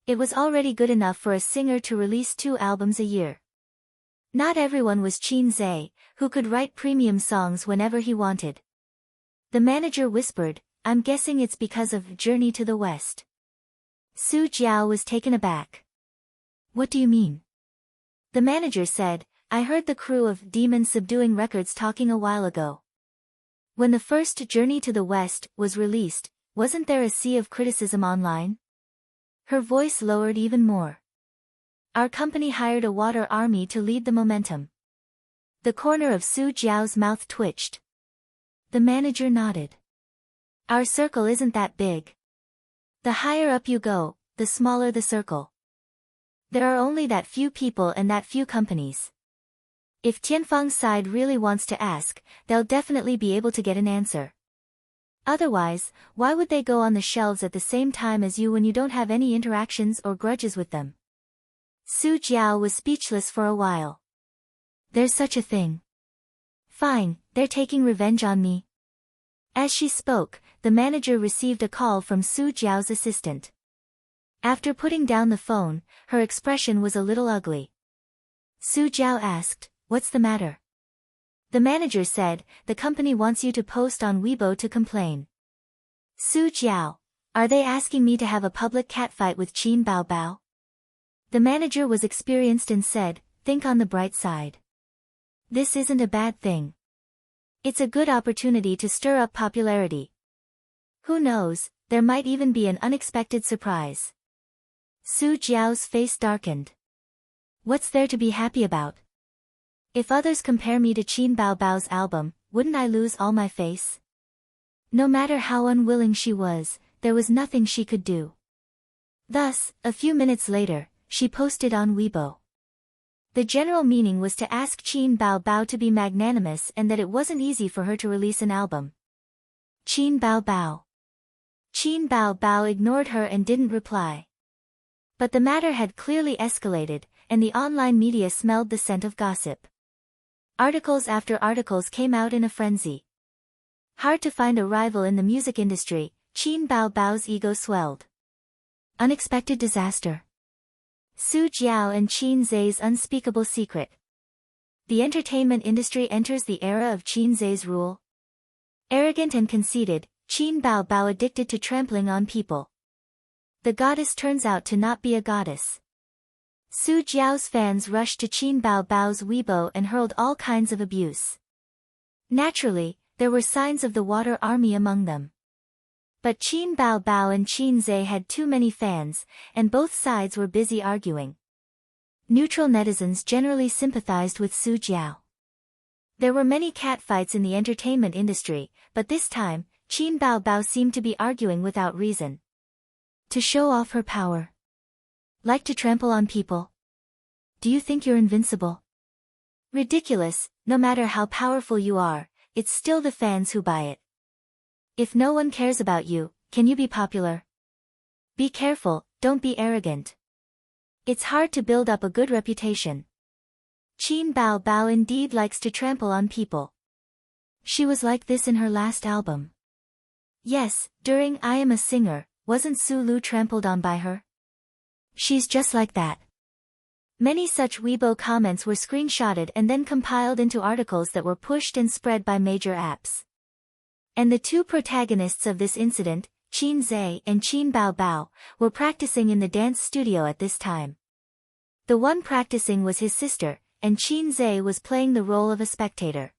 It was already good enough for a singer to release 2 albums a year. Not everyone was Qin Zai, who could write premium songs whenever he wanted. The manager whispered, "I'm guessing it's because of Journey to the West." Su Jiao was taken aback. What do you mean? The manager said, "I heard the crew of Demon Subduing Records talking a while ago. When the first Journey to the West was released, wasn't there a sea of criticism online?" Her voice lowered even more. "Our company hired a water army to lead the momentum." The corner of Su Jiao's mouth twitched. The manager nodded. "Our circle isn't that big. The higher up you go, the smaller the circle. There are only that few people and that few companies. If Tianfang's side really wants to ask, they'll definitely be able to get an answer. Otherwise, why would they go on the shelves at the same time as you when you don't have any interactions or grudges with them?" Su Jiao was speechless for a while. There's such a thing. Fine, they're taking revenge on me. As she spoke, the manager received a call from Su Jiao's assistant. After putting down the phone, her expression was a little ugly. Su Jiao asked, "What's the matter?" The manager said, "The company wants you to post on Weibo to complain." Su Jiao, "Are they asking me to have a public catfight with Qin Bao Bao?" The manager was experienced and said, "Think on the bright side. This isn't a bad thing. It's a good opportunity to stir up popularity. Who knows, there might even be an unexpected surprise." Su Jiao's face darkened. What's there to be happy about? If others compare me to Qin Bao Bao's album, wouldn't I lose all my face? No matter how unwilling she was, there was nothing she could do. Thus, a few minutes later, she posted on Weibo. The general meaning was to ask Qin Bao Bao to be magnanimous and that it wasn't easy for her to release an album. Qin Bao Bao. Qin Bao Bao ignored her and didn't reply. But the matter had clearly escalated, and the online media smelled the scent of gossip. Articles after articles came out in a frenzy. Hard to find a rival in the music industry, Qin Bao Bao's ego swelled. Unexpected disaster. Su Jiao and Qin Zhe's unspeakable secret. The entertainment industry enters the era of Qin Zhe's rule. Arrogant and conceited, Qin Bao Bao addicted to trampling on people. The goddess turns out to not be a goddess. Su Jiao's fans rushed to Qin Bao Bao's Weibo and hurled all kinds of abuse. Naturally, there were signs of the water army among them. But Qin Bao Bao and Qin Zhe had too many fans, and both sides were busy arguing. Neutral netizens generally sympathized with Su Jiao. There were many catfights in the entertainment industry, but this time, Qin Bao Bao seemed to be arguing without reason. To show off her power. Like to trample on people? Do you think you're invincible? Ridiculous, no matter how powerful you are, it's still the fans who buy it. If no one cares about you, can you be popular? Be careful, don't be arrogant. It's hard to build up a good reputation. Qin Bao Bao indeed likes to trample on people. She was like this in her last album. Yes, during I Am a Singer, wasn't Su Lu trampled on by her? She's just like that. Many such Weibo comments were screenshotted and then compiled into articles that were pushed and spread by major apps. And the two protagonists of this incident, Qin Zhe and Qin Bao Bao, were practicing in the dance studio at this time. The one practicing was his sister, and Qin Zhe was playing the role of a spectator.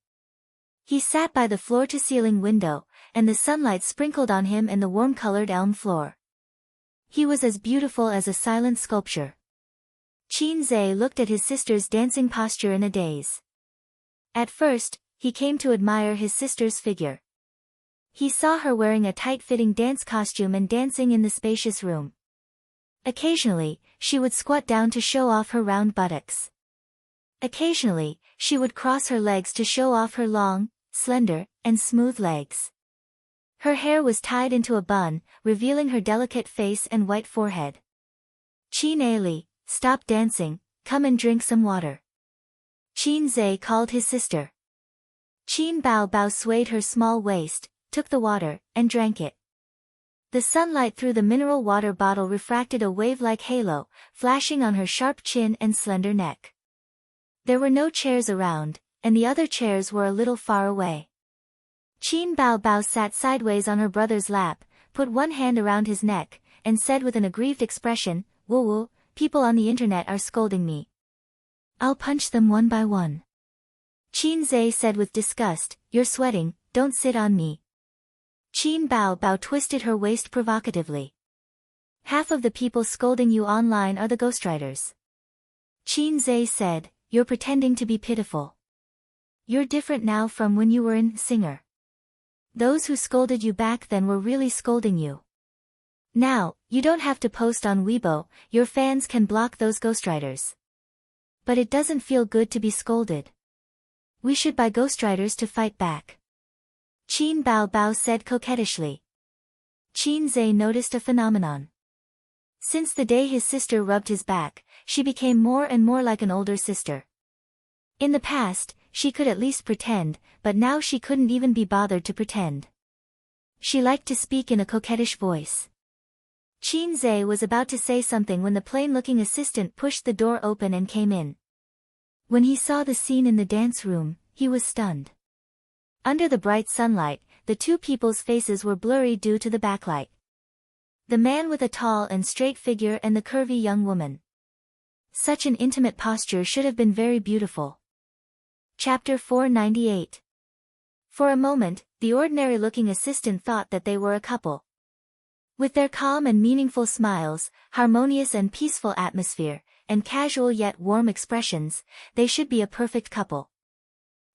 He sat by the floor-to-ceiling window, and the sunlight sprinkled on him and the warm-colored elm floor. He was as beautiful as a silent sculpture. Qin Zhe looked at his sister's dancing posture in a daze. At first, he came to admire his sister's figure. He saw her wearing a tight-fitting dance costume and dancing in the spacious room. Occasionally, she would squat down to show off her round buttocks. Occasionally, she would cross her legs to show off her long, slender, and smooth legs. Her hair was tied into a bun, revealing her delicate face and white forehead. Qin Ali, stop dancing, come and drink some water. Qin Zhe called his sister. Qin Bao Bao swayed her small waist, took the water, and drank it. The sunlight through the mineral water bottle refracted a wave-like halo, flashing on her sharp chin and slender neck. There were no chairs around, and the other chairs were a little far away. Qin Bao Bao sat sideways on her brother's lap, put one hand around his neck, and said with an aggrieved expression, "Woo, people on the internet are scolding me. I'll punch them one by one." Qin Zhe said with disgust, "You're sweating, don't sit on me." Qin Bao Bao twisted her waist provocatively. "Half of the people scolding you online are the ghostwriters." Qin Zhe said, "You're pretending to be pitiful. You're different now from when you were in Singer. Those who scolded you back then were really scolding you. Now, you don't have to post on Weibo, your fans can block those ghostwriters. But it doesn't feel good to be scolded. We should buy ghostwriters to fight back." Qin Bao Bao said coquettishly. Qin Zhe noticed a phenomenon. Since the day his sister rubbed his back, she became more and more like an older sister. In the past, she could at least pretend, but now she couldn't even be bothered to pretend. She liked to speak in a coquettish voice. Qin Zhe was about to say something when the plain-looking assistant pushed the door open and came in. When he saw the scene in the dance room, he was stunned. Under the bright sunlight, the two people's faces were blurry due to the backlight. The man with a tall and straight figure and the curvy young woman. Such an intimate posture should have been very beautiful. Chapter 498. For a moment, the ordinary-looking assistant thought that they were a couple. With their calm and meaningful smiles, harmonious and peaceful atmosphere, and casual yet warm expressions, they should be a perfect couple.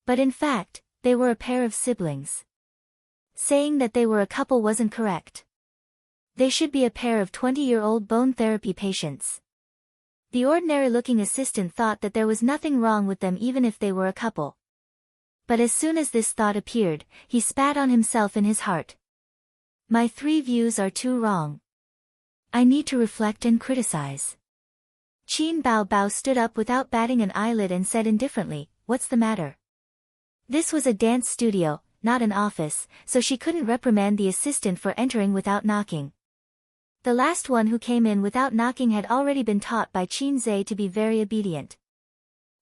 But in fact, they were a pair of siblings. Saying that they were a couple wasn't correct. They should be a pair of 20-year-old bone therapy patients. The ordinary-looking assistant thought that there was nothing wrong with them even if they were a couple. But as soon as this thought appeared, he spat on himself in his heart. My 3 views are too wrong. I need to reflect and criticize. Qin Bao Bao stood up without batting an eyelid and said indifferently, "What's the matter?" This was a dance studio, not an office, so she couldn't reprimand the assistant for entering without knocking. The last one who came in without knocking had already been taught by Qin Zhe to be very obedient.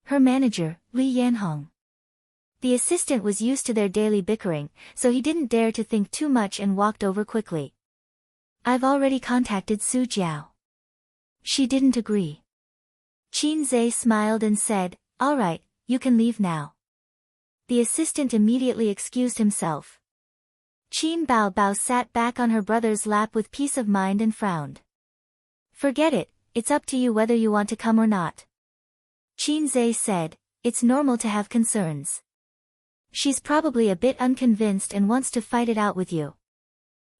Her manager, Li Yanhong. The assistant was used to their daily bickering, so he didn't dare to think too much and walked over quickly. I've already contacted Su Jiao. She didn't agree. Qin Zhe smiled and said, all right, you can leave now. The assistant immediately excused himself. Qin Bao Bao sat back on her brother's lap with peace of mind and frowned. Forget it, it's up to you whether you want to come or not. Qin Zhe said, it's normal to have concerns. She's probably a bit unconvinced and wants to fight it out with you.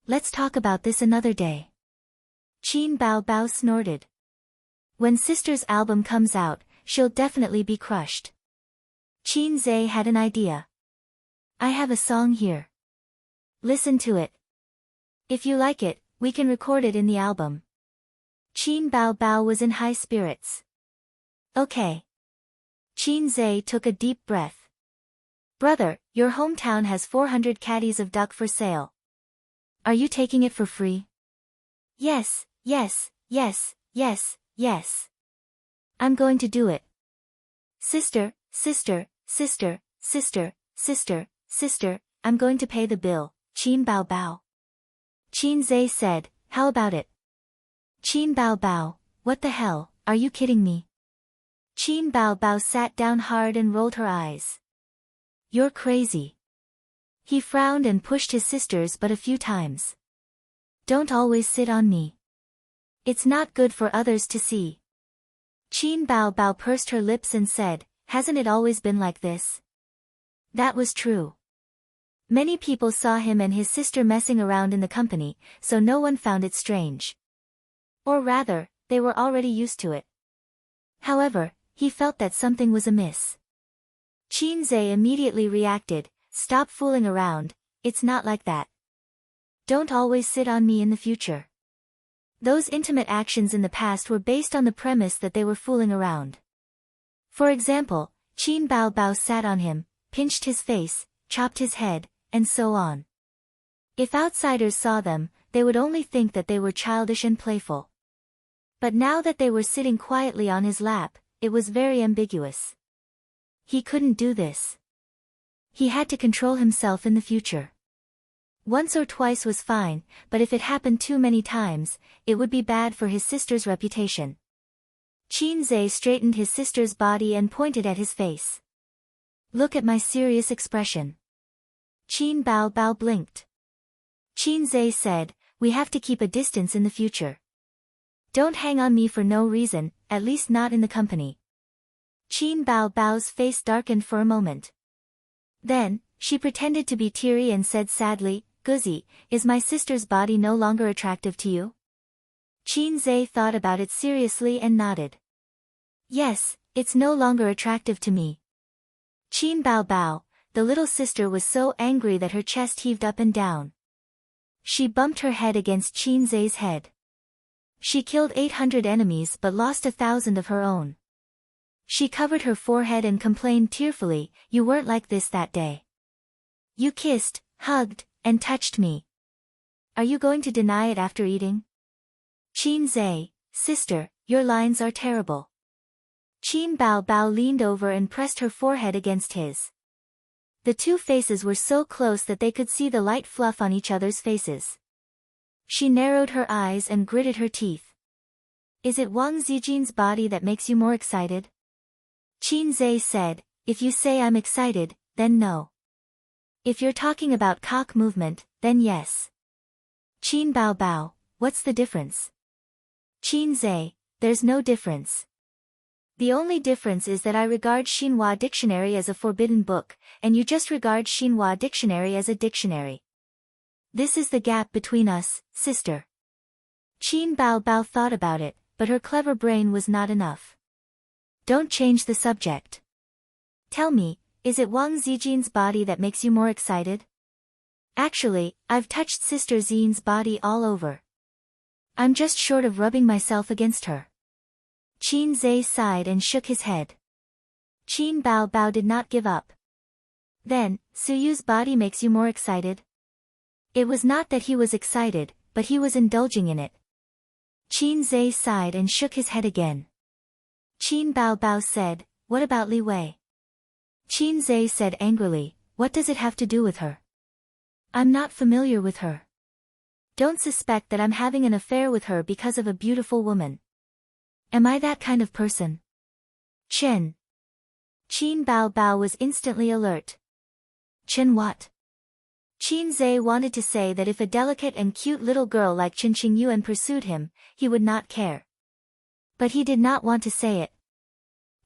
Let's talk about this another day. Qin Bao Bao snorted. When Sister's album comes out, she'll definitely be crushed. Qin Zhe had an idea. I have a song here. Listen to it. If you like it, we can record it in the album. Qin Bao Bao was in high spirits. Okay. Qin Zhe took a deep breath. Brother, your hometown has 400 caddies of duck for sale. Are you taking it for free? Yes, yes, yes, yes, yes. I'm going to do it. Sister, sister, sister, sister, sister, sister, I'm going to pay the bill, Qin Bao Bao. Qin Zhe said, how about it? Qin Bao Bao, what the hell, are you kidding me? Qin Bao Bao sat down hard and rolled her eyes. You're crazy. He frowned and pushed his sisters but a few times. Don't always sit on me. It's not good for others to see. Qin Bao Bao pursed her lips and said, hasn't it always been like this? That was true. Many people saw him and his sister messing around in the company, so no one found it strange. Or rather, they were already used to it. However, he felt that something was amiss. Qin Zhe immediately reacted, stop fooling around, it's not like that. Don't always sit on me in the future. Those intimate actions in the past were based on the premise that they were fooling around. For example, Qin Bao Bao sat on him, pinched his face, chopped his head, and so on. If outsiders saw them, they would only think that they were childish and playful. But now that they were sitting quietly on his lap, it was very ambiguous. He couldn't do this. He had to control himself in the future. Once or twice was fine, but if it happened too many times, it would be bad for his sister's reputation. Qin Zhe straightened his sister's body and pointed at his face. Look at my serious expression. Qin Bao Bao blinked. Qin Zhe said, we have to keep a distance in the future. Don't hang on me for no reason, at least not in the company. Qin Bao Bao's face darkened for a moment. Then, she pretended to be teary and said sadly, Guzzi, is my sister's body no longer attractive to you? Qin Zhe thought about it seriously and nodded. Yes, it's no longer attractive to me. Qin Bao Bao, the little sister was so angry that her chest heaved up and down. She bumped her head against Qin Zhe's head. She killed 800 enemies but lost 1,000 of her own. She covered her forehead and complained tearfully, you weren't like this that day. You kissed, hugged, and touched me. Are you going to deny it after eating? Qin Zhe, sister, your lines are terrible. Qin Bao Bao leaned over and pressed her forehead against his. The two faces were so close that they could see the light fluff on each other's faces. She narrowed her eyes and gritted her teeth. Is it Wang Zijin's body that makes you more excited? Qin Zhe said, if you say I'm excited, then no. If you're talking about cock movement, then yes. Qin Bao Bao, what's the difference? Qin Zhe, there's no difference. The only difference is that I regard Xinhua Dictionary as a forbidden book, and you just regard Xinhua Dictionary as a dictionary. This is the gap between us, sister. Qin Bao Bao thought about it, but her clever brain was not enough. Don't change the subject. Tell me, is it Wang Zijin's body that makes you more excited? Actually, I've touched Sister Xine's body all over. I'm just short of rubbing myself against her. Qin Zhe sighed and shook his head. Qin Bao Bao did not give up. Then, Suyu's body makes you more excited? It was not that he was excited, but he was indulging in it. Qin Zhe sighed and shook his head again. Qin Bao Bao said, what about Li Wei? Qin Zhe said angrily, what does it have to do with her? I'm not familiar with her. Don't suspect that I'm having an affair with her because of a beautiful woman. Am I that kind of person? Chen. Qin Bao Bao was instantly alert. Chen what? Qin Zhe wanted to say that if a delicate and cute little girl like Chen Qingyuan pursued him, he would not care. But he did not want to say it.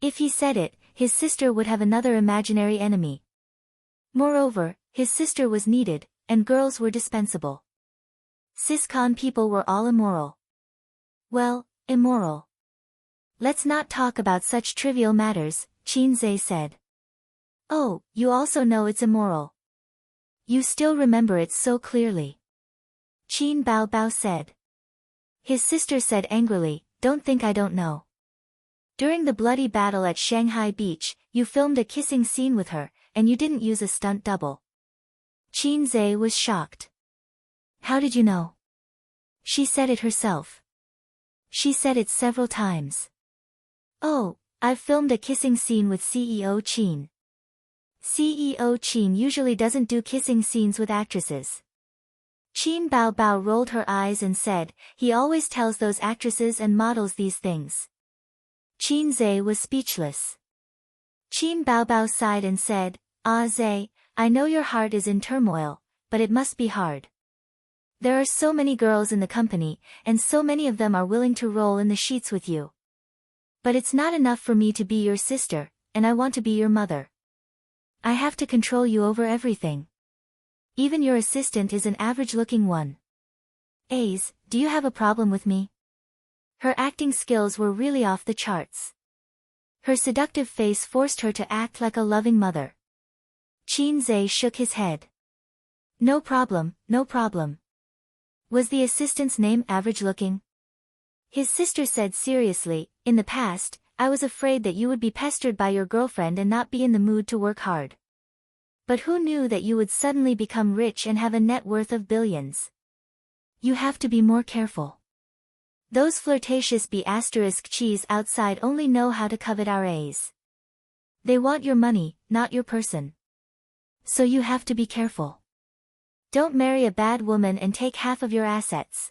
If he said it, his sister would have another imaginary enemy. Moreover, his sister was needed, and girls were dispensable. Siscon people were all immoral. Well, immoral. Let's not talk about such trivial matters, Qin Zhe said. Oh, you also know it's immoral. You still remember it so clearly. Qin Bao Bao said. His sister said angrily, don't think I don't know. During the bloody battle at Shanghai Beach, you filmed a kissing scene with her, and you didn't use a stunt double. Qin Zhe was shocked. How did you know? She said it herself. She said it several times. Oh, I've filmed a kissing scene with CEO Qin. CEO Qin usually doesn't do kissing scenes with actresses. Qin Bao Bao rolled her eyes and said, he always tells those actresses and models these things. Qin Zhe was speechless. Qin Bao Bao sighed and said, Ah Zhe, I know your heart is in turmoil, but it must be hard. There are so many girls in the company, and so many of them are willing to roll in the sheets with you. But it's not enough for me to be your sister, and I want to be your mother. I have to control you over everything. Even your assistant is an average-looking one. Aze, do you have a problem with me? Her acting skills were really off the charts. Her seductive face forced her to act like a loving mother. Qin Zhe shook his head. No problem, no problem. Was the assistant's name average-looking? His sister said seriously, in the past, I was afraid that you would be pestered by your girlfriend and not be in the mood to work hard. But who knew that you would suddenly become rich and have a net worth of billions? You have to be more careful. Those flirtatious B*****s outside only know how to covet our A's. They want your money, not your person. So you have to be careful. Don't marry a bad woman and take half of your assets.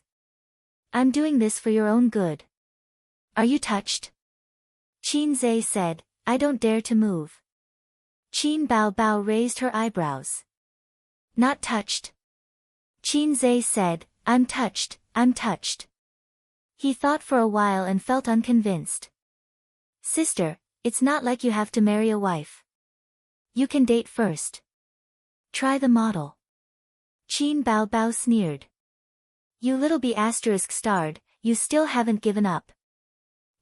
I'm doing this for your own good. Are you touched? Qin Zhe said, I don't dare to move. Qin Bao Bao raised her eyebrows. Not touched. Qin Zhe said, I'm touched, I'm touched. He thought for a while and felt unconvinced. Sister, it's not like you have to marry a wife. You can date first. Try the model. Qin Bao Bao sneered. You little B****starred, you still haven't given up.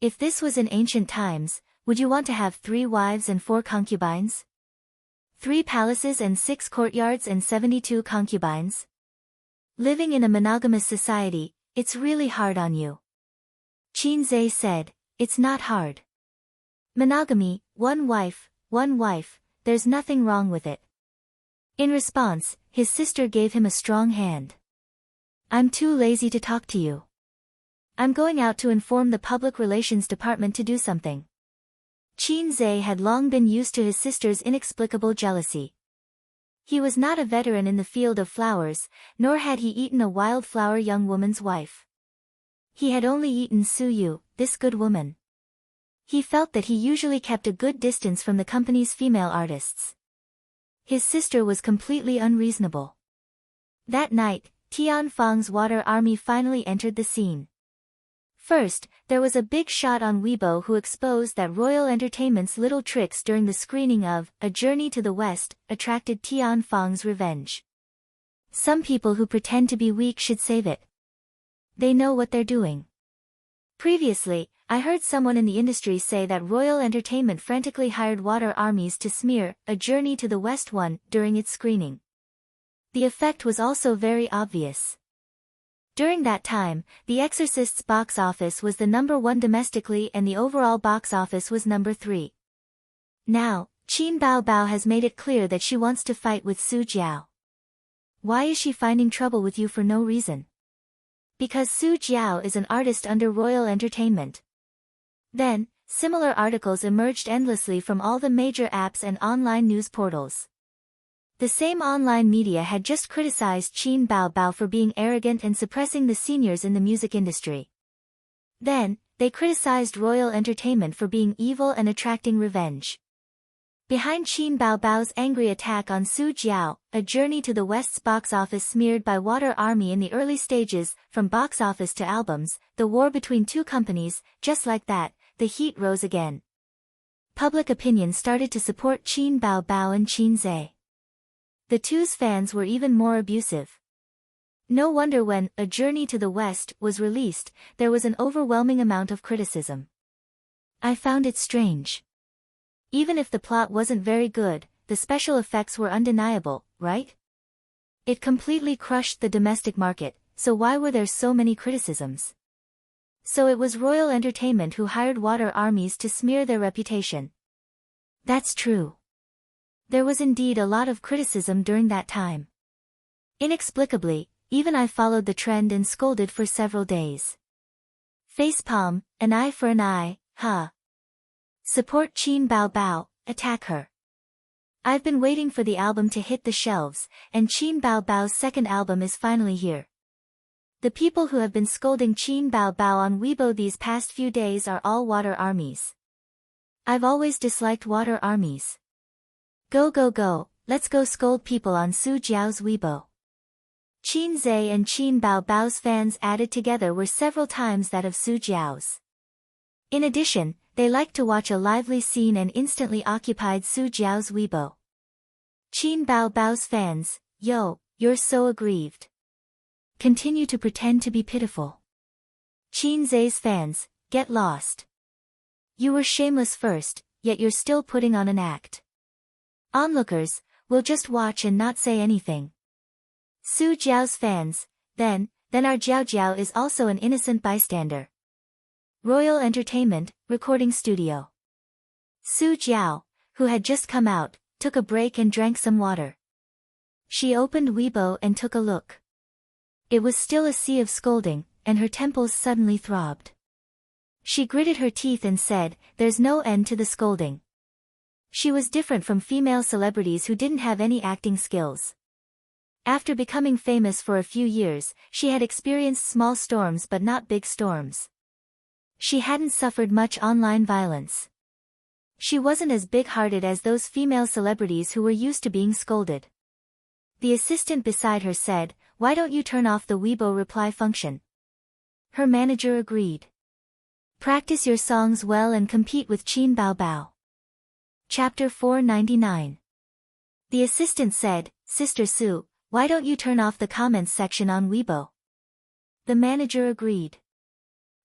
If this was in ancient times, would you want to have 3 wives and 4 concubines? 3 palaces and 6 courtyards and 72 concubines? Living in a monogamous society, it's really hard on you. Qin Zhe said, it's not hard. Monogamy, one wife, there's nothing wrong with it. In response, his sister gave him a strong hand. I'm too lazy to talk to you. I'm going out to inform the public relations department to do something. Qin Zhe had long been used to his sister's inexplicable jealousy. He was not a veteran in the field of flowers, nor had he eaten a wildflower young woman's wife. He had only eaten Suyu, this good woman. He felt that he usually kept a good distance from the company's female artists. His sister was completely unreasonable. That night, Tian Fang's water army finally entered the scene. First, there was a big shot on Weibo who exposed that Royal Entertainment's little tricks during the screening of A Journey to the West attracted Tian Fang's revenge. Some people who pretend to be weak should save it. They know what they're doing. Previously, I heard someone in the industry say that Royal Entertainment frantically hired water armies to smear A Journey to the West one during its screening. The effect was also very obvious. During that time, The Exorcist's box office was the #1 domestically and the overall box office was #3. Now, Qin Baobao has made it clear that she wants to fight with Su Jiao. Why is she finding trouble with you for no reason? Because Su Jiao is an artist under Royal Entertainment. Then, similar articles emerged endlessly from all the major apps and online news portals. The same online media had just criticized Qin Baobao for being arrogant and suppressing the seniors in the music industry. Then, they criticized Royal Entertainment for being evil and attracting revenge. Behind Qin Baobao's angry attack on Su Jiao, A Journey to the West's box office smeared by Water Army in the early stages, from box office to albums, the war between two companies, just like that, the heat rose again. Public opinion started to support Qin Baobao and Qin Zhe. The two's fans were even more abusive. No wonder when A Journey to the West was released, there was an overwhelming amount of criticism. I found it strange. Even if the plot wasn't very good, the special effects were undeniable, right? It completely crushed the domestic market, so why were there so many criticisms? So it was Royal Entertainment who hired water armies to smear their reputation. That's true. There was indeed a lot of criticism during that time. Inexplicably, even I followed the trend and scolded for several days. Facepalm, an eye for an eye, huh? Support Qin Baobao, attack her. I've been waiting for the album to hit the shelves, and Qin Baobao's second album is finally here. The people who have been scolding Qin Baobao on Weibo these past few days are all water armies. I've always disliked water armies. Go go go, let's go scold people on Su Jiao's Weibo. Qin Zhe and Qin Baobao's fans added together were several times that of Su Jiao's. In addition, they liked to watch a lively scene and instantly occupied Su Jiao's Weibo. Qin Baobao's fans, yo, you're so aggrieved. Continue to pretend to be pitiful. Qin Zhe's fans, get lost. You were shameless first, yet you're still putting on an act. Onlookers, will just watch and not say anything. Su Jiao's fans, then our Jiao Jiao is also an innocent bystander. Royal Entertainment, recording studio. Su Jiao, who had just come out, took a break and drank some water. She opened Weibo and took a look. It was still a sea of scolding, and her temples suddenly throbbed. She gritted her teeth and said, there's no end to the scolding. She was different from female celebrities who didn't have any acting skills. After becoming famous for a few years, she had experienced small storms but not big storms. She hadn't suffered much online violence. She wasn't as big-hearted as those female celebrities who were used to being scolded. The assistant beside her said, why don't you turn off the Weibo reply function? Her manager agreed. Practice your songs well and compete with Qin Baobao. Chapter 499. The assistant said, Sister Su, why don't you turn off the comments section on Weibo? The manager agreed.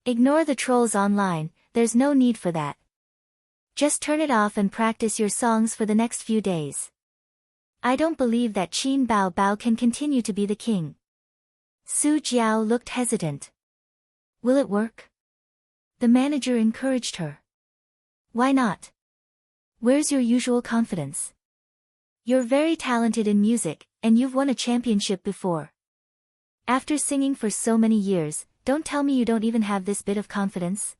Ignore the trolls online, there's no need for that. Just turn it off and practice your songs for the next few days. I don't believe that Qin Baobao can continue to be the king. Su Jiao looked hesitant. Will it work? The manager encouraged her. Why not? Where's your usual confidence? You're very talented in music, and you've won a championship before. After singing for so many years, don't tell me you don't even have this bit of confidence.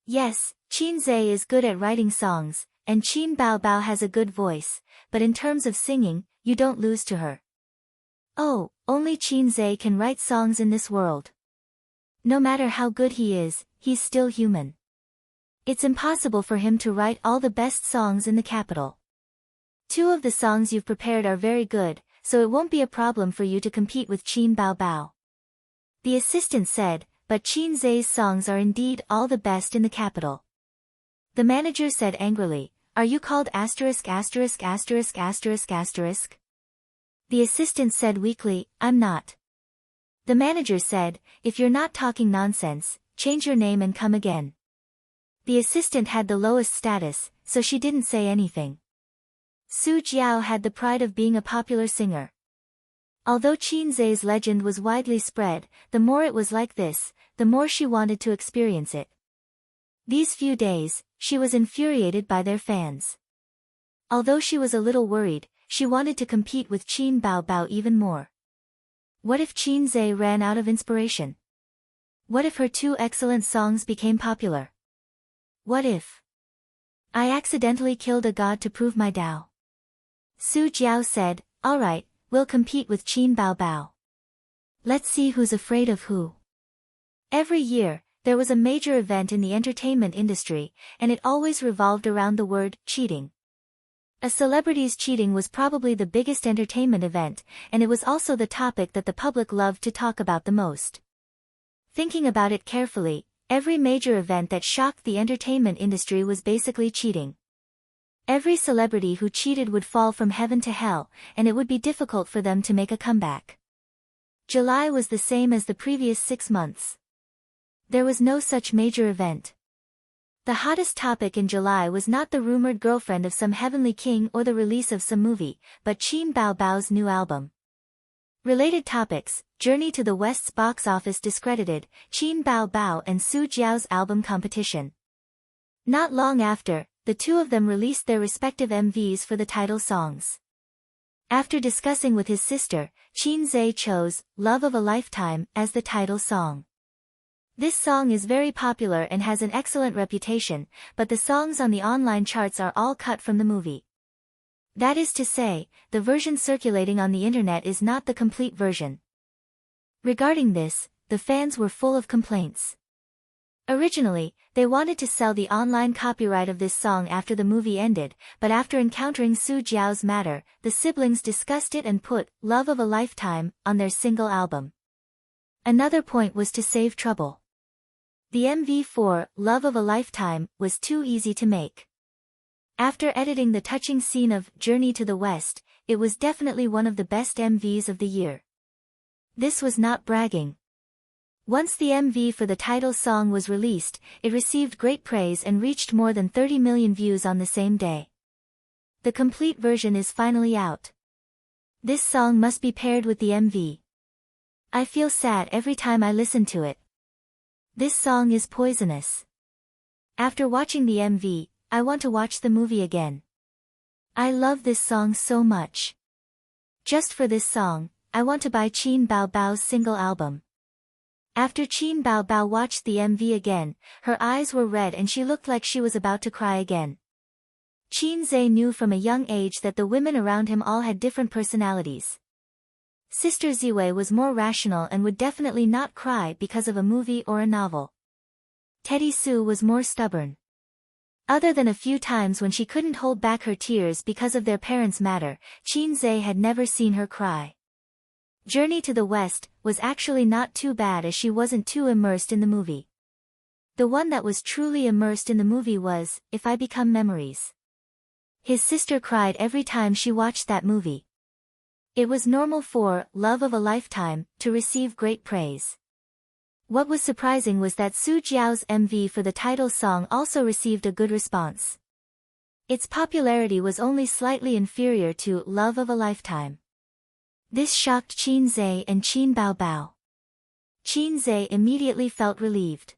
Yes, Qin Zhe is good at writing songs, and Qin Baobao has a good voice, but in terms of singing, you don't lose to her. Oh, only Qin Zhe can write songs in this world. No matter how good he is, he's still human. It's impossible for him to write all the best songs in the capital. 2 of the songs you've prepared are very good, so it won't be a problem for you to compete with Qin Baobao. The assistant said, but Qin Zhe's songs are indeed all the best in the capital. The manager said angrily, are you called asterisk asterisk asterisk asterisk asterisk? The assistant said weakly, I'm not. The manager said, if you're not talking nonsense, change your name and come again. The assistant had the lowest status, so she didn't say anything. Su Jiao had the pride of being a popular singer. Although Qin Zhe's legend was widely spread, the more it was like this, the more she wanted to experience it. These few days, she was infuriated by their fans. Although she was a little worried, she wanted to compete with Qin Bao even more. What if Qin Zhe ran out of inspiration? What if her two excellent songs became popular? What if I accidentally killed a god to prove my Dao? Su Jiao said, alright, we'll compete with Qin Bao. Let's see who's afraid of who. Every year, there was a major event in the entertainment industry, and it always revolved around the word cheating. A celebrity's cheating was probably the biggest entertainment event, and it was also the topic that the public loved to talk about the most. Thinking about it carefully, every major event that shocked the entertainment industry was basically cheating. Every celebrity who cheated would fall from heaven to hell, and it would be difficult for them to make a comeback. July was the same as the previous 6 months. There was no such major event. The hottest topic in July was not the rumored girlfriend of some heavenly king or the release of some movie, but Qin Bao's new album. Related topics: Journey to the West's box office discredited, Qin Bao and Su Jiao's album competition. Not long after, the two of them released their respective MVs for the title songs. After discussing with his sister, Qin Zhe chose Love of a Lifetime as the title song. This song is very popular and has an excellent reputation, but the songs on the online charts are all cut from the movie. That is to say, the version circulating on the internet is not the complete version. Regarding this, the fans were full of complaints. Originally, they wanted to sell the online copyright of this song after the movie ended, but after encountering Su Jiao's matter, the siblings discussed it and put Love of a Lifetime on their single album. Another point was to save trouble. The MV for Love of a Lifetime was too easy to make. After editing the touching scene of Journey to the West, it was definitely one of the best MVs of the year. This was not bragging. Once the MV for the title song was released, it received great praise and reached more than 30 million views on the same day. The complete version is finally out. This song must be paired with the MV. I feel sad every time I listen to it. This song is poisonous. After watching the MV, I want to watch the movie again. I love this song so much. Just for this song, I want to buy Qin Bao's single album. After Qin Bao watched the MV again, her eyes were red and she looked like she was about to cry again. Qin Zhe knew from a young age that the women around him all had different personalities. Sister Ziwei was more rational and would definitely not cry because of a movie or a novel. Teddy Sue was more stubborn. Other than a few times when she couldn't hold back her tears because of their parents' matter, Qin Zhe had never seen her cry. Journey to the West was actually not too bad as she wasn't too immersed in the movie. The one that was truly immersed in the movie was If I Become Memories. His sister cried every time she watched that movie. It was normal for Love of a Lifetime to receive great praise. What was surprising was that Su Jiao's MV for the title song also received a good response. Its popularity was only slightly inferior to Love of a Lifetime. This shocked Qin Zhe and Qin Bao. Qin Zhe immediately felt relieved.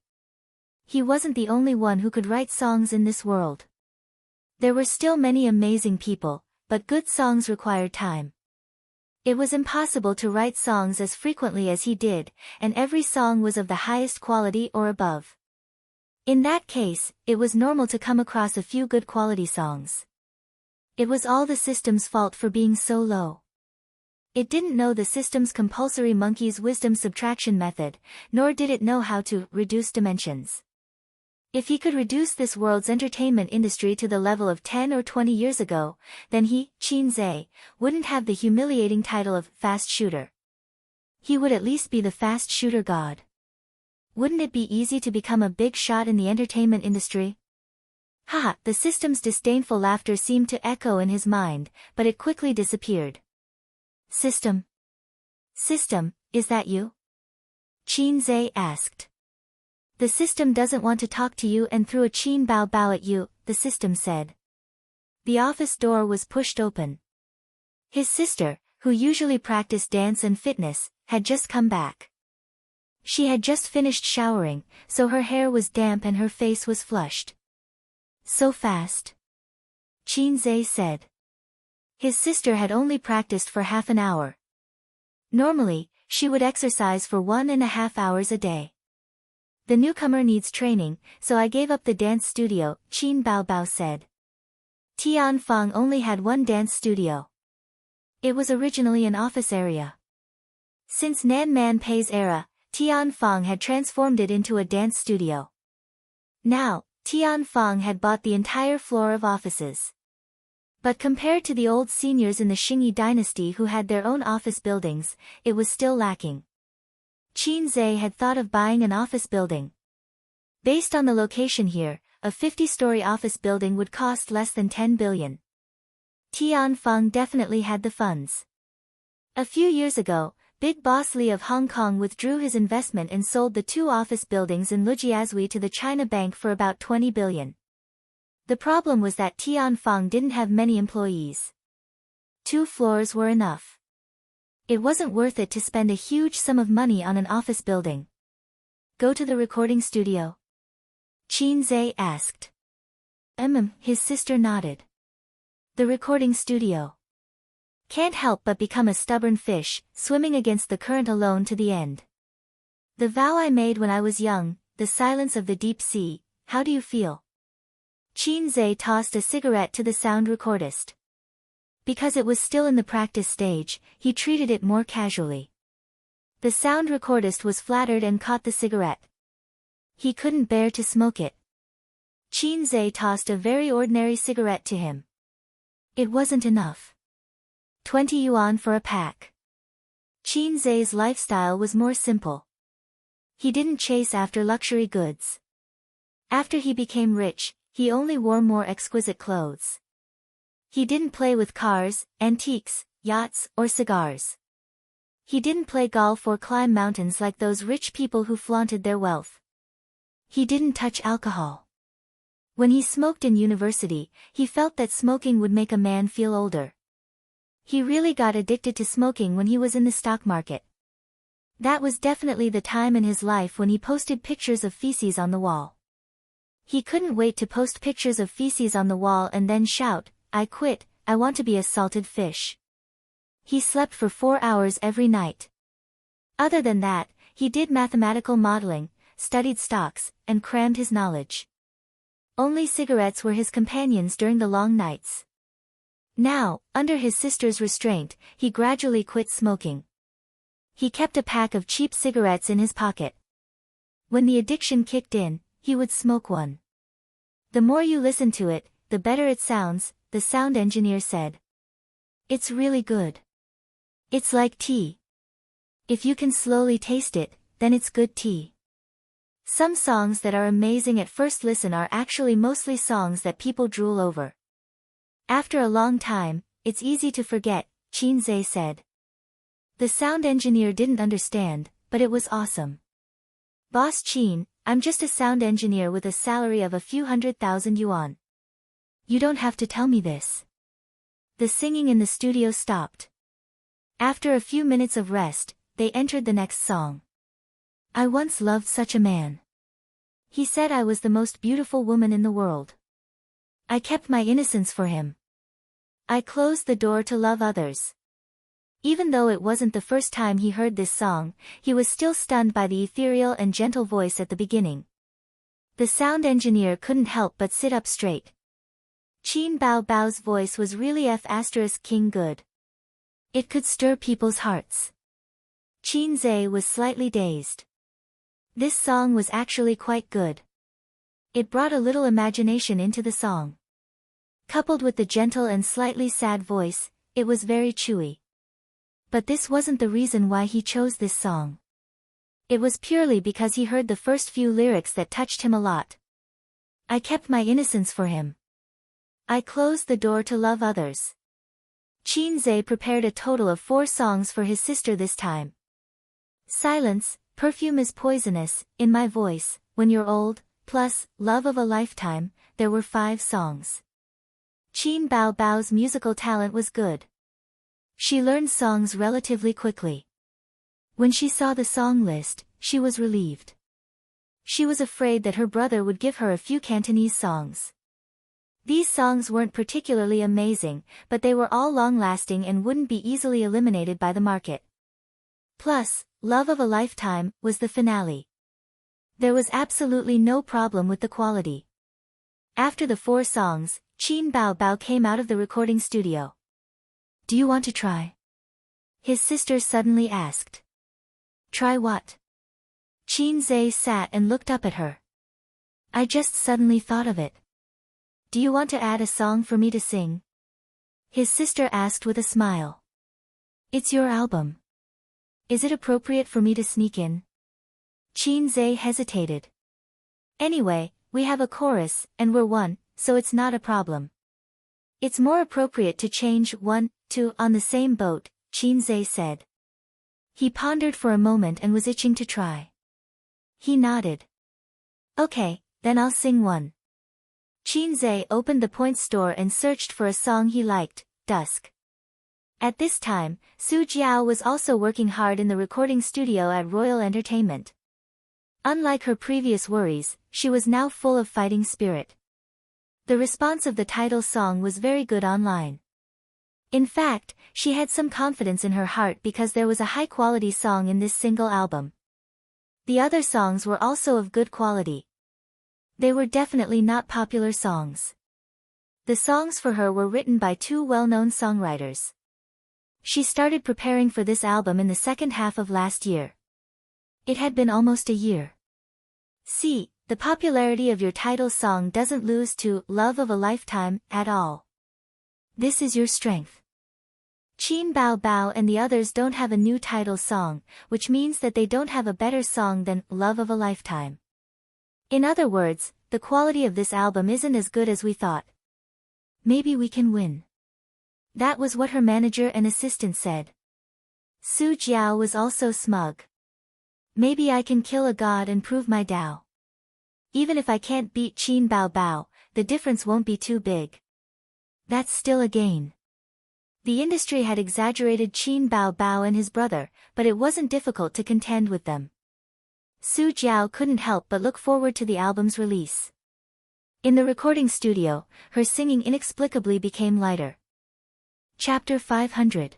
He wasn't the only one who could write songs in this world. There were still many amazing people, but good songs required time. It was impossible to write songs as frequently as he did, and every song was of the highest quality or above. In that case, it was normal to come across a few good quality songs. It was all the system's fault for being so low. It didn't know the system's compulsory monkey's wisdom subtraction method, nor did it know how to reduce dimensions. If he could reduce this world's entertainment industry to the level of 10 or 20 years ago, then he, Qin Zhe, wouldn't have the humiliating title of fast shooter. He would at least be the fast shooter god. Wouldn't it be easy to become a big shot in the entertainment industry? Haha, the system's disdainful laughter seemed to echo in his mind, but it quickly disappeared. System? System, is that you? Qin Zhe asked. The system doesn't want to talk to you and threw a Qin bao bao at you, the system said. The office door was pushed open. His sister, who usually practiced dance and fitness, had just come back. She had just finished showering, so her hair was damp and her face was flushed. So fast? Qin Zhe said. His sister had only practiced for half an hour. Normally, she would exercise for 1.5 hours a day. The newcomer needs training, so I gave up the dance studio, Qin Bao Bao said. Tianfang only had one dance studio. It was originally an office area. Since Nan Man Pei's era, Tianfang had transformed it into a dance studio. Now, Tianfang had bought the entire floor of offices. But compared to the old seniors in the Xingyi dynasty who had their own office buildings, it was still lacking. Qin Zhe had thought of buying an office building. Based on the location here, a 50-story office building would cost less than 10 billion. Tianfang definitely had the funds. A few years ago, Big Boss Li of Hong Kong withdrew his investment and sold the 2 office buildings in Lujiazui to the China Bank for about 20 billion. The problem was that Tianfang didn't have many employees. 2 floors were enough. It wasn't worth it to spend a huge sum of money on an office building. Go to the recording studio? Qin Zhe asked. His sister nodded. The recording studio. Can't help but become a stubborn fish, swimming against the current alone to the end. The vow I made when I was young, the silence of the deep sea, how do you feel? Qin Zhe tossed a cigarette to the sound recordist. Because it was still in the practice stage, he treated it more casually. The sound recordist was flattered and caught the cigarette. He couldn't bear to smoke it. Qin Zhe tossed a very ordinary cigarette to him. It wasn't enough. 20 yuan for a pack. Qin Zhe's lifestyle was more simple. He didn't chase after luxury goods. After he became rich, he only wore more exquisite clothes. He didn't play with cars, antiques, yachts, or cigars. He didn't play golf or climb mountains like those rich people who flaunted their wealth. He didn't touch alcohol. When he smoked in university, he felt that smoking would make a man feel older. He really got addicted to smoking when he was in the stock market. That was definitely the time in his life when he posted pictures of feces on the wall. He couldn't wait to post pictures of feces on the wall and then shout, I quit, I want to be a salted fish. He slept for 4 hours every night. Other than that, he did mathematical modeling, studied stocks, and crammed his knowledge. Only cigarettes were his companions during the long nights. Now, under his sister's restraint, he gradually quit smoking. He kept a pack of cheap cigarettes in his pocket. When the addiction kicked in, he would smoke one. The more you listen to it, the better it sounds, the sound engineer said. It's really good. It's like tea. If you can slowly taste it, then it's good tea. Some songs that are amazing at first listen are actually mostly songs that people drool over. After a long time, it's easy to forget, Qin Zhe said. The sound engineer didn't understand, but it was awesome. Boss Qin, I'm just a sound engineer with a salary of a few 100,000 yuan. You don't have to tell me this. The singing in the studio stopped. After a few minutes of rest, they entered the next song. I once loved such a man. He said I was the most beautiful woman in the world. I kept my innocence for him. I closed the door to love others. Even though it wasn't the first time he heard this song, he was still stunned by the ethereal and gentle voice at the beginning. The sound engineer couldn't help but sit up straight. Qin Bao Bao's voice was really King good. It could stir people's hearts. Qin Zhe was slightly dazed. This song was actually quite good. It brought a little imagination into the song. Coupled with the gentle and slightly sad voice, it was very chewy. But this wasn't the reason why he chose this song. It was purely because he heard the first few lyrics that touched him a lot. I kept my innocence for him. I closed the door to love others. Qin Zhe prepared a total of 4 songs for his sister this time. Silence, Perfume is Poisonous, In My Voice, When You're Old, plus Love of a Lifetime, there were 5 songs. Qin Bao Bao's musical talent was good. She learned songs relatively quickly. When she saw the song list, she was relieved. She was afraid that her brother would give her a few Cantonese songs. These songs weren't particularly amazing, but they were all long-lasting and wouldn't be easily eliminated by the market. Plus, Love of a Lifetime was the finale. There was absolutely no problem with the quality. After the 4 songs, Qin Bao Bao came out of the recording studio. "Do you want to try?" his sister suddenly asked. "Try what?" Qin Zhe sat and looked up at her. "I just suddenly thought of it. Do you want to add a song for me to sing?" his sister asked with a smile. "It's your album. Is it appropriate for me to sneak in?" Qin Zhe hesitated. "Anyway, we have a chorus, and we're one, so it's not a problem. It's more appropriate to change 1, 2 on the same boat," Qin Zhe said. He pondered for a moment and was itching to try. He nodded. "Okay, then I'll sing one." Qin Zhe opened the point store and searched for a song he liked, Dusk. At this time, Su Jiao was also working hard in the recording studio at Royal Entertainment. Unlike her previous worries, she was now full of fighting spirit. The response of the title song was very good online. In fact, she had some confidence in her heart because there was a high-quality song in this single album. The other songs were also of good quality. They were definitely not popular songs. The songs for her were written by 2 well-known songwriters. She started preparing for this album in the second half of last year. It had been almost a year. See, the popularity of your title song doesn't lose to Love of a Lifetime at all. This is your strength. Qin Bao Bao and the others don't have a new title song, which means that they don't have a better song than Love of a Lifetime. In other words, the quality of this album isn't as good as we thought. Maybe we can win. That was what her manager and assistant said. Su Jiao was also smug. Maybe I can kill a god and prove my Tao. Even if I can't beat Qin Bao Bao, the difference won't be too big. That's still a gain. The industry had exaggerated Qin Bao Bao and his brother, but it wasn't difficult to contend with them. Su Jiao couldn't help but look forward to the album's release. In the recording studio, her singing inexplicably became lighter. Chapter 500.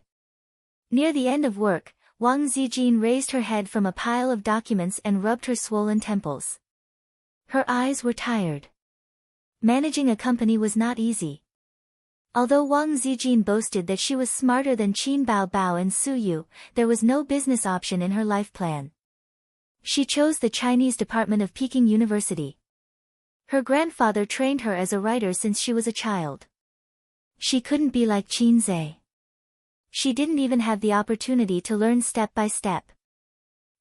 Near the end of work, Wang Zijin raised her head from a pile of documents and rubbed her swollen temples. Her eyes were tired. Managing a company was not easy. Although Wang Zijin boasted that she was smarter than Qin Bao Bao and Su Yu, there was no business option in her life plan. She chose the Chinese department of Peking University. Her grandfather trained her as a writer since she was a child. She couldn't be like Qin Zhe. She didn't even have the opportunity to learn step by step.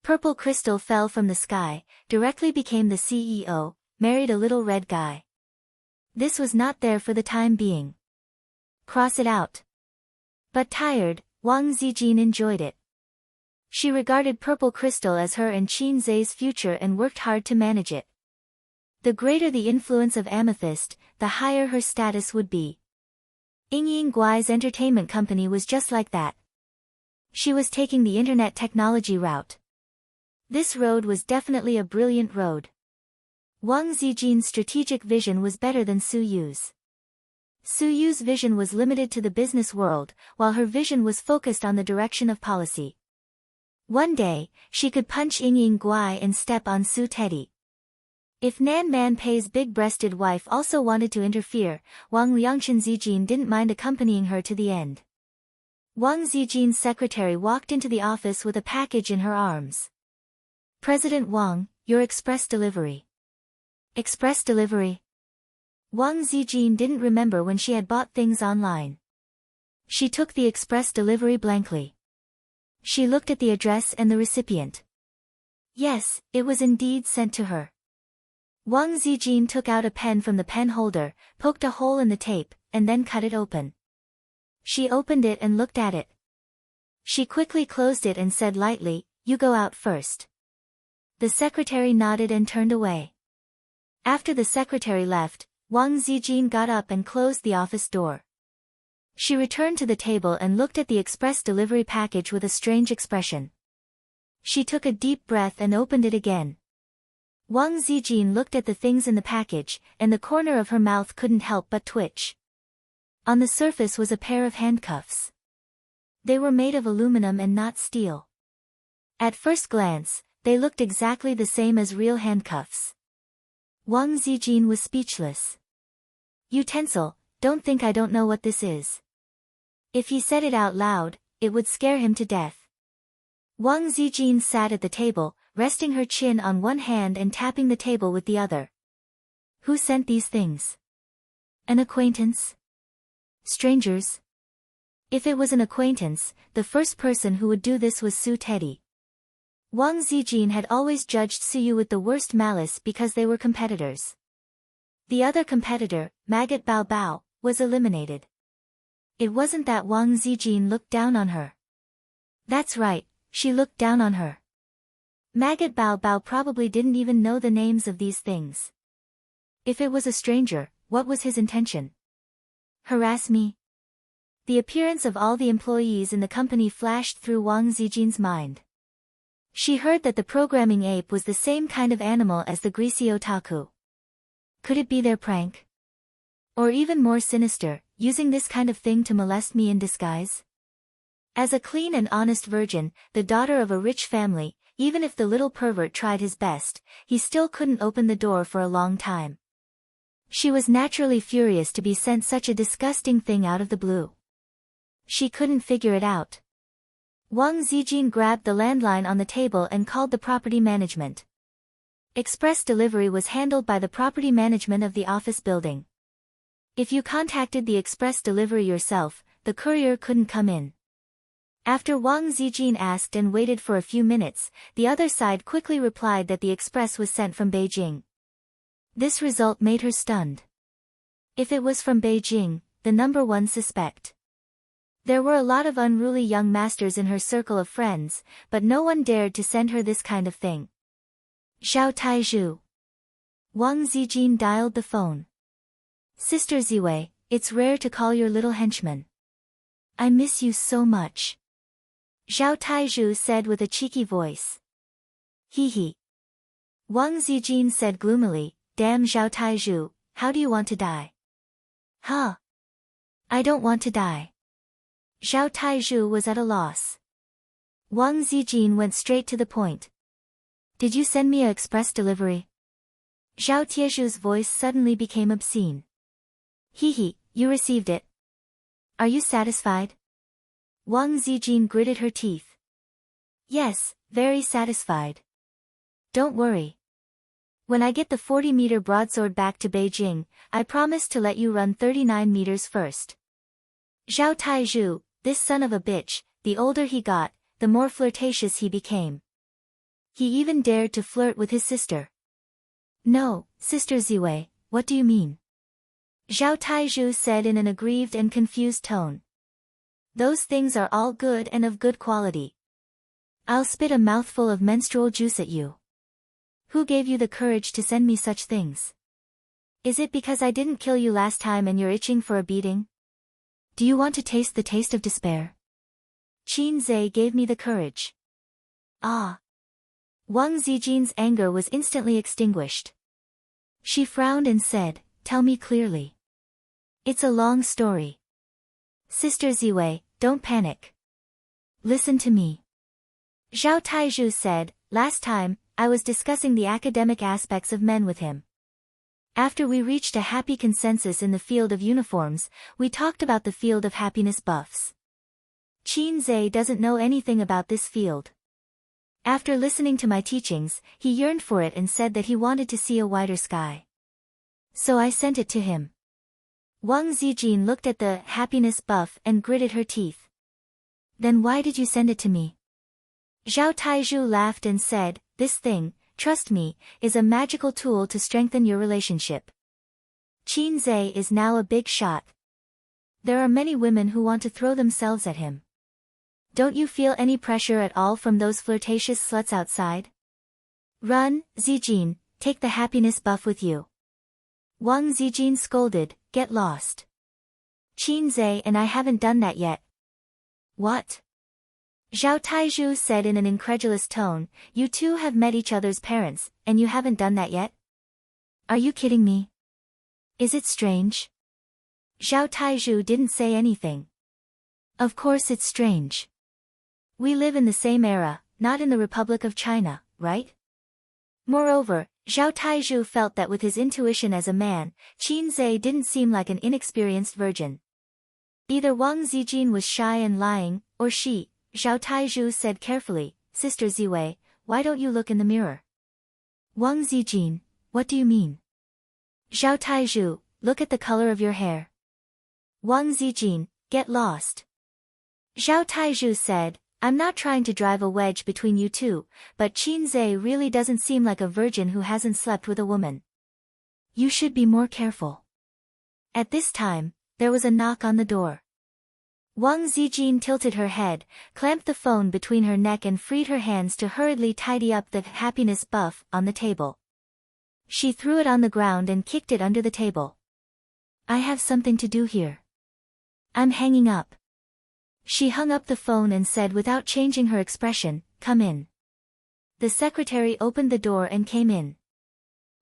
Purple Crystal fell from the sky, directly became the CEO, married a little red guy. This was not there for the time being. Cross it out. But tired, Wang Zijin enjoyed it. She regarded Purple Crystal as her and Qin Zhe's future and worked hard to manage it. The greater the influence of Amethyst, the higher her status would be. Ying Guai's entertainment company was just like that. She was taking the internet technology route. This road was definitely a brilliant road. Wang Zijin's strategic vision was better than Su Yu's. Su Yu's vision was limited to the business world, while her vision was focused on the direction of policy. One day, she could punch Ying Guai and step on Su Teddy. If Nan Man Pei's big-breasted wife also wanted to interfere, Wang Liangchen Zijin didn't mind accompanying her to the end. Wang Zijin's secretary walked into the office with a package in her arms. "President Wang, your express delivery." Express delivery? Wang Zijin didn't remember when she had bought things online. She took the express delivery blankly. She looked at the address and the recipient. Yes, it was indeed sent to her. Wang Zijin took out a pen from the pen holder, poked a hole in the tape, and then cut it open. She opened it and looked at it. She quickly closed it and said lightly, "You go out first." The secretary nodded and turned away. After the secretary left, Wang Zijin got up and closed the office door. She returned to the table and looked at the express delivery package with a strange expression. She took a deep breath and opened it again. Wang Zijin looked at the things in the package, and the corner of her mouth couldn't help but twitch. On the surface was a pair of handcuffs. They were made of aluminum and not steel. At first glance, they looked exactly the same as real handcuffs. Wang Zijin was speechless. Utensil, don't think I don't know what this is. If he said it out loud, it would scare him to death. Wang Zijin sat at the table, resting her chin on one hand and tapping the table with the other. Who sent these things? An acquaintance? Strangers? If it was an acquaintance, the first person who would do this was Su Teddy. Wang Zijin had always judged Suyu with the worst malice because they were competitors. The other competitor, Maggot Bao Bao, was eliminated. It wasn't that Wang Zijin looked down on her. That's right, she looked down on her. Maggot Bao Bao probably didn't even know the names of these things. If it was a stranger, what was his intention? Harass me? The appearance of all the employees in the company flashed through Wang Zijin's mind. She heard that the programming ape was the same kind of animal as the greasy otaku. Could it be their prank? Or even more sinister, using this kind of thing to molest me in disguise? As a clean and honest virgin, the daughter of a rich family, even if the little pervert tried his best, he still couldn't open the door for a long time. She was naturally furious to be sent such a disgusting thing out of the blue. She couldn't figure it out. Wang Zijin grabbed the landline on the table and called the property management. Express delivery was handled by the property management of the office building. If you contacted the express delivery yourself, the courier couldn't come in. After Wang Zijin asked and waited for a few minutes, the other side quickly replied that the express was sent from Beijing. This result made her stunned. If it was from Beijing, the number one suspect. There were a lot of unruly young masters in her circle of friends, but no one dared to send her this kind of thing. Zhao Taizhu. Wang Zijin dialed the phone. Sister Ziwei, it's rare to call your little henchman. I miss you so much. Zhao Taizhu said with a cheeky voice. Hee hee. Wang Zijin said gloomily, damn Zhao Taizhu, how do you want to die? Huh? I don't want to die. Zhao Taizhu was at a loss. Wang Zijin went straight to the point. Did you send me a express delivery? Zhao Taizhu's voice suddenly became obscene. Hee hee, you received it. Are you satisfied? Wang Zijin gritted her teeth. Yes, very satisfied. Don't worry. When I get the 40-meter broadsword back to Beijing, I promise to let you run 39 meters first. Zhao Taizhu, this son of a bitch, the older he got, the more flirtatious he became. He even dared to flirt with his sister. No, Sister Ziwei, what do you mean? Zhao Taizhu said in an aggrieved and confused tone. Those things are all good and of good quality. I'll spit a mouthful of menstrual juice at you. Who gave you the courage to send me such things? Is it because I didn't kill you last time and you're itching for a beating? Do you want to taste the taste of despair? Qin Zhe gave me the courage. Ah. Wang Zijin's anger was instantly extinguished. She frowned and said, tell me clearly. It's a long story. Sister Ziwei, don't panic. Listen to me. Zhao Taizhu said, last time, I was discussing the academic aspects of men with him. After we reached a happy consensus in the field of uniforms, we talked about the field of happiness buffs. Qin Zhe doesn't know anything about this field. After listening to my teachings, he yearned for it and said that he wanted to see a wider sky. So I sent it to him. Wang Zijin looked at the happiness buff and gritted her teeth. Then why did you send it to me? Zhao Taizhu laughed and said, this thing, trust me, is a magical tool to strengthen your relationship. Qin Zhe is now a big shot. There are many women who want to throw themselves at him. Don't you feel any pressure at all from those flirtatious sluts outside? Run, Zijin, take the happiness buff with you. Wang Zijin scolded, get lost. Qin Zhe and I haven't done that yet. What? Zhao Taizhu said in an incredulous tone, you two have met each other's parents, and you haven't done that yet? Are you kidding me? Is it strange? Zhao Taizhu didn't say anything. Of course it's strange. We live in the same era, not in the Republic of China, right? Moreover, Zhao Taizhu felt that with his intuition as a man, Qin Zhe didn't seem like an inexperienced virgin. Either Wang Zijin was shy and lying, or she, Zhao Taizhu said carefully, Sister Ziwei, why don't you look in the mirror? Wang Zijin, what do you mean? Zhao Taizhu, look at the color of your hair. Wang Zijin, get lost. Zhao Taizhu said, I'm not trying to drive a wedge between you two, but Qin Zhe really doesn't seem like a virgin who hasn't slept with a woman. You should be more careful. At this time, there was a knock on the door. Wang Zijin tilted her head, clamped the phone between her neck and freed her hands to hurriedly tidy up the happiness buff on the table. She threw it on the ground and kicked it under the table. I have something to do here. I'm hanging up. She hung up the phone and said without changing her expression, come in. The secretary opened the door and came in.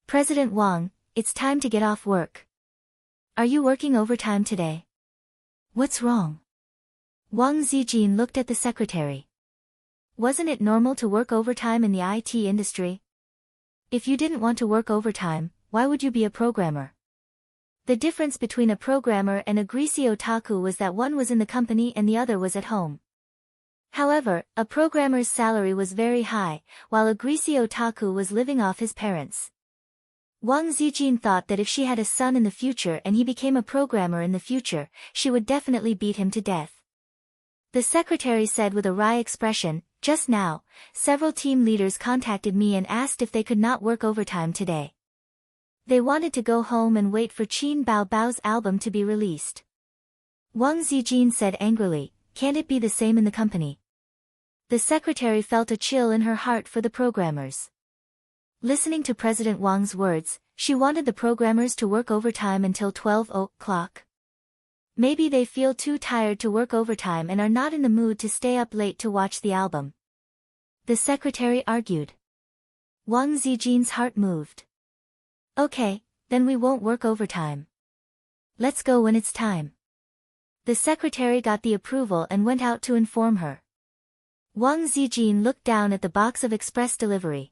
President Wang, it's time to get off work. Are you working overtime today? What's wrong? Wang Zijin looked at the secretary. Wasn't it normal to work overtime in the IT industry? If you didn't want to work overtime, why would you be a programmer? The difference between a programmer and a greasy otaku was that one was in the company and the other was at home. However, a programmer's salary was very high, while a greasy otaku was living off his parents. Wang Zijin thought that if she had a son in the future and he became a programmer in the future, she would definitely beat him to death. The secretary said with a wry expression, just now, several team leaders contacted me and asked if they could not work overtime today. They wanted to go home and wait for Qin Bao's album to be released. Wang Zijin said angrily, can't it be the same in the company? The secretary felt a chill in her heart for the programmers. Listening to President Wang's words, she wanted the programmers to work overtime until 12 o'clock. Maybe they feel too tired to work overtime and are not in the mood to stay up late to watch the album. The secretary argued. Wang Zijin's heart moved. Okay, then we won't work overtime. Let's go when it's time. The secretary got the approval and went out to inform her. Wang Zijin looked down at the box of express delivery.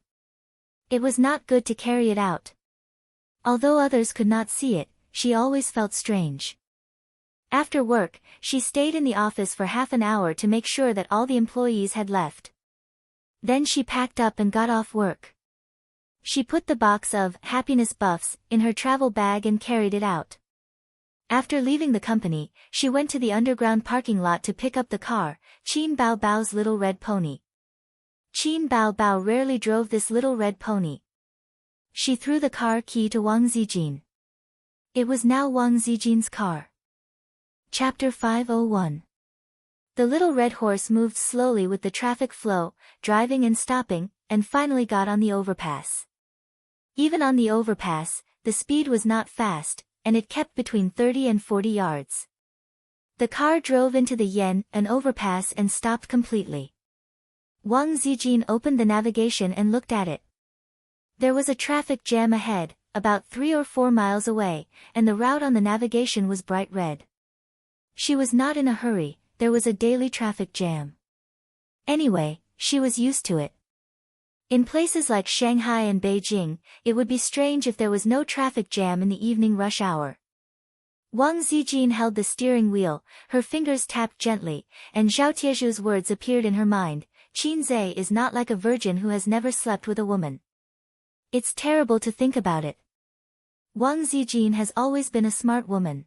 It was not good to carry it out. Although others could not see it, she always felt strange. After work, she stayed in the office for half an hour to make sure that all the employees had left. Then she packed up and got off work. She put the box of happiness buffs in her travel bag and carried it out. After leaving the company, she went to the underground parking lot to pick up the car, Qin Bao's little red pony. Qin Bao rarely drove this little red pony. She threw the car key to Wang Zijin. It was now Wang Zijin's car. Chapter 501. The little red horse moved slowly with the traffic flow, driving and stopping, and finally got on the overpass. Even on the overpass, the speed was not fast, and it kept between 30 and 40 yards. The car drove into the an overpass and stopped completely. Wang Zijin opened the navigation and looked at it. There was a traffic jam ahead, about 3 or 4 miles away, and the route on the navigation was bright red. She was not in a hurry, there was a daily traffic jam. Anyway, she was used to it. In places like Shanghai and Beijing, it would be strange if there was no traffic jam in the evening rush hour. Wang Zijin held the steering wheel, her fingers tapped gently, and Zhao Tieju's words appeared in her mind, Qin Zhe is not like a virgin who has never slept with a woman. It's terrible to think about it. Wang Zijin has always been a smart woman.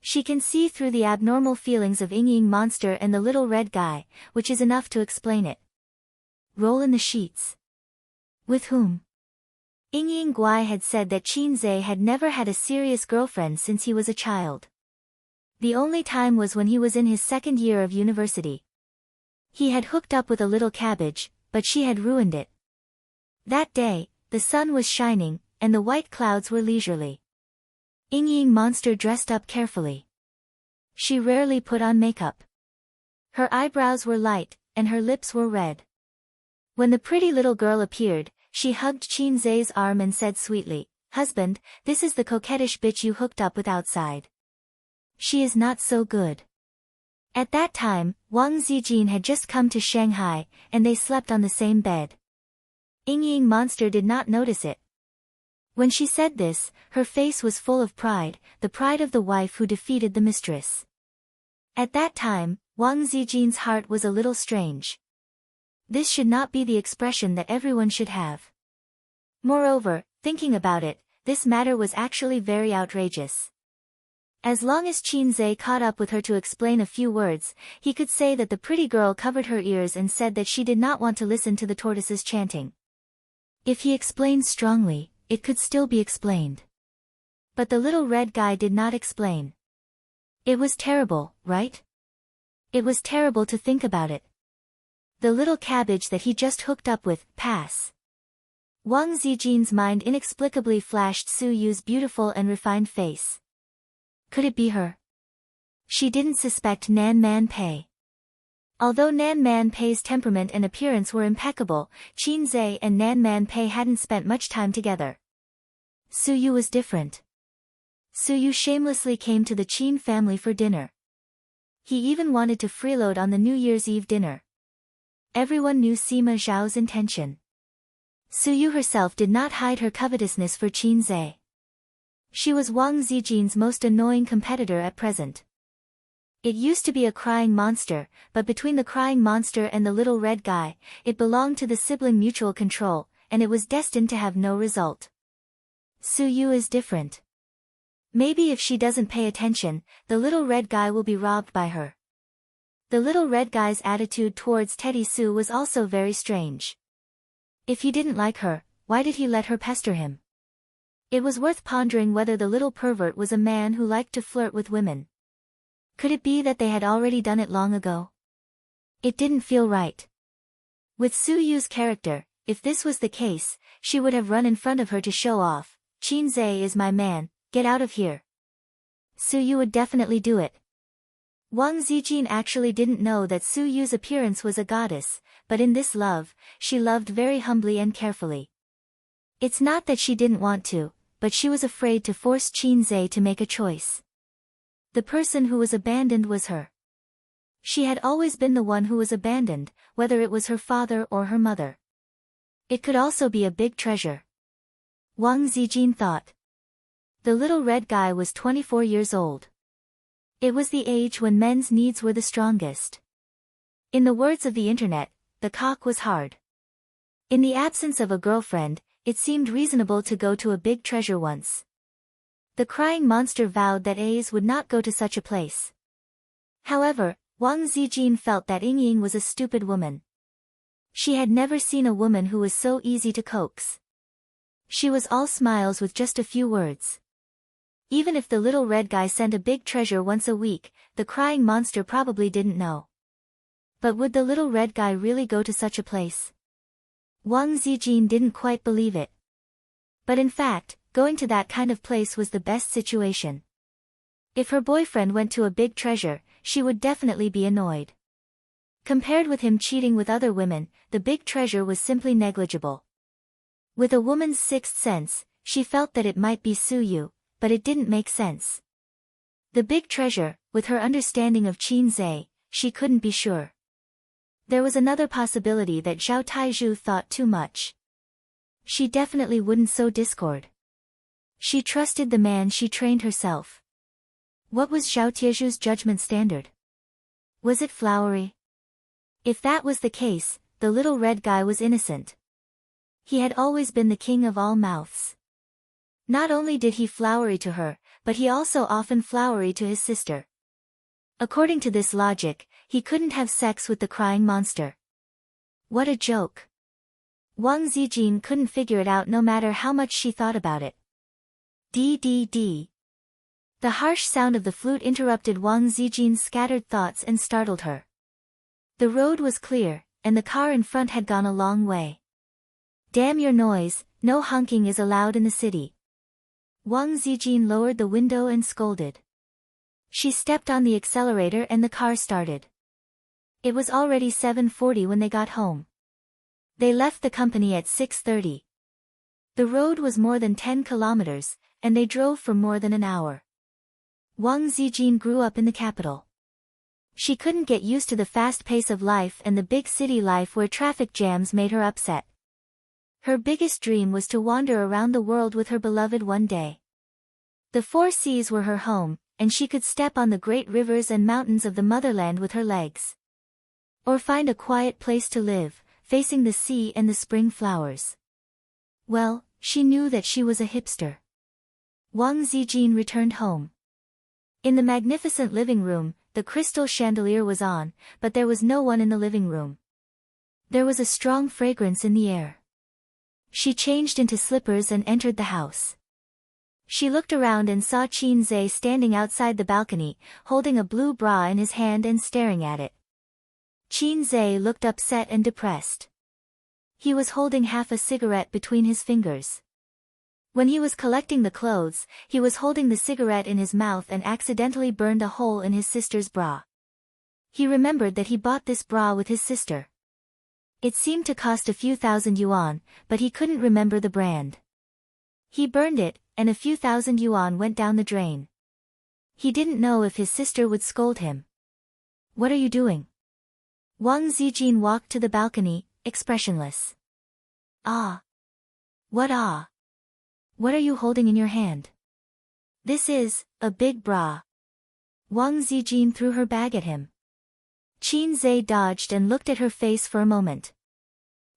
She can see through the abnormal feelings of Ying monster and the little red guy, which is enough to explain it. Roll in the sheets. With whom? Ying Guai had said that Qin Zhe had never had a serious girlfriend since he was a child. The only time was when he was in his second year of university. He had hooked up with a little cabbage, but she had ruined it. That day, the sun was shining, and the white clouds were leisurely. Ying Monster dressed up carefully. She rarely put on makeup. Her eyebrows were light, and her lips were red. When the pretty little girl appeared, she hugged Qin Zai's arm and said sweetly, "Husband, this is the coquettish bitch you hooked up with outside. She is not so good." At that time, Wang Zijin had just come to Shanghai, and they slept on the same bed. Ying Monster did not notice it. When she said this, her face was full of pride, the pride of the wife who defeated the mistress. At that time, Wang Zijin's heart was a little strange. This should not be the expression that everyone should have. Moreover, thinking about it, this matter was actually very outrageous. As long as Qin Zai caught up with her to explain a few words, he could say that the pretty girl covered her ears and said that she did not want to listen to the tortoises chanting. If he explained strongly, it could still be explained. But the little red guy did not explain. It was terrible, right? It was terrible to think about it. The little cabbage that he just hooked up with, pass. Wang Zijin's mind inexplicably flashed Su Yu's beautiful and refined face. Could it be her? She didn't suspect Nan Man Pei. Although Nan Man Pei's temperament and appearance were impeccable, Qin Zai and Nan Man Pei hadn't spent much time together. Su Yu was different. Su Yu shamelessly came to the Qin family for dinner. He even wanted to freeload on the New Year's Eve dinner. Everyone knew Sima Zhao's intention. Su Yu herself did not hide her covetousness for Qin Zai. She was Wang Zijin's most annoying competitor at present. It used to be a crying monster, but between the crying monster and the little red guy, it belonged to the sibling mutual control, and it was destined to have no result. Su Yu is different. Maybe if she doesn't pay attention, the little red guy will be robbed by her. The little red guy's attitude towards Teddy Su was also very strange. If he didn't like her, why did he let her pester him? It was worth pondering whether the little pervert was a man who liked to flirt with women. Could it be that they had already done it long ago? It didn't feel right. With Su Yu's character, if this was the case, she would have run in front of her to show off. "Qin Zai is my man, get out of here." Su Yu would definitely do it. Wang Zijin actually didn't know that Su Yu's appearance was a goddess, but in this love, she loved very humbly and carefully. It's not that she didn't want to, but she was afraid to force Qin Zai to make a choice. The person who was abandoned was her. She had always been the one who was abandoned, whether it was her father or her mother. It could also be a big treasure. Wang Zijin thought. The little red guy was 24 years old. It was the age when men's needs were the strongest. In the words of the internet, the cock was hard. In the absence of a girlfriend, it seemed reasonable to go to a big treasure once. The crying monster vowed that A's would not go to such a place. However, Wang Zijin felt that Ying was a stupid woman. She had never seen a woman who was so easy to coax. She was all smiles with just a few words. Even if the little red guy sent a big treasure once a week, the crying monster probably didn't know. But would the little red guy really go to such a place? Wang Zijin didn't quite believe it. But in fact, going to that kind of place was the best situation. If her boyfriend went to a big treasure, she would definitely be annoyed. Compared with him cheating with other women, the big treasure was simply negligible. With a woman's sixth sense, she felt that it might be Su Yu, but it didn't make sense. The big treasure, with her understanding of Qin Zai, she couldn't be sure. There was another possibility that Zhao Taizhu thought too much. She definitely wouldn't sow discord. She trusted the man she trained herself. What was Zhao Taizhu's judgment standard? Was it flowery? If that was the case, the little red guy was innocent. He had always been the king of all mouths. Not only did he flowery to her, but he also often flowery to his sister. According to this logic, he couldn't have sex with the crying monster. What a joke. Wang Zijin couldn't figure it out no matter how much she thought about it. D. The harsh sound of the flute interrupted Wang Zijin's scattered thoughts and startled her. The road was clear, and the car in front had gone a long way. Damn your noise, no honking is allowed in the city. Wang Zijin lowered the window and scolded. She stepped on the accelerator and the car started. It was already 7:40 when they got home. They left the company at 6:30. The road was more than 10 kilometers, and they drove for more than an hour. Wang Zijin grew up in the capital. She couldn't get used to the fast pace of life and the big city life where traffic jams made her upset. Her biggest dream was to wander around the world with her beloved one day. The four seas were her home, and she could step on the great rivers and mountains of the motherland with her legs. Or find a quiet place to live, facing the sea and the spring flowers. Well, she knew that she was a hipster. Wang Zijin returned home. In the magnificent living room, the crystal chandelier was on, but there was no one in the living room. There was a strong fragrance in the air. She changed into slippers and entered the house. She looked around and saw Qin Zhe standing outside the balcony, holding a blue bra in his hand and staring at it. Qin Zhe looked upset and depressed. He was holding half a cigarette between his fingers. When he was collecting the clothes, he was holding the cigarette in his mouth and accidentally burned a hole in his sister's bra. He remembered that he bought this bra with his sister. It seemed to cost a few thousand yuan, but he couldn't remember the brand. He burned it, and a few thousand yuan went down the drain. He didn't know if his sister would scold him. What are you doing? Wang Zijin walked to the balcony, expressionless. Ah. What ah? What are you holding in your hand? This is a big bra. Wang Zijin threw her bag at him. Qin Zhe dodged and looked at her face for a moment.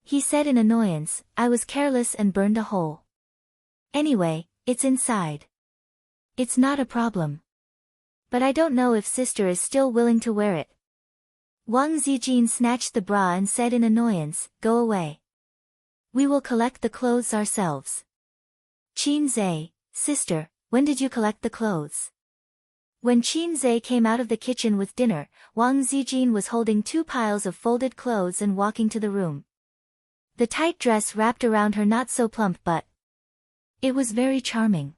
He said in annoyance, I was careless and burned a hole. Anyway, it's inside. It's not a problem. But I don't know if sister is still willing to wear it. Wang Zijin snatched the bra and said in annoyance, go away. We will collect the clothes ourselves. Qin Zhe, sister, when did you collect the clothes? When Qin Zhe came out of the kitchen with dinner, Wang Zijin was holding 2 piles of folded clothes and walking to the room. The tight dress wrapped around her not so plump butt. It was very charming.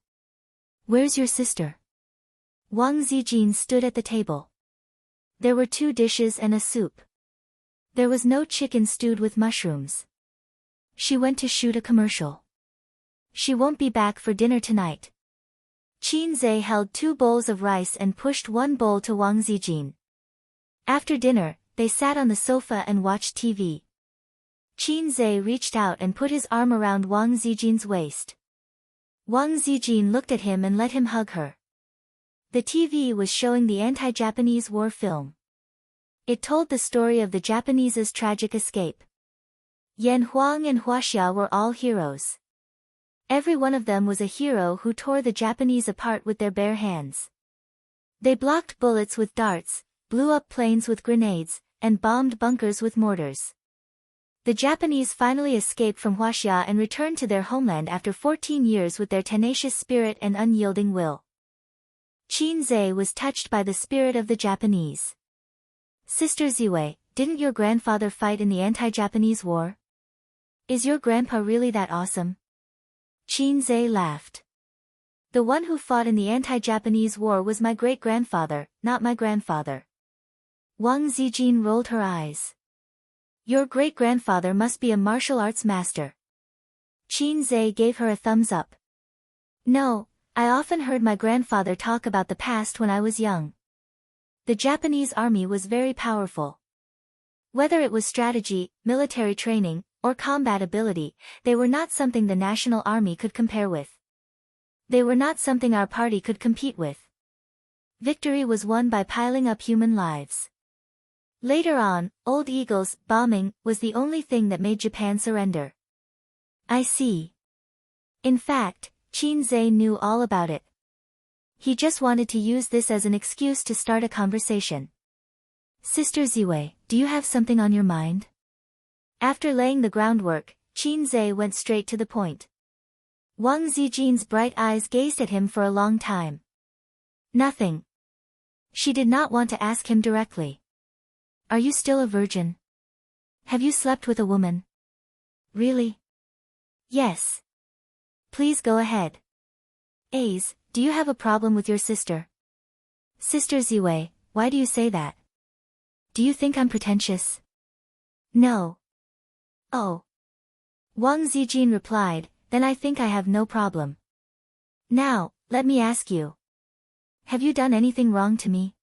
Where's your sister? Wang Zijin stood at the table. There were 2 dishes and a soup. There was no chicken stewed with mushrooms. She went to shoot a commercial. She won't be back for dinner tonight. Qin Zhe held 2 bowls of rice and pushed 1 bowl to Wang Zijin. After dinner, they sat on the sofa and watched TV. Qin Zhe reached out and put his arm around Wang Zijin's waist. Wang Zijin looked at him and let him hug her. The TV was showing the anti-Japanese war film. It told the story of the Japanese's tragic escape. Yan Huang and Huaxia were all heroes. Every one of them was a hero who tore the Japanese apart with their bare hands. They blocked bullets with darts, blew up planes with grenades, and bombed bunkers with mortars. The Japanese finally escaped from Huaxia and returned to their homeland after 14 years with their tenacious spirit and unyielding will. Qin Zhe was touched by the spirit of the Japanese. Sister Ziwei, didn't your grandfather fight in the anti-Japanese war? Is your grandpa really that awesome? Qin Zhe laughed. The one who fought in the anti-Japanese war was my great-grandfather, not my grandfather. Wang Zijin rolled her eyes. Your great-grandfather must be a martial arts master. Qin Zhe gave her a thumbs up. No, I often heard my grandfather talk about the past when I was young. The Japanese army was very powerful. Whether it was strategy, military training, or combat ability, they were not something the national army could compare with. They were not something our party could compete with. Victory was won by piling up human lives. Later on, Old Eagle's bombing was the only thing that made Japan surrender. I see. In fact, Qin Zhe knew all about it. He just wanted to use this as an excuse to start a conversation. Sister Ziwei, do you have something on your mind? After laying the groundwork, Qin Zhe went straight to the point. Wang Zijin's bright eyes gazed at him for a long time. Nothing. She did not want to ask him directly. Are you still a virgin? Have you slept with a woman? Really? Yes. Please go ahead. Ace, do you have a problem with your sister? Sister Ziwei, why do you say that? Do you think I'm pretentious? No. Oh. Wang Zijin replied, then I think I have no problem. Now, let me ask you. Have you done anything wrong to me?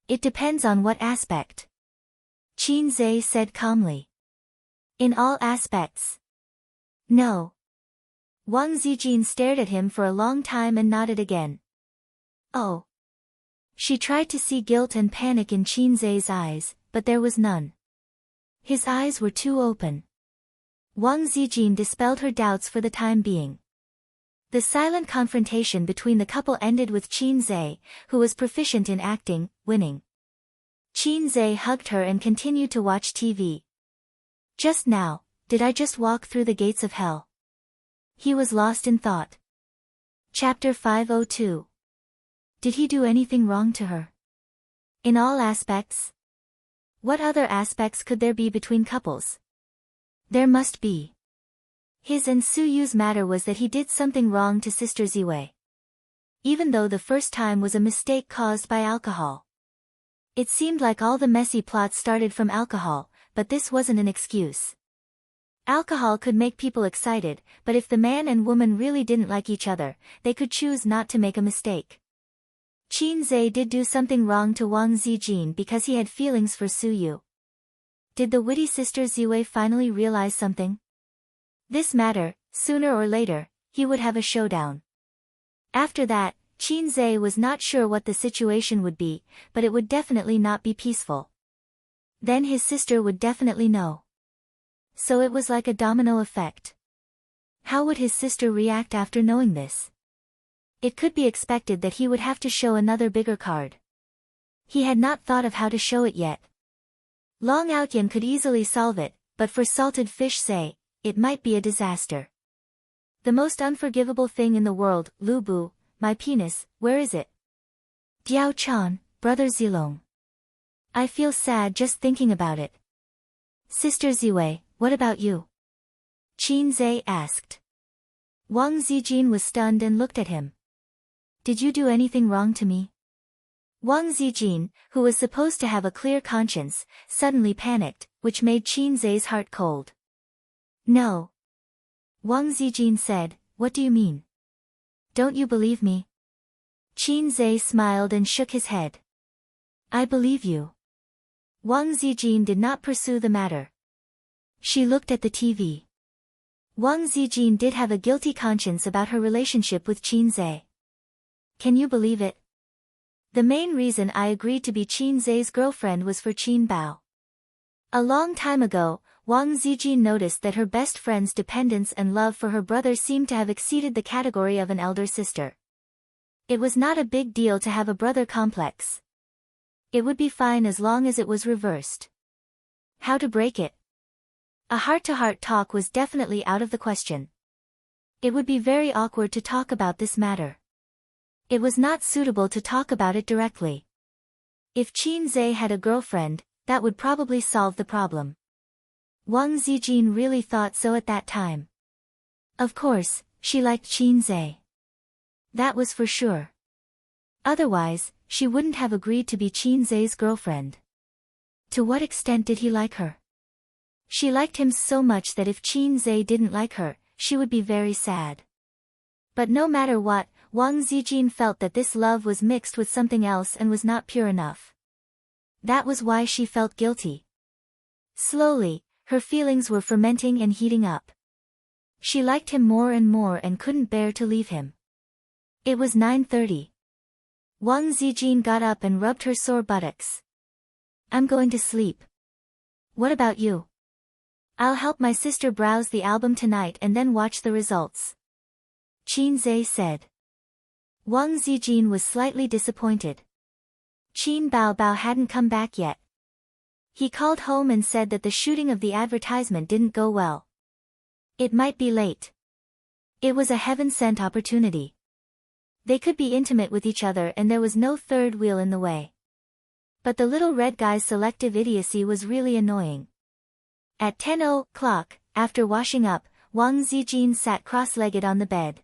It depends on what aspect. Qin Zhe said calmly. In all aspects. No. Wang Zijin stared at him for a long time and nodded again. Oh. She tried to see guilt and panic in Qin Zhe's eyes, but there was none. His eyes were too open. Wang Zijin dispelled her doubts for the time being. The silent confrontation between the couple ended with Qin Zhe, who was proficient in acting, winning. Qin Zhe hugged her and continued to watch TV. Just now, did I just walk through the gates of hell? He was lost in thought. Chapter 502. Did he do anything wrong to her? In all aspects? What other aspects could there be between couples? There must be. His and Su Yu's matter was that he did something wrong to Sister Ziwei. Even though the first time was a mistake caused by alcohol. It seemed like all the messy plots started from alcohol, but this wasn't an excuse. Alcohol could make people excited, but if the man and woman really didn't like each other, they could choose not to make a mistake. Qin Zhe did do something wrong to Wang Zijin because he had feelings for Su Yu. Did the witty sister Ziwei finally realize something? This matter, sooner or later, he would have a showdown. After that, Qin Zhe was not sure what the situation would be, but it would definitely not be peaceful. Then his sister would definitely know. So it was like a domino effect. How would his sister react after knowing this? It could be expected that he would have to show another bigger card. He had not thought of how to show it yet. Long Outyan could easily solve it, but for Salted Fish Say, it might be a disaster. The most unforgivable thing in the world, Lu Bu, my penis, where is it? Diao Chan, brother Zilong. I feel sad just thinking about it. Sister Ziwei, what about you? Qin Zhe asked. Wang Zijin was stunned and looked at him. Did you do anything wrong to me? Wang Zijin, who was supposed to have a clear conscience, suddenly panicked, which made Qin Zhe's heart cold. No. Wang Zijin said, what do you mean? Don't you believe me? Qin Zhe smiled and shook his head. I believe you. Wang Zijin did not pursue the matter. She looked at the TV. Wang Zijin did have a guilty conscience about her relationship with Qin Zhe. Can you believe it? The main reason I agreed to be Qin Zhe's girlfriend was for Qin Bao. A long time ago, Wang Zijin noticed that her best friend's dependence and love for her brother seemed to have exceeded the category of an elder sister. It was not a big deal to have a brother complex. It would be fine as long as it was reversed. How to break it? A heart-to-heart talk was definitely out of the question. It would be very awkward to talk about this matter. It was not suitable to talk about it directly. If Qin Zhe had a girlfriend, that would probably solve the problem. Wang Zijin really thought so at that time. Of course, she liked Qin Zhe. That was for sure. Otherwise, she wouldn't have agreed to be Qin Zhe's girlfriend. To what extent did he like her? She liked him so much that if Qin Zhe didn't like her, she would be very sad. But no matter what, Wang Zijin felt that this love was mixed with something else and was not pure enough. That was why she felt guilty. Slowly, her feelings were fermenting and heating up. She liked him more and more and couldn't bear to leave him. It was 9:30. Wang Zijin got up and rubbed her sore buttocks. I'm going to sleep. What about you? I'll help my sister browse the album tonight and then watch the results. Qin Zhe said. Wang Zijin was slightly disappointed. Qin Bao hadn't come back yet. He called home and said that the shooting of the advertisement didn't go well. It might be late. It was a heaven-sent opportunity. They could be intimate with each other and there was no third wheel in the way. But the little red guy's selective idiocy was really annoying. At 10 o'clock, after washing up, Wang Zijin sat cross-legged on the bed.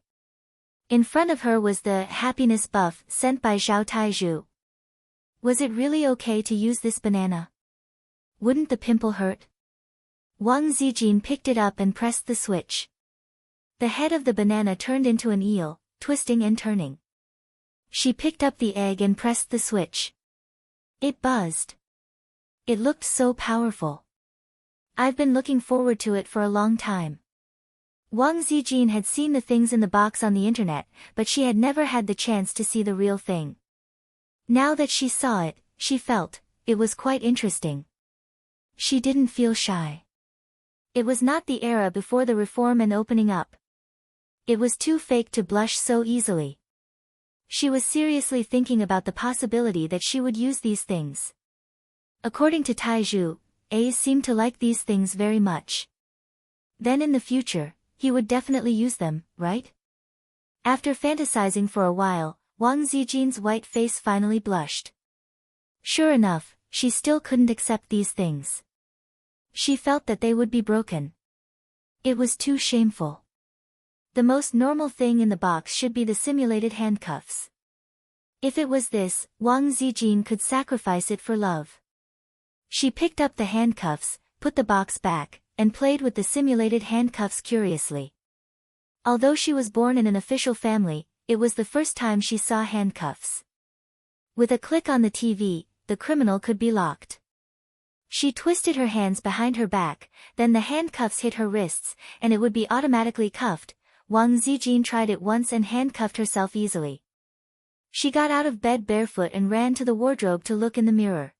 In front of her was the happiness buff sent by Zhao Taizhu. Was it really okay to use this banana? Wouldn't the pimple hurt? Wang Zijin picked it up and pressed the switch. The head of the banana turned into an eel, twisting and turning. She picked up the egg and pressed the switch. It buzzed. It looked so powerful. I've been looking forward to it for a long time. Wang Zijin had seen the things in the box on the internet, but she had never had the chance to see the real thing. Now that she saw it, she felt, it was quite interesting. She didn't feel shy. It was not the era before the reform and opening up. It was too fake to blush so easily. She was seriously thinking about the possibility that she would use these things. According to Taizhu, A's seemed to like these things very much. Then in the future, he would definitely use them, right? After fantasizing for a while, Wang Zijin's white face finally blushed. Sure enough, she still couldn't accept these things. She felt that they would be broken. It was too shameful. The most normal thing in the box should be the simulated handcuffs. If it was this, Wang Zijin could sacrifice it for love. She picked up the handcuffs, put the box back, and played with the simulated handcuffs curiously. Although she was born in an official family, it was the first time she saw handcuffs. With a click on the TV, the criminal could be locked. She twisted her hands behind her back, then the handcuffs hit her wrists, and it would be automatically cuffed. Wang Zijin tried it once and handcuffed herself easily. She got out of bed barefoot and ran to the wardrobe to look in the mirror.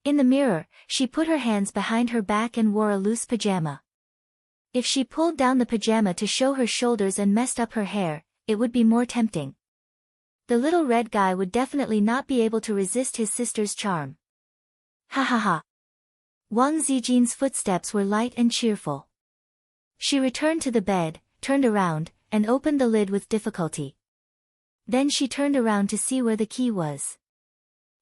In the mirror, she put her hands behind her back and wore a loose pajama. If she pulled down the pajama to show her shoulders and messed up her hair, it would be more tempting. The little red guy would definitely not be able to resist his sister's charm. Ha ha ha. Wang Zijin's footsteps were light and cheerful. She returned to the bed, turned around, and opened the lid with difficulty. Then she turned around to see where the key was.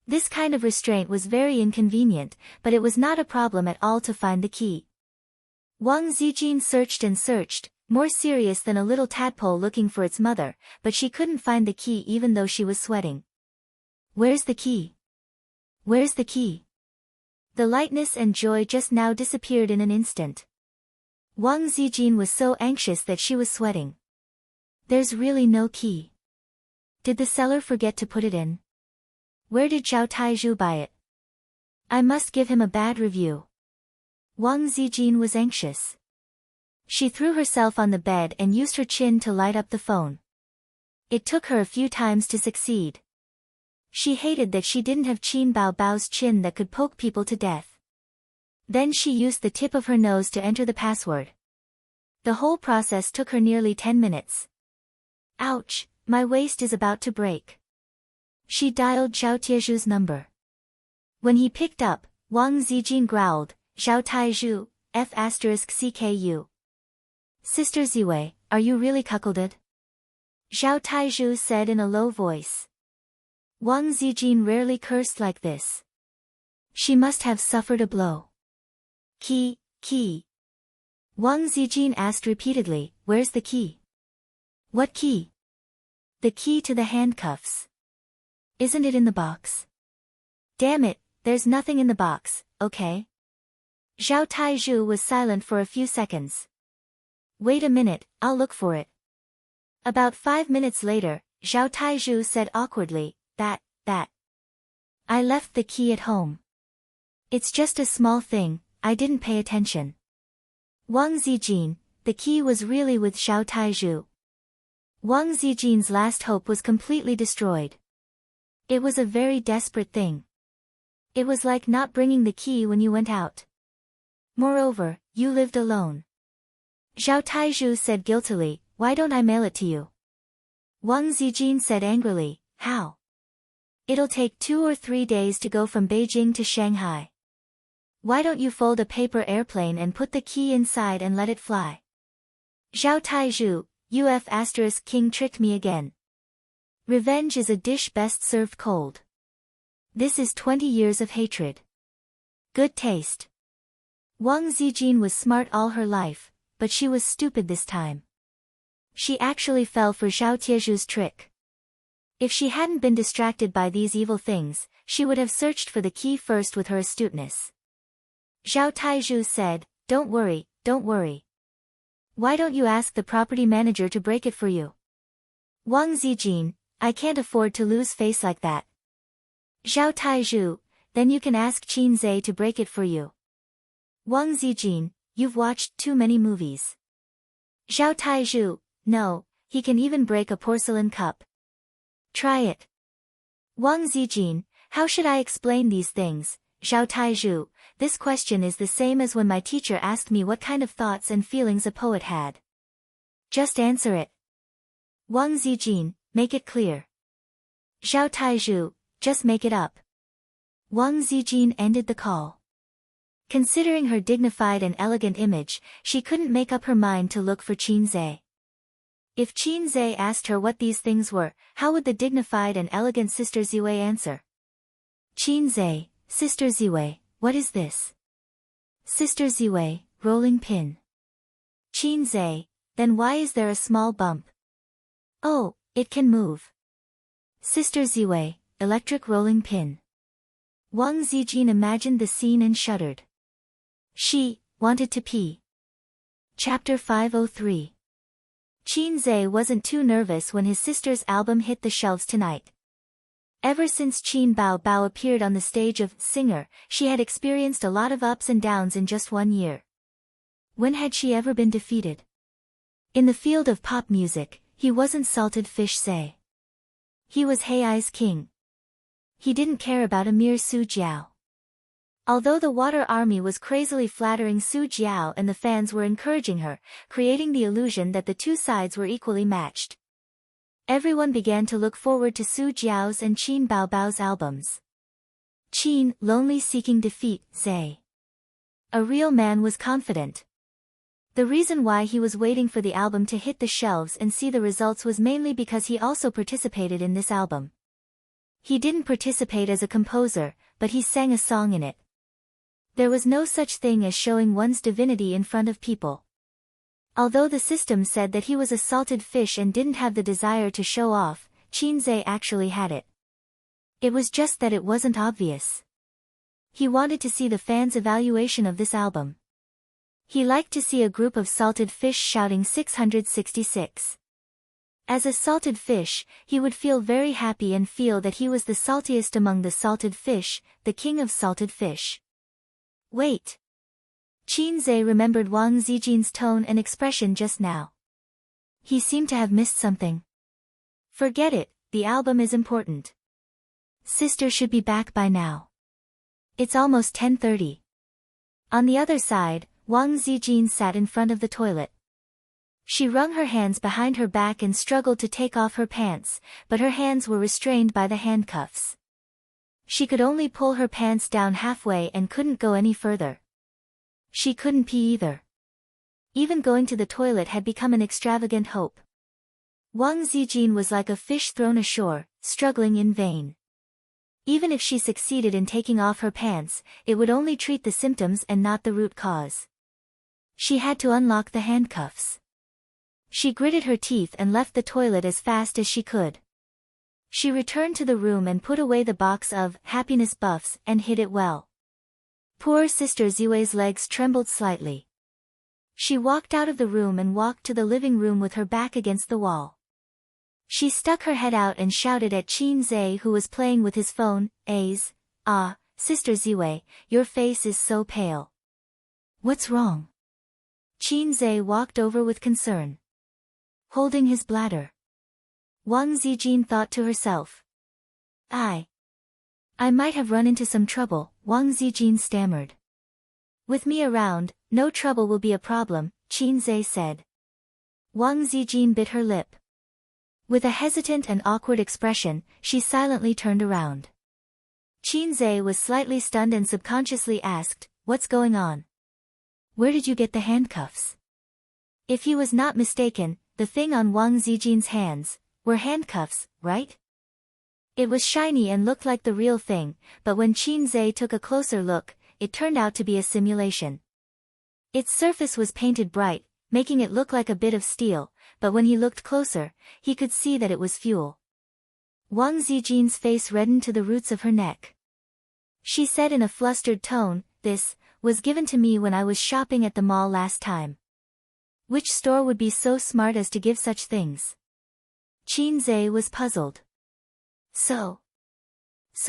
This kind of restraint was very inconvenient, but it was not a problem at all to find the key. Wang Zijin searched and searched, more serious than a little tadpole looking for its mother, but she couldn't find the key even though she was sweating. Where's the key? Where's the key? The lightness and joy just now disappeared in an instant. Wang Zijin was so anxious that she was sweating. There's really no key. Did the seller forget to put it in? Where did Zhao Taizhu buy it? I must give him a bad review. Wang Zijin was anxious. She threw herself on the bed and used her chin to light up the phone. It took her a few times to succeed. She hated that she didn't have Qin Bao Bao's chin that could poke people to death. Then she used the tip of her nose to enter the password. The whole process took her nearly 10 minutes. Ouch, my waist is about to break. She dialed Zhao Taizhu's number. When he picked up, Wang Zijin growled, Zhao Taizhu, F***CKU. Sister Ziwei, are you really cuckolded? Zhao Taizhu said in a low voice. Wang Zijin rarely cursed like this. She must have suffered a blow. Key. Wang Zijin asked repeatedly, where's the key? What key? The key to the handcuffs. Isn't it in the box? Damn it, there's nothing in the box, okay? Zhao Taizhu was silent for a few seconds. Wait a minute, I'll look for it. About 5 minutes later, Zhao Taizhu said awkwardly, that. I left the key at home. It's just a small thing, I didn't pay attention. Wang Zijin, the key was really with Zhao Taizhu. Wang Zijin's last hope was completely destroyed. It was a very desperate thing. It was like not bringing the key when you went out. Moreover, you lived alone. Zhao Taizhu said guiltily, why don't I mail it to you? Wang Zijin said angrily, how? It'll take 2 or 3 days to go from Beijing to Shanghai. Why don't you fold a paper airplane and put the key inside and let it fly? Zhao Taizhu, King tricked me again. Revenge is a dish best served cold. This is 20 years of hatred. Good taste. Wang Zijin was smart all her life, but she was stupid this time. She actually fell for Zhao Tieju's trick. If she hadn't been distracted by these evil things, she would have searched for the key first with her astuteness. Zhao Taiju said, "Don't worry, don't worry. Why don't you ask the property manager to break it for you?" Wang Zijin, "I can't afford to lose face like that." Zhao Taiju, "Then you can ask Qin Zhe to break it for you." Wang Zijin, "You've watched too many movies." Zhao Taiju, "No, he can even break a porcelain cup. Try it." Wang Zijin, "How should I explain these things?" Zhao Taiju, "This question is the same as when my teacher asked me what kind of thoughts and feelings a poet had. Just answer it." Wang Zijin, "Make it clear." Zhao Taiju, "Just make it up." Wang Zijin ended the call. Considering her dignified and elegant image, she couldn't make up her mind to look for Qin Zhe. If Qin Zhe asked her what these things were, how would the dignified and elegant Sister Ziwei answer? Qin Zhe, "Sister Ziwei, what is this?" Sister Ziwei, "Rolling pin." Qin Zhe, "Then why is there a small bump?" "Oh, it can move." Sister Ziwei, "Electric rolling pin." Wang Zijin imagined the scene and shuddered. She wanted to pee. Chapter 503. Qin Zhe wasn't too nervous when his sister's album hit the shelves tonight. Ever since Qin Bao Bao appeared on the stage of Singer, she had experienced a lot of ups and downs in just 1 year. When had she ever been defeated? In the field of pop music, he wasn't Salted Fish Zhe. He was Hei's king. He didn't care about a mere Su Jiao. Although the Water Army was crazily flattering Su Jiao and the fans were encouraging her, creating the illusion that the two sides were equally matched. Everyone began to look forward to Su Jiao's and Qin Bao Bao's albums. Qin, lonely seeking defeat, Zhe. A real man was confident. The reason why he was waiting for the album to hit the shelves and see the results was mainly because he also participated in this album. He didn't participate as a composer, but he sang a song in it. There was no such thing as showing one's divinity in front of people. Although the system said that he was a salted fish and didn't have the desire to show off, Qin Zhe actually had it. It was just that it wasn't obvious. He wanted to see the fans' evaluation of this album. He liked to see a group of salted fish shouting 666. As a salted fish, he would feel very happy and feel that he was the saltiest among the salted fish, the king of salted fish. Wait. Qin Zhe remembered Wang Zijin's tone and expression just now. He seemed to have missed something. Forget it, the album is important. Sister should be back by now. It's almost 10:30. On the other side, Wang Zijin sat in front of the toilet. She wrung her hands behind her back and struggled to take off her pants, but her hands were restrained by the handcuffs. She could only pull her pants down halfway and couldn't go any further. She couldn't pee either. Even going to the toilet had become an extravagant hope. Wang Zijin was like a fish thrown ashore, struggling in vain. Even if she succeeded in taking off her pants, it would only treat the symptoms and not the root cause. She had to unlock the handcuffs. She gritted her teeth and left the toilet as fast as she could. She returned to the room and put away the box of happiness buffs and hid it well. Poor Sister Ziwei's legs trembled slightly. She walked out of the room and walked to the living room with her back against the wall. She stuck her head out and shouted at Qin Zhe, who was playing with his phone, "Ah, Sister Ziwei, your face is so pale. What's wrong?" Qin Zhe walked over with concern. Holding his bladder. Wang Zijin thought to herself. I might have run into some trouble, Wang Zijin stammered. With me around, no trouble will be a problem, Qin Zhe said. Wang Zijin bit her lip. With a hesitant and awkward expression, she silently turned around. Qin Zhe was slightly stunned and subconsciously asked, "What's going on? Where did you get the handcuffs?" If he was not mistaken, the thing on Wang Zijin's hands were handcuffs, right? It was shiny and looked like the real thing, but when Qin Zhe took a closer look, it turned out to be a simulation. Its surface was painted bright, making it look like a bit of steel, but when he looked closer, he could see that it was fuel. Wang Zijin's face reddened to the roots of her neck. She said in a flustered tone, "This was given to me when I was shopping at the mall last time. Which store would be so smart as to give such things?" Qin Zhe was puzzled. So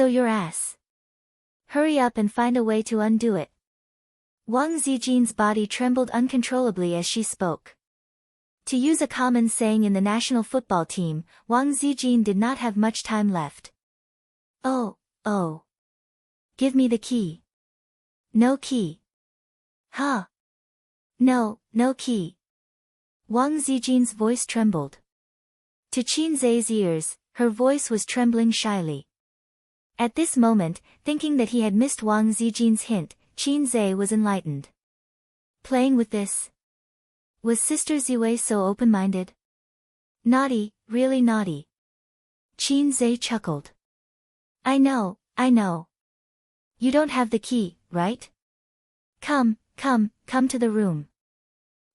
your ass. Hurry up and find a way to undo it." Wang Zijin's body trembled uncontrollably as she spoke. To use a common saying in the national football team, Wang Zijin did not have much time left. Oh. Give me the key." "No key." "Huh? No key." Wang Zijin's voice trembled. To Qin Zhe's ears, her voice was trembling shyly. At this moment, thinking that he had missed Wang Zijin's hint, Qin Zhe was enlightened. Playing with this? Was Sister Ziwei so open-minded? Naughty, really naughty. Qin Zhe chuckled. I know. You don't have the key, right? Come to the room.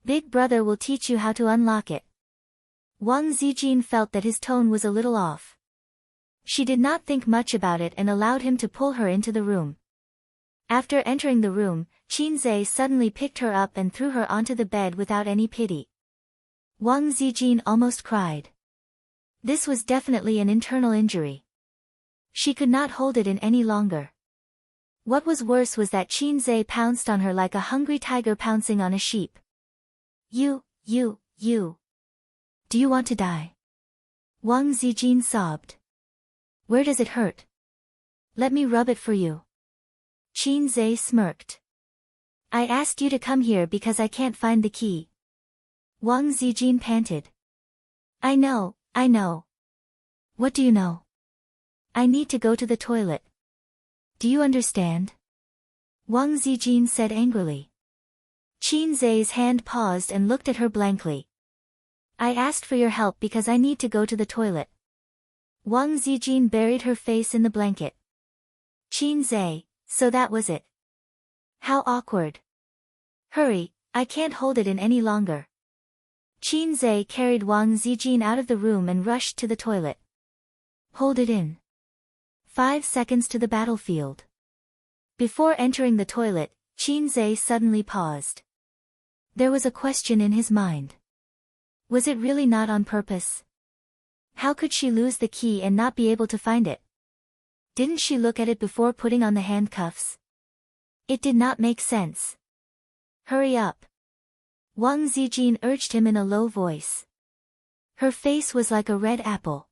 Big brother will teach you how to unlock it. Wang Zijin felt that his tone was a little off. She did not think much about it and allowed him to pull her into the room. After entering the room, Qin Zhe suddenly picked her up and threw her onto the bed without any pity. Wang Zijin almost cried. This was definitely an internal injury. She could not hold it in any longer. What was worse was that Qin Zhe pounced on her like a hungry tiger pouncing on a sheep. You. Do you want to die? Wang Zijin sobbed. Where does it hurt? Let me rub it for you. Qin Zhe smirked. I asked you to come here because I can't find the key. Wang Zijin panted. I know. What do you know? I need to go to the toilet. Do you understand? Wang Zijin said angrily. Qin Zhe's hand paused and looked at her blankly. I asked for your help because I need to go to the toilet. Wang Zijin buried her face in the blanket. Qin Zhe, so that was it. How awkward. Hurry, I can't hold it in any longer. Qin Zhe carried Wang Zijin out of the room and rushed to the toilet. Hold it in. 5 seconds to the battlefield. Before entering the toilet, Qin Zhe suddenly paused. There was a question in his mind. Was it really not on purpose? How could she lose the key and not be able to find it? Didn't she look at it before putting on the handcuffs? It did not make sense. Hurry up. Wang Zijin urged him in a low voice. Her face was like a red apple.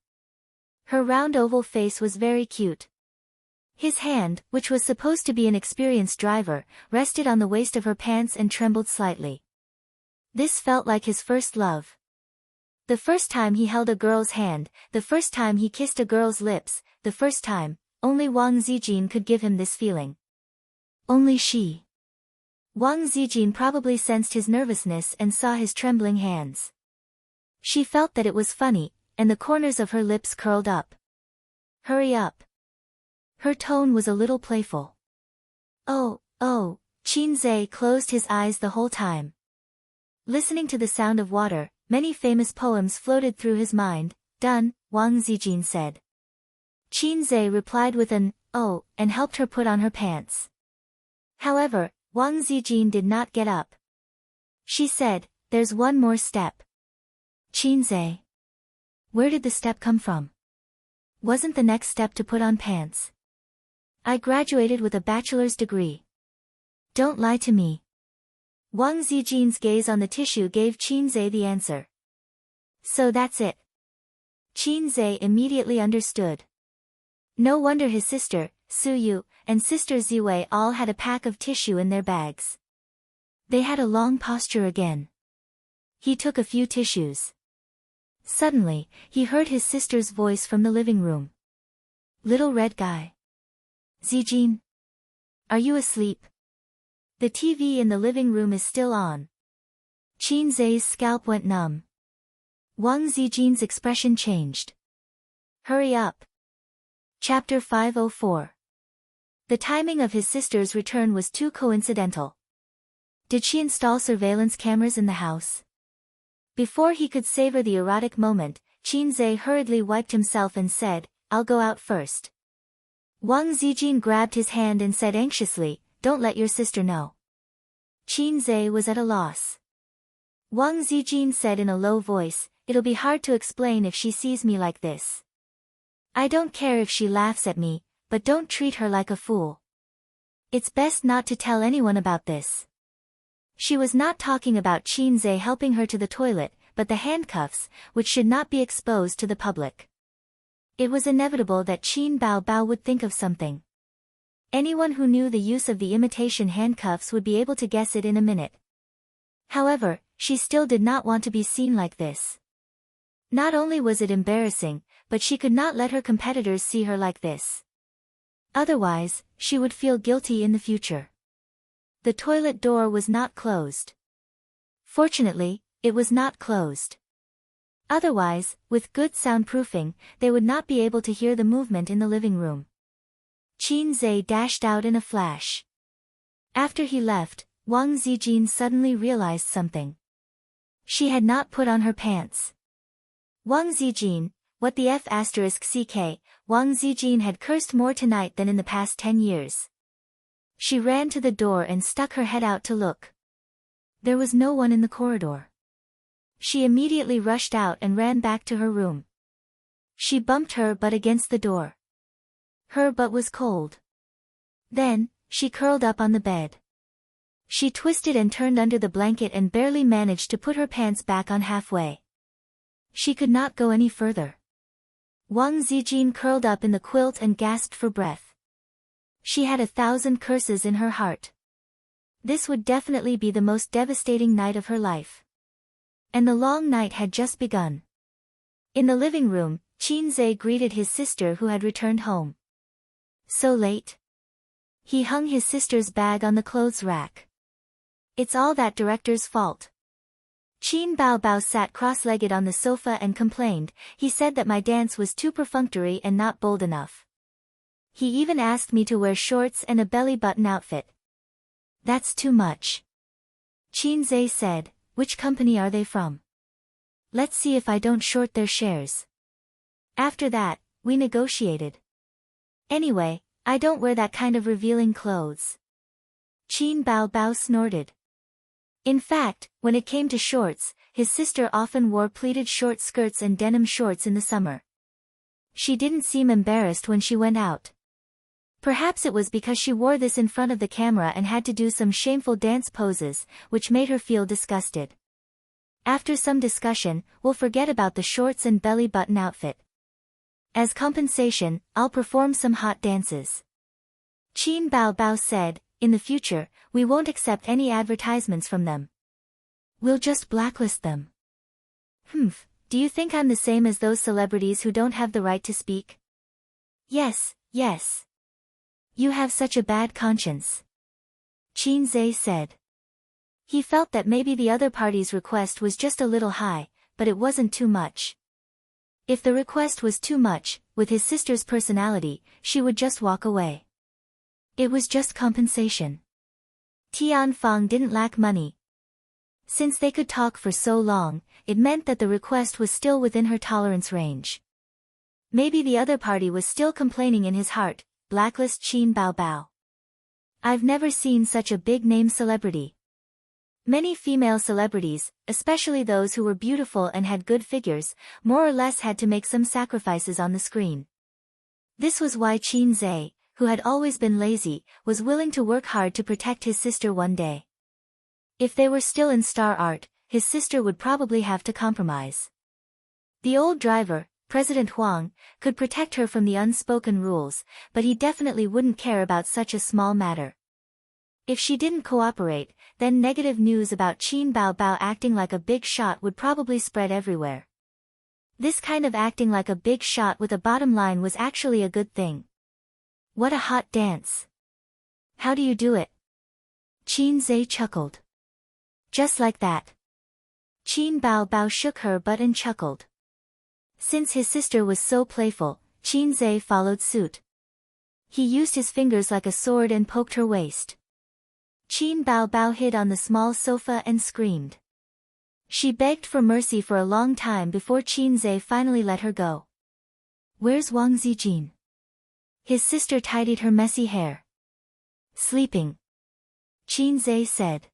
Her round oval face was very cute. His hand, which was supposed to be an experienced driver, rested on the waist of her pants and trembled slightly. This felt like his first love. The first time he held a girl's hand, the first time he kissed a girl's lips, the first time, only Wang Zijin could give him this feeling. Only she. Wang Zijin probably sensed his nervousness and saw his trembling hands. She felt that it was funny, and the corners of her lips curled up. Hurry up. Her tone was a little playful. Oh, Qin Zhe closed his eyes the whole time. Listening to the sound of water, many famous poems floated through his mind. Done, Wang Zijin said. Qin Zhe replied with an, oh, and helped her put on her pants. However, Wang Zijin did not get up. She said, there's one more step. Qin Zhe. Where did the step come from? Wasn't the next step to put on pants? I graduated with a bachelor's degree. Don't lie to me. Wang Zijin's gaze on the tissue gave Qin Zhe the answer. So that's it. Qin Zhe immediately understood. No wonder his sister, Su Yu, and sister Ziwei all had a pack of tissue in their bags. They had a long posture again. He took a few tissues. Suddenly, he heard his sister's voice from the living room. Little red guy. Zijin. Are you asleep? The TV in the living room is still on. Qin Zhe's scalp went numb. Wang Zijin's expression changed. Hurry up. Chapter 504. The timing of his sister's return was too coincidental. Did she install surveillance cameras in the house? Before he could savor the erotic moment, Qinzhe hurriedly wiped himself and said, "I'll go out first." Wang Zijin grabbed his hand and said anxiously, "Don't let your sister know." Qinzhe was at a loss. Wang Zijin said in a low voice, "It'll be hard to explain if she sees me like this. I don't care if she laughs at me, but don't treat her like a fool. It's best not to tell anyone about this." She was not talking about Qinzhe helping her to the toilet, but the handcuffs, which should not be exposed to the public. It was inevitable that Qin Bao would think of something. Anyone who knew the use of the imitation handcuffs would be able to guess it in a minute. However, she still did not want to be seen like this. Not only was it embarrassing, but she could not let her competitors see her like this. Otherwise, she would feel guilty in the future. The toilet door was not closed. Fortunately, it was not closed. Otherwise, with good soundproofing, they would not be able to hear the movement in the living room. Qinzhe dashed out in a flash. After he left, Wang Zijin suddenly realized something. She had not put on her pants. Wang Zijin, what the f*ck, Wang Zijin had cursed more tonight than in the past 10 years. She ran to the door and stuck her head out to look. There was no one in the corridor. She immediately rushed out and ran back to her room. She bumped her butt against the door. Her butt was cold. Then, she curled up on the bed. She twisted and turned under the blanket and barely managed to put her pants back on halfway. She could not go any further. Wang Zijin curled up in the quilt and gasped for breath. She had 1,000 curses in her heart. This would definitely be the most devastating night of her life. And the long night had just begun. In the living room, Qinzhe greeted his sister who had returned home. "So late?" He hung his sister's bag on the clothes rack. "It's all that director's fault." Qin Bao sat cross-legged on the sofa and complained. "He said that my dance was too perfunctory and not bold enough. He even asked me to wear shorts and a belly-button outfit." "That's too much." Qinzhe said, "Which company are they from? Let's see if I don't short their shares." After that, we negotiated. "Anyway, I don't wear that kind of revealing clothes." Qin Bao snorted. In fact, when it came to shorts, his sister often wore pleated short skirts and denim shorts in the summer. She didn't seem embarrassed when she went out. Perhaps it was because she wore this in front of the camera and had to do some shameful dance poses, which made her feel disgusted. After some discussion, we'll forget about the shorts and belly-button outfit. As compensation, I'll perform some hot dances. Qin Bao said, "In the future, we won't accept any advertisements from them. We'll just blacklist them." Do you think I'm the same as those celebrities who don't have the right to speak? Yes. You have such a bad conscience. Qinzhe said. He felt that maybe the other party's request was just a little high, but it wasn't too much. If the request was too much, with his sister's personality, she would just walk away. It was just compensation. Tianfang didn't lack money. Since they could talk for so long, it meant that the request was still within her tolerance range. Maybe the other party was still complaining in his heart, blacklist Qin Bao. I've never seen such a big-name celebrity. Many female celebrities, especially those who were beautiful and had good figures, more or less had to make some sacrifices on the screen. This was why Qinzhe, who had always been lazy, was willing to work hard to protect his sister one day. If they were still in star art, his sister would probably have to compromise. The old driver, President Huang, could protect her from the unspoken rules, but he definitely wouldn't care about such a small matter. If she didn't cooperate, then negative news about Qin Bao acting like a big shot would probably spread everywhere. This kind of acting like a big shot with a bottom line was actually a good thing. What a hot dance. How do you do it? Qinzhe chuckled. Just like that. Qin Bao shook her butt and chuckled. Since his sister was so playful, Qinzhe followed suit. He used his fingers like a sword and poked her waist. Qin Bao hid on the small sofa and screamed. She begged for mercy for a long time before Qin Zhe finally let her go. Where's Wang Zijin? His sister tidied her messy hair. Sleeping. Qin Zhe said.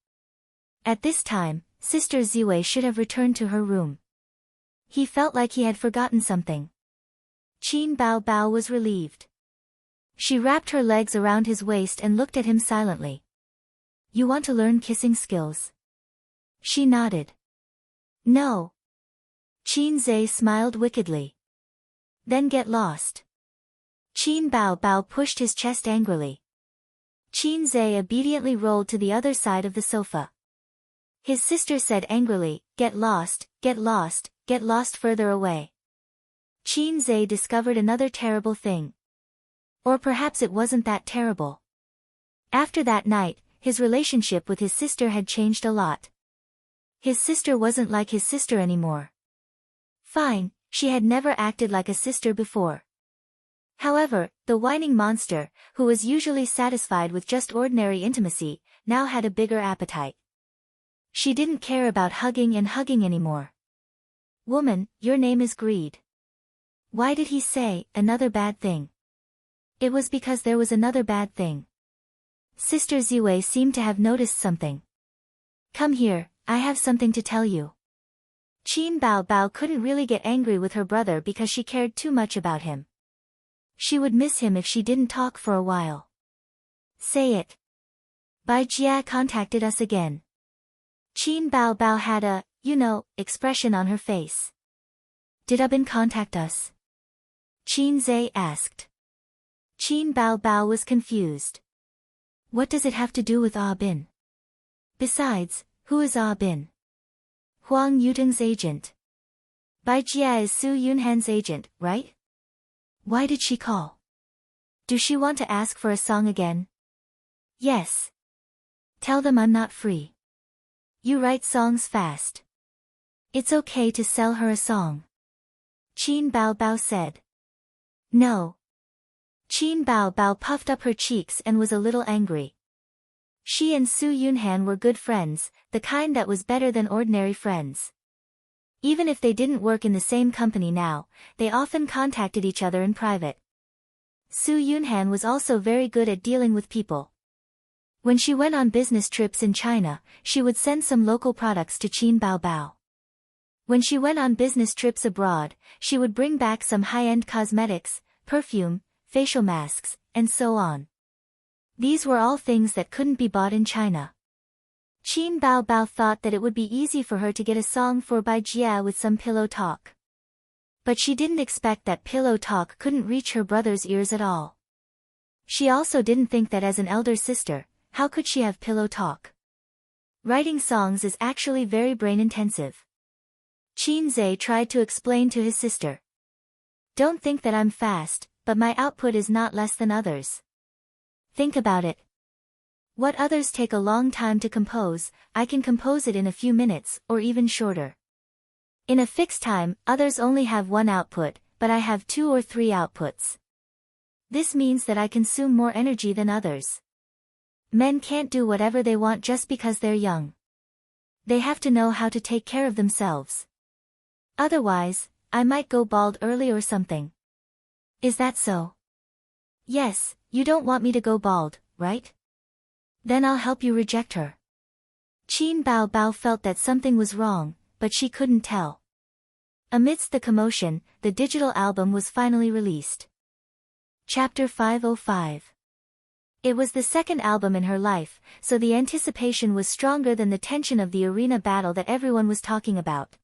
At this time, Sister Ziwei should have returned to her room. He felt like he had forgotten something. Qin Bao Bao was relieved. She wrapped her legs around his waist and looked at him silently. You want to learn kissing skills? She nodded. No. Qin Zhe smiled wickedly. Then get lost. Qin Bao Bao pushed his chest angrily. Qin Zhe obediently rolled to the other side of the sofa. His sister said angrily, get lost, get lost, get lost further away. Qin Zhe discovered another terrible thing. Or perhaps it wasn't that terrible. After that night, his relationship with his sister had changed a lot. His sister wasn't like his sister anymore. Fine, she had never acted like a sister before. However, the whining monster, who was usually satisfied with just ordinary intimacy, now had a bigger appetite. She didn't care about hugging and hugging anymore. Woman, your name is greed. Why did he say, another bad thing? It was because there was another bad thing. Sister Ziwei seemed to have noticed something. Come here, I have something to tell you. Qin Bao Bao couldn't really get angry with her brother because she cared too much about him. She would miss him if she didn't talk for a while. Say it. Bai Jia contacted us again. Qin Bao Bao had a, expression on her face. Did Bin contact us? Qin Zhe asked. Qin Bao Bao was confused. What does it have to do with Bin? Besides, who is Bin? Huang Yuteng's agent. Bai Jia is Su Yunhan's agent, right? Why did she call? Do she want to ask for a song again? Yes. Tell them I'm not free. You write songs fast. It's okay to sell her a song. Qin Bao Bao said. No. Qin Bao Bao puffed up her cheeks and was a little angry. She and Su Yunhan were good friends, the kind that was better than ordinary friends. Even if they didn't work in the same company now, they often contacted each other in private. Su Yunhan was also very good at dealing with people. When she went on business trips in China, she would send some local products to Qin Bao Bao. When she went on business trips abroad, she would bring back some high-end cosmetics, perfume, facial masks, and so on. These were all things that couldn't be bought in China. Qin Bao Bao thought that it would be easy for her to get a song for Bai Jia with some pillow talk. But she didn't expect that pillow talk couldn't reach her brother's ears at all. She also didn't think that as an elder sister, how could she have pillow talk? Writing songs is actually very brain-intensive. Qin Zhe tried to explain to his sister. Don't think that I'm fast, but my output is not less than others. Think about it. What others take a long time to compose, I can compose it in a few minutes, or even shorter. In a fixed time, others only have one output, but I have 2 or 3 outputs. This means that I consume more energy than others. Men can't do whatever they want just because they're young. They have to know how to take care of themselves. Otherwise, I might go bald early or something. Is that so? Yes, you don't want me to go bald, right? Then I'll help you reject her. Qin Bao Bao felt that something was wrong, but she couldn't tell. Amidst the commotion, the digital album was finally released. Chapter 505. It was the second album in her life, so the anticipation was stronger than the tension of the arena battle that everyone was talking about.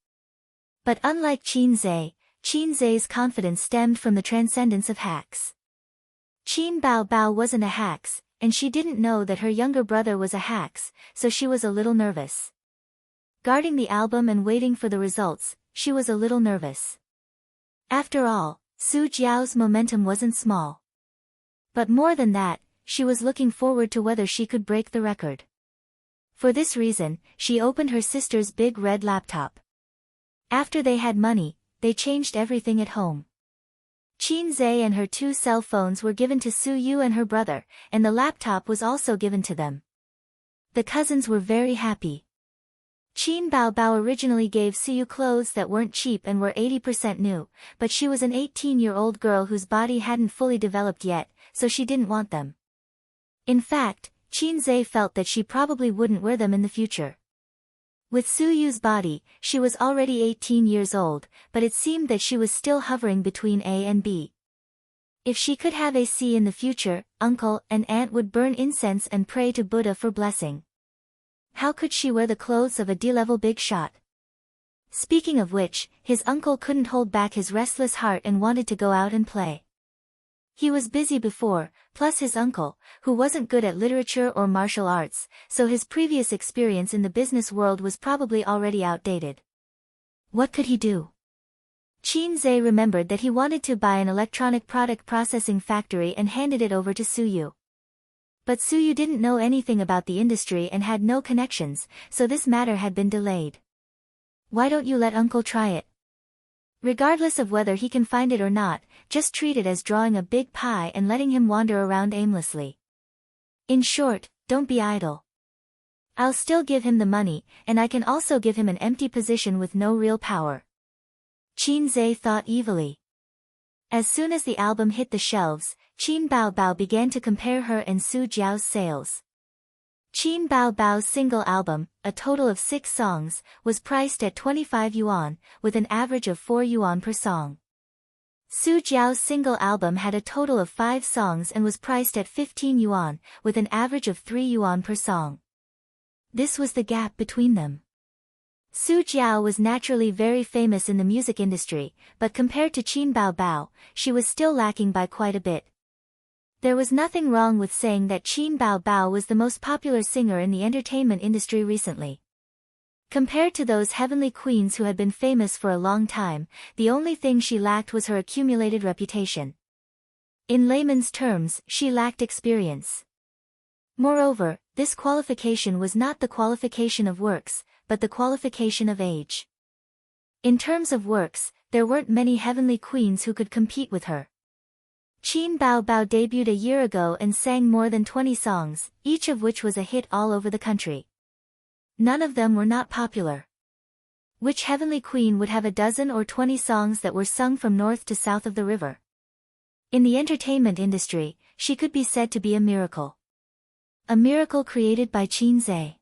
But unlike Qin Zhe's confidence stemmed from the transcendence of hacks. Qin Bao Bao wasn't a hacks, and she didn't know that her younger brother was a hacks, so she was a little nervous. Guarding the album and waiting for the results, she was a little nervous. After all, Su Jiao's momentum wasn't small. But more than that, she was looking forward to whether she could break the record. For this reason, she opened her sister's big red laptop. After they had money, they changed everything at home. Qin Zhe and her 2 cell phones were given to Su Yu and her brother, and the laptop was also given to them. The cousins were very happy. Qin Bao Bao originally gave Suyu clothes that weren't cheap and were 80% new, but she was an 18-year-old girl whose body hadn't fully developed yet, so she didn't want them. In fact, Qin Zhe felt that she probably wouldn't wear them in the future. With Suyu's body, she was already 18 years old, but it seemed that she was still hovering between A and B. If she could have a C in the future, uncle and aunt would burn incense and pray to Buddha for blessing. How could she wear the clothes of a D-level big shot? Speaking of which, his uncle couldn't hold back his restless heart and wanted to go out and play. He was busy before, plus his uncle, who wasn't good at literature or martial arts, so his previous experience in the business world was probably already outdated. What could he do? Qin Zhe remembered that he wanted to buy an electronic product processing factory and handed it over to Suyu. But Suyu didn't know anything about the industry and had no connections, so this matter had been delayed. Why don't you let uncle try it? Regardless of whether he can find it or not, just treat it as drawing a big pie and letting him wander around aimlessly. In short, don't be idle. I'll still give him the money, and I can also give him an empty position with no real power. Qin Zhe thought evilly. As soon as the album hit the shelves, Qin Bao Bao began to compare her and Su Jiao's sales. Qin Bao Bao's single album, a total of 6 songs, was priced at 25 yuan, with an average of 4 yuan per song. Su Jiao's single album had a total of 5 songs and was priced at 15 yuan, with an average of 3 yuan per song. This was the gap between them. Su Jiao was naturally very famous in the music industry, but compared to Qin Bao Bao, she was still lacking by quite a bit. There was nothing wrong with saying that Qin Bao Bao was the most popular singer in the entertainment industry recently. Compared to those heavenly queens who had been famous for a long time, the only thing she lacked was her accumulated reputation. In layman's terms, she lacked experience. Moreover, this qualification was not the qualification of works, but the qualification of age. In terms of works, there weren't many heavenly queens who could compete with her. Qin Bao Bao debuted a year ago and sang more than 20 songs, each of which was a hit all over the country. None of them were not popular. Which heavenly queen would have a dozen or 20 songs that were sung from north to south of the river? In the entertainment industry, she could be said to be a miracle. A miracle created by Qin Zhe.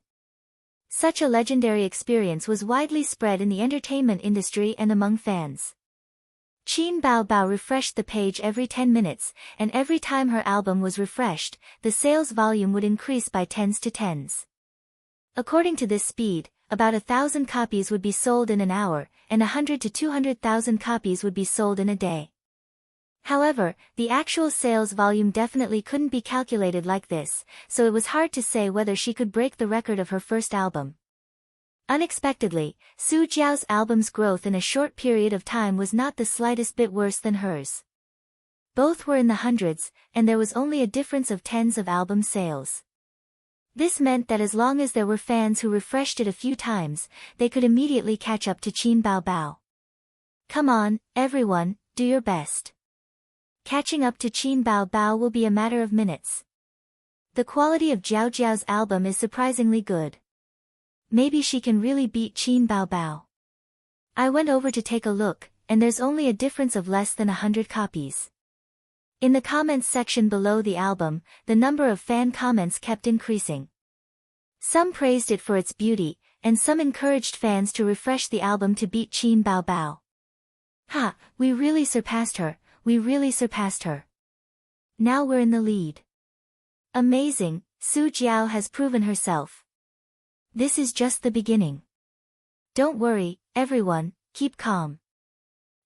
Such a legendary experience was widely spread in the entertainment industry and among fans. Qin Bao Bao refreshed the page every 10 minutes, and every time her album was refreshed, the sales volume would increase by tens to tens. According to this speed, about 1,000 copies would be sold in an hour, and 100 to 200,000 copies would be sold in a day. However, the actual sales volume definitely couldn't be calculated like this, so it was hard to say whether she could break the record of her first album. Unexpectedly, Su Jiao's album's growth in a short period of time was not the slightest bit worse than hers. Both were in the hundreds, and there was only a difference of tens of album sales. This meant that as long as there were fans who refreshed it a few times, they could immediately catch up to Qin Bao Bao. Come on, everyone, do your best. Catching up to Qin Bao Bao will be a matter of minutes. The quality of Jiao Jiao's album is surprisingly good. Maybe she can really beat Qin Bao Bao. I went over to take a look, and there's only a difference of less than 100 copies. In the comments section below the album, the number of fan comments kept increasing. Some praised it for its beauty, and some encouraged fans to refresh the album to beat Qin Bao Bao. Ha, we really surpassed her, we really surpassed her. Now we're in the lead. Amazing, Su Jiao has proven herself. This is just the beginning. Don't worry, everyone, keep calm.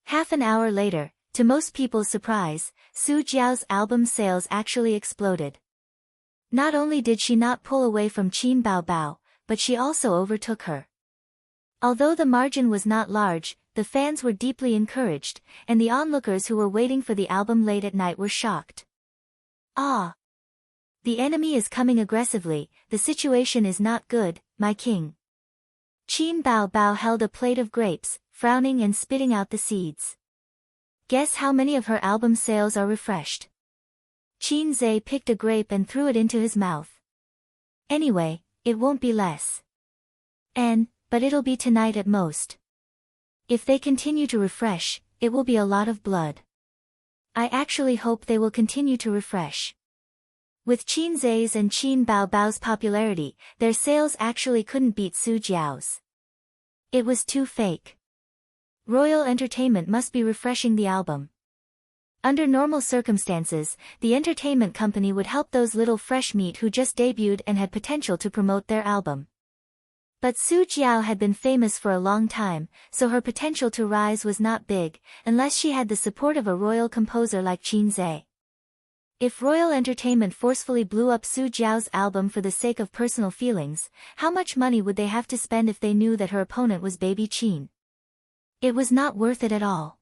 Half an hour later, to most people's surprise, Su Jiao's album sales actually exploded. Not only did she not pull away from Qin Bao Bao, but she also overtook her. Although the margin was not large, the fans were deeply encouraged, and the onlookers who were waiting for the album late at night were shocked. Ah! The enemy is coming aggressively, the situation is not good, my king. Qin Bao Bao held a plate of grapes, frowning and spitting out the seeds. Guess how many of her album sales are refreshed? Qin Zhe picked a grape and threw it into his mouth. Anyway, it won't be less. And, but it'll be tonight at most. If they continue to refresh, it will be a lot of blood. I actually hope they will continue to refresh. With Qin Zhe's and Qin Bao's popularity, their sales actually couldn't beat Su Jiao's. It was too fake. Royal Entertainment must be refreshing the album. Under normal circumstances, the entertainment company would help those little fresh meat who just debuted and had potential to promote their album. But Su Jiao had been famous for a long time, so her potential to rise was not big, unless she had the support of a royal composer like Qin Zhe. If Royal Entertainment forcefully blew up Su Jiao's album for the sake of personal feelings, how much money would they have to spend if they knew that her opponent was baby Qin? It was not worth it at all.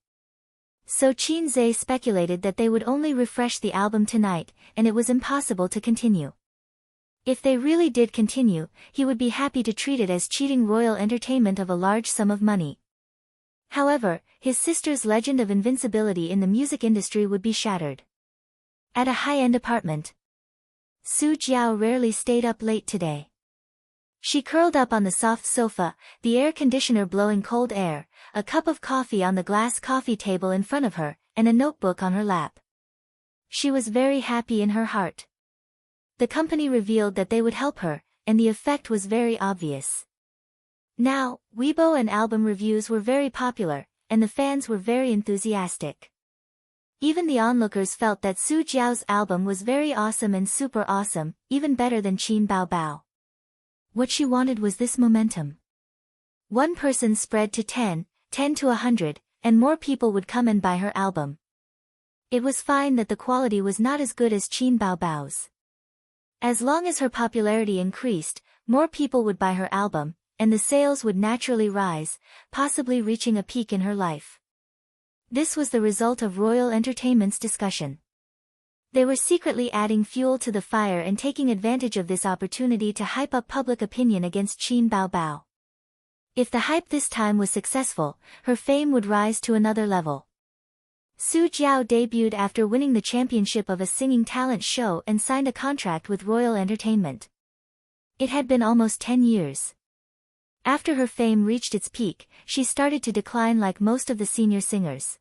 So Qin Zhe speculated that they would only refresh the album tonight, and it was impossible to continue. If they really did continue, he would be happy to treat it as cheating Royal Entertainment of a large sum of money. However, his sister's legend of invincibility in the music industry would be shattered. At a high-end apartment, Su Jiao rarely stayed up late today. She curled up on the soft sofa, the air conditioner blowing cold air, a cup of coffee on the glass coffee table in front of her, and a notebook on her lap. She was very happy in her heart. The company revealed that they would help her, and the effect was very obvious. Now, Weibo and album reviews were very popular, and the fans were very enthusiastic. Even the onlookers felt that Su Jiao's album was very awesome and super awesome, even better than Qin Bao. What she wanted was this momentum. One person spread to 10 to 100, and more people would come and buy her album. It was fine that the quality was not as good as Qin Bao's. As long as her popularity increased, more people would buy her album, and the sales would naturally rise, possibly reaching a peak in her life. This was the result of Royal Entertainment's discussion. They were secretly adding fuel to the fire and taking advantage of this opportunity to hype up public opinion against Qin Bao. If the hype this time was successful, her fame would rise to another level. Su Jiao debuted after winning the championship of a singing talent show and signed a contract with Royal Entertainment. It had been almost 10 years. After her fame reached its peak, she started to decline like most of the senior singers.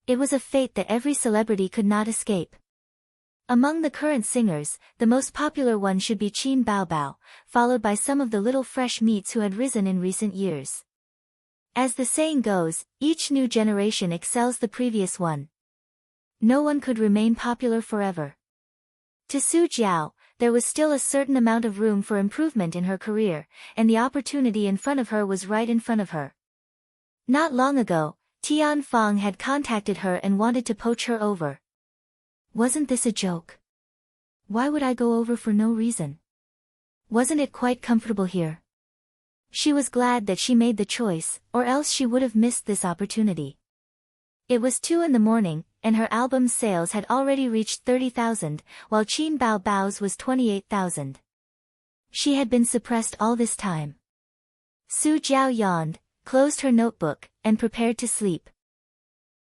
It was a fate that every celebrity could not escape. Among the current singers, the most popular one should be Qin Bao, followed by some of the little fresh meats who had risen in recent years. As the saying goes, each new generation excels the previous one. No one could remain popular forever. To Su Jiao, there was still a certain amount of room for improvement in her career, and the opportunity in front of her was right in front of her. Not long ago, Tian Fong had contacted her and wanted to poach her over. Wasn't this a joke? Why would I go over for no reason? Wasn't it quite comfortable here? She was glad that she made the choice, or else she would have missed this opportunity. It was 2 a.m, and her album's sales had already reached 30,000, while Qin Bao's was 28,000. She had been suppressed all this time. Su Jiao yawned, closed her notebook, and prepared to sleep.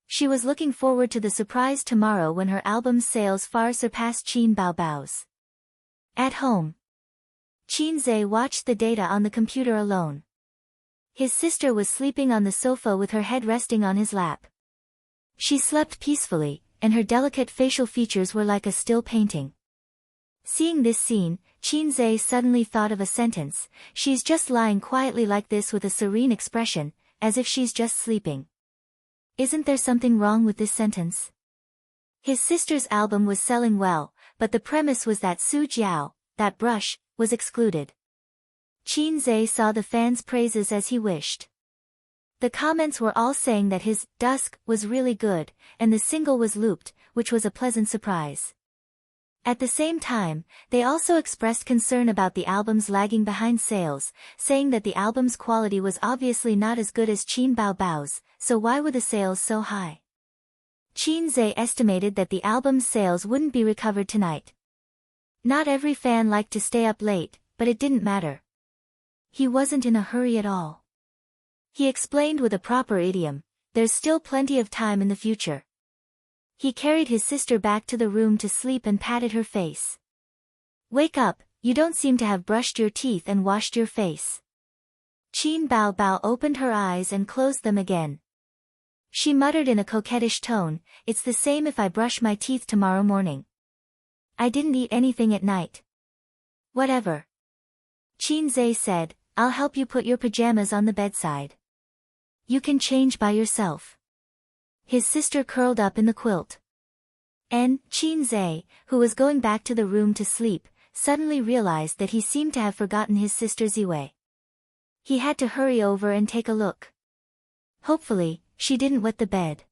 She was looking forward to the surprise tomorrow when her album's sales far surpassed Qin Bao's. At home, Qin Zhe watched the data on the computer alone. His sister was sleeping on the sofa with her head resting on his lap. She slept peacefully, and her delicate facial features were like a still painting. Seeing this scene, Qin Zhe suddenly thought of a sentence: she's just lying quietly like this with a serene expression, as if she's just sleeping. Isn't there something wrong with this sentence? His sister's album was selling well, but the premise was that Su Jiao, that brush, was excluded. Qin Zhe saw the fans' praises as he wished. The comments were all saying that his Dusk was really good, and the single was looped, which was a pleasant surprise. At the same time, they also expressed concern about the album's lagging behind sales, saying that the album's quality was obviously not as good as Qin Bao's, so why were the sales so high? Qin Zhe estimated that the album's sales wouldn't be recovered tonight. Not every fan liked to stay up late, but it didn't matter. He wasn't in a hurry at all. He explained with a proper idiom, there's still plenty of time in the future. He carried his sister back to the room to sleep and patted her face. Wake up, you don't seem to have brushed your teeth and washed your face. Qin Bao Bao opened her eyes and closed them again. She muttered in a coquettish tone, "It's the same if I brush my teeth tomorrow morning. I didn't eat anything at night." "Whatever." Qin Zhe said, "I'll help you put your pajamas on the bedside. You can change by yourself." His sister curled up in the quilt. Qin Zhe, who was going back to the room to sleep, suddenly realized that he seemed to have forgotten his sister Ziwei. He had to hurry over and take a look. Hopefully, she didn't wet the bed.